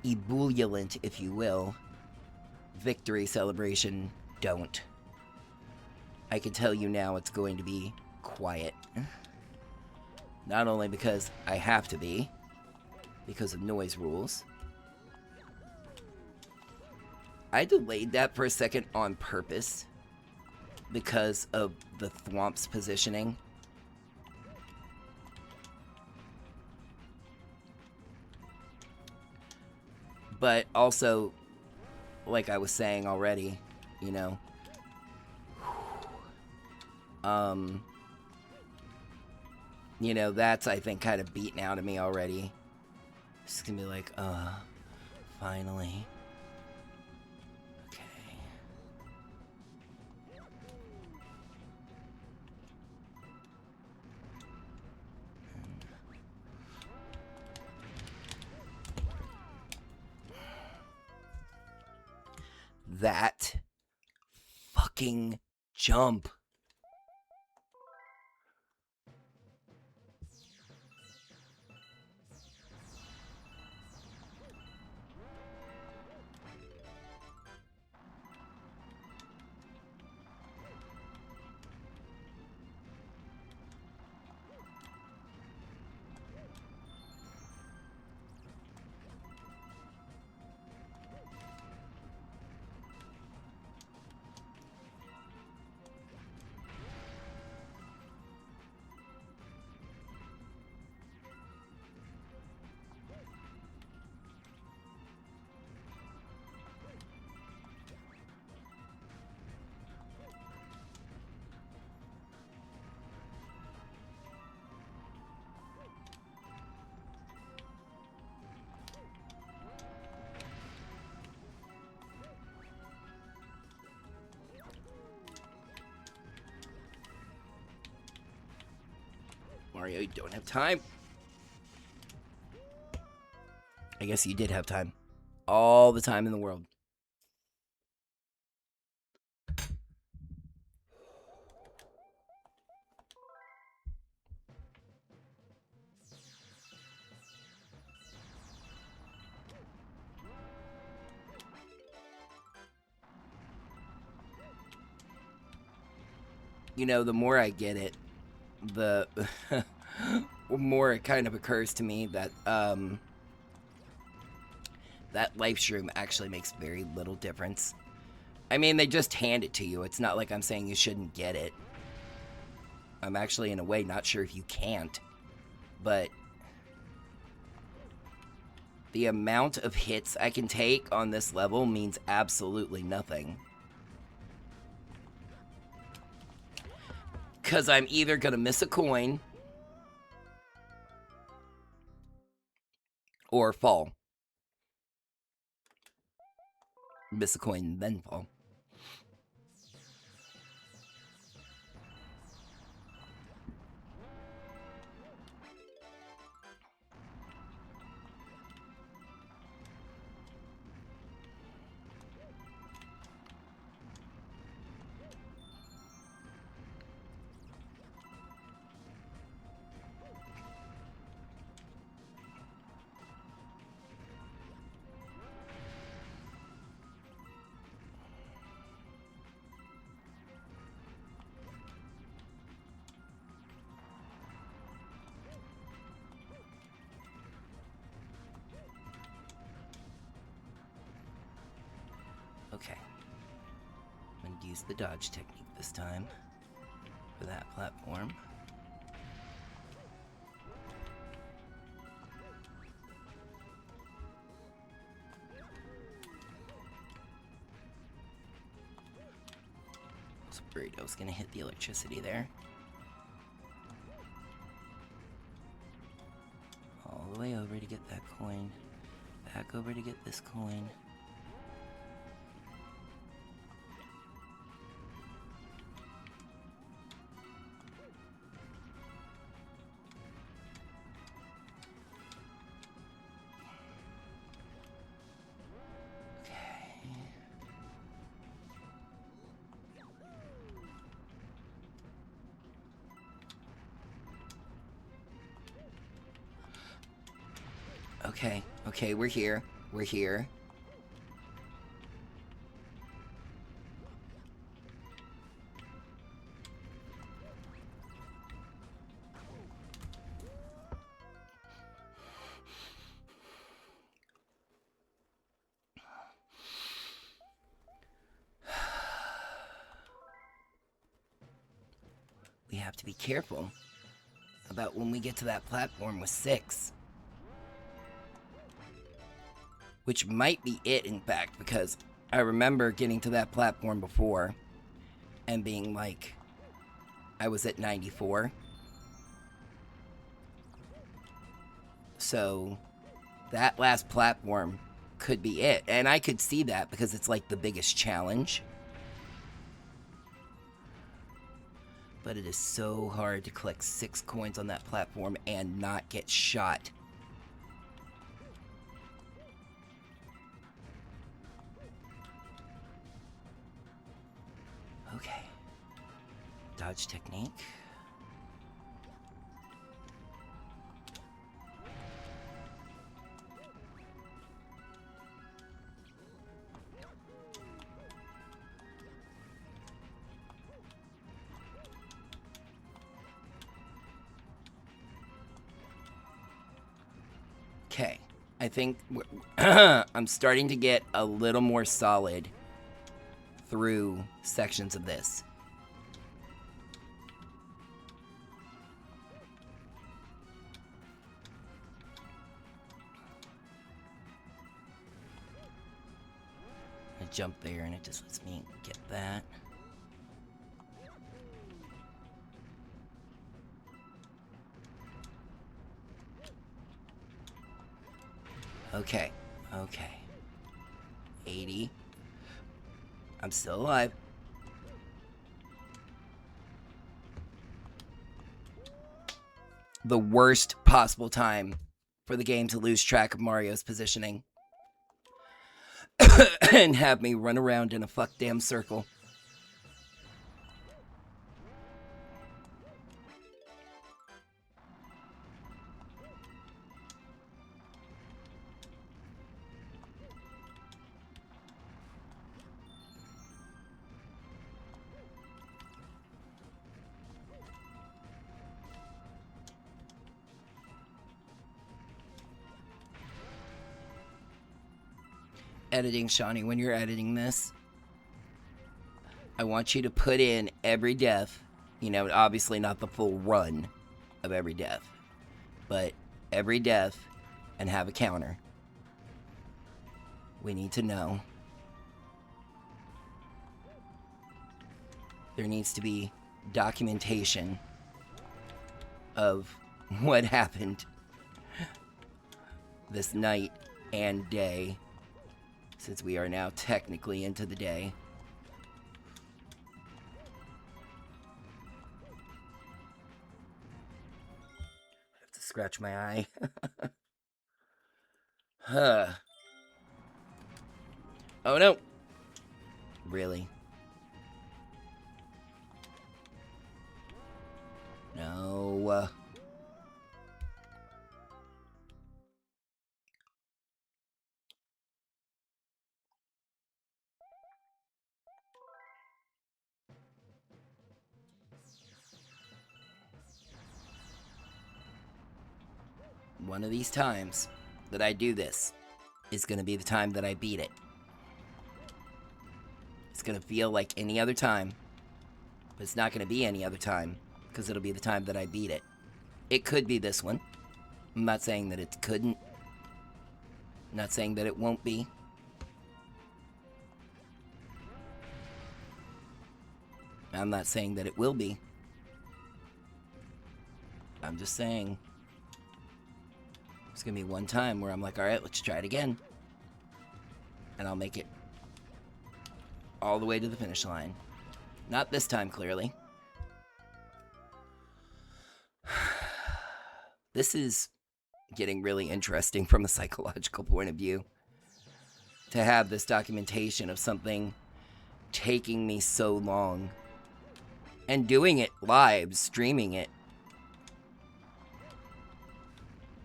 ebullient, if you will, victory celebration, don't. I can tell you now it's going to be quiet. Not only because I have to be, because of noise rules. I delayed that for a second on purpose, because of the thwomp's positioning. But also, like I was saying already, you know, you know, that's, I think, kind of beaten out of me already. Just gonna be like, finally. Okay. That fucking jump. Mario, you don't have time. I guess you did have time. All the time in the world. You know, the more I get it, the more it kind of occurs to me that that life stream actually makes very little difference. I mean, they just hand it to you. It's not like I'm saying you shouldn't get it. I'm actually, in a way, not sure if you can't. But the amount of hits I can take on this level means absolutely nothing. Because I'm either going to miss a coin, Or fall. Miss a coin, then fall. Okay. I'm going to use the dodge technique this time for that platform. So Burrito's going to hit the electricity there. All the way over to get that coin. Back over to get this coin. Okay, we're here. We're here. We have to be careful about when we get to that platform with 6. Which might be it, in fact, because I remember getting to that platform before and being like, I was at 94. So that last platform could be it. And I could see that because it's like the biggest challenge. But it is so hard to collect 6 coins on that platform and not get shot. Okay. Dodge technique. Okay. I think I'm starting to get a little more solid through sections of this. I jump there and it just lets me get that. Okay. 80. I'm still alive. The worst possible time for the game to lose track of Mario's positioning. And have me run around in a fuck damn circle. Editing, Shawnee, when you're editing this, I want you to put in every death. You know, obviously not the full run of every death, but every death and have a counter. We need to know. There needs to be documentation of what happened. this night and day, since we are now technically into the day. I have to scratch my eye. Huh. Oh no! Really? No. One of these times that I do this is going to be the time that I beat it. It's going to feel like any other time, but it's not going to be any other time because it'll be the time that I beat it. It could be this one. I'm not saying that it couldn't. I'm not saying that it won't be. I'm not saying that it will be. I'm just saying it's gonna be one time where I'm like, alright, let's try it again. And I'll make it all the way to the finish line. Not this time, clearly. This is getting really interesting from a psychological point of view. To have this documentation of something taking me so long. And doing it live, streaming it.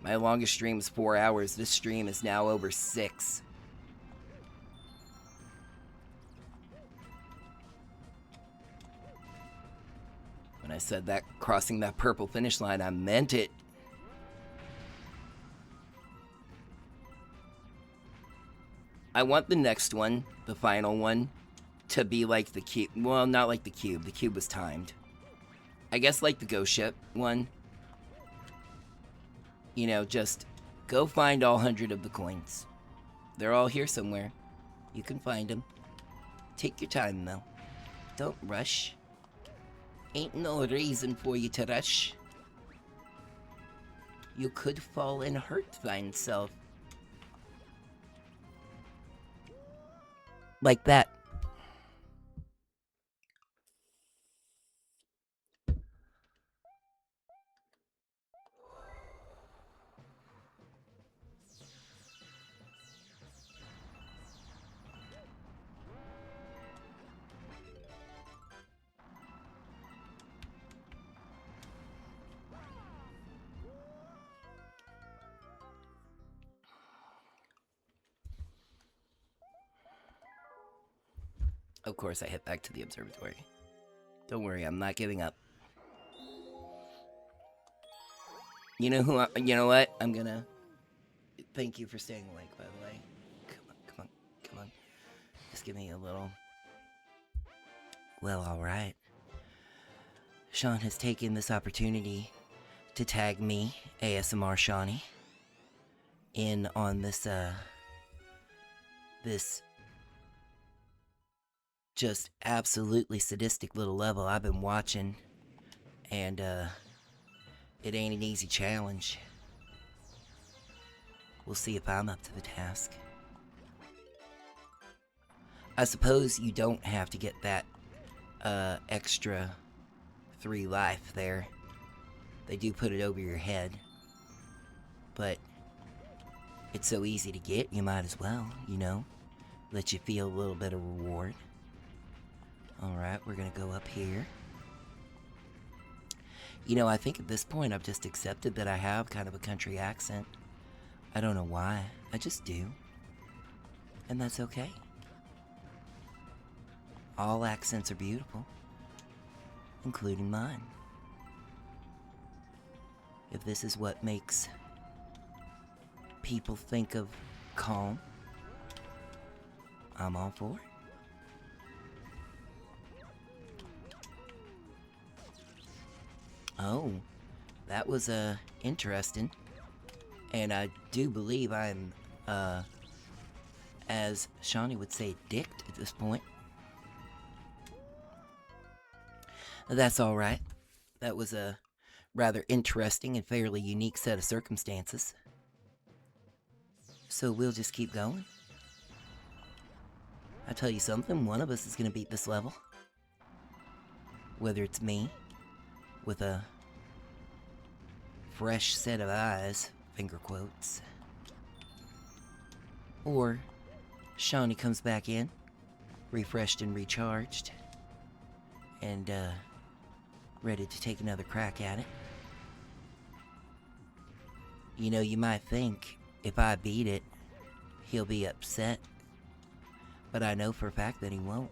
My longest stream is 4 hours. This stream is now over 6. When I said that, crossing that purple finish line, I meant it. I want the next one, the final one, to be like the cube. Well, not like the cube. The cube was timed. I guess like the ghost ship one. You know, just go find all 100 of the coins. They're all here somewhere. You can find them. Take your time, though. Don't rush. Ain't no reason for you to rush. You could fall and hurt thine self. Like that. Of course, I head back to the observatory. Don't worry, I'm not giving up. You know who? You know what? I'm gonna. Thank you for staying awake, by the way. Come on. Just give me a little. Well, alright. Sean has taken this opportunity to tag me, ASMR Shawnee, in on this, this just absolutely sadistic little level I've been watching, and, it ain't an easy challenge. We'll see if I'm up to the task. I suppose you don't have to get that, extra 3 life there. They do put it over your head. But it's so easy to get, you might as well, you know? Let you feel a little bit of reward. Alright, we're gonna go up here. You know, I think at this point I've just accepted that I have kind of a country accent. I don't know why. I just do. And that's okay. All accents are beautiful. Including mine. If this is what makes people think of calm, I'm all for it. Oh, that was, interesting. And I do believe I'm, as Shawnee would say, dicked at this point. That's alright. That was a rather interesting and fairly unique set of circumstances. So we'll just keep going. I tell you something, one of us is gonna beat this level. Whether it's me, with a fresh set of eyes, finger quotes, or Shawnee comes back in, refreshed and recharged, and ready to take another crack at it. You know, you might think if I beat it, he'll be upset, but I know for a fact that he won't.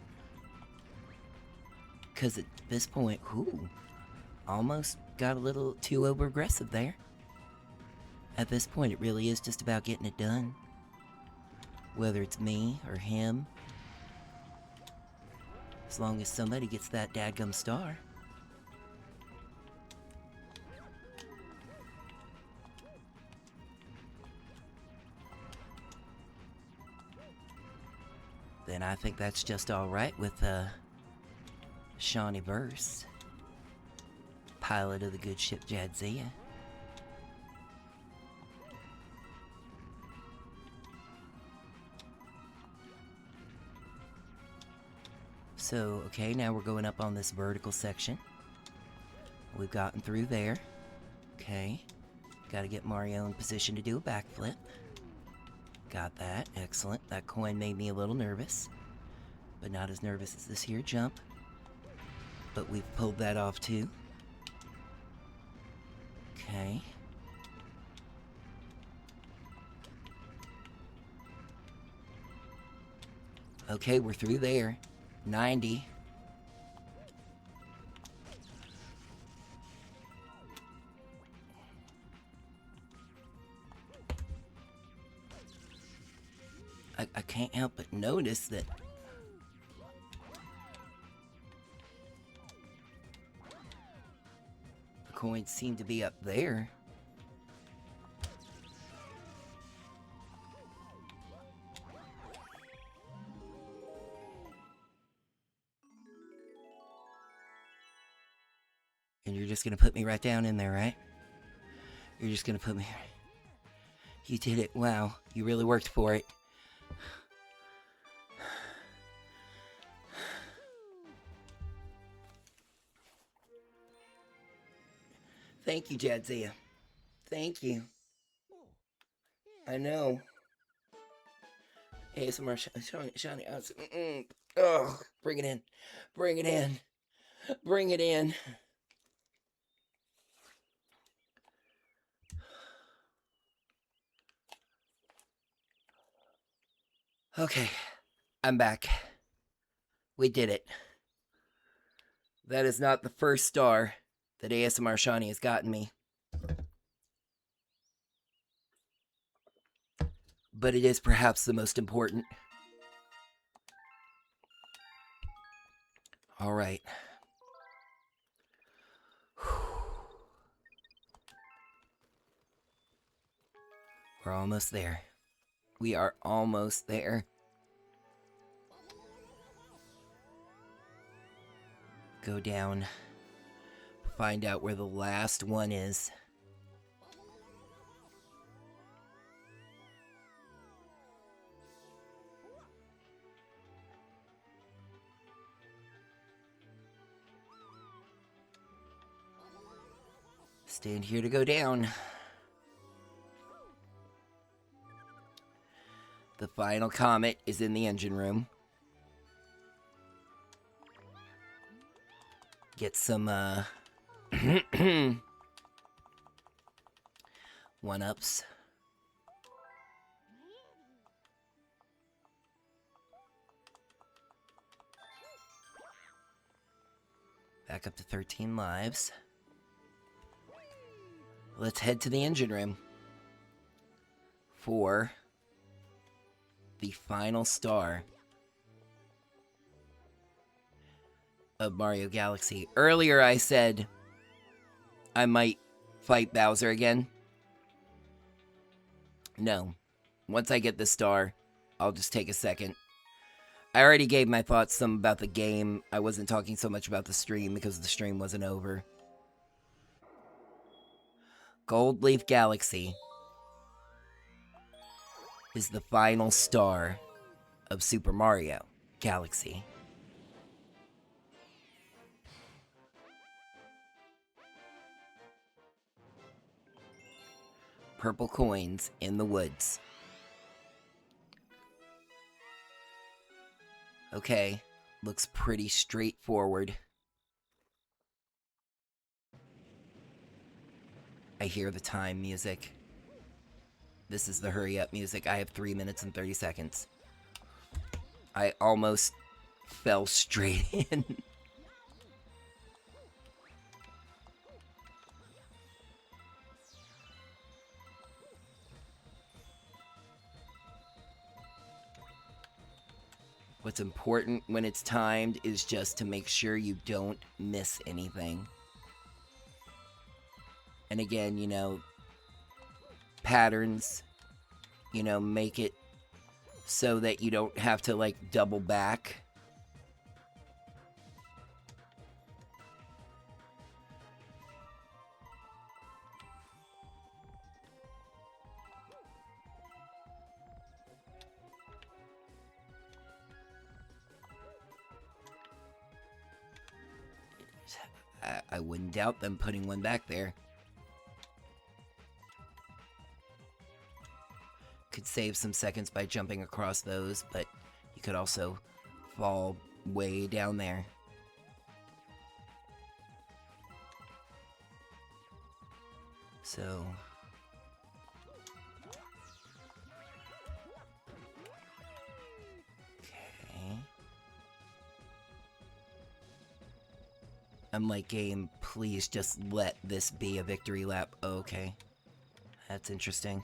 Because at this point, almost got a little too over-aggressive there. At this point, it really is just about getting it done. Whether it's me or him. As long as somebody gets that dadgum star. Then I think that's just alright with, Shawnee Verse, pilot of the good ship Jadzia. So, okay, now we're going up on this vertical section. We've gotten through there. Okay. Gotta get Mario in position to do a backflip. Got that. Excellent. That coin made me a little nervous. But not as nervous as this here jump. But we've pulled that off too. Okay. Okay, we're through there. 90. I can't help but notice that the coins seem to be up there. And you're just gonna put me right down in there, right? You're just gonna put me... You did it. Wow. You really worked for it. Thank you, Jadzia. Thank you. I know. ASMR, Shawnee, oh, bring it in. Bring it in. Bring it in. Okay, I'm back. We did it. That is not the first star that ASMR Shawnee has gotten me. But it is perhaps the most important. Alright. We're almost there. We are almost there. Go down. Find out where the last one is. Stand here to go down. The final comet is in the engine room. Get some, one-ups. Back up to 13 lives. Let's head to the engine room for the final star of Mario Galaxy. Earlier I said I might fight Bowser again. No. Once I get the star, I'll just take a second. I already gave my thoughts some about the game. I wasn't talking so much about the stream because the stream wasn't over. Gold Leaf Galaxy. is the final star of Super Mario Galaxy. Purple coins in the woods. Okay, looks pretty straightforward. I hear the time music. This is the hurry up music. I have 3 minutes and 30 seconds. I almost fell straight in. What's important when it's timed is just to make sure you don't miss anything. And again, you know, patterns, you know, make it so that you don't have to, like, double back. I wouldn't doubt them putting one back there. Could save some seconds by jumping across those, but you could also fall way down there. So... okay. I'm like, game, please just let this be a victory lap. Okay. That's interesting.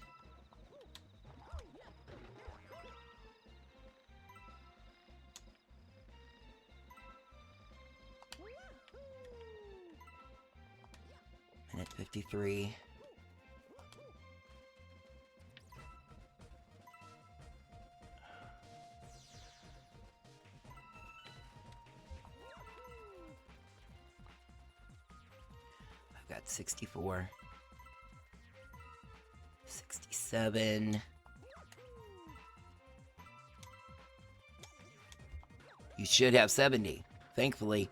Minute 53. I've got 64. 67. You should have 70. Thankfully,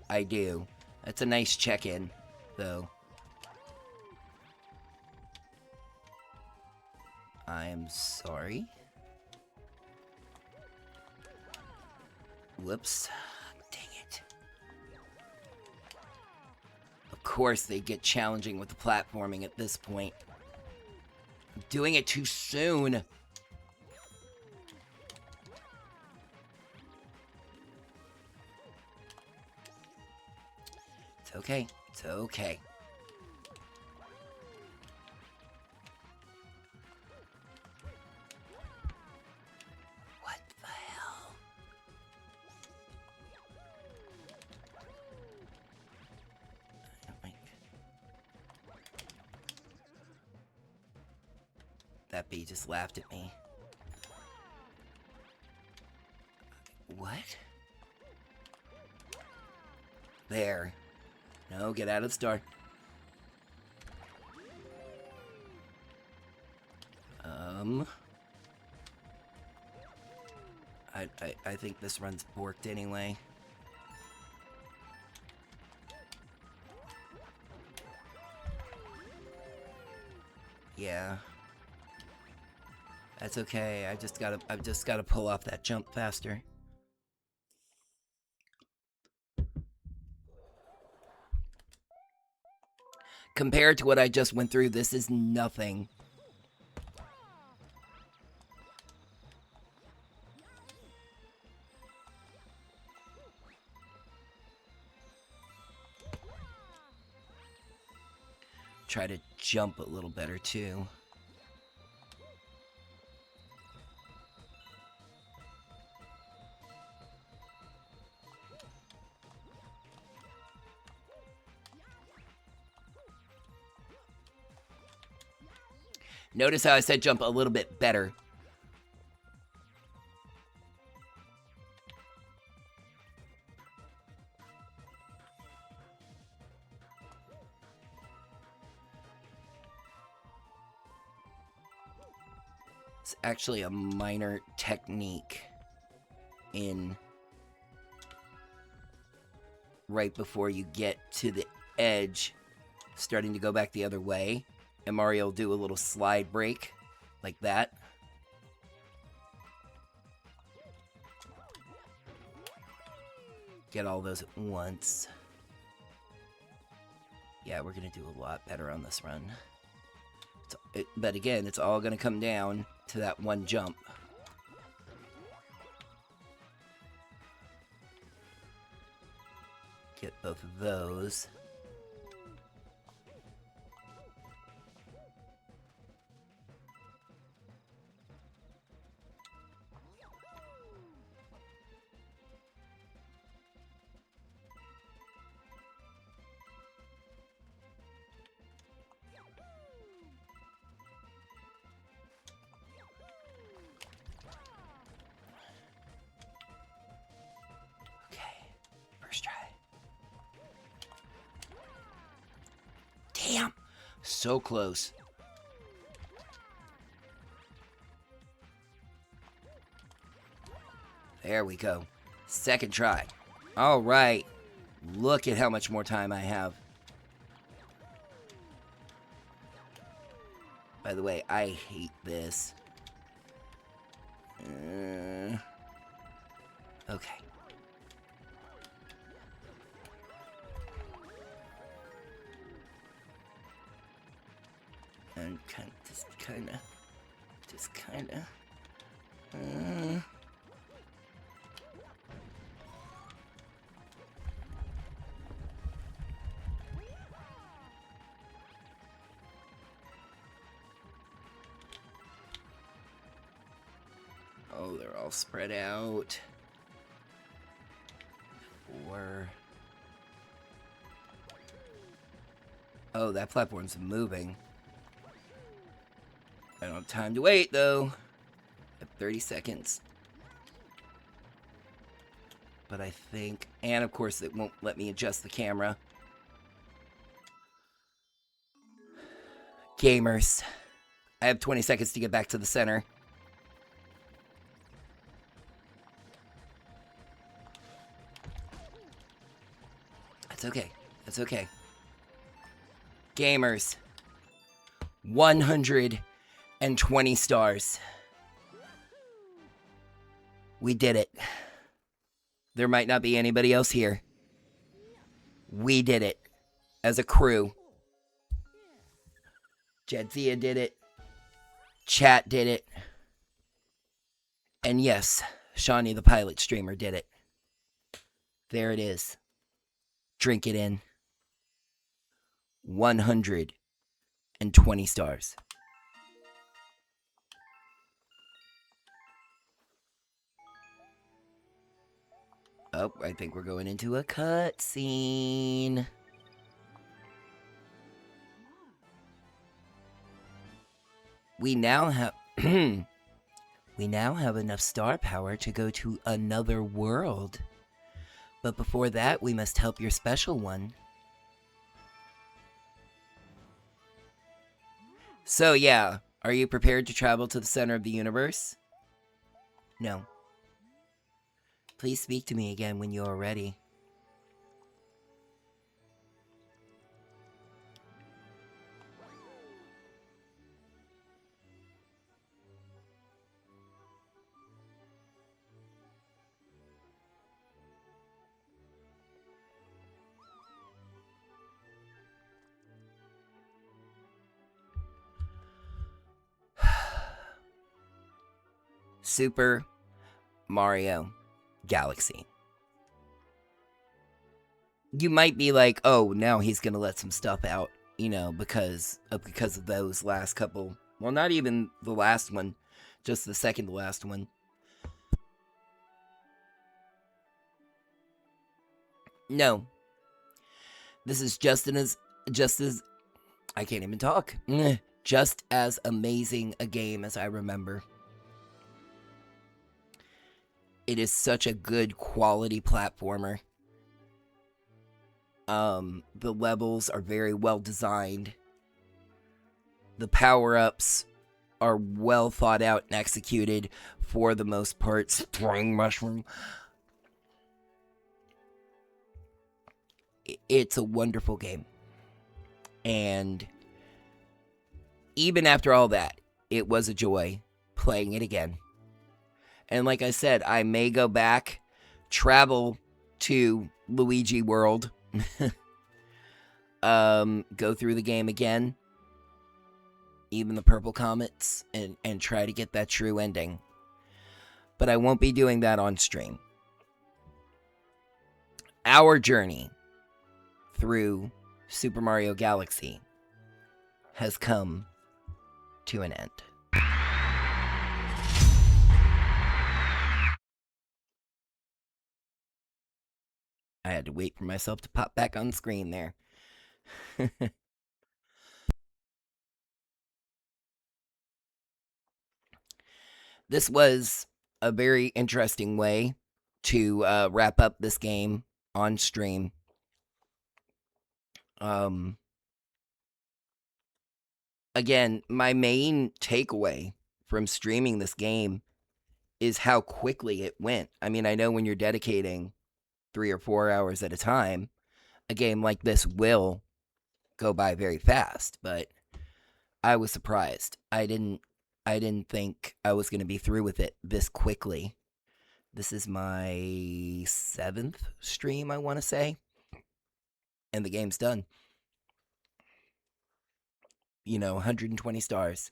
I do. That's a nice check-in, though. I am sorry. Whoops. Dang it. Of course they get challenging with the platforming at this point. I'm doing it too soon. It's okay. It's okay. What the hell? That bee just laughed at me. What? There. No, get out of the star. I think this run's borked anyway. Yeah. That's okay. I've just gotta pull off that jump faster. Compared to what I just went through, this is nothing. Try to jump a little better too. Notice how I said jump a little bit better. It's actually a minor technique in right before you get to the edge, starting to go back the other way, and Mario will do a little slide break like that. Get all those at once. Yeah, we're gonna do a lot better on this run. But again, it's all gonna come down to that one jump. Get both of those. First try. Damn! So close. There we go. Second try. Alright. Look at how much more time I have. By the way, I hate this. Okay. And just kinda. Oh, they're all spread out. 4. Oh, that platform's moving. I don't have time to wait, though. I have 30 seconds. But I think... And, of course, it won't let me adjust the camera. Gamers. I have 20 seconds to get back to the center. That's okay. That's okay. Gamers. 120 stars. We did it. There might not be anybody else here. We did it. As a crew. Jadzia did it. Chat did it. And yes, Shawnee the pilot streamer did it. There it is. Drink it in. 120 stars. Oh, I think we're going into a cutscene. We now have enough star power to go to another world. But before that, we must help your special one. So yeah, are you prepared to travel to the center of the universe? No. Please speak to me again when you are ready. Super Mario Galaxy. You might be like, oh, now he's gonna let some stuff out, you know, because of those last couple. Well, not even the last one, just the second to last one. No. This is just as I can't even talk. Just as amazing a game as I remember. It is such a good quality platformer. The levels are very well designed. The power-ups are well thought out and executed for the most part. Spring mushroom. It's a wonderful game. And even after all that, it was a joy playing it again. And like I said, I may go back, travel to Luigi World, go through the game again, even the Purple Comets, and try to get that true ending. But I won't be doing that on stream. Our journey through Super Mario Galaxy has come to an end. I had to wait for myself to pop back on screen there. This was a very interesting way to wrap up this game on stream. Again, my main takeaway from streaming this game is how quickly it went. I mean, I know when you're dedicating 3 or 4 hours at a time, a game like this will go by very fast, but I was surprised. I didn't think I was going to be through with it this quickly. This is my 7th stream, I want to say, and the game's done. 120 stars.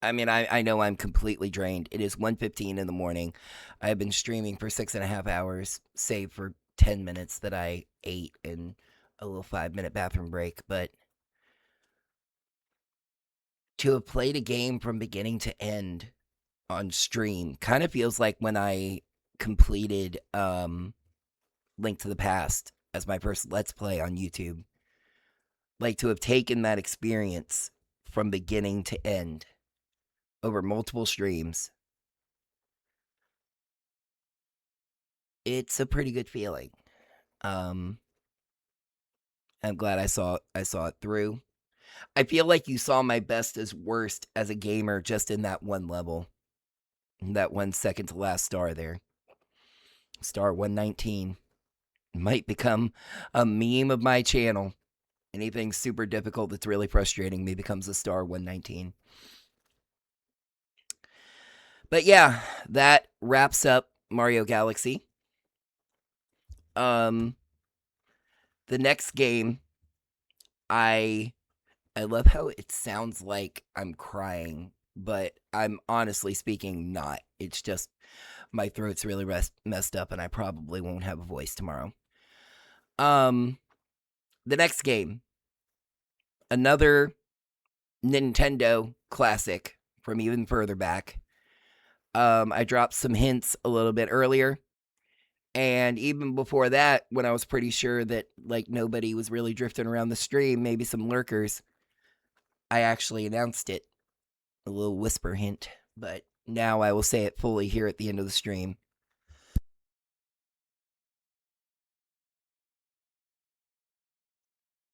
I mean, I know I'm completely drained. It is 1:15 in the morning. I've been streaming for 6.5 hours, save for 10 minutes that I ate and a little 5-minute bathroom break. But to have played a game from beginning to end on stream kind of feels like when I completed Link to the Past as my first Let's Play on YouTube. Like, to have taken that experience from beginning to end over multiple streams, it's a pretty good feeling. I'm glad I saw it through. I feel like you saw my best as worst as a gamer just in that one level. That 1 second to last star there. Star 119 might become a meme of my channel. Anything super difficult that's really frustrating me becomes a star 119. But yeah, that wraps up Mario Galaxy. The next game, I love how it sounds like I'm crying, but I'm honestly speaking not. It's just my throat's really messed up and I probably won't have a voice tomorrow. The next game, another Nintendo classic from even further back. I dropped some hints a little bit earlier. And even before that, when I was pretty sure that like nobody was really drifting around the stream, maybe some lurkers, I actually announced it. A little whisper hint. But now I will say it fully here at the end of the stream.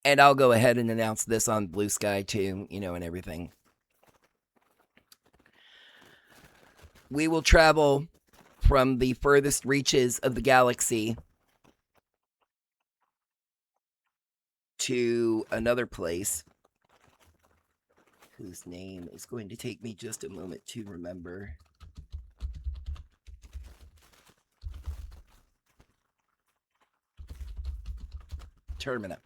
And I'll go ahead and announce this on Blue Sky too, and everything. We will travel from the furthest reaches of the galaxy to another place whose name is going to take me just a moment to remember. Termina.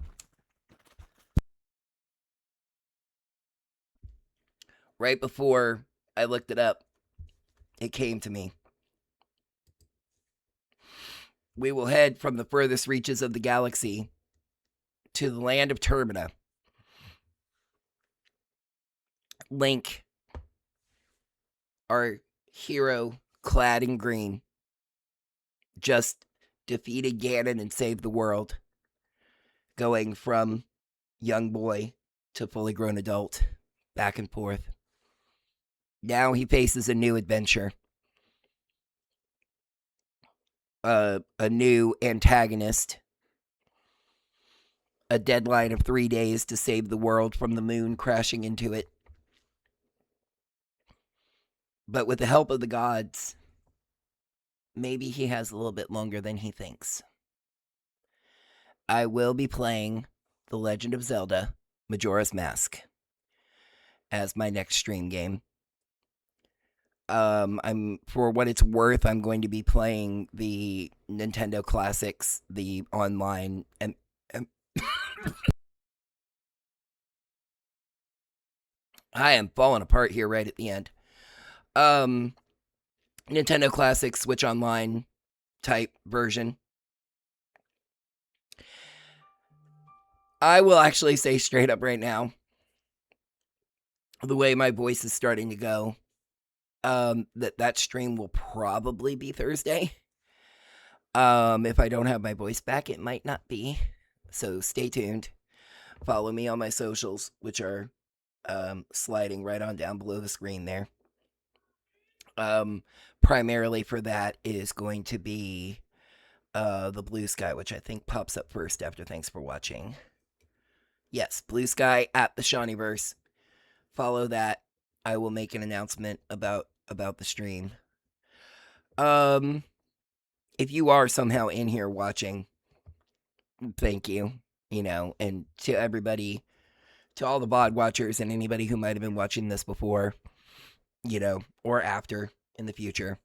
Right before I looked it up, it came to me. We will head from the furthest reaches of the galaxy to the land of Termina. Link, our hero clad in green, just defeated Ganon and saved the world, going from young boy to fully grown adult, back and forth. Now he faces a new adventure. A new antagonist. a deadline of 3 days to save the world from the moon crashing into it. But with the help of the gods, maybe he has a little bit longer than he thinks. I will be playing The Legend of Zelda, Majora's Mask, as my next stream game. I'm for what it's worth, I'm going to be playing the Nintendo Classics, the online and I am falling apart here right at the end. Nintendo Classic Switch Online type version. I will actually say straight up right now, the way my voice is starting to go, that stream will probably be Thursday. If I don't have my voice back, it might not be. So stay tuned. Follow me on my socials, which are sliding right on down below the screen there. Primarily for that is going to be the Blue Sky, which I think pops up first after thanks for watching. Yes, Blue Sky at the Shawneeverse. Follow that. I will make an announcement about the stream. If you are somehow in here watching, thank you. You know, and to everybody, to all the VOD watchers and anybody who might have been watching this before, you know, or after in the future.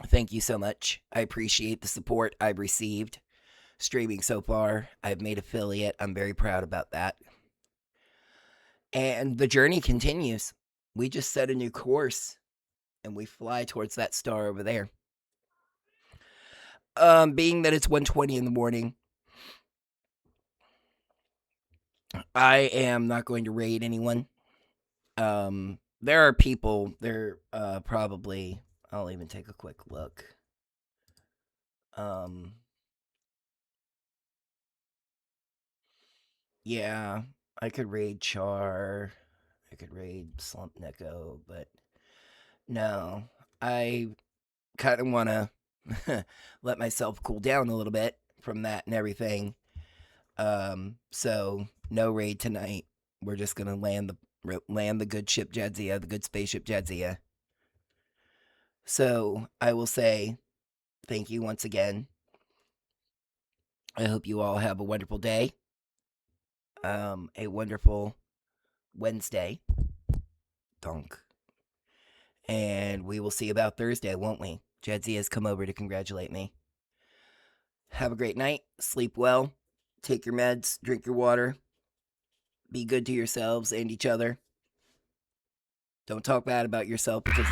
Thank you so much. I appreciate the support I've received streaming so far. I've made affiliate. I'm very proud about that. And the journey continues. We just set a new course and we fly towards that star over there. Being that it's 1:20 in the morning, I am not going to raid anyone. There are people, there probably, I'll even take a quick look. Yeah, I could raid Char, I could raid Slump Neko, but no, I kind of want to let myself cool down a little bit from that and everything. So no raid tonight. We're just gonna land the good ship Jadzia, the good spaceship Jadzia. So I will say thank you once again. I hope you all have a wonderful day. A wonderful Wednesday. Donk. And we will see about Thursday, won't we? Jadzia has come over to congratulate me. Have a great night. Sleep well. Take your meds. Drink your water. Be good to yourselves and each other. Don't talk bad about yourself because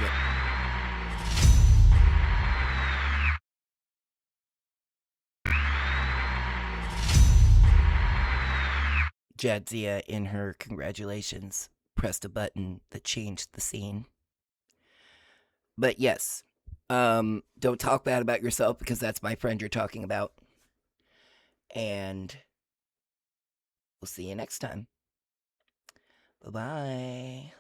Jadzia, in her congratulations, pressed a button that changed the scene. But yes, don't talk bad about yourself because that's my friend you're talking about. And we'll see you next time. Bye-bye.